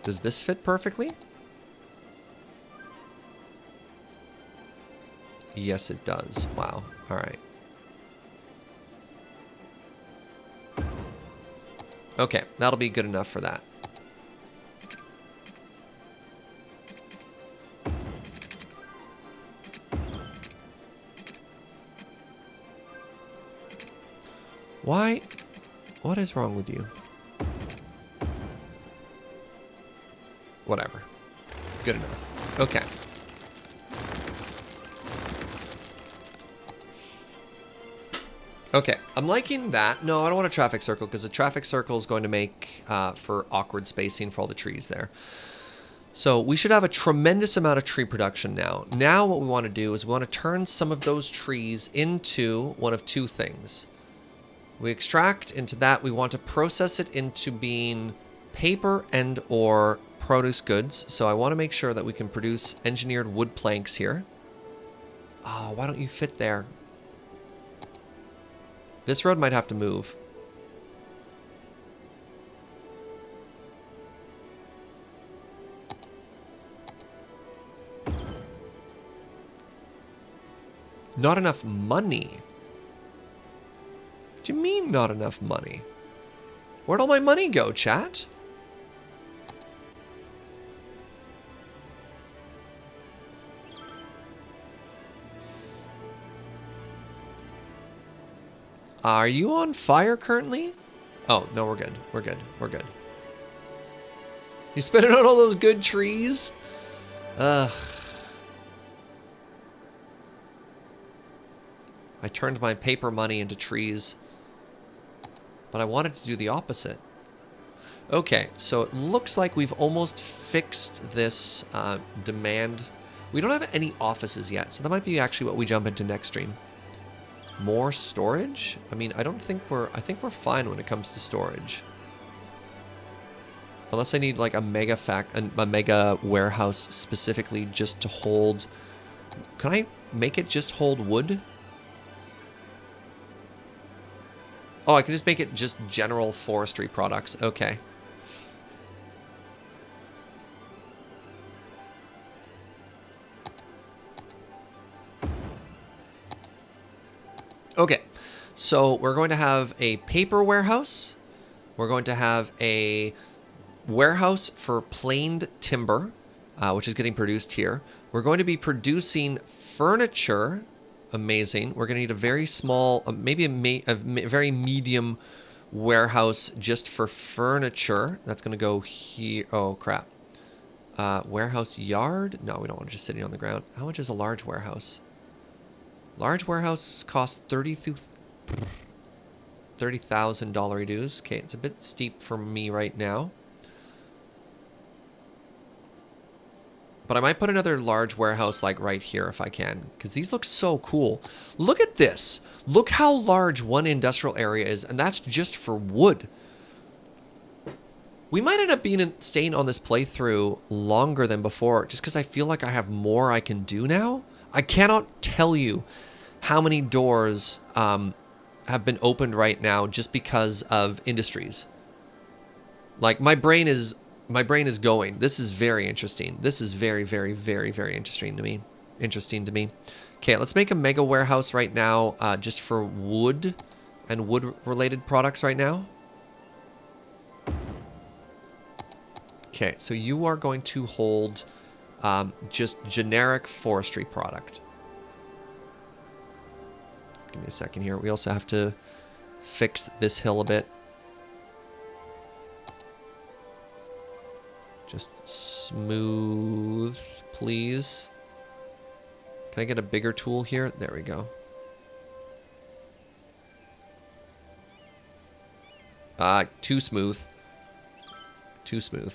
Does this fit perfectly? Yes, it does. Wow. All right. Okay, that'll be good enough for that. Why? What is wrong with you? Whatever. Good enough. Okay. Okay, I'm liking that. No, I don't want a traffic circle because a traffic circle is going to make for awkward spacing for all the trees there. So we should have a tremendous amount of tree production now. Now what we want to do is we want to turn some of those trees into one of 2 things. We extract into that. We want to process it into being paper and or produce goods, so I want to make sure that we can produce engineered wood planks here. Oh, why don't you fit there? This road might have to move. Not enough money? What do you mean not enough money? Where'd all my money go, chat? Are you on fire currently? Oh, no, we're good. We're good. We're good. You spent it on all those good trees? Ugh. I turned my paper money into trees. But I wanted to do the opposite. Okay, so it looks like we've almost fixed this demand. We don't have any offices yet, so that might be actually what we jump into next stream. More storage? I mean, I think we're fine when it comes to storage. Unless I need like a mega warehouse specifically just to hold. Can I make it just hold wood? Oh, I can just make it just general forestry products. Okay. Okay, so we're going to have a paper warehouse. We're going to have a warehouse for planed timber, which is getting produced here. We're going to be producing furniture. Amazing. We're going to need a very small, maybe a very medium warehouse just for furniture. That's going to go here. Oh, crap. Warehouse yard? No, we don't want to just sitting on the ground. How much is a large warehouse? Large warehouse costs $30,000 dues. Okay, it's a bit steep for me right now. But I might put another large warehouse like right here if I can, because these look so cool. Look at this. Look how large one industrial area is, and that's just for wood. We might end up staying on this playthrough longer than before, just because I feel like I have more I can do now. I cannot tell you how many doors have been opened right now just because of industries. Like my brain is going. This is very interesting. This is very, very, very, very interesting to me. Okay, let's make a mega warehouse right now, just for wood and wood-related products right now. Okay, so you are going to hold just generic forestry product. Give me a second here. We also have to fix this hill a bit. Just smooth, please. Can I get a bigger tool here? There we go. Too smooth. Too smooth.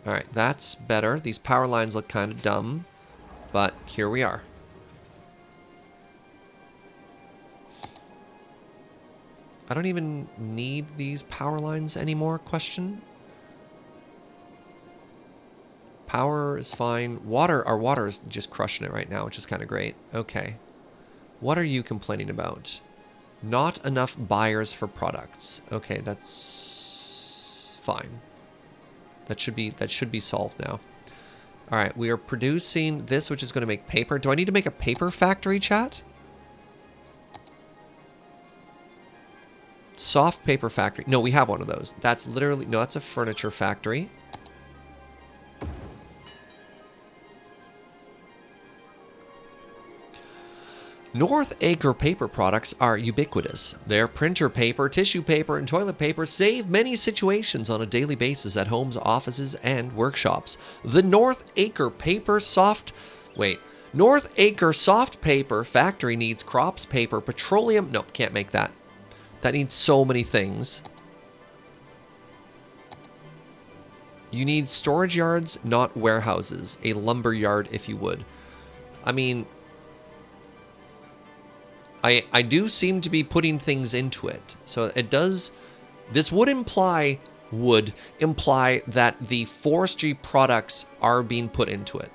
All right, that's better. These power lines look kind of dumb, but here we are. I don't even need these power lines anymore, question. Power is fine. Water, our water is just crushing it right now, which is kind of great. Okay. What are you complaining about? Not enough buyers for products. Okay, that's fine. That should be solved now. All right, we are producing this, which is going to make paper. Do I need to make a paper factory, chat? Soft paper factory. No, we have one of those. That's literally, no, that's a furniture factory. North Acre paper products are ubiquitous. Their printer paper, tissue paper, and toilet paper save many situations on a daily basis at homes, offices, and workshops. The North Acre paper soft... Wait. North Acre soft paper factory needs crops paper, petroleum. Nope, can't make that. That needs so many things. You need storage yards, not warehouses. A lumber yard, if you would. I mean, I do seem to be putting things into it. So it does... This would imply that the forestry products are being put into it.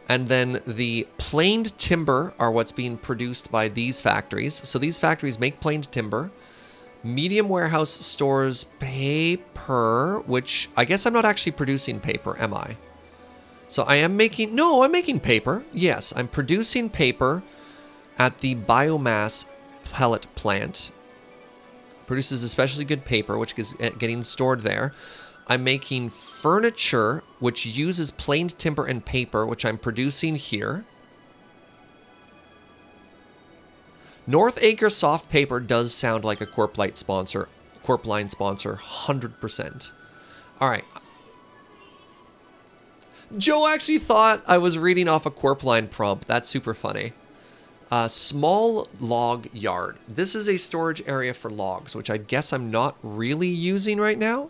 And then the planed timber are what's being produced by these factories. So these factories make planed timber. Medium warehouse stores paper, which I guess I'm not actually producing paper, am I? So I am making... No, I'm making paper. Yes, I'm producing paper at the biomass pellet plant. Produces especially good paper, which is getting stored there. I'm making furniture, which uses planed timber and paper, which I'm producing here. North Acre soft paper does sound like a Corpline sponsor, 100%. All right. Joe actually thought I was reading off a Corpline prompt. That's super funny. Small log yard. This is a storage area for logs, which I guess I'm not really using right now.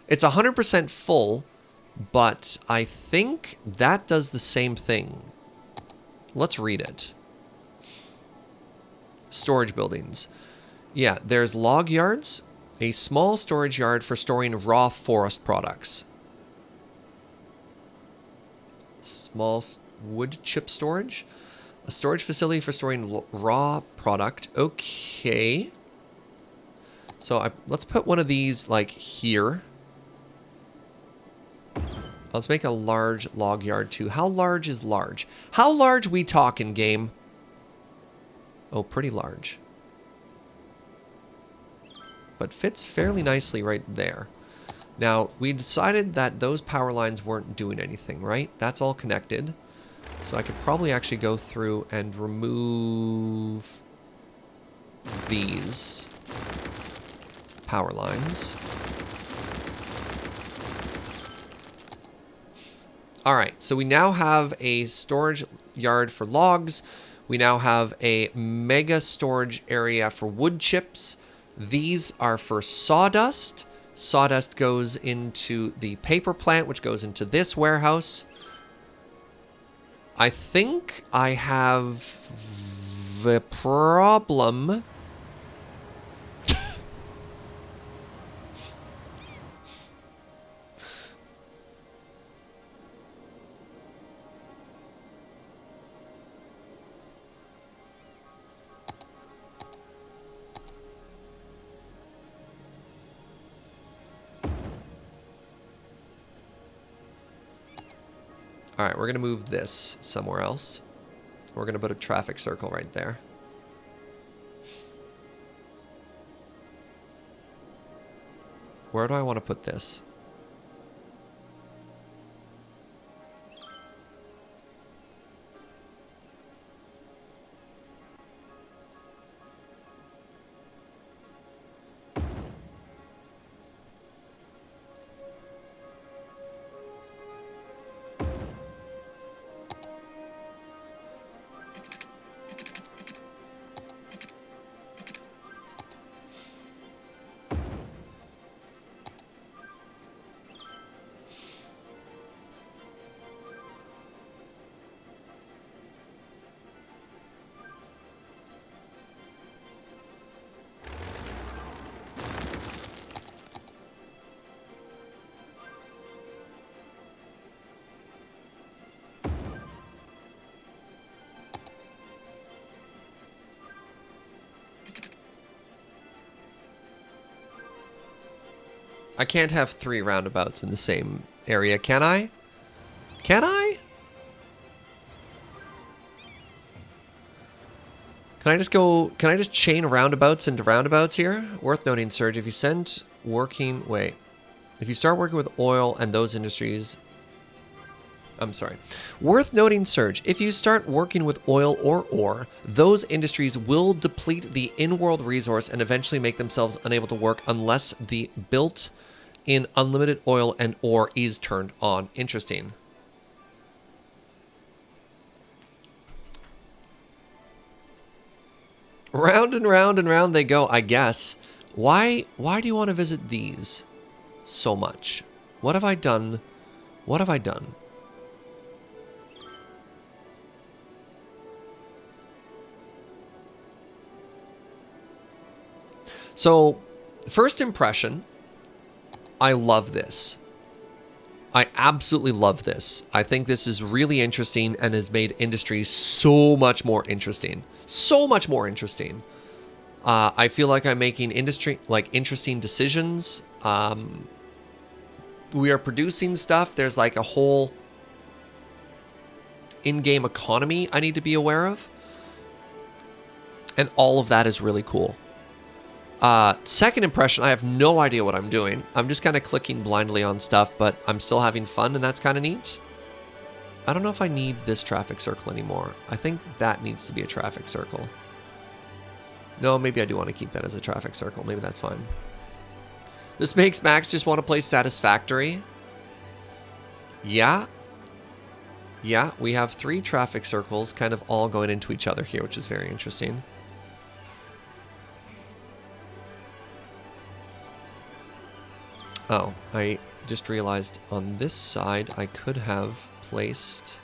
It's 100% full, but I think that does the same thing. Let's read it. Storage buildings. Yeah, there's log yards, a small storage yard for storing raw forest products. Small wood chip storage. A storage facility for storing raw product. Okay. So let's put one of these like here. Let's make a large log yard too. How large is large? How large we talking, game? Oh, pretty large. But fits fairly nicely right there. Now, we decided that those power lines weren't doing anything, right? That's all connected. So I could probably actually go through and remove these power lines. All right, so we now have a storage yard for logs. We now have a mega storage area for wood chips. These are for sawdust. Sawdust goes into the paper plant, which goes into this warehouse. I think I have the problem. All right, we're going to move this somewhere else. We're going to put a traffic circle right there. Where do I want to put this? I can't have 3 roundabouts in the same area, can I? Can I? Can I just chain roundabouts into roundabouts here? Worth noting, Serge, if you start working with oil and those industries... I'm sorry. Worth noting, Serge, if you start working with oil or ore, those industries will deplete the in-world resource and eventually make themselves unable to work unless the built-in unlimited oil and ore is turned on. Interesting. Round and round they go, I guess. Why do you want to visit these so much? What have I done? What have I done? So, first impression, I love this. I absolutely love this. I think this is really interesting and has made industry so much more interesting. So much more interesting. I feel like I'm making interesting decisions. We are producing stuff. There's like a whole in-game economy I need to be aware of. And all of that is really cool. Second impression, I have no idea what I'm doing. I'm just kind of clicking blindly on stuff, but I'm still having fun, and that's kind of neat. I don't know if I need this traffic circle anymore. I think that needs to be a traffic circle. No, maybe I do want to keep that as a traffic circle. Maybe that's fine. This makes Max just want to play Satisfactory. Yeah. Yeah, we have 3 traffic circles kind of all going into each other here, which is very interesting. Oh, I just realized on this side I could have placed...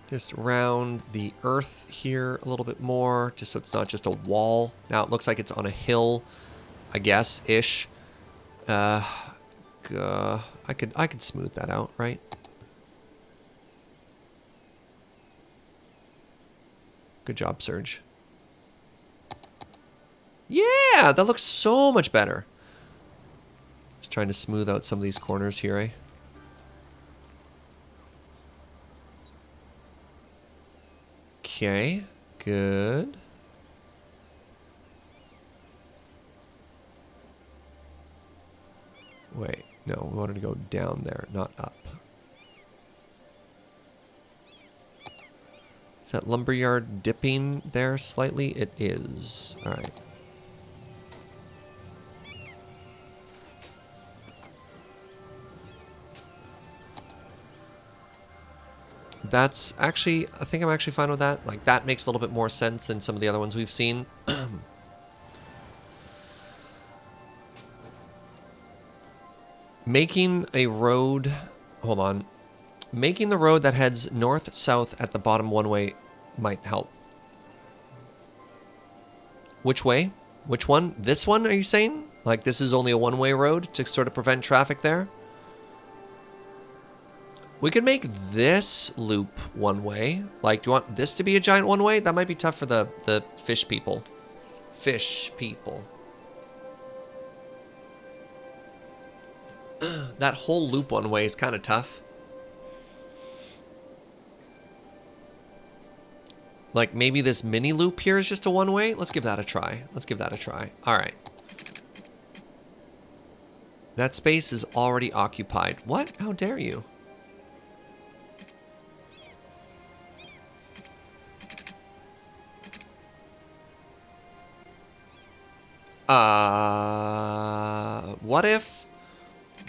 Just round the earth here a little bit more, just so it's not just a wall. Now it looks like it's on a hill, I guess, ish. I could smooth that out, right? Good job, Surge. Yeah, that looks so much better. Just trying to smooth out some of these corners here, eh? Okay, good. Wait, no, we wanted to go down there, not up. Is that lumberyard dipping there slightly? It is. All right. That's actually, I think I'm actually fine with that. Like, that makes a little bit more sense than some of the other ones we've seen. Making a road, hold on. Making the road that heads north-south at the bottom one way might help. Which way? Which one? This one, are you saying? Like, this is only a one-way road to sort of prevent traffic there? We could make this loop one way. Like, do you want this to be a giant one way? That might be tough for the fish people. Fish people. That whole loop one way is kind of tough. Like, maybe this mini loop here is just a one way? Let's give that a try. Let's give that a try. All right. That space is already occupied. What? How dare you?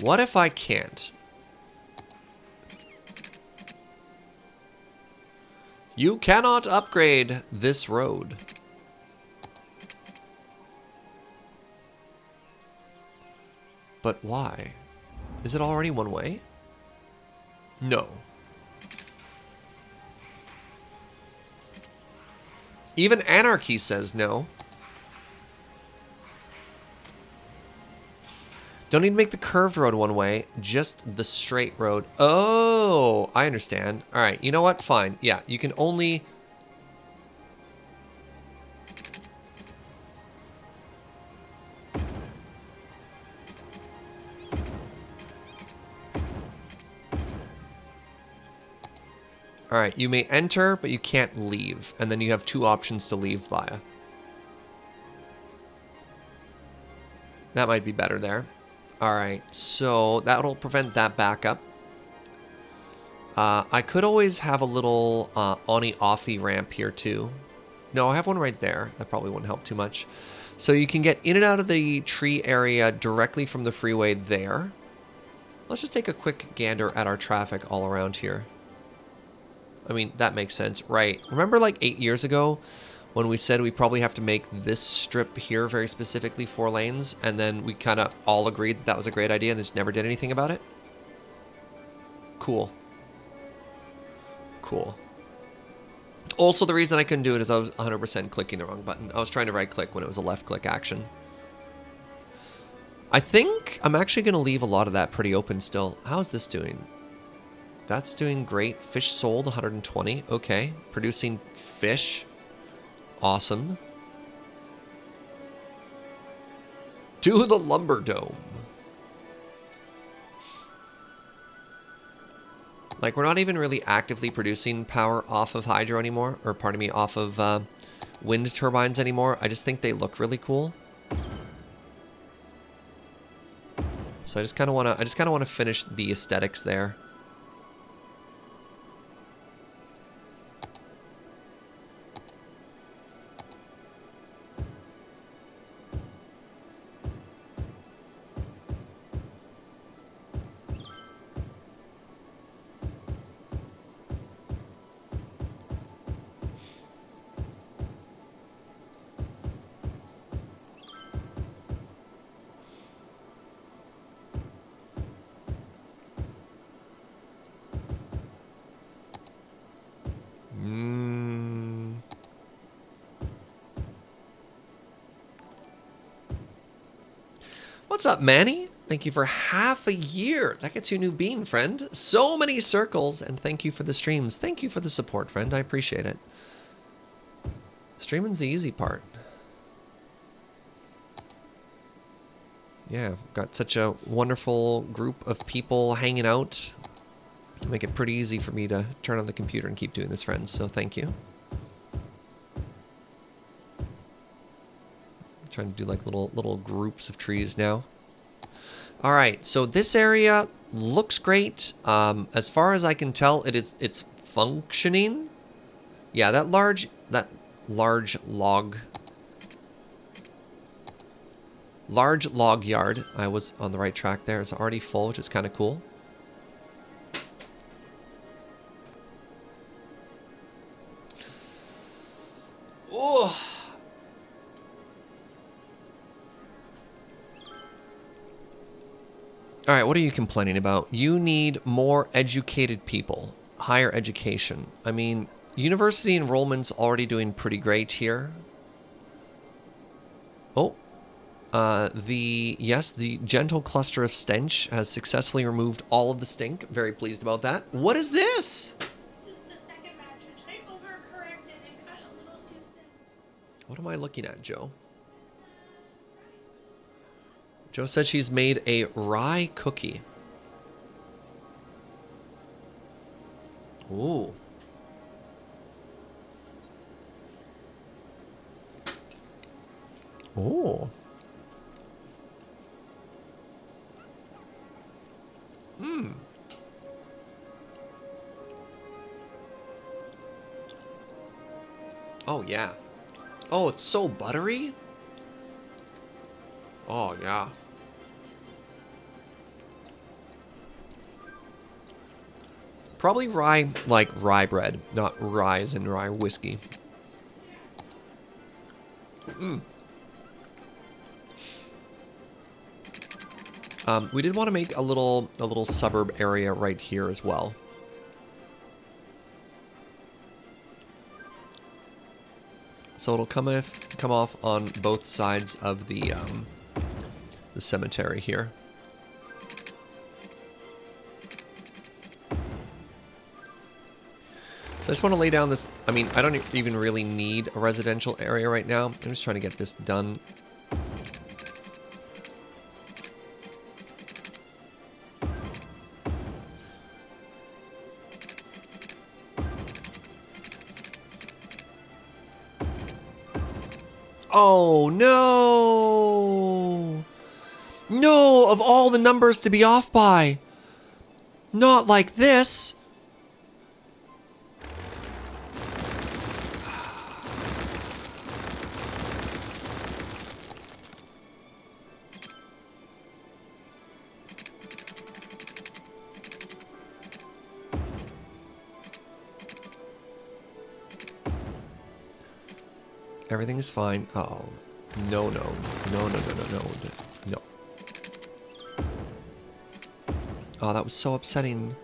What if I can't? You cannot upgrade this road. But why? Is it already one way? No. Even Anarchy says no. Don't need to make the curved road one way, just the straight road. Oh, I understand. All right, you know what? Fine. Yeah, you can only... All right, you may enter, but you can't leave. And then you have 2 options to leave via. That might be better there. All right, so that'll prevent that backup. I could always have a little on-offy ramp here too. No, I have one right there. That probably wouldn't help too much. So you can get in and out of the tree area directly from the freeway there. Let's just take a quick gander at our traffic all around here. I mean, that makes sense, right? Remember like 8 years ago when we said we probably have to make this strip here very specifically 4 lanes, and then we kind of all agreed that that was a great idea and just never did anything about it? Cool. Cool. Also, the reason I couldn't do it is I was 100% clicking the wrong button. I was trying to right-click when it was a left-click action. I think I'm actually going to leave a lot of that pretty open still. How's this doing? That's doing great. Fish sold, 120. Okay. Producing fish. Awesome. To the lumber dome. Like, we're not even really actively producing power off of hydro anymore, or pardon me, off of wind turbines anymore. I just think they look really cool. So I just kind of want to finish the aesthetics there. What's up, Manny? Thank you for half a year. That gets you a new bean, friend. So many circles, and thank you for the streams. Thank you for the support, friend. I appreciate it. Streaming's the easy part. Yeah, got such a wonderful group of people hanging out. Make it pretty easy for me to turn on the computer and keep doing this, friends. So thank you. Trying to do like little groups of trees now. All right, so this area looks great. As far as I can tell, it's functioning. Yeah, that large log yard. I was on the right track there. It's already full, which is kind of cool. Oh. All right, what are you complaining about? You need more educated people, higher education. I mean, university enrollment's already doing pretty great here. Oh, the gentle cluster of stench has successfully removed all of the stink. Very pleased about that. What is this? This is the second match, which I overcorrected and cut a little too thin. What am I looking at, Joe? Joe said she's made a rye cookie. Ooh. Oh. Hmm. Oh, yeah. Oh, it's so buttery. Oh, yeah. Probably rye, like rye bread, not rye as in rye whiskey. Mm. We did want to make a little suburb area right here as well. So it'll come off on both sides of the cemetery here. So I just want to lay down this. I mean, I don't even really need a residential area right now. I'm just trying to get this done. Oh, no. No, of all the numbers to be off by. Not like this. Everything is fine. Oh, no, no, no, no, no, no, no, no. Oh, that was so upsetting.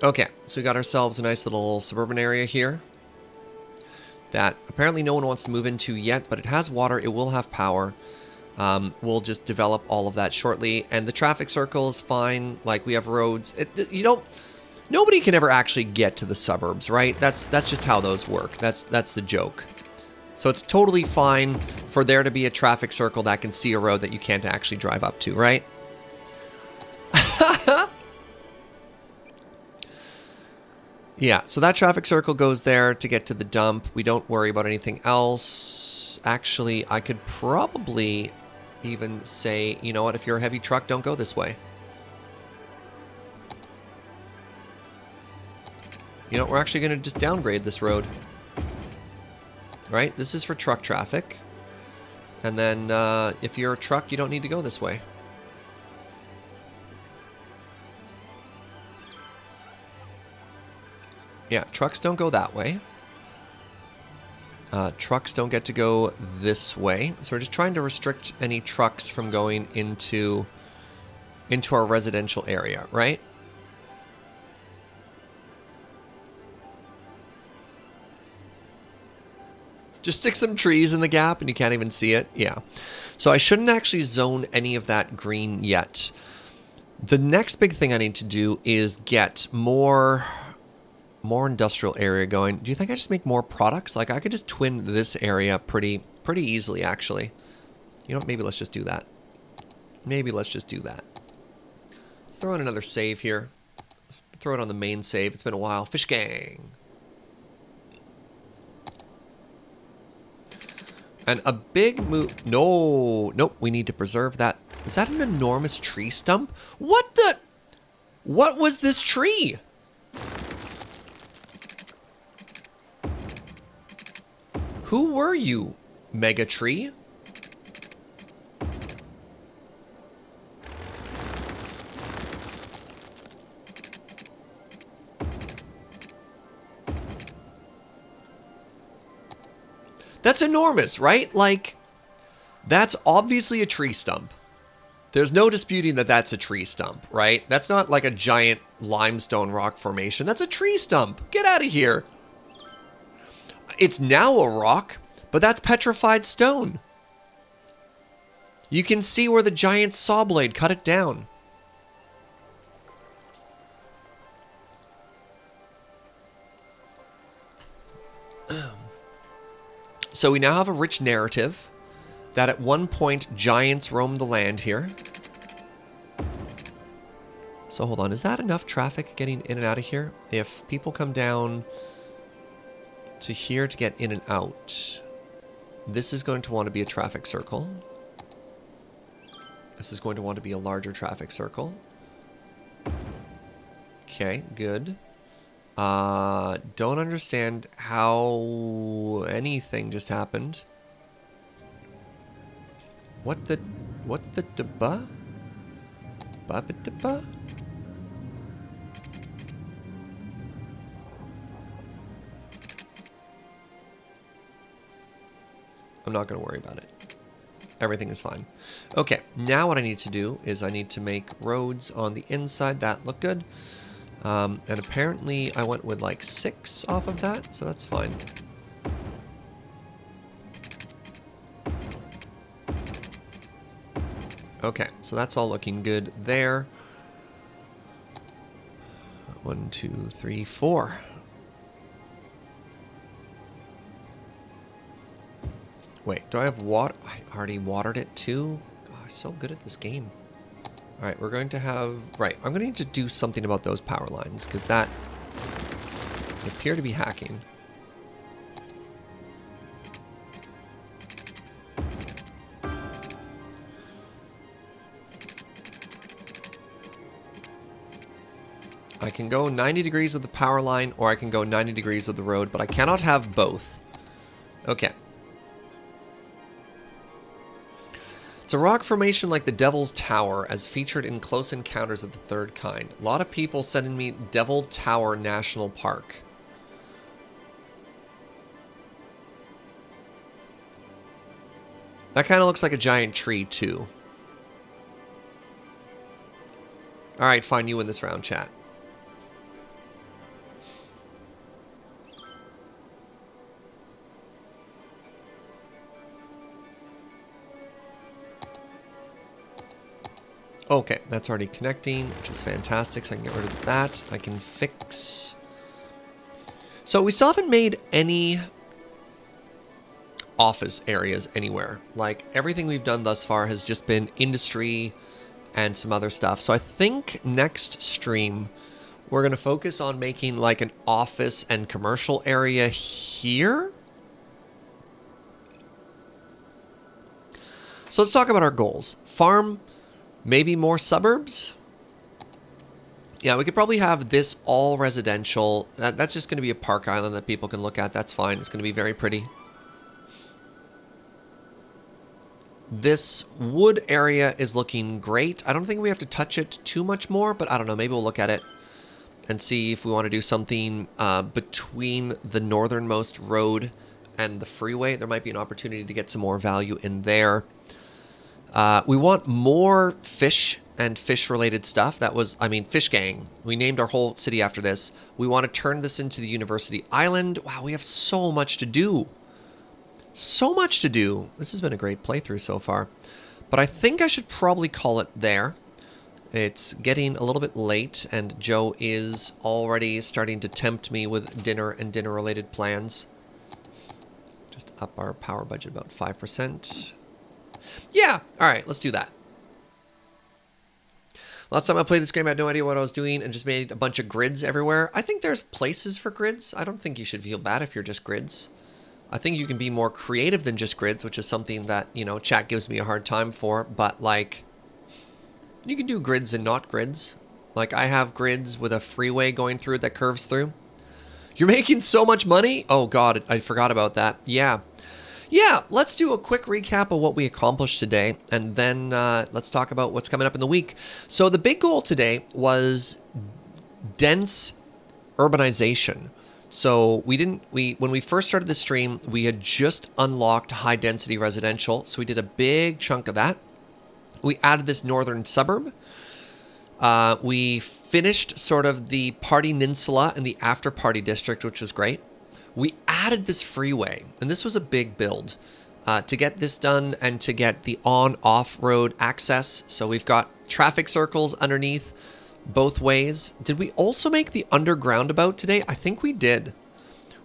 Okay, so we got ourselves a nice little suburban area here that apparently no one wants to move into yet, but it has water, it will have power. We'll just develop all of that shortly, and the traffic circle is fine. Like, we have roads. Nobody can ever actually get to the suburbs, right? That's just how those work. That's the joke. So it's totally fine for there to be a traffic circle that can see a road that you can't actually drive up to, right? Yeah, so that traffic circle goes there to get to the dump. We don't worry about anything else. Actually, I could probably even say, you know what, if you're a heavy truck, don't go this way. You know, we're actually going to just downgrade this road. Right? This is for truck traffic. And then if you're a truck, you don't need to go this way. Yeah, trucks don't go that way. Trucks don't get to go this way. So we're just trying to restrict any trucks from going into our residential area, right? Just stick some trees in the gap and you can't even see it. Yeah. So I shouldn't actually zone any of that green yet. The next big thing I need to do is get more industrial area going. Do you think I just make more products? Like, I could just twin this area pretty easily, actually. You know what? Maybe let's just do that. Maybe let's just do that. Let's throw in another save here. Throw it on the main save. It's been a while. Fish gang. And a big move. No. Nope. We need to preserve that. Is that an enormous tree stump? What was this tree? Who were you, Mega Tree? That's enormous, right? Like, that's obviously a tree stump. There's no disputing that that's a tree stump, right? That's not like a giant limestone rock formation. That's a tree stump. Get out of here. It's now a rock, but that's petrified stone. You can see where the giant saw blade cut it down. So we now have a rich narrative that at one point giants roamed the land here. So hold on, is that enough traffic getting in and out of here? If people come down to here to get in and out, this is going to want to be a traffic circle. This is going to want to be a larger traffic circle. Okay, good. Don't understand how anything just happened. What the da-ba? Ba-ba-da-ba? I'm not going to worry about it. Everything is fine. Okay, now what I need to do is I need to make roads on the inside that look good. And apparently I went with like 6 off of that, so that's fine. Okay, so that's all looking good there. 1, 2, 3, 4. Wait, do I have water? I already watered it too? Oh, I'm so good at this game. All right, we're going to have... Right, I'm going to need to do something about those power lines, because that... They appear to be hacking. I can go 90 degrees of the power line, or I can go 90 degrees of the road, but I cannot have both. Okay. It's a rock formation like the Devil's Tower, as featured in Close Encounters of the Third Kind. A lot of people sending me Devil Tower National Park. That kind of looks like a giant tree, too. All right, fine, you win this round, chat. Okay, that's already connecting, which is fantastic, so I can get rid of that. I can fix... So we still haven't made any office areas anywhere. Like, everything we've done thus far has just been industry and some other stuff. So I think next stream, we're going to focus on making, like, an office and commercial area here. So let's talk about our goals. Farm... Maybe more suburbs? Yeah, we could probably have this all residential. That's just going to be a park island that people can look at. That's fine. It's going to be very pretty. This wood area is looking great. I don't think we have to touch it too much more, but I don't know. Maybe we'll look at it and see if we want to do something between the northernmost road and the freeway. There might be an opportunity to get some more value in there. We want more fish and fish-related stuff. That was, I mean, Fish Gang. We named our whole city after this. We want to turn this into the University Island. Wow, we have so much to do. So much to do. This has been a great playthrough so far. But I think I should probably call it there. It's getting a little bit late, and Joe is already starting to tempt me with dinner and dinner-related plans. Just up our power budget about 5%. Yeah, all right, let's do that. Last time I played this game, I had no idea what I was doing and just made a bunch of grids everywhere. I think there's places for grids. I don't think you should feel bad if you're just grids. I think you can be more creative than just grids, which is something that, you know, chat gives me a hard time for. But, like, you can do grids and not grids. Like, I have grids with a freeway going through it that curves through. You're making so much money? Oh, God, I forgot about that. Yeah. Yeah, let's do a quick recap of what we accomplished today, and then let's talk about what's coming up in the week. So the big goal today was dense urbanization. So when we first started the stream, we had just unlocked high density residential, so we did a big chunk of that. We added this northern suburb. We finished sort of the Party Ninsula and the After Party District, which was great. We added this freeway, and this was a big build to get this done and to get the on-off road access. So we've got traffic circles underneath both ways. Did we also make the underground about today? I think we did.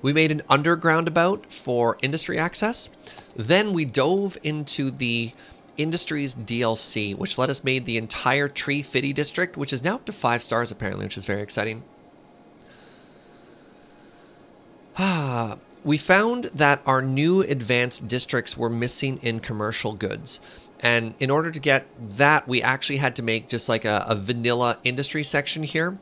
We made an underground about for industry access. Then we dove into the industries DLC, which let us make the entire Tree Fitty district, which is now up to 5 stars apparently, which is very exciting. We found that our new advanced districts were missing in commercial goods. And in order to get that, we actually had to make just like a vanilla industry section here.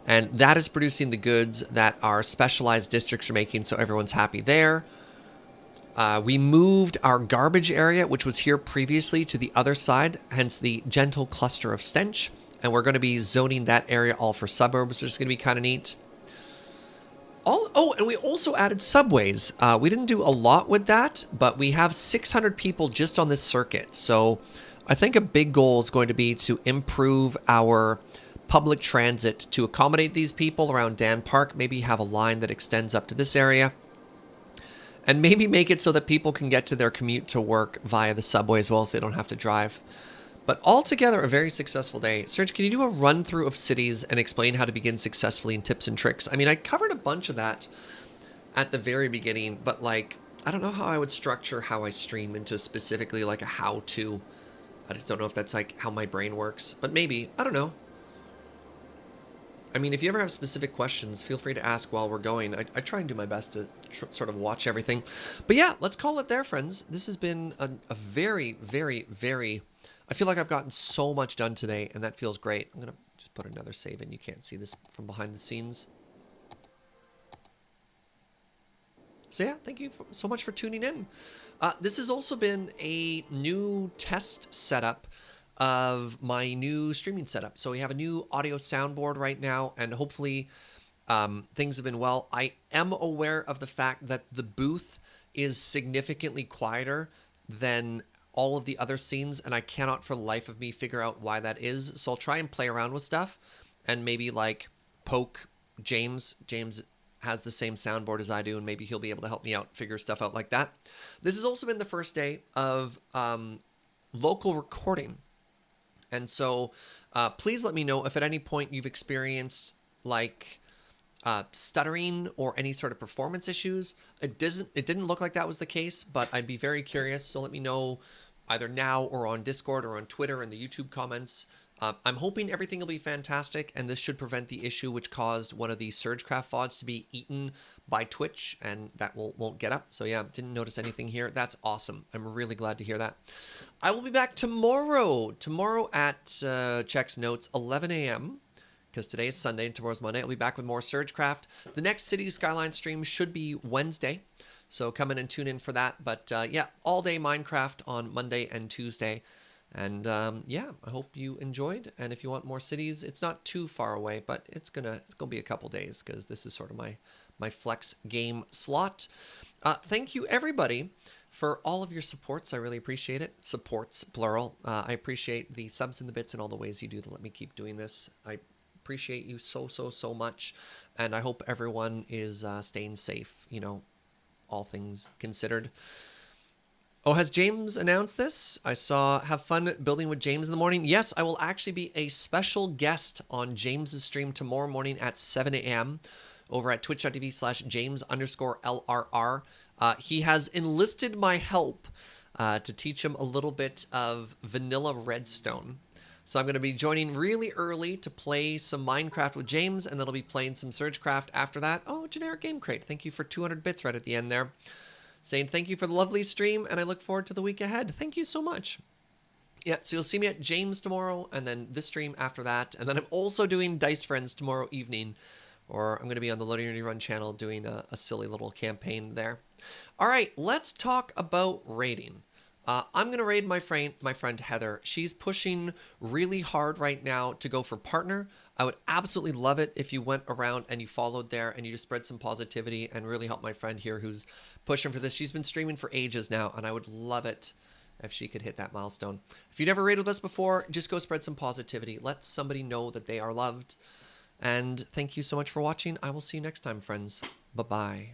And that is producing the goods that our specialized districts are making, so everyone's happy there. We moved our garbage area, which was here previously, to the other side, hence the gentle cluster of stench. And we're going to be zoning that area all for suburbs, which is going to be kind of neat. Oh, and we also added subways. We didn't do a lot with that, but we have 600 people just on this circuit. So I think a big goal is going to be to improve our public transit to accommodate these people around Dan Park. Maybe have a line that extends up to this area. And maybe make it so that people can get to their commute to work via the subway as well, so they don't have to drive. But altogether, a very successful day. Serge, can you do a run through of cities and explain how to begin successfully in tips and tricks? I mean, I covered a bunch of that at the very beginning, but like, I don't know how I would structure how I stream into specifically like a how-to. I just don't know if that's like how my brain works, but maybe, I don't know. I mean, if you ever have specific questions, feel free to ask while we're going. I try and do my best to sort of watch everything. But yeah, let's call it there, friends. This has been a very, very, very... I feel like I've gotten so much done today, and that feels great. I'm going to just put another save in. You can't see this from behind the scenes. So yeah, thank you so much for tuning in. This has also been a new test setup of my new streaming setup. So we have a new audio soundboard right now, and hopefully things have been well. I am aware of the fact that the booth is significantly quieter than all of the other scenes, and I cannot for the life of me figure out why that is. So I'll try and play around with stuff and maybe like poke James. James has the same soundboard as I do, and maybe he'll be able to help me out, figure stuff out like that. This has also been the first day of local recording. And so please let me know if at any point you've experienced like stuttering or any sort of performance issues. It didn't look like that was the case, but I'd be very curious. So let me know either now or on Discord or on Twitter in the YouTube comments. I'm hoping everything will be fantastic, and this should prevent the issue which caused one of the Surgecraft VODs to be eaten by Twitch, and that won't get up. So yeah, didn't notice anything here. That's awesome. I'm really glad to hear that. I will be back tomorrow. Tomorrow at, checks notes, 11 a.m., because today is Sunday and tomorrow's Monday. I'll be back with more Surgecraft. The next Cities Skylines stream should be Wednesday, so come in and tune in for that. But yeah, all day Minecraft on Monday and Tuesday. And yeah, I hope you enjoyed. And if you want more cities, it's not too far away, but it's gonna be a couple days because this is sort of my flex game slot. Thank you everybody for all of your supports. I really appreciate it. Supports, plural. I appreciate the subs and the bits and all the ways you do to let me keep doing this. I appreciate you so much, and I hope everyone is staying safe, you know, all things considered. Oh, has James announced this? I saw have fun building with James in the morning. Yes, I will actually be a special guest on James's stream tomorrow morning at 7 a.m. over at twitch.tv/James_LRR. He has enlisted my help to teach him a little bit of vanilla redstone. So I'm going to be joining really early to play some Minecraft with James, and then I'll be playing some Surgecraft after that. Oh, Generic Game Crate. Thank you for 200 bits right at the end there. Saying thank you for the lovely stream, and I look forward to the week ahead. Thank you so much. Yeah, so you'll see me at James tomorrow, and then this stream after that. And then I'm also doing Dice Friends tomorrow evening, or I'm going to be on the Loading Ready Run channel doing a silly little campaign there. All right, let's talk about raiding. I'm going to raid my friend Heather. She's pushing really hard right now to go for partner. I would absolutely love it if you went around and you followed there and you just spread some positivity and really help my friend here who's pushing for this. She's been streaming for ages now, and I would love it if she could hit that milestone. If you never raided with us before, just go spread some positivity. Let somebody know that they are loved. And thank you so much for watching. I will see you next time, friends. Bye-bye.